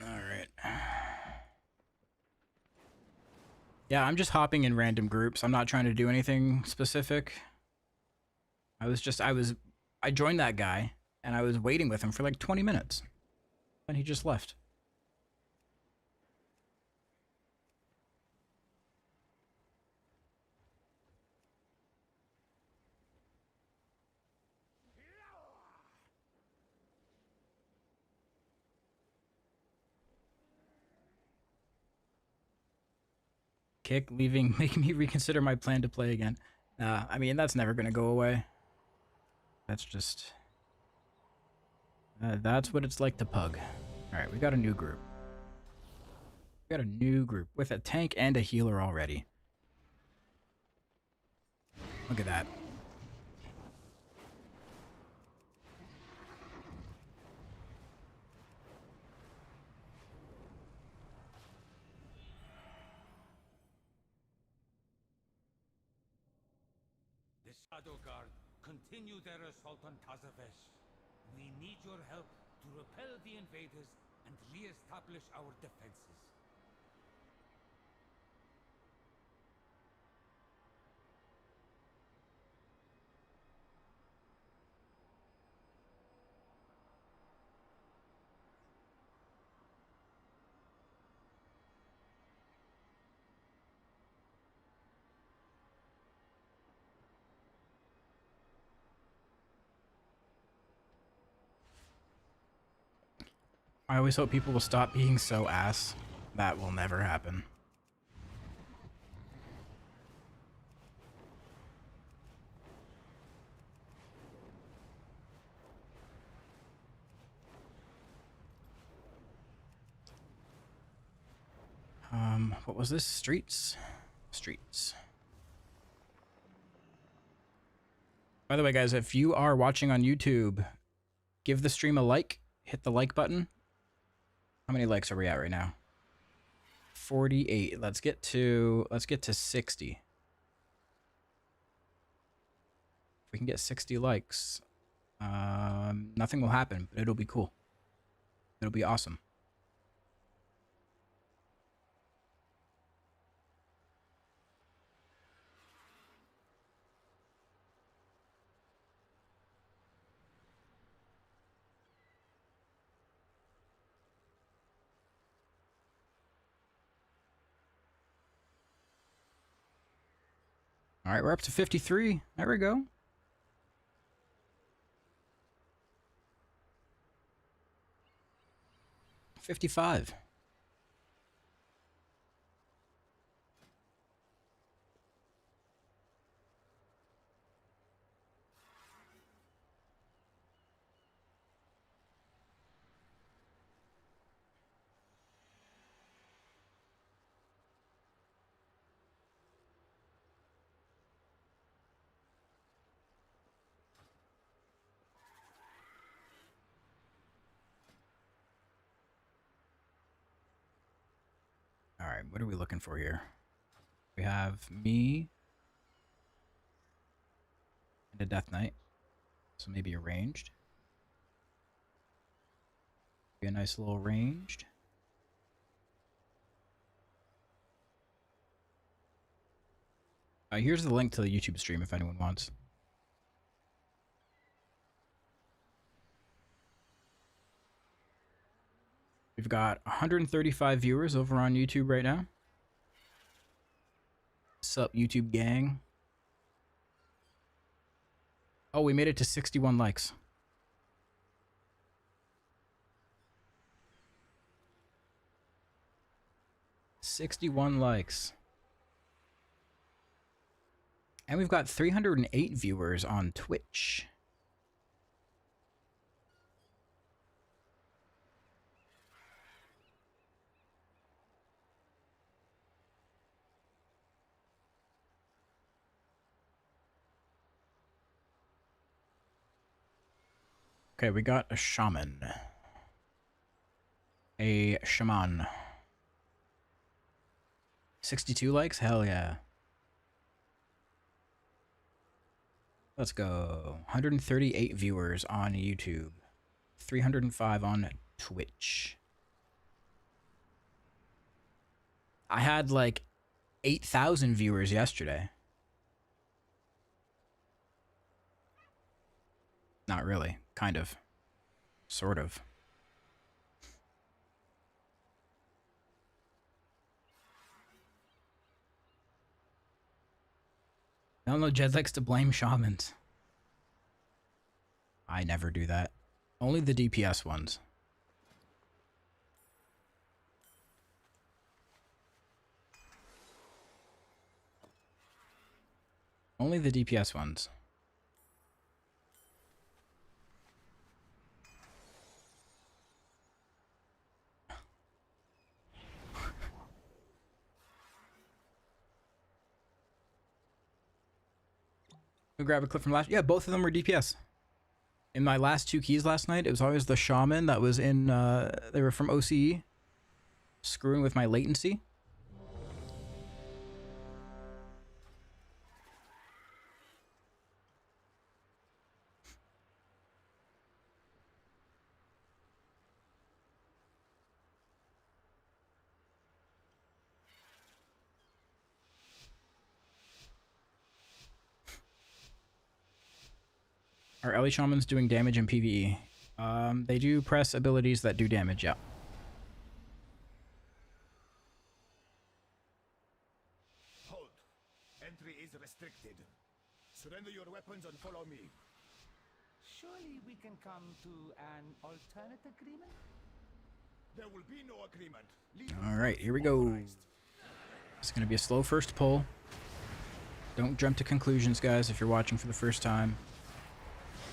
Alright. Yeah, I'm just hopping in random groups. I'm not trying to do anything specific. I joined that guy, and I was waiting with him for like 20 minutes. And he just left. Kick, leaving, making me reconsider my plan to play again. I mean, that's never going to go away. That's just... that's what it's like to pug. Alright, we got a new group. We got a new group with a tank and a healer already. Look at that. The Shadow Guard continue their assault on Tazavesh. We need your help to repel the invaders and re-establish our defenses. I always hope people will stop being so ass. That will never happen. What was this? Streets? Streets. By the way, guys, if you are watching on YouTube, give the stream a like. Hit the like button. How many likes are we at right now? 48. Let's get to 60. If we can get 60 likes, nothing will happen, but it'll be cool. It'll be awesome. All right, we're up to 53. There we go. $55. All right, what are we looking for here? We have me and a Death Knight, so maybe a ranged. Be a nice little ranged. Here's the link to the YouTube stream if anyone wants. We've got 135 viewers over on YouTube right now. Sup, YouTube gang? Oh, we made it to 61 likes. $61 likes. And we've got 308 viewers on Twitch. Okay, we got a shaman. A shaman. 62 likes? Hell yeah. Let's go. 138 viewers on YouTube. 305 on Twitch. I had like 8,000 viewers yesterday. Not really. Kind of. Sort of. I don't know, Jed likes to blame shamans. I never do that. Only the DPS ones. Only the DPS ones. Go grab a clip from last. Yeah, both of them were DPS. In my last 2 keys last night, it was always the shaman that was in. They were from OCE, screwing with my latency. Are Ellie Shamans doing damage in PvE? They do press abilities that do damage, yeah. Hold. Entry is restricted. Surrender your weapons and follow me. Surely we can come to an alternate agreement? There will be no agreement. Alright, here we go. It's going to be a slow first pull. Don't jump to conclusions, guys, if you're watching for the first time.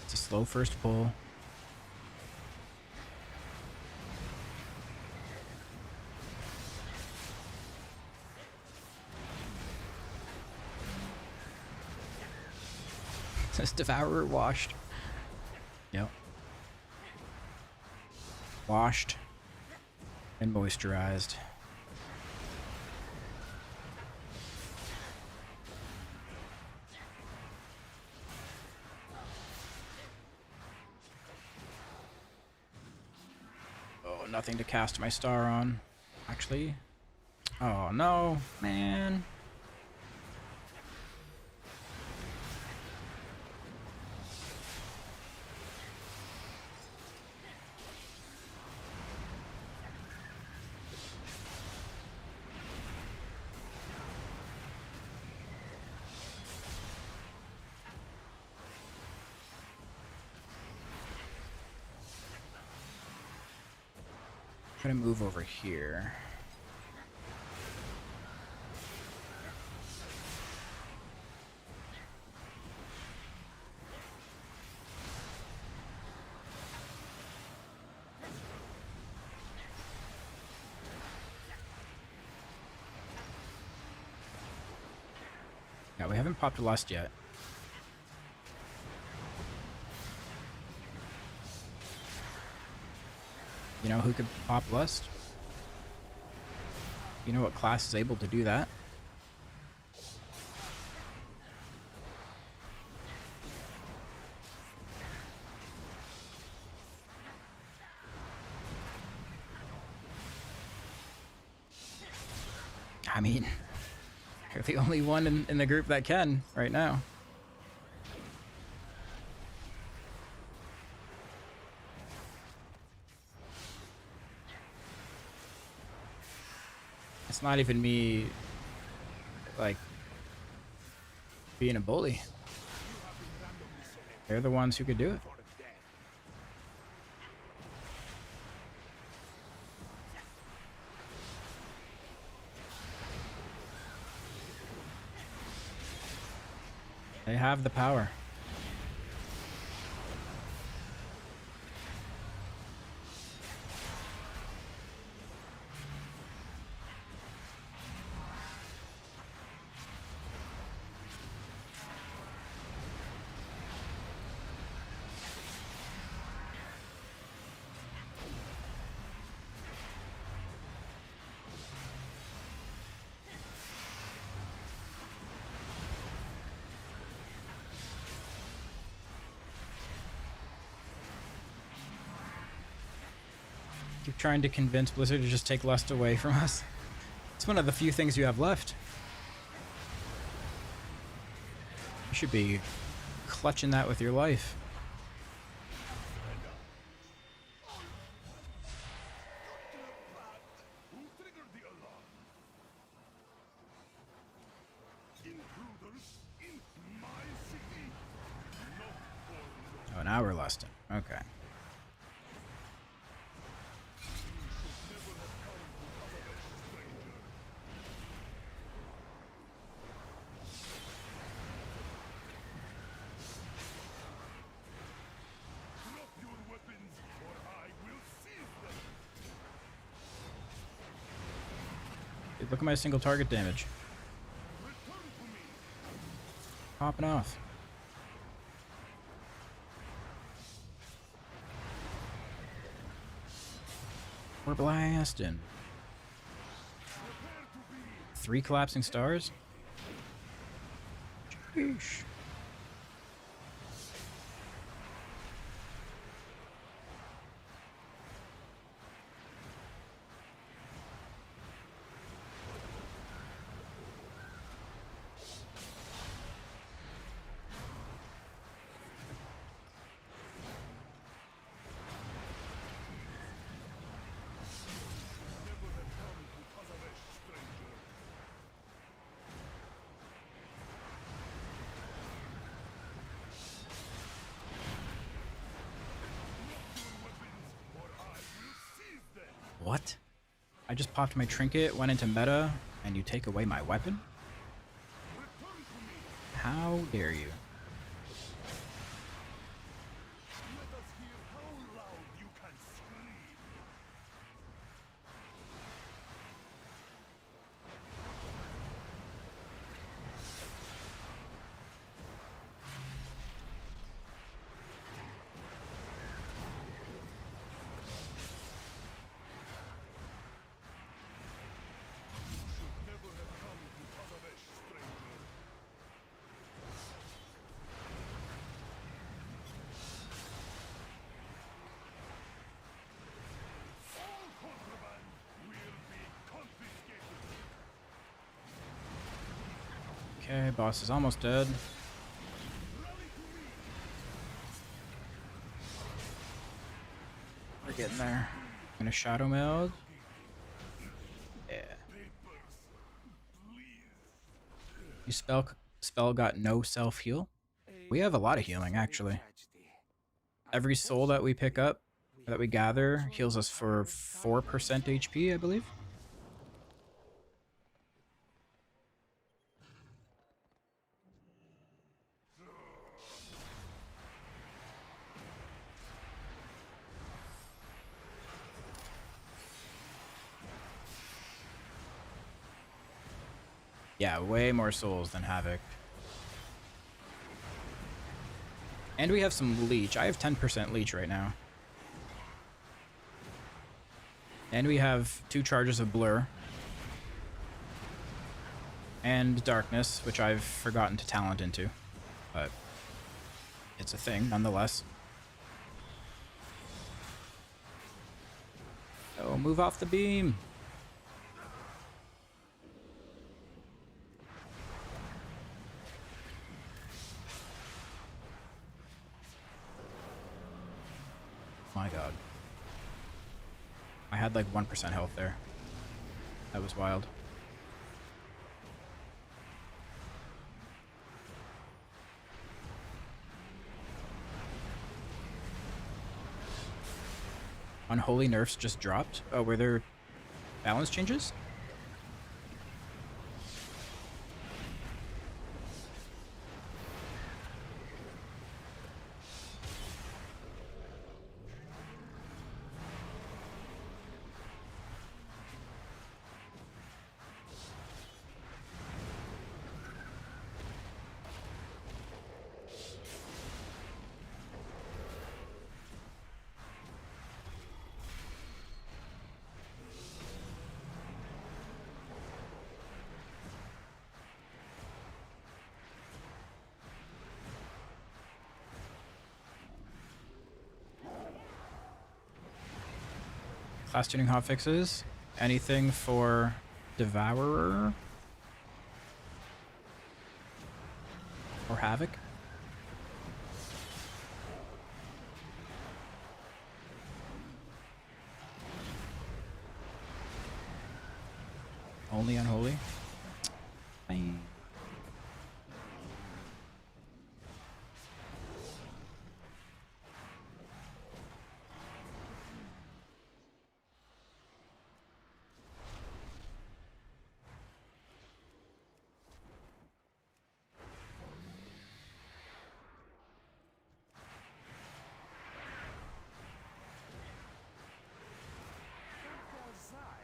It's a slow first pull. Says Devourer washed. Yep. Washed and moisturized. Nothing to cast my star on. Actually. Oh no, man. try to move over here. Yeah, we haven't popped Lust yet. You know who could pop Lust? You know what class is able to do that? I mean, you're the only one in the group that can right now. It's not even me, like, being a bully. They're the ones who could do it. They have the power. Keep trying to convince Blizzard to just take Lust away from us. It's one of the few things you have left. You should be clutching that with your life. Oh, now we're lusting. Okay. Dude, look at my single target damage. Popping off. We're blasting. 3 collapsing stars? Sheesh. What? I just popped my trinket, went into meta, and you take away my weapon? How dare you? Okay, boss is almost dead. We're getting there. Gonna shadow meld. Yeah. You spell got no self heal. We have a lot of healing actually. Every soul that we pick up that we gather heals us for 4% HP, I believe. Yeah, way more souls than Havoc. And we have some Leech. I have 10% Leech right now. And we have 2 charges of Blur. And Darkness, which I've forgotten to talent into. But it's a thing, nonetheless. Oh, move off the beam! My god. I had like 1% health there. That was wild. Unholy nerfs just dropped? Oh, were there balance changes? Class tuning hotfixes. Anything for Devourer? Or Havoc? Only Unholy? Fine.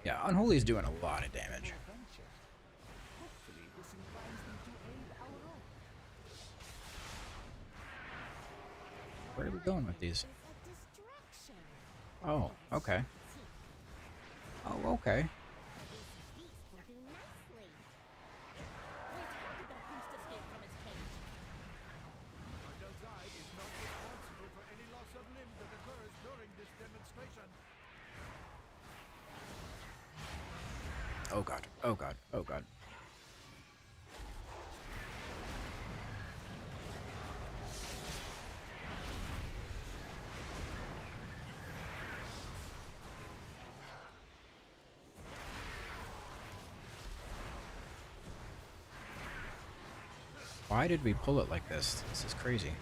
Yeah, Unholy's doing a lot of damage. Where are we going with these? Oh, okay. Oh, okay. Oh god, oh god, oh god. Why did we pull it like this? This is crazy.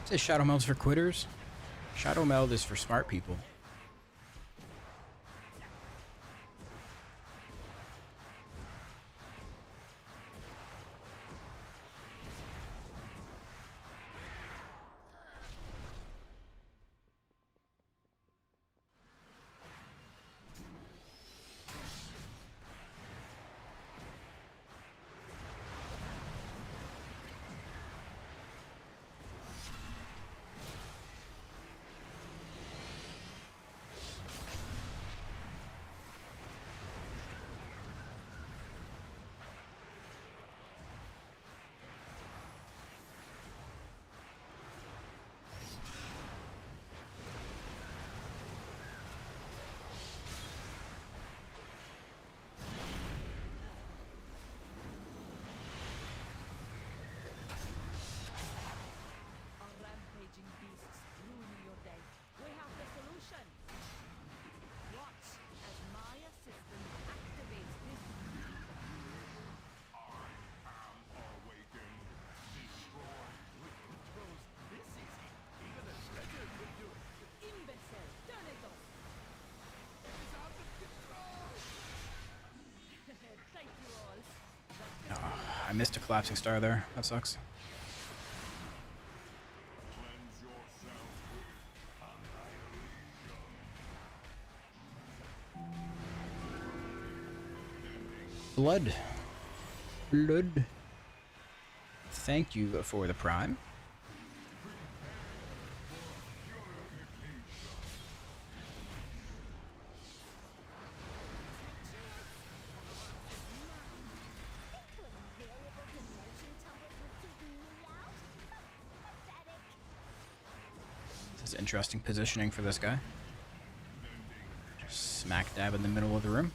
Say Shadow Meld's for quitters? Shadow Meld is for smart people. missed a collapsing star there. That sucks. Blood. Blood. Thank you for the prime. This is interesting positioning for this guy. Just smack dab in the middle of the room.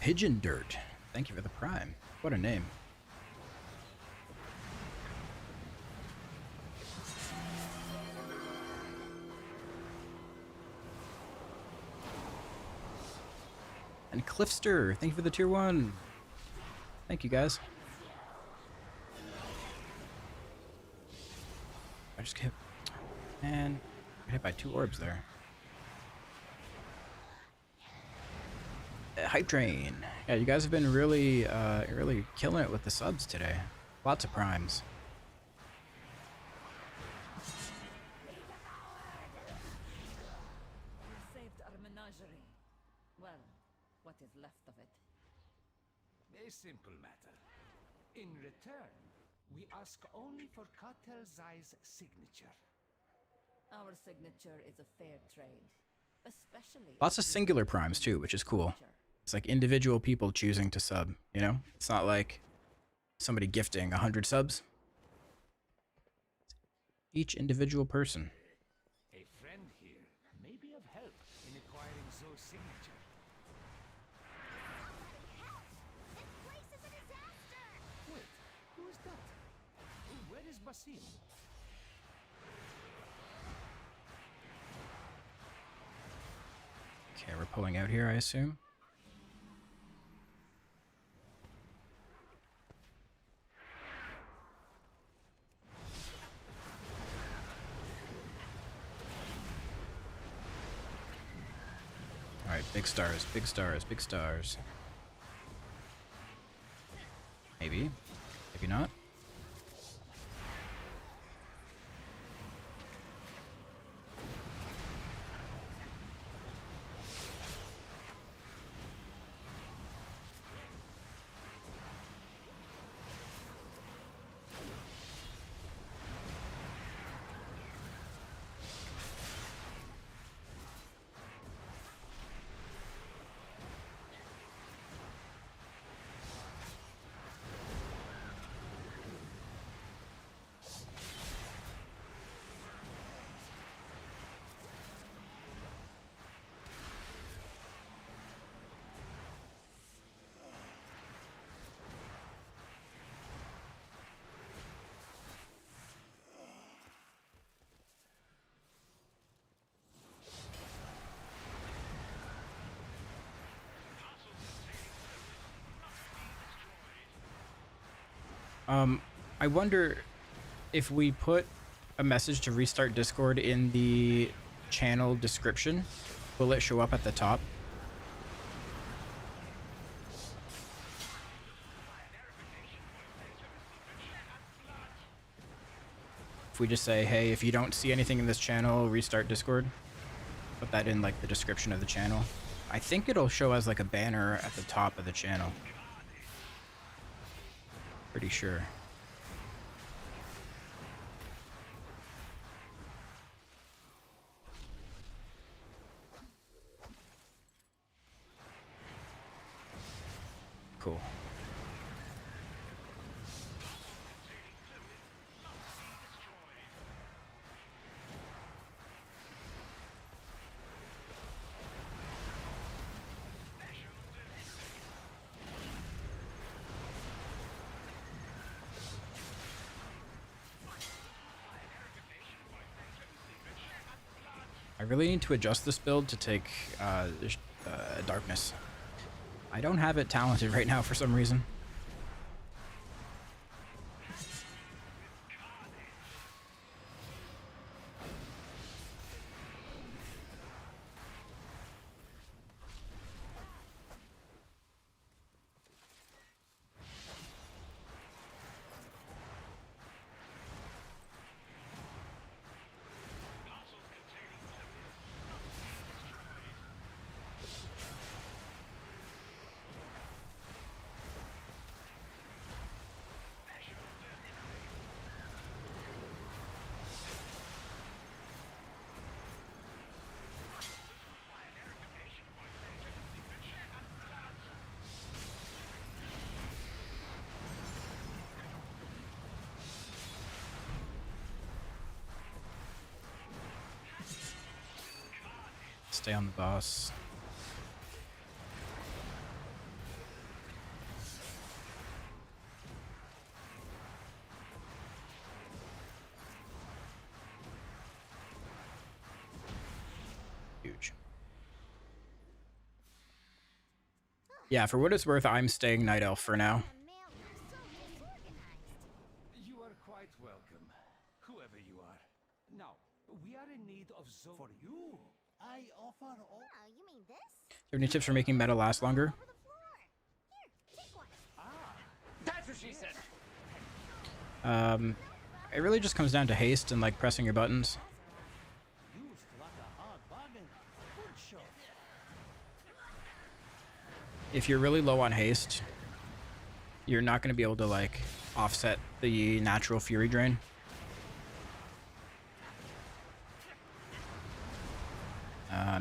Pigeon Dirt. Thank you for the prime. What a name. And Cliffster, thank you for the tier 1. Thank you, guys. I just kept... Man, I got hit by 2 orbs there. Hype Train. Yeah, you guys have been really, really killing it with the subs today. Lots of primes. We saved our menagerie. Well, what is left of it. A simple matter. In return, we ask only for Cartel Zai's signature. Our signature is a fair trade. Especially Lots of singular primes too, which is cool. It's like individual people choosing to sub, you know? It's not like somebody gifting 100 subs. Each individual person. A friend here may be of help in acquiring Zoe's signature. This place is a disaster! Wait, who is that? Where is Basim? Okay, we're pulling out here, I assume. Alright, big stars, big stars, big stars. Maybe. Maybe not. I wonder if we put a message to restart Discord in the channel description, will it show up at the top? If we just say, hey, if you don't see anything in this channel, restart Discord. Put that in like the description of the channel. I think it'll show as like a banner at the top of the channel. Pretty sure. really need to adjust this build to take darkness. I don't have it talented right now for some reason. Stay on the boss. Huge. Yeah, for what it's worth, I'm staying Night Elf for now. You are quite welcome, whoever you are. Now, we are in need of so for you. I offer all. Oh, you mean this? Do you have any tips for making meta last longer? That's what she said. It really just comes down to haste and like pressing your buttons. If you're really low on haste, you're not going to be able to like offset the natural fury drain.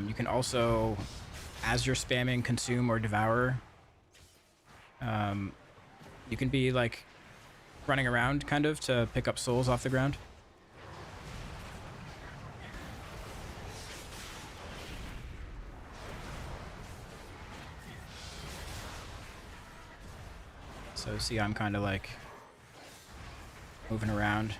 You can also, as you're spamming consume or devour, you can be like running around kind of to pick up souls off the ground. So see, I'm kind of like moving around.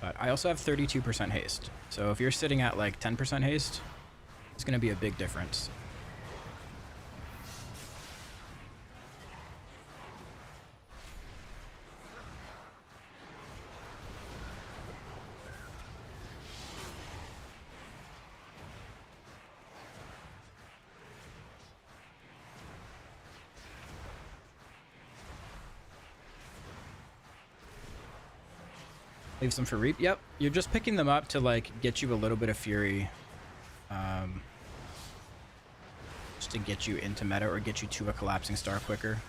But I also have 32% haste. So if you're sitting at like 10% haste, it's going to be a big difference. Leave some for Reap. Yep, you're just picking them up to like get you a little bit of fury, just to get you into meta or get you to a collapsing star quicker,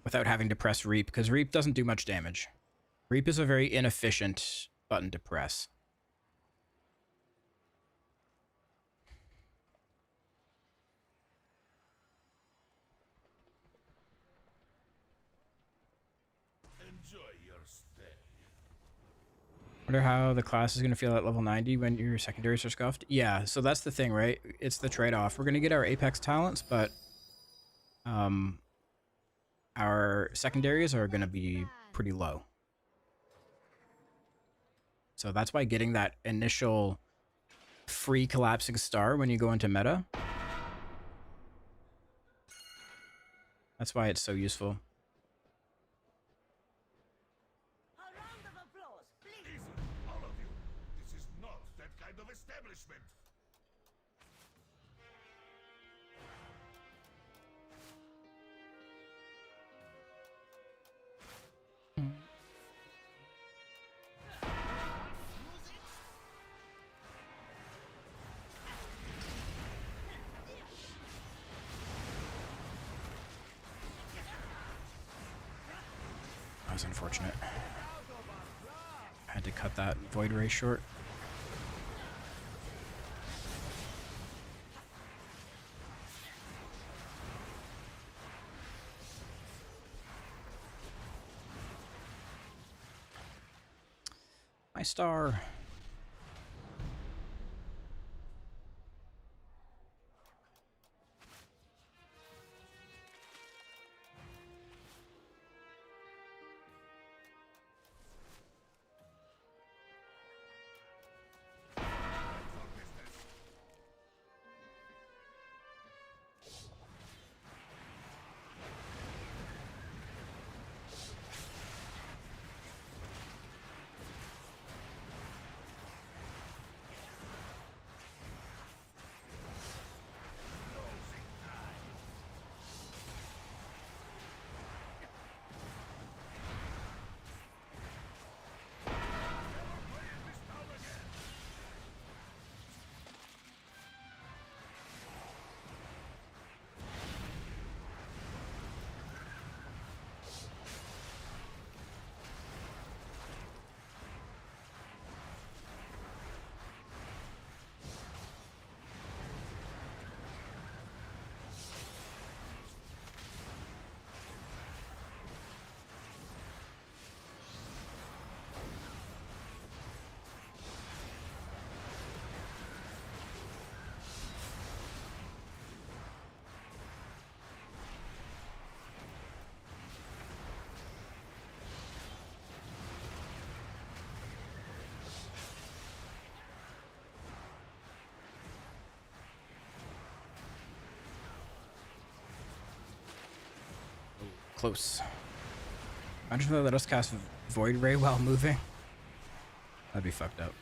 without having to press Reap, because Reap doesn't do much damage. Reap is a very inefficient button to press. Wonder how the class is going to feel at level 90 when your secondaries are scuffed. Yeah, so that's the thing, right? It's the trade-off. We're going to get our Apex talents, but our secondaries are going to be pretty low. So that's why getting that initial free collapsing star when you go into meta, that's why it's so useful. That was unfortunate. I had to cut that Void Ray short. My star. close. Imagine if they let us cast Void Ray while moving. That'd be fucked up.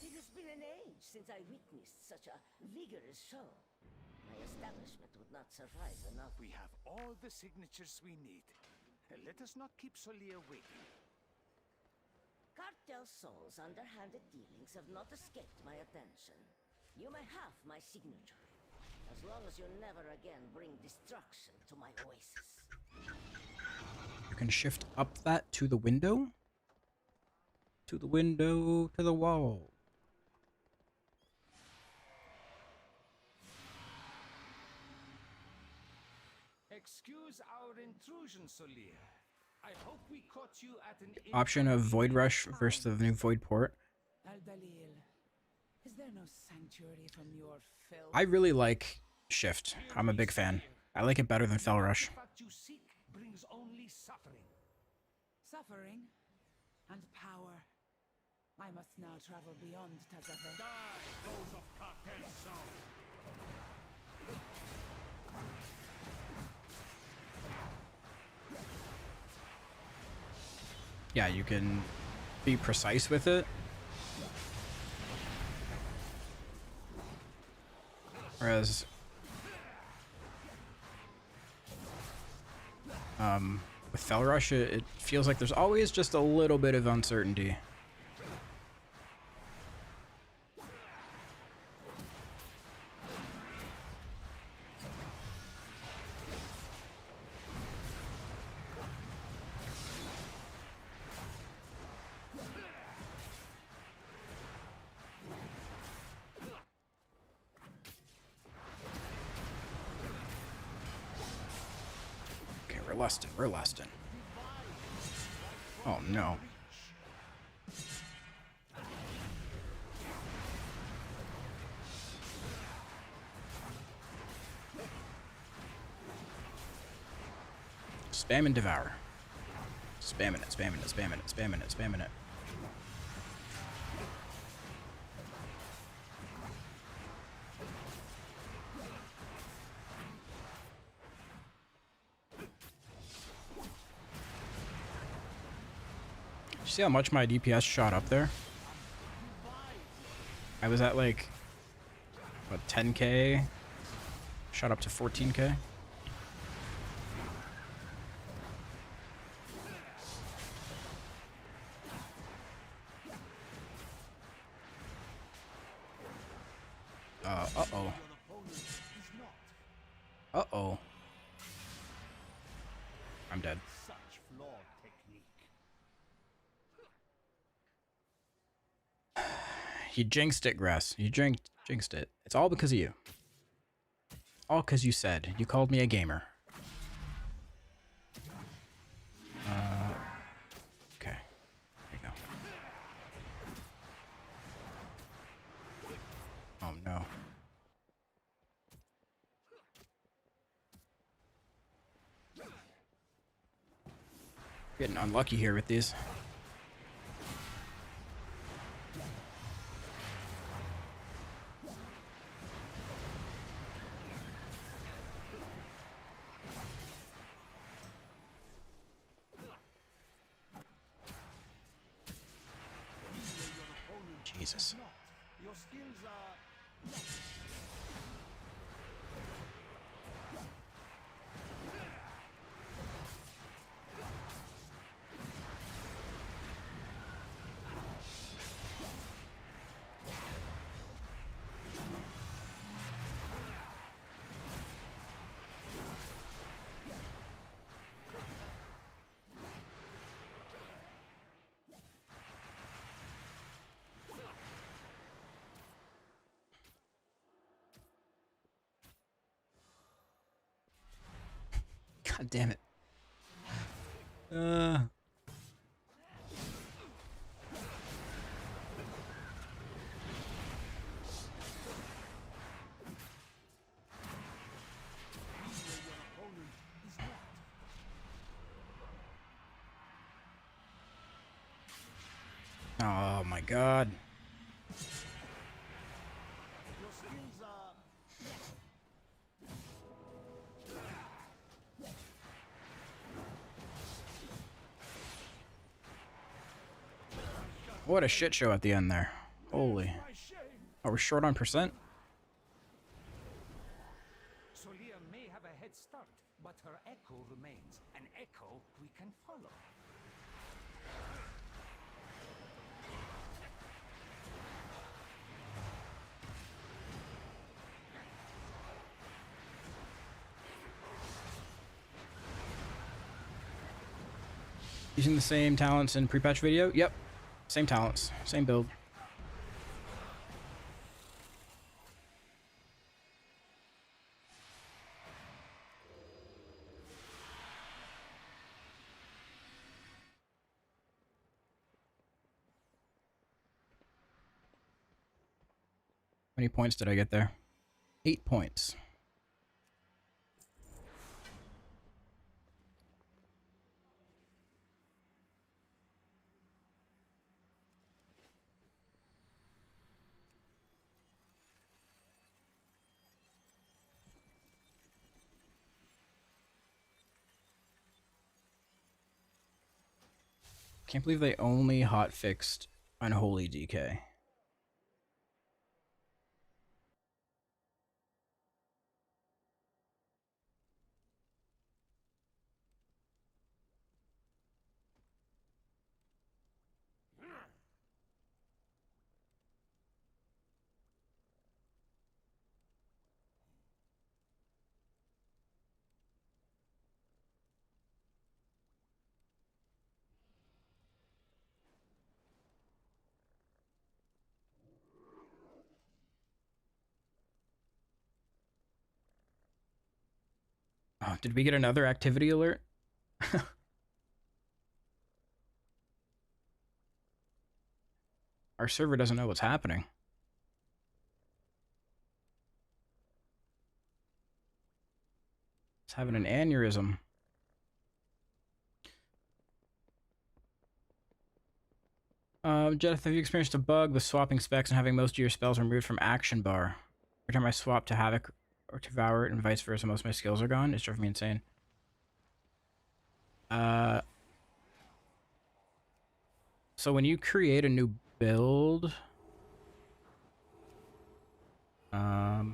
It has been an age since I witnessed such a vigorous show. My establishment would not survive enough. We have all the signatures we need. Let us not keep Solia waiting. Cartel Sol's underhanded dealings have not escaped my attention. You may have my signature, as long as you never again bring destruction to my oasis. You can shift up that to the window. To the window, to the wall. Excuse our intrusion, Solia. I hope we caught you at an Option of Void Rush versus the new Void Port. Al-Dalil, is there no sanctuary from your filth? I really like Shift. I'm a big fan. I like it better than Fell Rush. The fact you seek brings only suffering. Suffering and power. I must now travel beyond Tazave. Die, those of Cartel Soul. Yeah, you can be precise with it. Whereas with Fell Rush, it feels like there's always just a little bit of uncertainty. We're lusting. Oh no. Spam and Devour. Spamming it, spamming it, spamming it, spamming it, spamming it. See how much my DPS shot up there? I was at like, what, 10k? Shot up to 14k? Uh-oh. Uh-oh. I'm dead. Such flawed technique. You jinxed it, Grass. You jinxed it. It's all because of you. All because you said. You called me a gamer. Okay. There you go. Oh, no. Getting unlucky here with these. Jesus. Your skills are... God damn it. god. Your skills are... What a shit show at the end there. Holy. Oh, we're short on percent? Solia may have a head start, but her echo remains. An echo we can follow. Using the same talents in pre-patch video? Yep. Same talents. Same build. How many points did I get there? 8 points. Can't believe they only hotfixed Unholy DK. Oh, did we get another activity alert? Our server doesn't know what's happening. It's having an aneurysm. Jedith, have you experienced a bug with swapping specs and having most of your spells removed from action bar? Every time I swap to Havoc or to Devourer and vice versa, most of my skills are gone? It's driving me insane. So when you create a new build... Oh,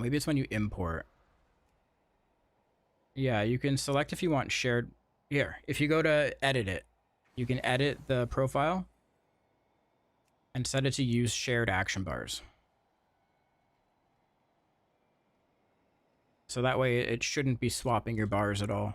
maybe it's when you import. Yeah, you can select if you want shared... Here, if you go to edit it, you can edit the profile and set it to use shared action bars. So that way it shouldn't be swapping your bars at all.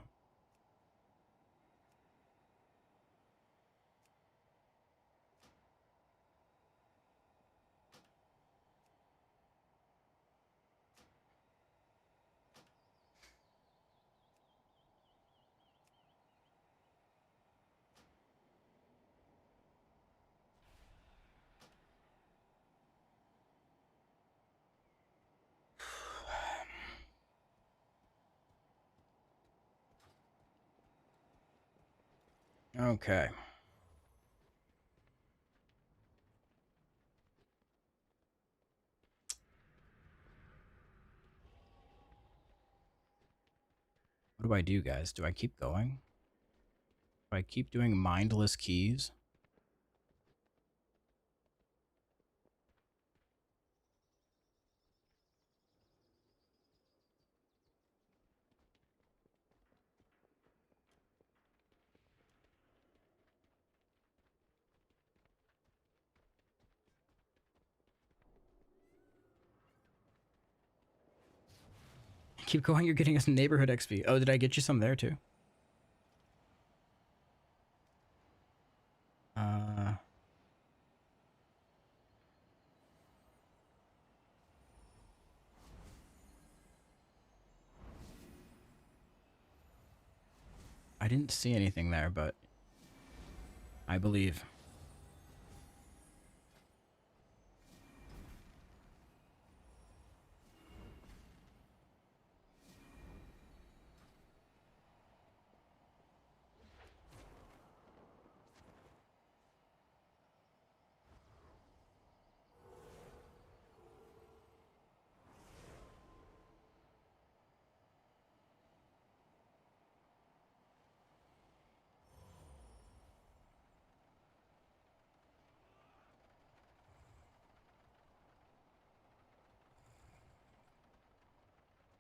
Okay. What do I do, guys? Do I keep going? Do I keep doing mindless keys? Keep going, you're getting us neighborhood XP. Oh, did I get you some there too? I didn't see anything there, but I believe.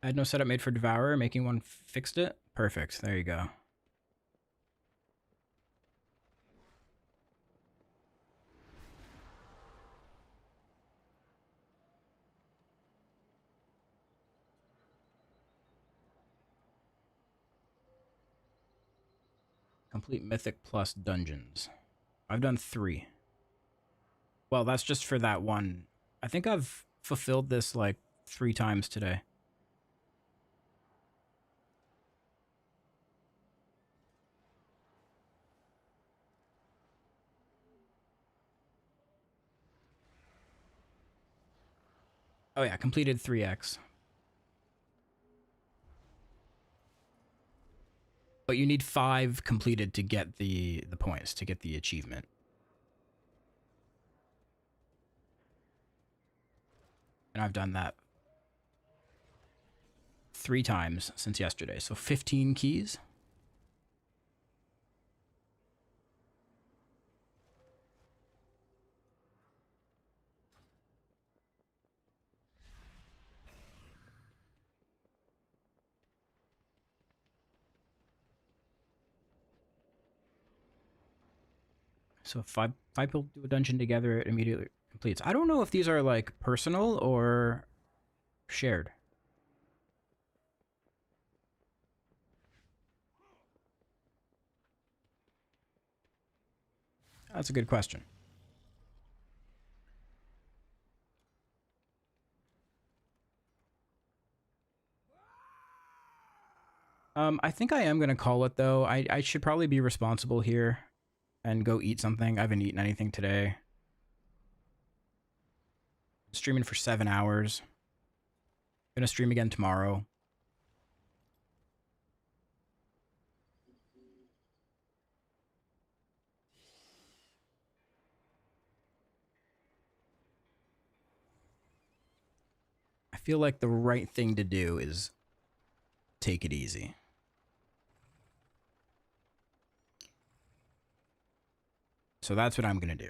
I had no setup made for Devourer. Making one fixed it. Perfect. There you go. Complete Mythic plus dungeons. I've done 3. Well, that's just for that one. I think I've fulfilled this like 3 times today. Oh yeah, completed 3x. But you need 5 completed to get the points, to get the achievement. And I've done that 3 times since yesterday. So 15 keys. So if 5 people do a dungeon together, it immediately completes. I don't know if these are like personal or shared. That's a good question. I think I am going to call it, though. I should probably be responsible here and go eat something. I haven't eaten anything today. Streaming for 7 hours. Gonna stream again tomorrow. I feel like the right thing to do is take it easy. So that's what I'm gonna do.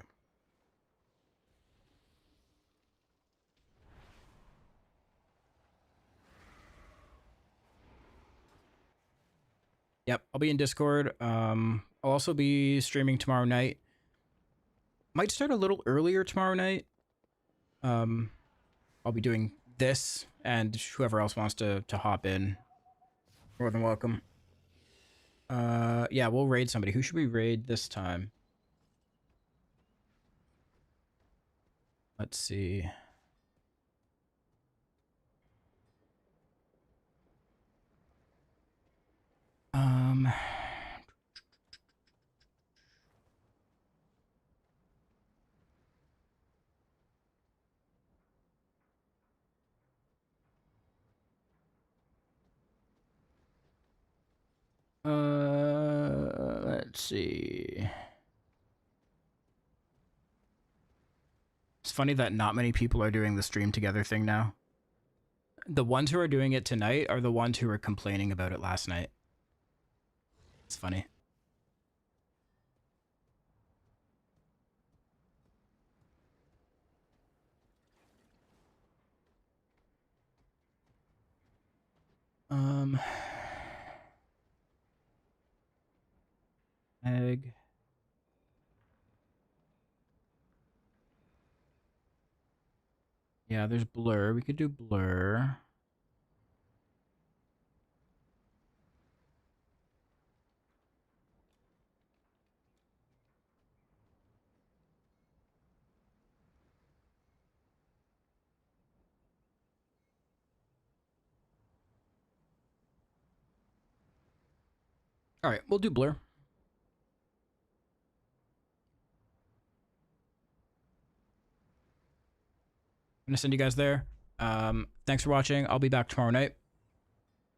Yep, I'll be in Discord. I'll also be streaming tomorrow night. Might start a little earlier tomorrow night. I'll be doing this, and whoever else wants to hop in, more than welcome. Yeah, we'll raid somebody. Who should we raid this time? Let's see. Let's see. It's funny that not many people are doing the stream together thing now. The ones who are doing it tonight are the ones who were complaining about it last night. It's funny. Egg. Yeah, there's blur. We could do blur. All right, we'll do blur. I'm gonna send you guys there. Thanks for watching. I'll be back tomorrow night.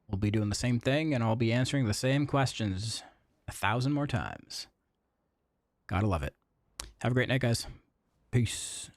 We'll be doing the same thing, and I'll be answering the same questions 1,000 more times. Gotta love it. Have a great night, guys. Peace.